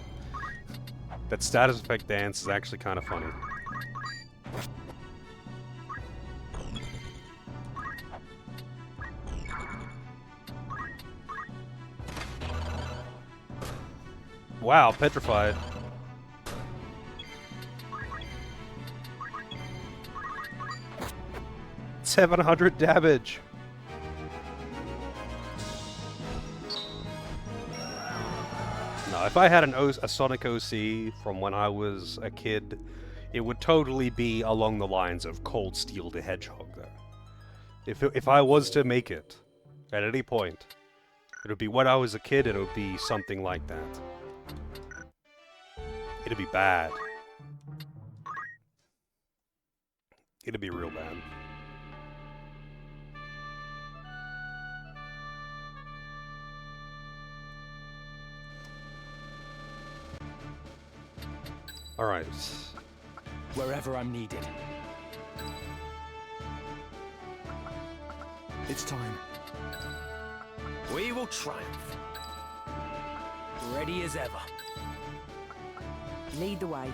That status effect dance is actually kind of funny. Wow, petrified. $700 damage. No, if I had a Sonic OC from when I was a kid, it would totally be along the lines of Cold Steel the Hedgehog, though. If I was to make it at any point, it would be when I was a kid, and it would be something like that. It'd be bad. It'd be real bad. Alright. Wherever I'm needed. It's time. We will triumph. Ready as ever. Lead the way.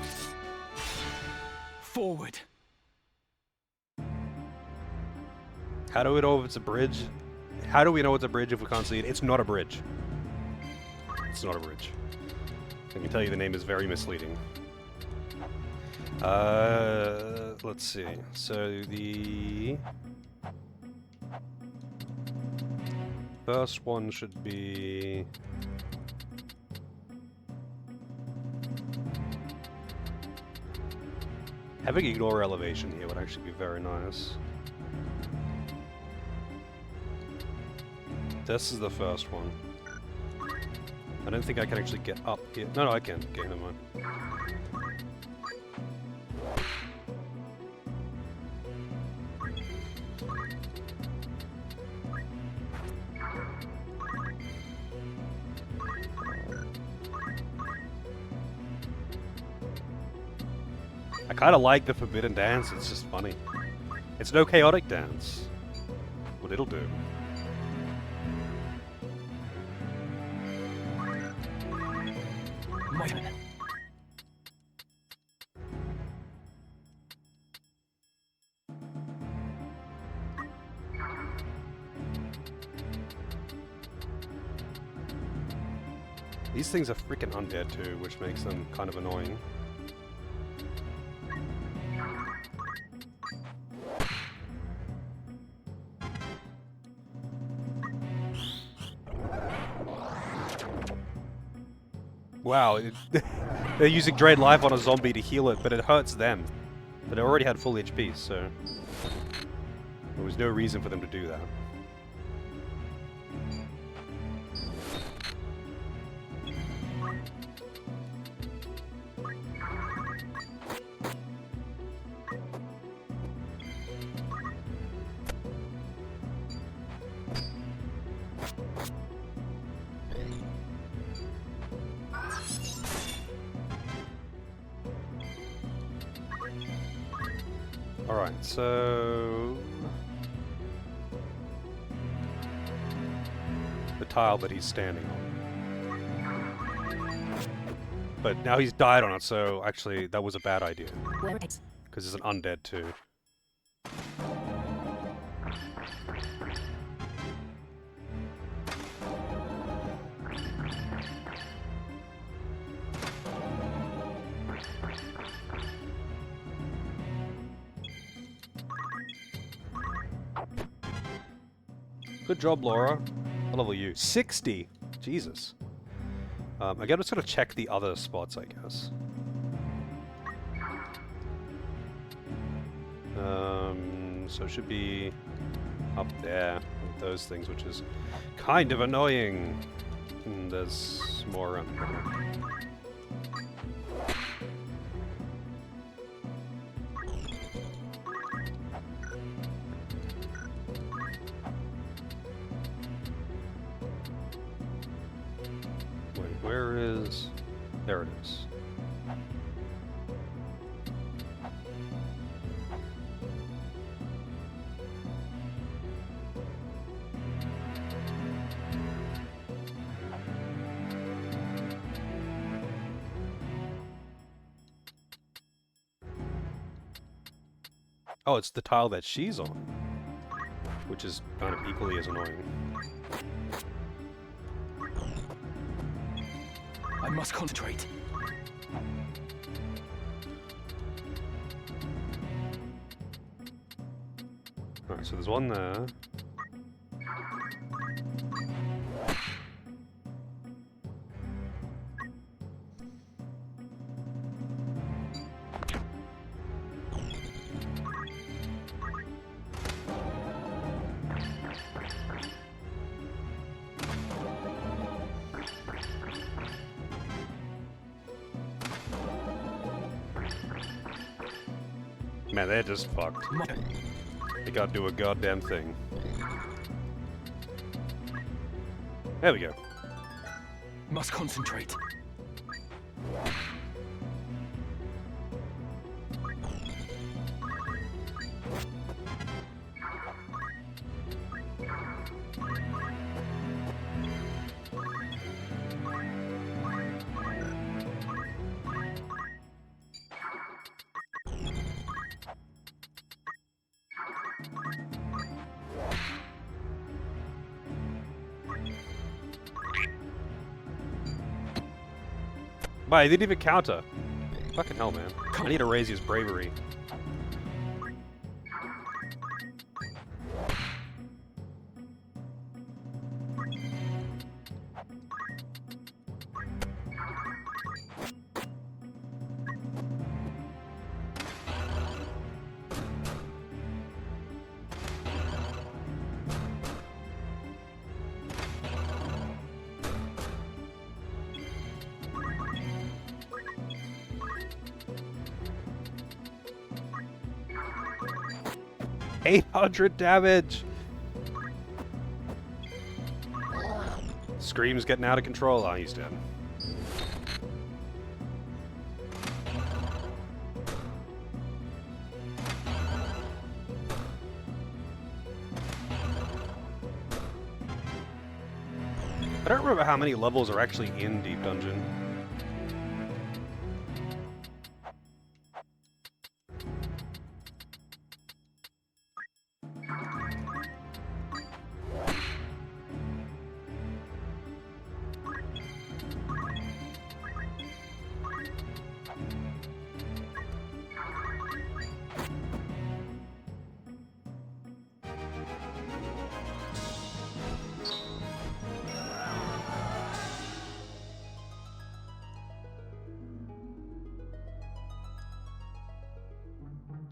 Forward. How do we know if it's a bridge? How do we know it's a bridge if we can't see it? It's not a bridge. It's not a bridge. I can tell you the name is very misleading. Let's see. So the first one should be having ignore elevation here would actually be very nice. This is the first one. I don't think I can actually get up here. No, I can. Okay, never mind. I kind of like the forbidden dance, it's just funny. It's no chaotic dance, but it'll do. My turn. These things are freaking undead too, which makes them kind of annoying. Wow, they're using Drain Life on a zombie to heal it, but it hurts them. But it already had full HP, so there was no reason for them to do that. Alright, so... the tile that he's standing on. But now he's died on it, so actually that was a bad idea. Because he's an undead too. Good job, Laura. What level are you? 60! Jesus. Again, I'm just gonna check the other spots, I guess. So it should be up there with those things, which is kind of annoying. And there's more around here. Where is... there it is. Oh, it's the tile that she's on, which is kind of equally as annoying. I must concentrate. Alright, so there's one there. Man, they're just fucked. They gotta do a goddamn thing. There we go. Must concentrate. Why, he didn't even counter. Fucking hell, man. I need to raise his bravery. $800 damage! Scream's getting out of control. Oh, he's dead. I don't remember how many levels are actually in Deep Dungeon.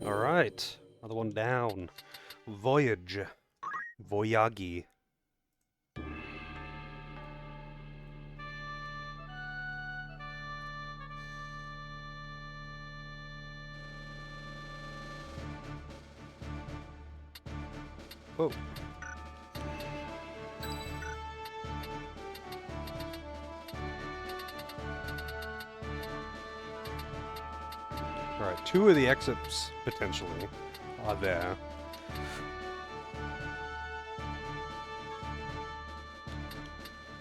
Alright, another one down. Voyage. Voyagi. Whoa. Alright, 2 of the exits, potentially. are there.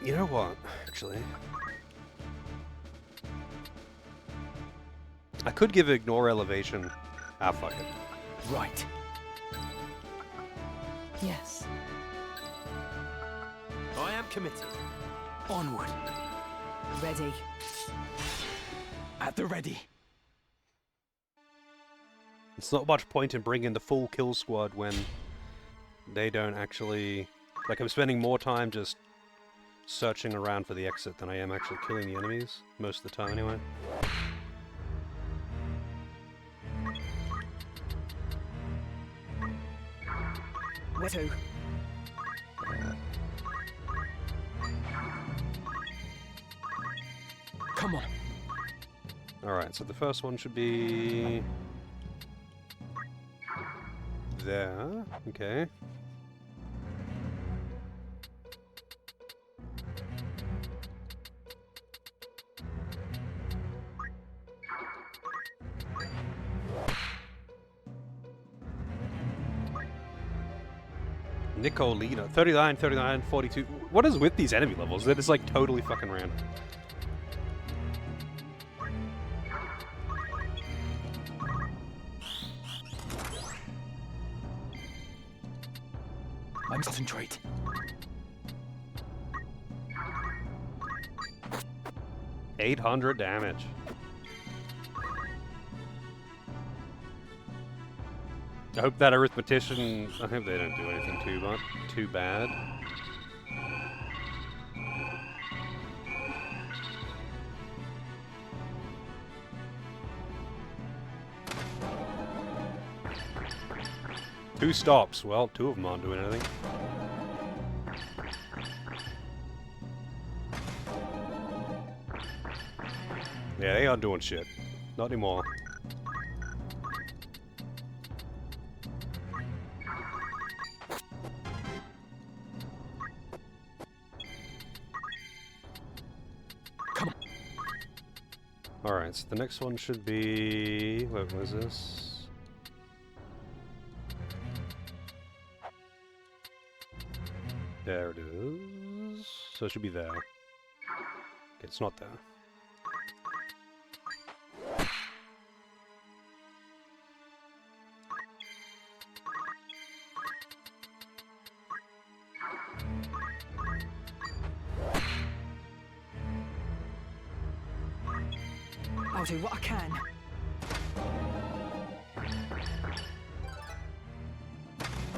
You know what, actually? I could give Ignore Elevation. Ah, fuck it. Right. Yes. I am committed. Onward. Ready. At the ready. It's not much point in bringing the full kill squad when they don't actually... Like, I'm spending more time just searching around for the exit than I am actually killing the enemies. Most of the time, anyway. Where to? Come on. Alright, so the first one should be... there. Okay. Nicolina. 39, 39, 42. What is with these enemy levels? That is like totally fucking random. I'm concentrate. $800 damage. I hope that arithmetician... I hope they don't do anything too bad. Two stops. Well, two of them aren't doing anything. Yeah, they aren't doing shit. Not anymore. Come on. Alright, so the next one should be... What was this? There it is. So it should be there. Okay, it's not there. I'll do what I can.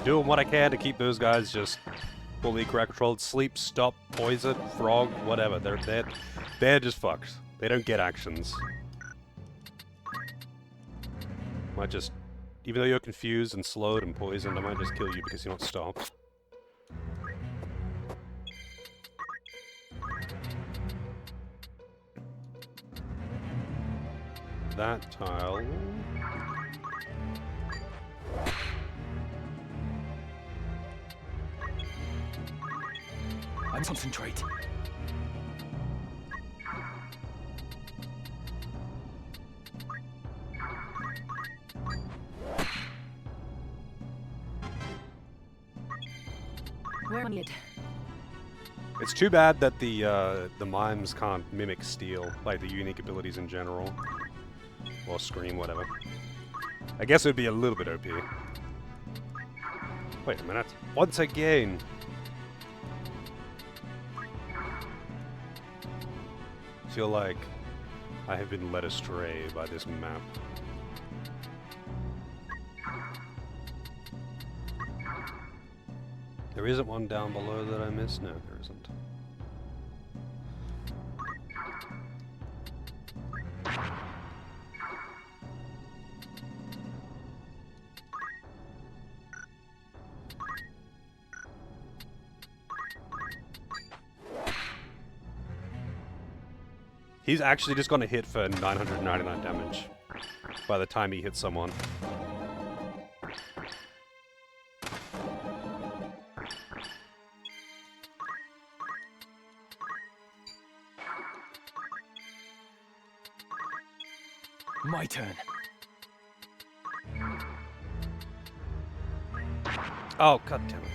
Doing what I can to keep those guys just fully correct controlled. Sleep, stop, poison, frog, whatever. They're just fucked. They don't get actions. Might just, even though you're confused and slowed and poisoned, I might just kill you because you don't stop. That tile. I'm concentrate. Where am I? It's too bad that the mimes can't mimic steel, like the unique abilities in general. Or scream, whatever. I guess it would be a little bit OP. Wait a minute. Once again! I feel like I have been led astray by this map. There isn't one down below that I missed? No, there isn't. He's actually just gonna hit for 999 damage by the time he hits someone. My turn. Oh, god damn it.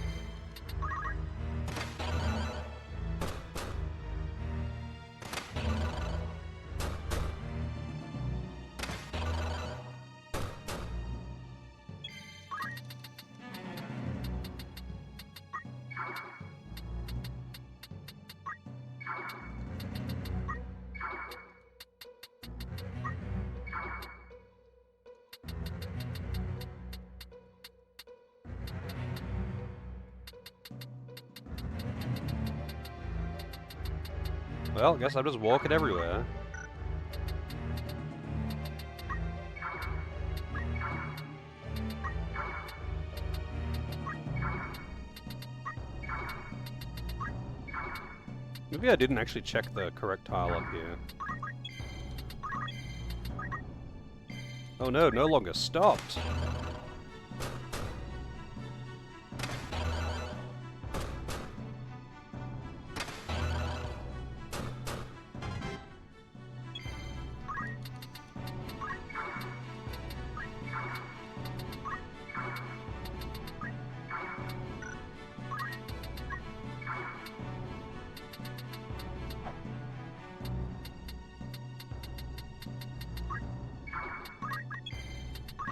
Well, I guess I'm just walking everywhere. Maybe I didn't actually check the correct tile up here. Oh no, no longer stopped.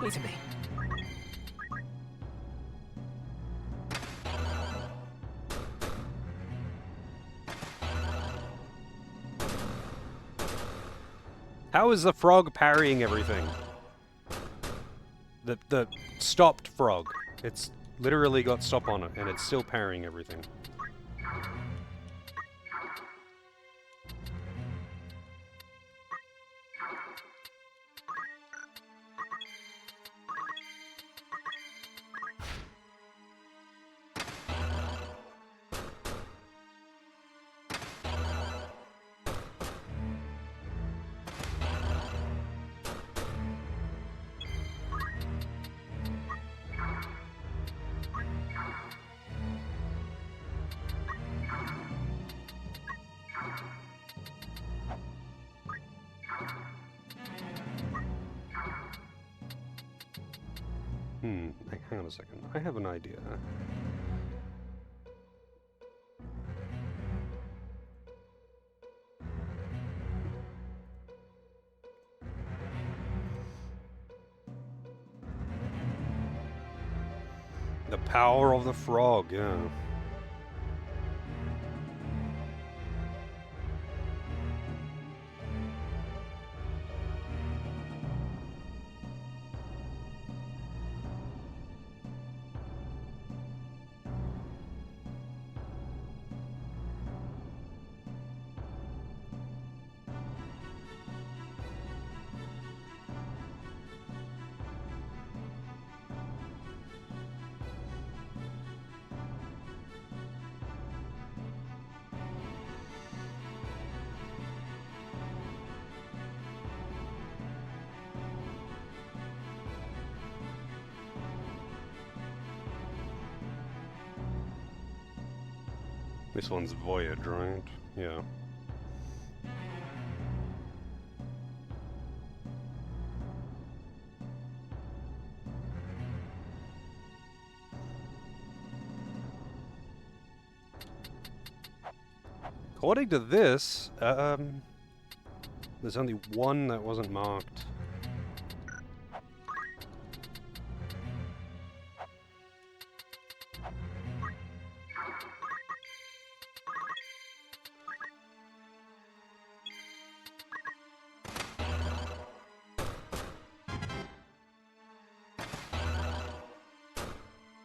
Lead to me. How is the frog parrying everything? The stopped frog. It's literally got stop on it, and it's still parrying everything. Hang on a second. I have an idea. The power of the frog, yeah. This one's Voyage, right? Yeah. According to this, there's only one that wasn't marked.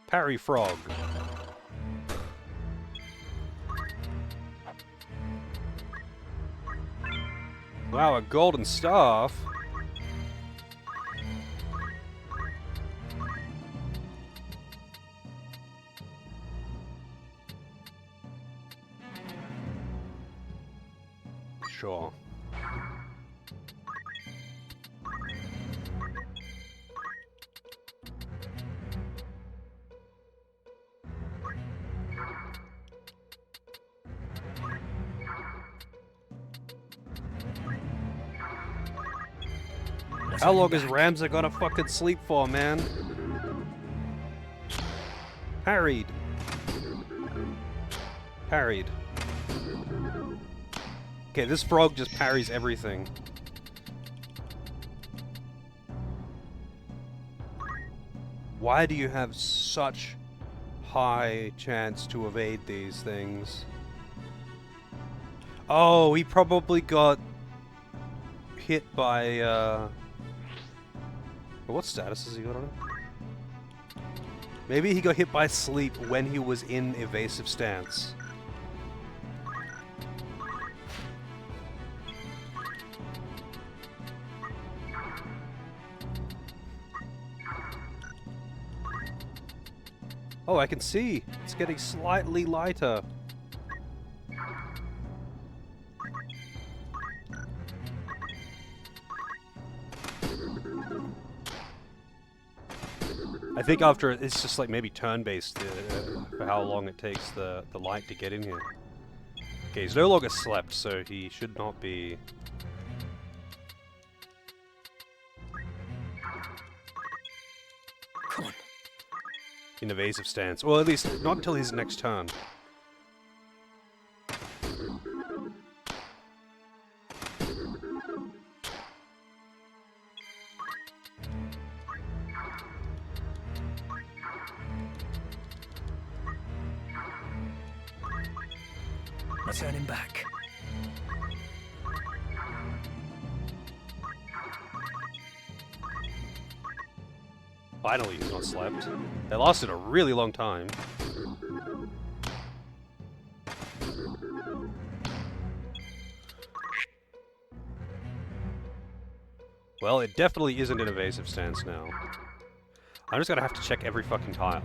Parry frog. Wow, a golden staff. Sure. How long is Ramza gonna fucking sleep for, man? Parried. Parried. Okay, this frog just parries everything. Why do you have such high chance to evade these things? Oh, he probably got hit by, what status has he got on him? Maybe he got hit by sleep when he was in evasive stance. Oh, I can see! It's getting slightly lighter. I think after it's just like maybe turn-based for how long it takes the light to get in here. Okay, he's no longer slept, so he should not be... Come on. In evasive stance. Well, at least not until his next turn. I turn him back. Finally, he's not slept. They lasted a really long time. Well, it definitely isn't an evasive stance now. I'm just gonna have to check every fucking tile.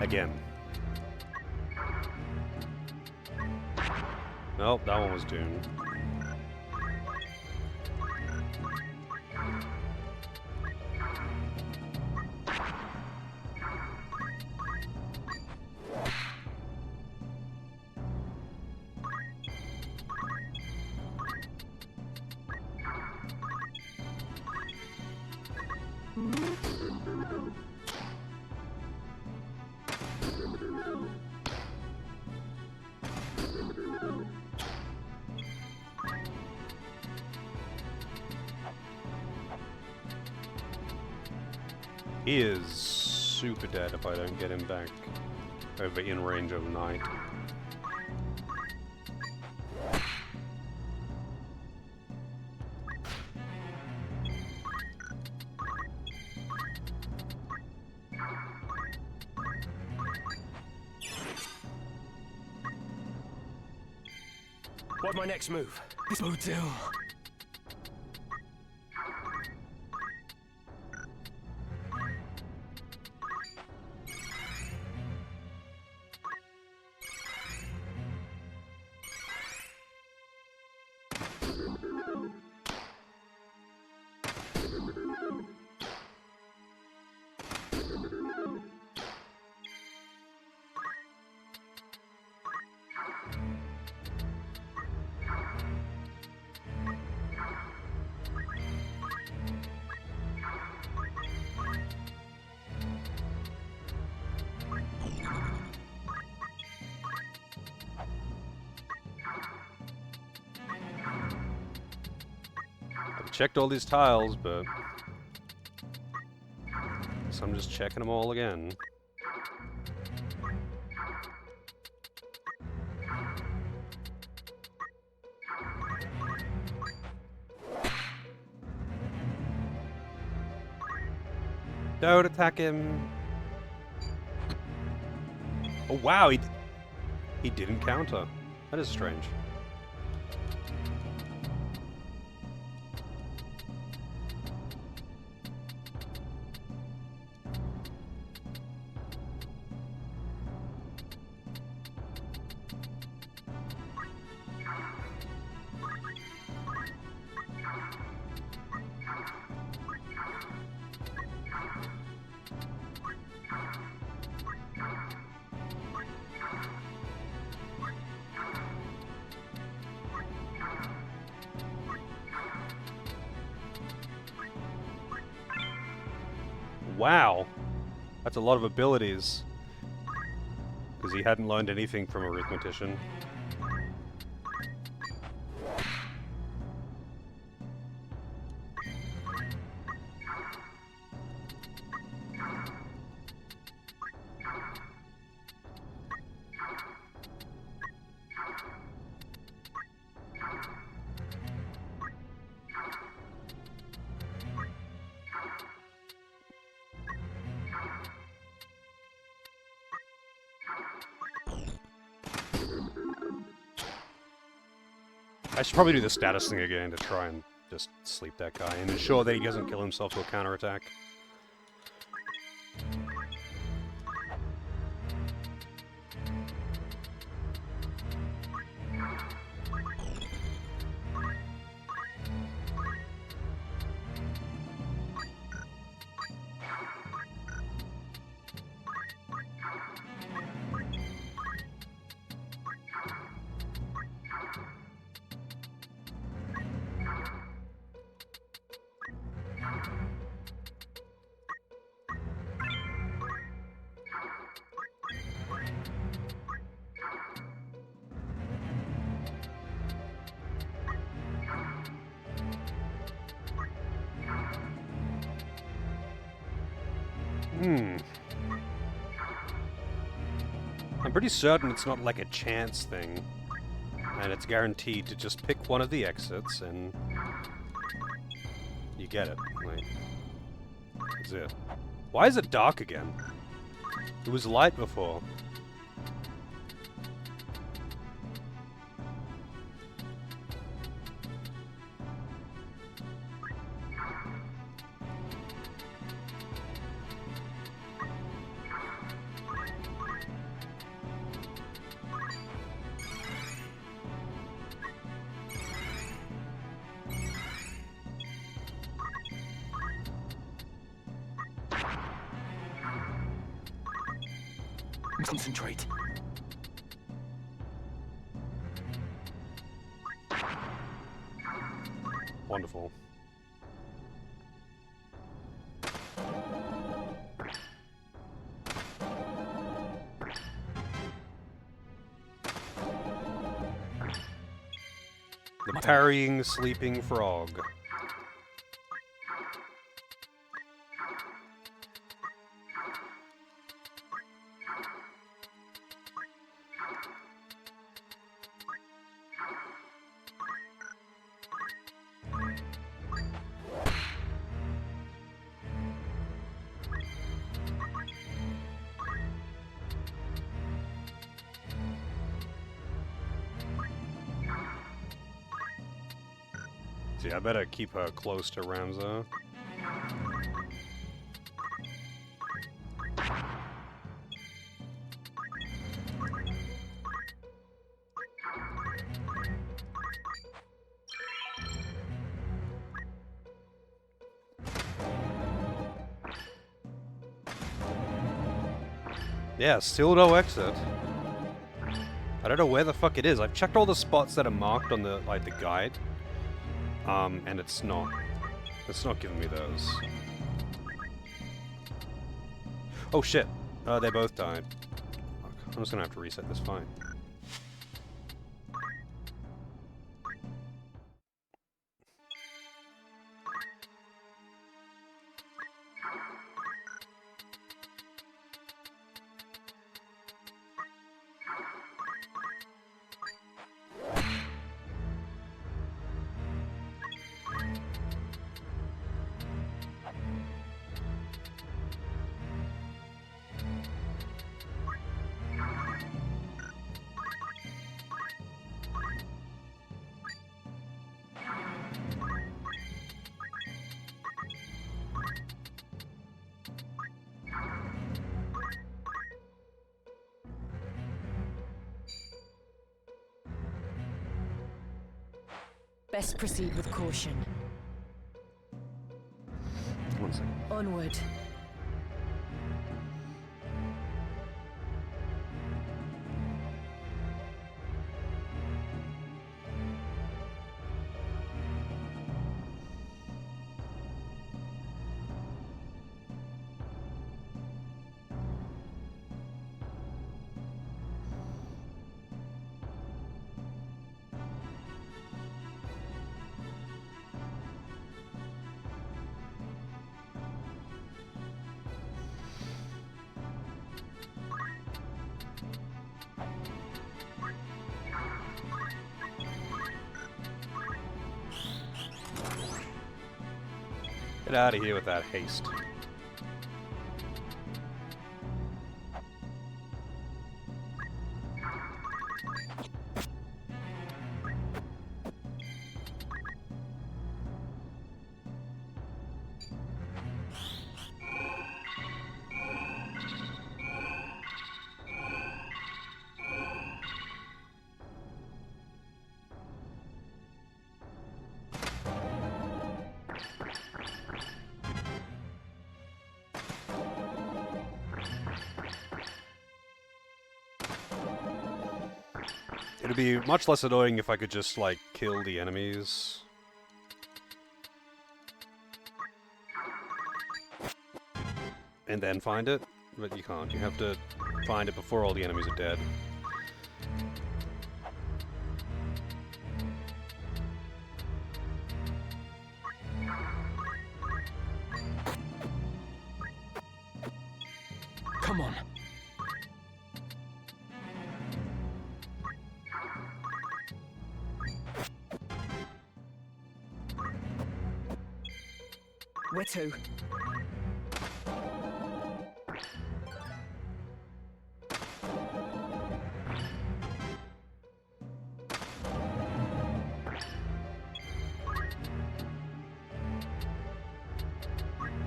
Again. Nope, that one was doomed. He is super dead if I don't get him back over in range of night. What's my next move? This bodes ill. I've checked all these tiles, but... so I'm just checking them all again. Don't attack him! Oh wow, he didn't counter. That is strange. Wow. That's a lot of abilities. Because he hadn't learned anything from Arithmetician. I should probably do the status thing again to try and just sleep that guy and ensure that he doesn't kill himself to a counterattack. I'm pretty certain it's not like a chance thing, and it's guaranteed to just pick one of the exits and you get it. Like, that's it. Why is it dark again? It was light before. Concentrate. Wonderful. The parrying sleeping frog. See, I better keep her close to Ramza. Yeah, still no exit. I don't know where the fuck it is. I've checked all the spots that are marked on the the guide. And it's not giving me those. Oh shit, they both died. I'm just gonna have to reset this fight. Best proceed with caution. One second. Onward. Get out of here with that haste. It'd be much less annoying if I could just, like, kill the enemies. And then find it, but you can't. You have to find it before all the enemies are dead. Come on. Where to?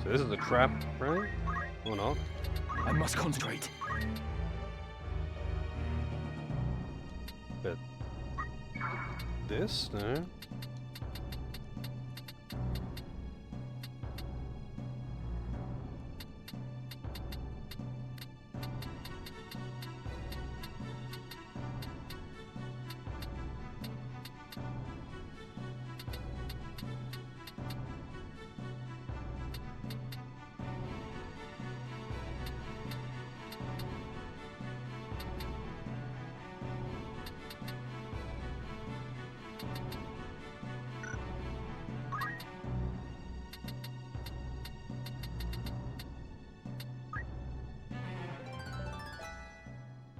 So this is a trap, right? Or not? I must concentrate. But this? No.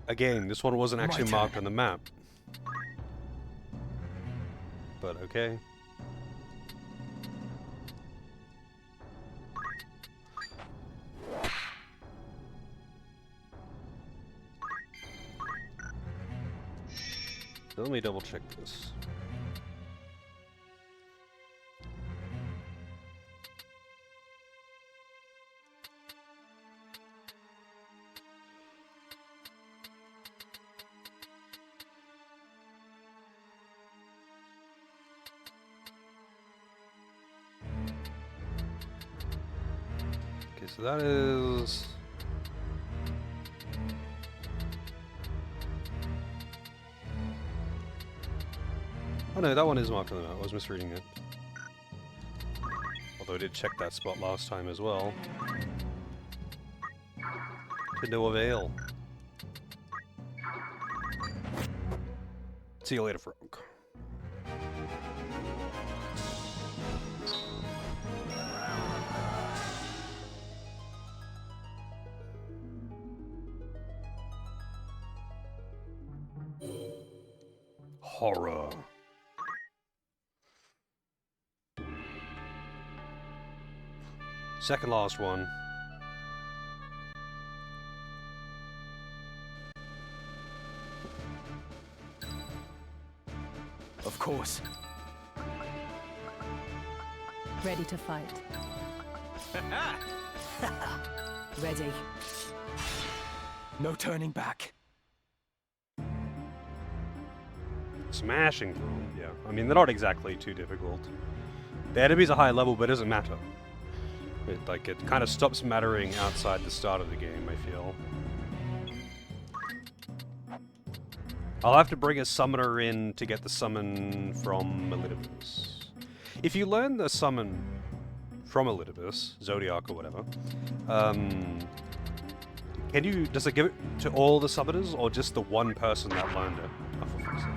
Again, this one wasn't actually marked on the map. But okay. So let me double check this. So that is... Oh no, that one is marked on the map. I was misreading it. Although I did check that spot last time as well. To no avail. See you later, Frog. Horror. Second last one. Of course. Ready to fight. Ready. No turning back. Smashing through them, yeah. I mean, they're not exactly too difficult. The enemies are high level, but it doesn't matter. It kind of stops mattering outside the start of the game, I feel. I'll have to bring a summoner in to get the summon from Elidibus. If you learn the summon from Elidibus, Zodiac or whatever, does it give it to all the summoners, or just the one person that learned it? Oh, for fuck's sake.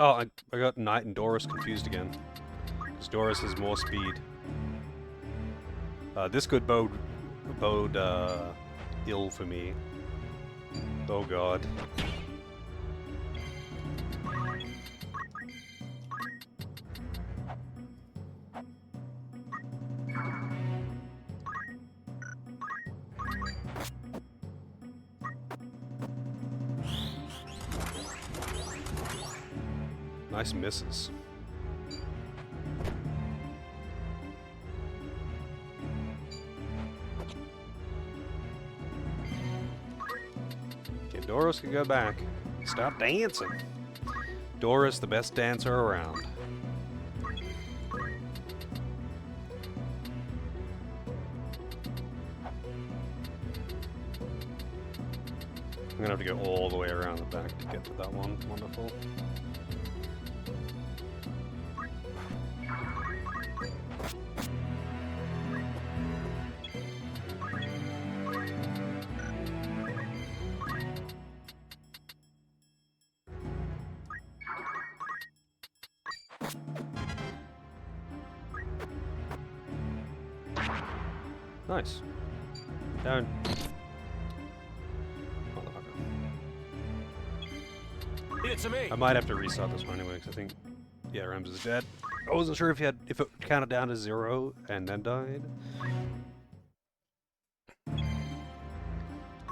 Oh, I got Knight and Doris confused again. Because Doris has more speed. This could bode ill for me. Oh god. Nice misses. Okay, Doris can go back. Stop dancing. Doris, the best dancer around. I'm gonna have to go all the way around the back to get to that one. Wonderful. Nice. Down. It's me. I might have to restart this one anyway, because I think, yeah, Rams is dead. I wasn't sure if if it counted down to 0 and then died.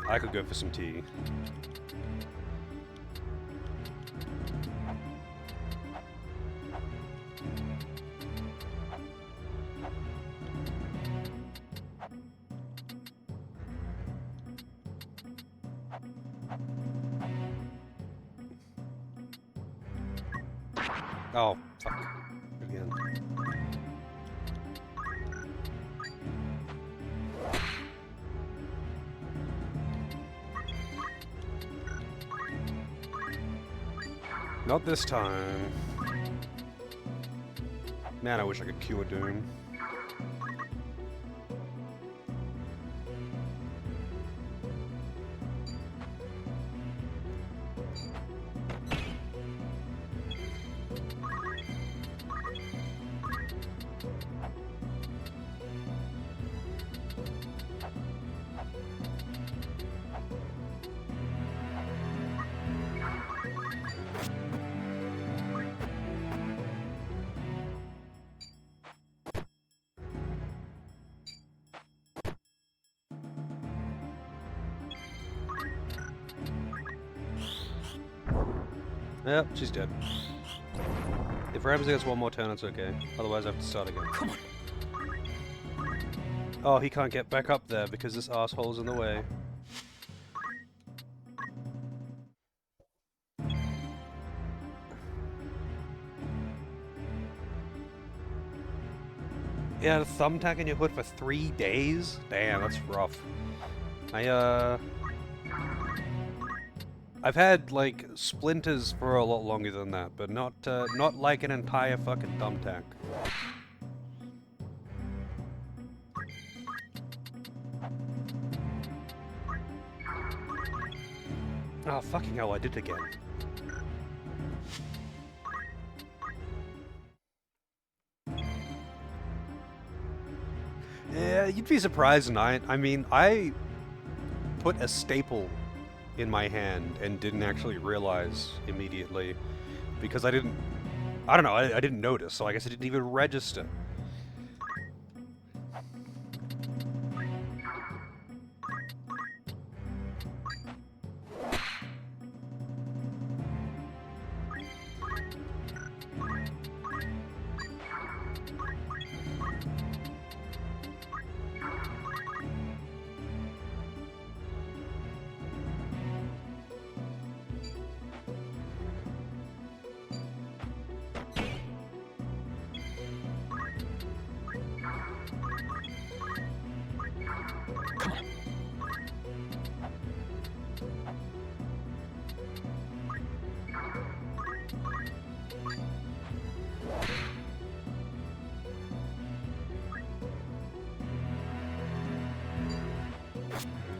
I could go for some tea. Oh, fuck. Again. Not this time. Man, I wish I could cure Doom. Yep, she's dead. If Ramsey gets one more turn, it's okay. Otherwise, I have to start again. Come on. Oh, he can't get back up there because this asshole's in the way. Yeah, the thumbtack in your hood for 3 days? Damn, that's rough. I've had, like, splinters for a lot longer than that, but not like an entire fucking thumbtack. Oh, fucking hell, I did it again. Yeah, you'd be surprised, Knight. I mean, I put a staple in my hand and didn't actually realize immediately because I don't know, I didn't notice, so I guess I didn't even register.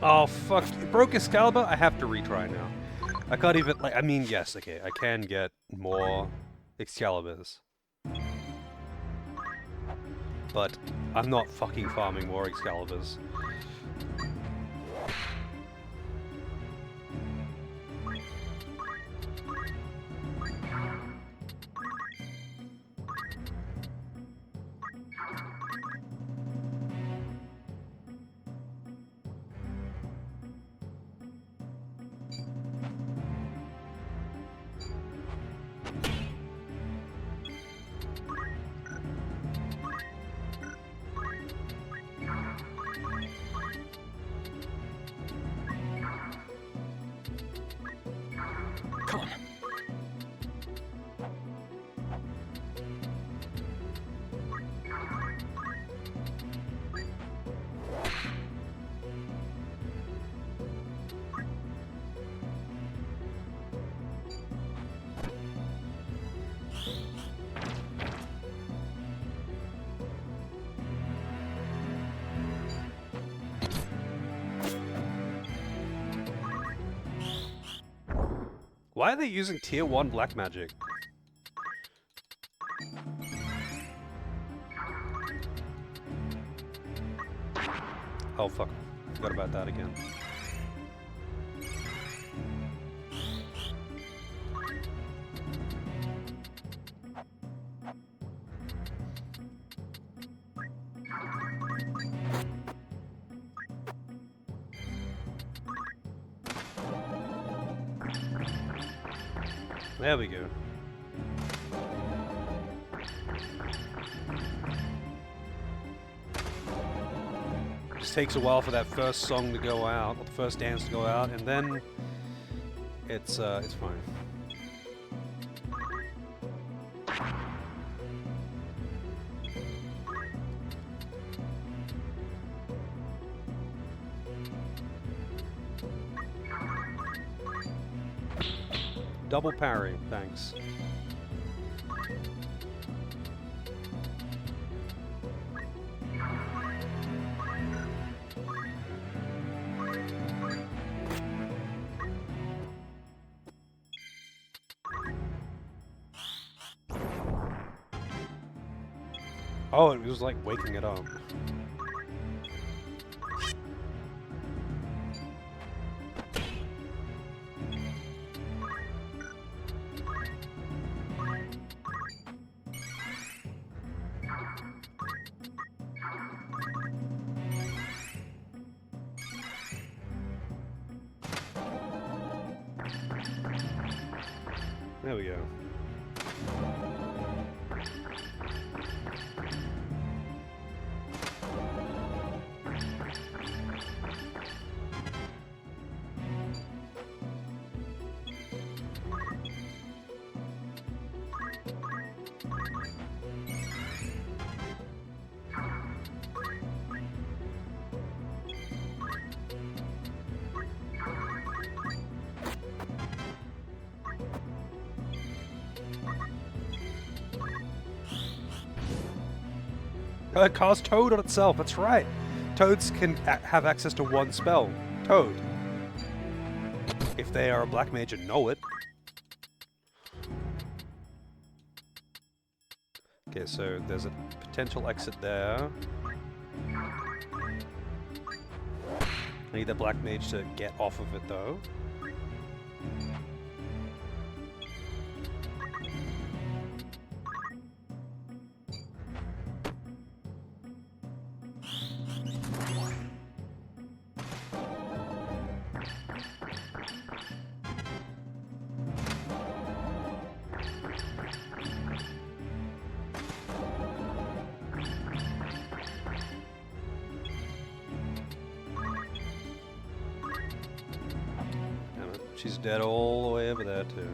Oh, fuck. It broke Excalibur? I have to retry now. I can't even, like, I mean, yes, okay, I can get more Excaliburs. But I'm not fucking farming more Excaliburs. Come on. Why are they using tier 1 black magic? Oh fuck, forgot about that again. There we go. Just takes a while for that first song to go out, or the first dance to go out, and then it's fine. Double parry, thanks. Oh, it was like waking it up. There we go. It casts Toad on itself, that's right. Toads can have access to one spell. Toad. If they are a black mage and know it. Okay, so there's a potential exit there. I need the black mage to get off of it though. She's dead all the way over there, too.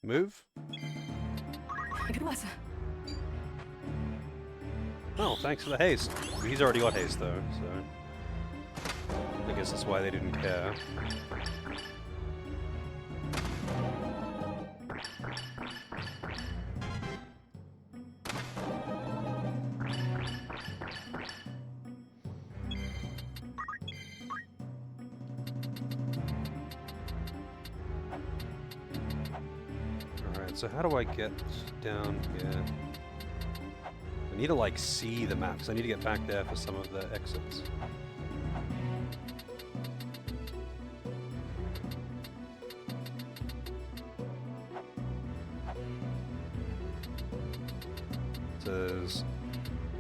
Move? Ivalice. Oh, thanks for the haste. He's already got haste though, so I guess that's why they didn't care. Alright, so how do I get down here? I need to, like, see the map, because I need to get back there for some of the exits. There's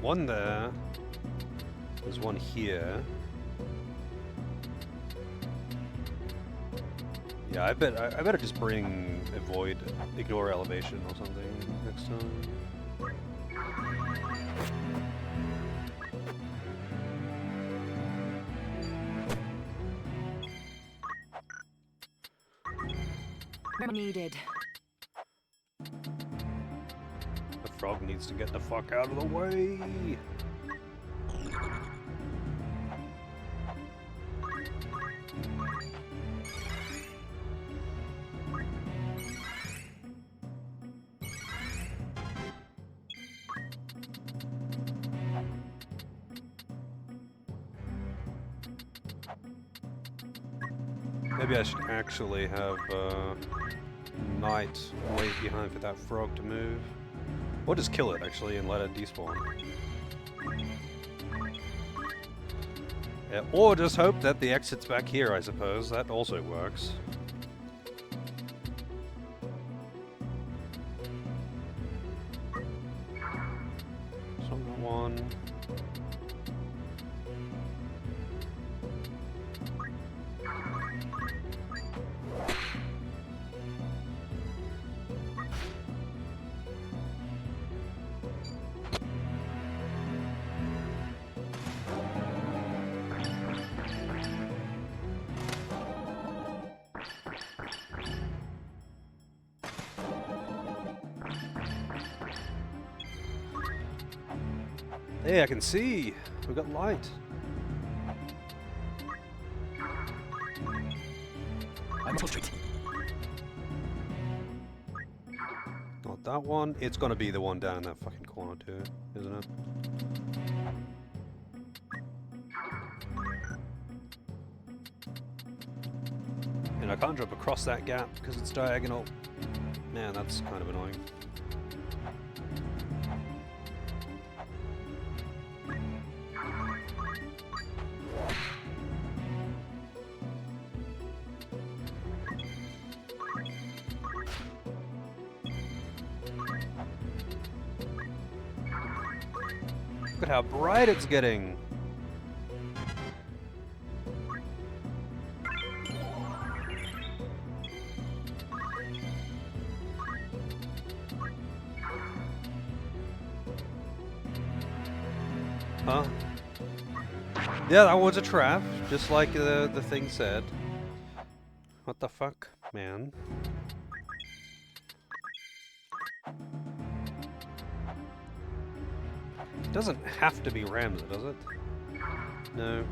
one there. There's one here. Yeah, I better just bring ignore elevation or something next time. Needed. The frog needs to get the fuck out of the way. Maybe I should actually have Knight wait behind for that frog to move. Or just kill it, actually, and let it despawn. Yeah, or just hope that the exit's back here, I suppose. That also works. Someone... Hey, I can see! We got light! I'm on street. Not that one. It's gonna be the one down in that fucking corner too, isn't it? And I can't jump across that gap because it's diagonal. Man, that's kind of annoying. Look at how bright it's getting! Huh? Yeah, that was a trap, just like the thing said. What the fuck, man? It doesn't have to be Ramsey, does it? No.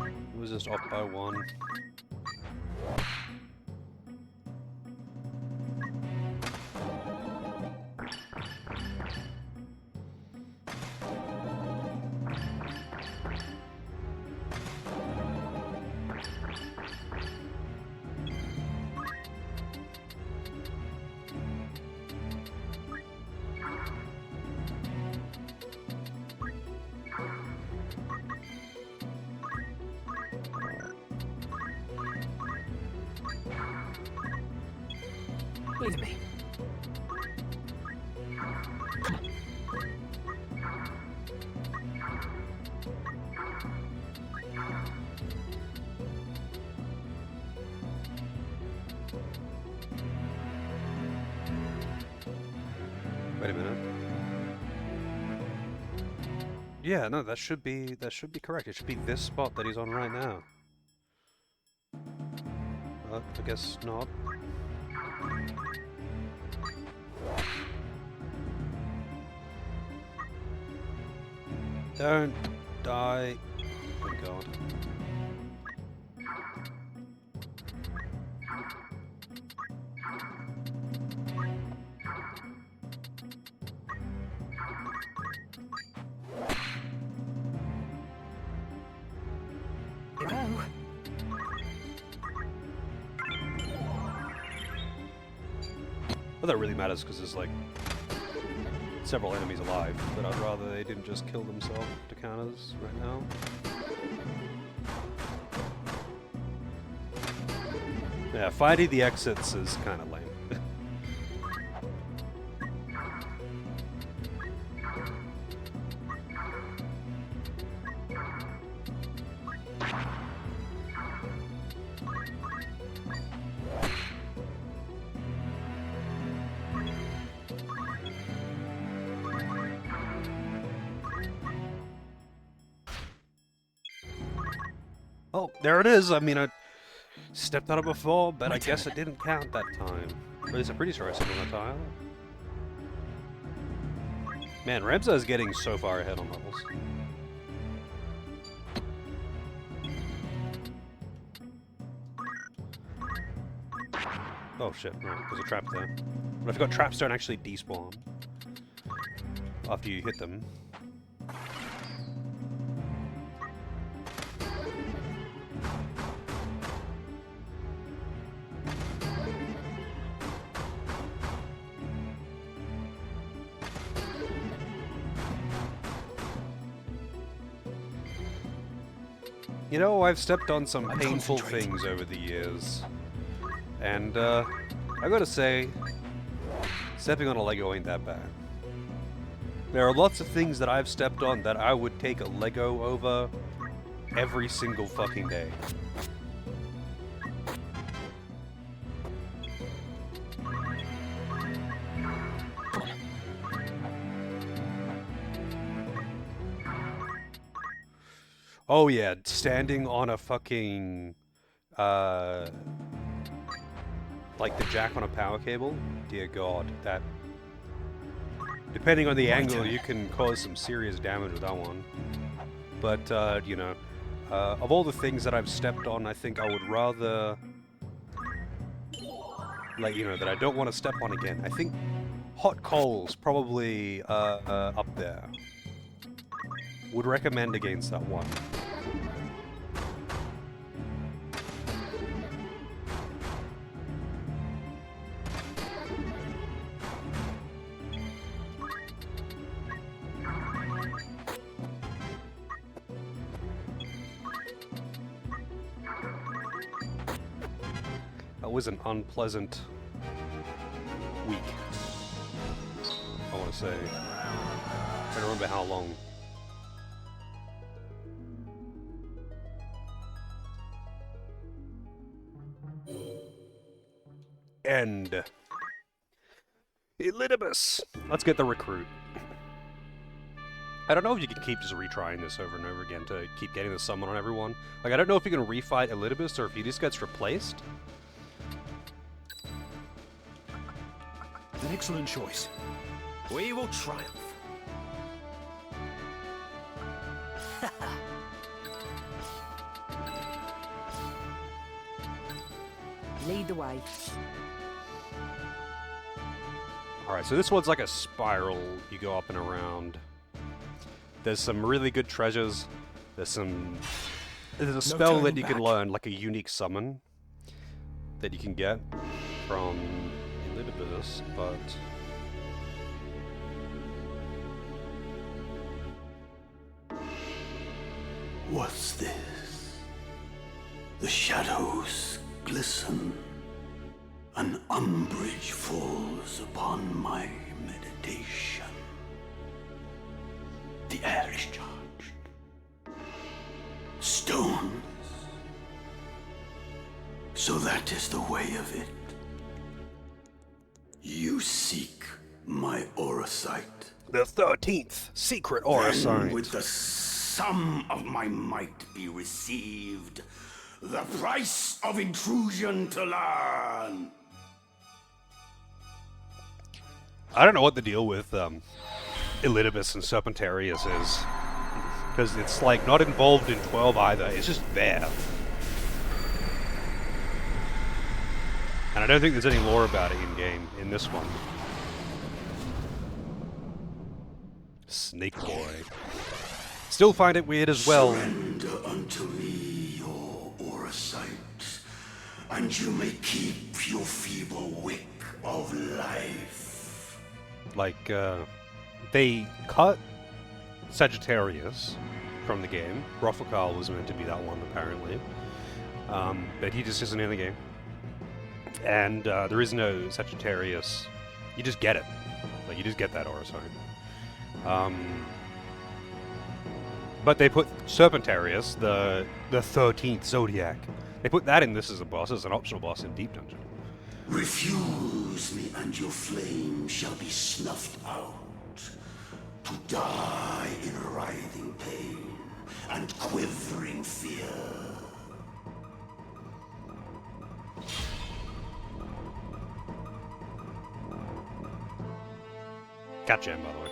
It was just off by one. Leave me. Come on. Wait a minute. Yeah, no, that should be correct. It should be this spot that he's on right now. I guess not. Don't die. Oh god. Hello? Well, that really matters because there's like several enemies alive, but I'd rather they didn't just kill themselves to counters right now. Yeah, fighting the exits is kind of lame. Oh, there it is! I mean, I stepped on it before, but I guess it didn't count that time. At least I'm pretty sure I stepped on the tile. Man, Remza is getting so far ahead on levels. Oh shit, right, there's a trap there. But I forgot traps don't actually despawn after you hit them. You know, I've stepped on some painful things over the years. And, I gotta say, stepping on a Lego ain't that bad. There are lots of things that I've stepped on that I would take a Lego over every single fucking day. Oh yeah, standing on a fucking, like the jack on a power cable? Dear God, that... Depending on the angle, you can cause some serious damage with that one. But, you know, of all the things that I've stepped on, I think I would rather... Like, you know, that I don't want to step on again. I think hot coals probably, up there. Would recommend against that one. That was an unpleasant week, I want to say. I don't remember how long. End. Elidibus! Let's get the recruit. I don't know if you can keep just retrying this over and over again to keep getting the summon on everyone. Like, I don't know if you can refight Elidibus or if he just gets replaced. An excellent choice. We will triumph. Lead the way. Alright, so this one's like a spiral. You go up and around. There's some really good treasures. There's a spell that you can learn, like a unique summon that you can get from Elidibus, but... What's this? The shadows glisten. An umbrage falls upon my meditation. The air is charged. Stones. So that is the way of it. You seek my aura aura sight. The 13th secret aura Then sight. with the sum of my might be received the price of intrusion to learn. I don't know what the deal with Elidibus and Serpentarius is. Because it's like not involved in 12 either, it's just there. And I don't think there's any lore about it in-game, in this one. Snake Boy. Still find it weird as well. Surrender unto me your aura sight, and you may keep your feeble wick of life. Like, they cut Sagittarius from the game. Rothakal was meant to be that one, apparently. But he just isn't in the game. And there is no Sagittarius. You just get it. Like, you just get that aura sign. But they put Serpentarius, the 13th Zodiac. They put that in this as a boss, as an optional boss in Deep Dungeon. Refuse me, and your flame shall be snuffed out, to die in writhing pain and quivering fear. Gotcha, by the way.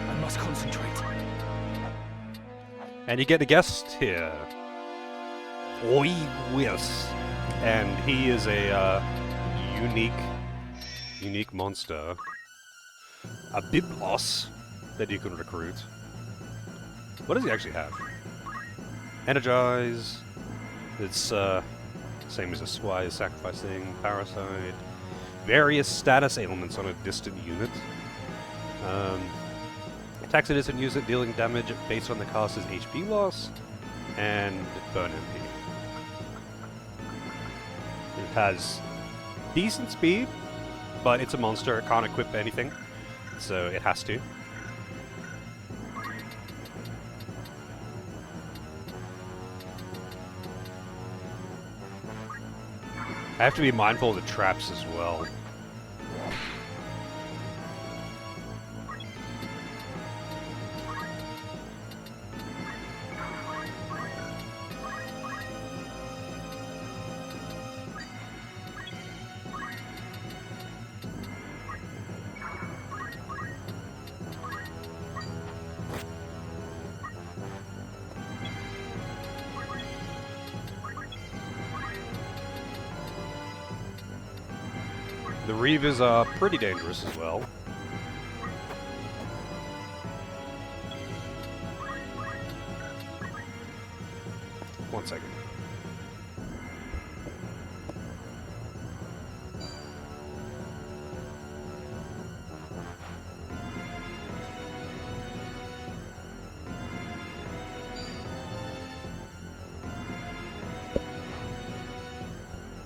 I must concentrate. And you get a guest here. Ivalice. And he is a unique monster. A Biblos that you can recruit. What does he actually have? Energize. It's same as a Swire, sacrificing, parasite. Various status ailments on a distant unit. Attacks a distant user dealing damage based on the caster's HP loss and burn MP. It has decent speed, but it's a monster. It can't equip anything, so it has to. I have to be mindful of the traps as well. The Reavers are pretty dangerous as well. One second.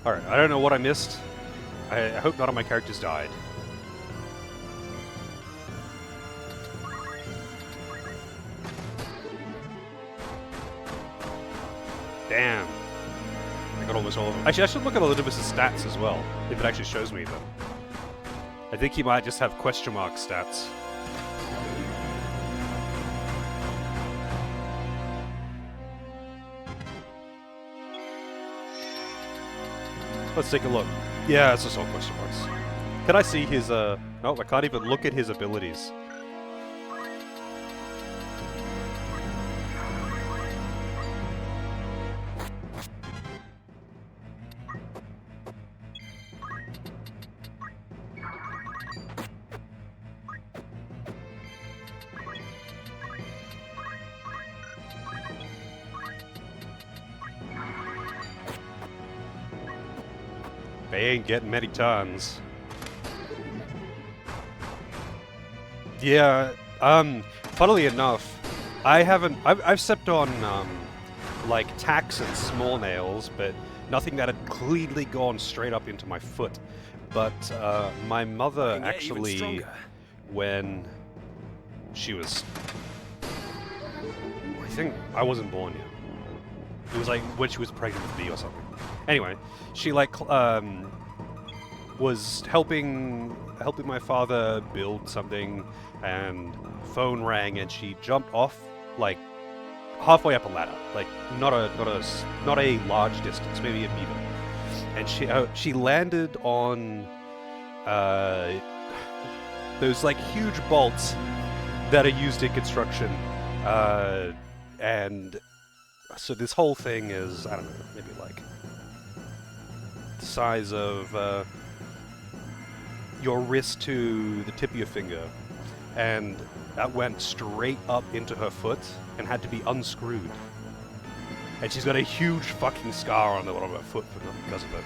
Alright, I don't know what I missed. I hope none of my characters died. Damn. I got almost all of them. Actually, I should look at Elidibus' stats as well, if it actually shows me them. I think he might just have question mark stats. Let's take a look. Yeah, it's just all question marks. Can I see his, No, I can't even look at his abilities. They ain't getting many tons. Yeah, funnily enough, I've stepped on, like, tacks and small nails, but nothing that had cleanly gone straight up into my foot. But, my mother actually, when she was, I think I wasn't born yet. It was like when she was pregnant with me or something. Anyway, she like was helping my father build something, and phone rang, and she jumped off like halfway up a ladder, like not a large distance, maybe a meter, and she landed on those like huge bolts that are used in construction, and so this whole thing is, I don't know, maybe like the size of your wrist to the tip of your finger, and that went straight up into her foot and had to be unscrewed. And she's got a huge fucking scar on the bottom of her foot because of it.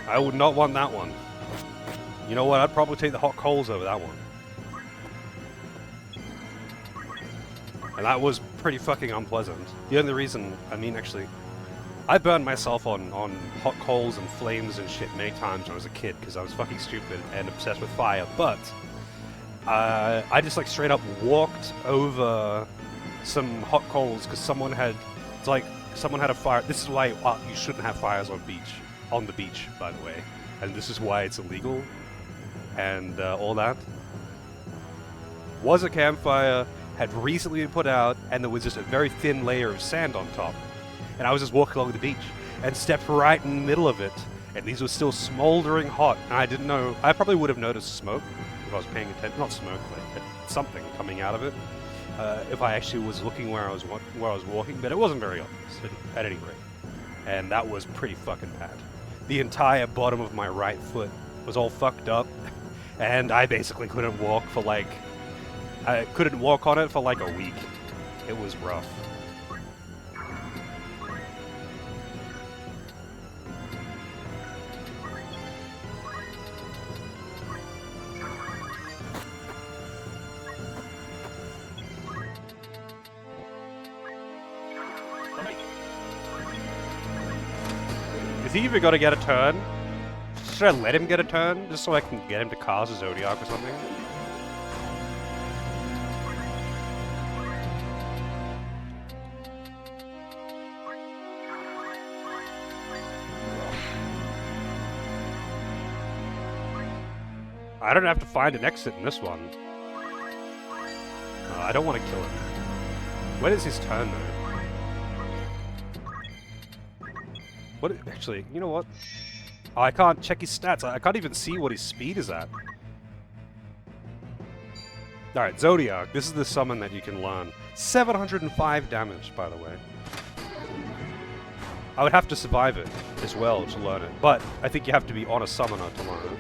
I would not want that one. You know what? I'd probably take the hot coals over that one. And that was pretty fucking unpleasant. The only reason, I mean, actually, I burned myself on hot coals and flames and shit many times when I was a kid because I was fucking stupid and obsessed with fire, but I just like straight up walked over some hot coals because someone had a fire. This is why you shouldn't have fires on the beach, by the way, and this is why it's illegal and all that. Was a campfire, had recently been put out, and there was just a very thin layer of sand on top. And I was just walking along the beach and stepped right in the middle of it, and these were still smoldering hot, and I didn't know. I probably would have noticed smoke if I was paying attention. Not smoke, but something coming out of it. If I actually was looking where I was walking, but it wasn't very obvious at any rate. And that was pretty fucking bad. The entire bottom of my right foot was all fucked up, and I basically couldn't walk for I couldn't walk on it for like a week. It was rough. Is he even gonna get a turn? Should I let him get a turn, just so I can get him to cast a Zodiac or something? I don't have to find an exit in this one. I don't want to kill him. When is his turn, though? What? Actually, you know what? Oh, I can't check his stats. I can't even see what his speed is at. Alright, Zodiac. This is the summon that you can learn. 705 damage, by the way. I would have to survive it as well to learn it, but I think you have to be on a summoner to learn it.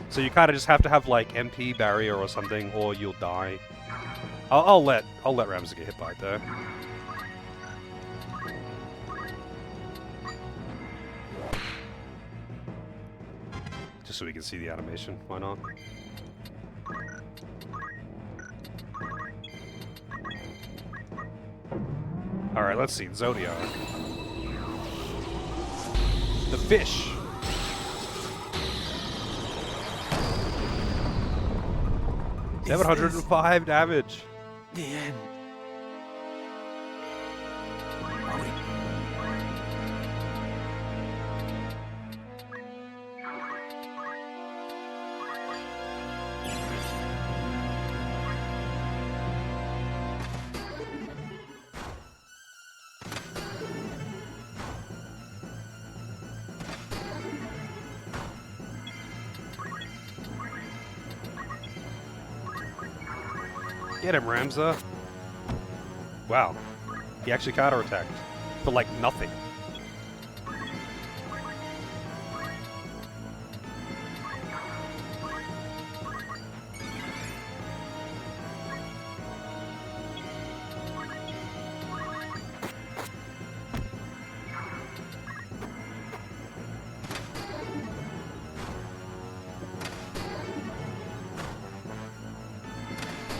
So you kind of just have to have like MP barrier or something, or you'll die. I'll let Ramsey get hit by it though. Just so we can see the animation. Why not? All right, let's see Zodiac. The fish. Is 705 damage. The end. Get him, Ramza. Wow. He actually counterattacked. For like nothing.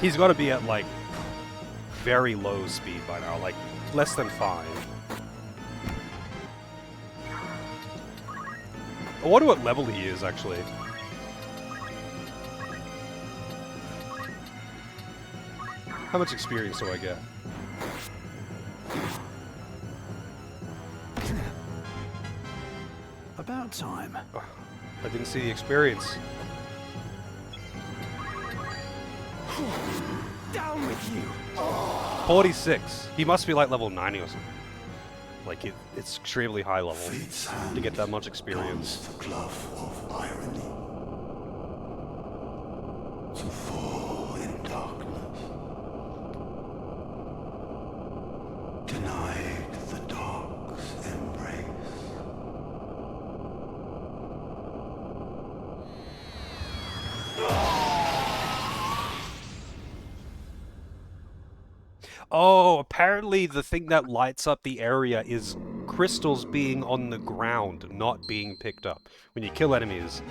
He's got to be at, like, very low speed by now, like, less than 5. I wonder what level he is, actually. How much experience do I get? About time. Oh, I didn't see the experience. Down with you! 46. He must be like level 90 or something. Like it's extremely high level to get that much experience. The glove of irony. To fall in darkness. Denied the dark's embrace. Oh, apparently the thing that lights up the area is crystals being on the ground, not being picked up. When you kill enemies,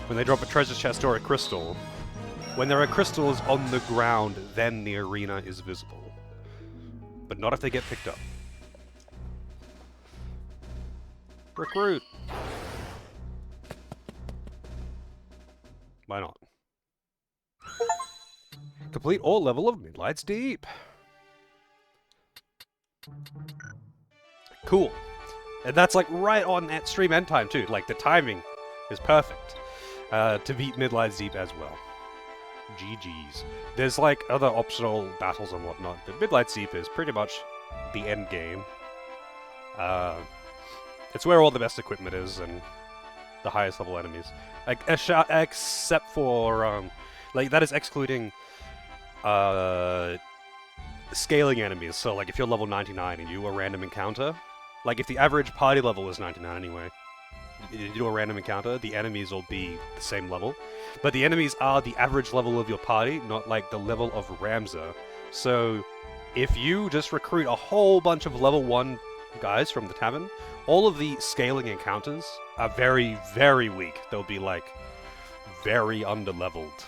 when they drop a treasure chest or a crystal, when there are crystals on the ground, then the arena is visible. But not if they get picked up. Recruit! Why not? Complete all level of Midlight's Deep. Cool. And that's like right on at stream end time too. Like the timing is perfect to beat Midlight's Deep as well. GG's. There's like other optional battles and whatnot, but Midlight's Deep is pretty much the end game. It's where all the best equipment is and the highest level enemies. Like except for like that is excluding scaling enemies. So like if you're level 99 and you do a random encounter, like if the average party level is 99 anyway, you do a random encounter, the enemies will be the same level. But the enemies are the average level of your party, not like the level of Ramza. So if you just recruit a whole bunch of level 1 guys from the tavern, all of the scaling encounters are very, very weak. They'll be like very under-leveled.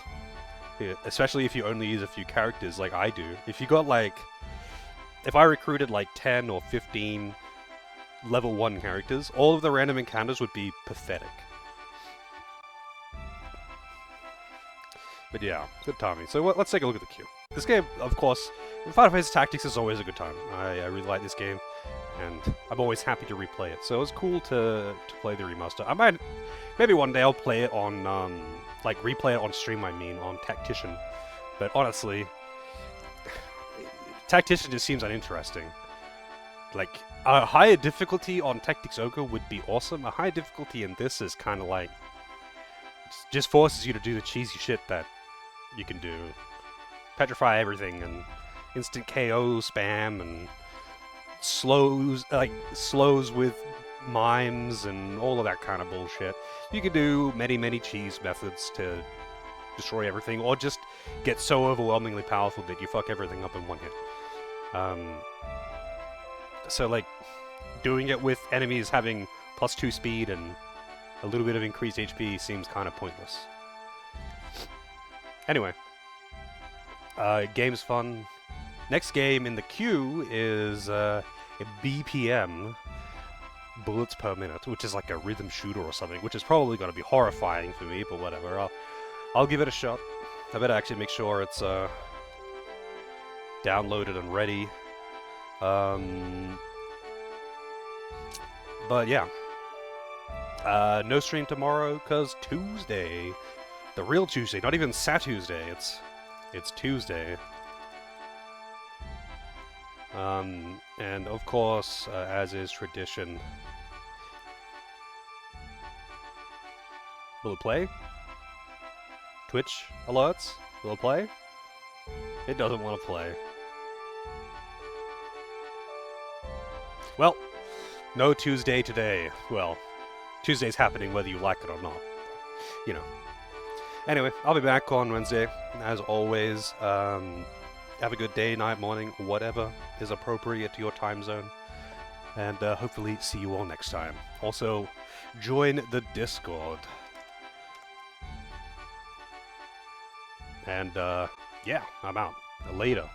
Yeah, especially if you only use a few characters like I do. If you got like... If I recruited like 10 or 15 level 1 characters, all of the random encounters would be pathetic. But yeah, good timing. So let's take a look at the queue. This game, of course, Final Fantasy Tactics is always a good time. I really like this game, and I'm always happy to replay it. So it was cool to play the remaster. I might... Maybe one day I'll play it on... like, replay it on stream, I mean, on Tactician. But honestly, Tactician just seems uninteresting. Like, a higher difficulty on Tactics Ogre would be awesome. A higher difficulty in this is kind of like... just forces you to do the cheesy shit that you can do. Petrify everything, and instant KO spam, and slows with mimes, and all of that kind of bullshit. You can do many cheese methods to destroy everything, or just get so overwhelmingly powerful that you fuck everything up in one hit. So, like, doing it with enemies having +2 speed and a little bit of increased HP seems kind of pointless. Anyway. Game's fun. Next game in the queue is a BPM, bullets per minute, which is like a rhythm shooter or something, which is probably going to be horrifying for me, but whatever. I'll give it a shot. I better actually make sure it's downloaded and ready. But yeah. No stream tomorrow, because Tuesday. The real Tuesday, not even Sat-Tuesday, it's Tuesday. And of course, as is tradition... Will it play? Twitch alerts? Will it play? It doesn't want to play. Well, no Tuesday today. Well, Tuesday's happening whether you like it or not. You know. Anyway, I'll be back on Wednesday, as always. Have a good day, night, morning, whatever is appropriate to your time zone. And hopefully see you all next time. Also, join the Discord. And, yeah, I'm out. Later.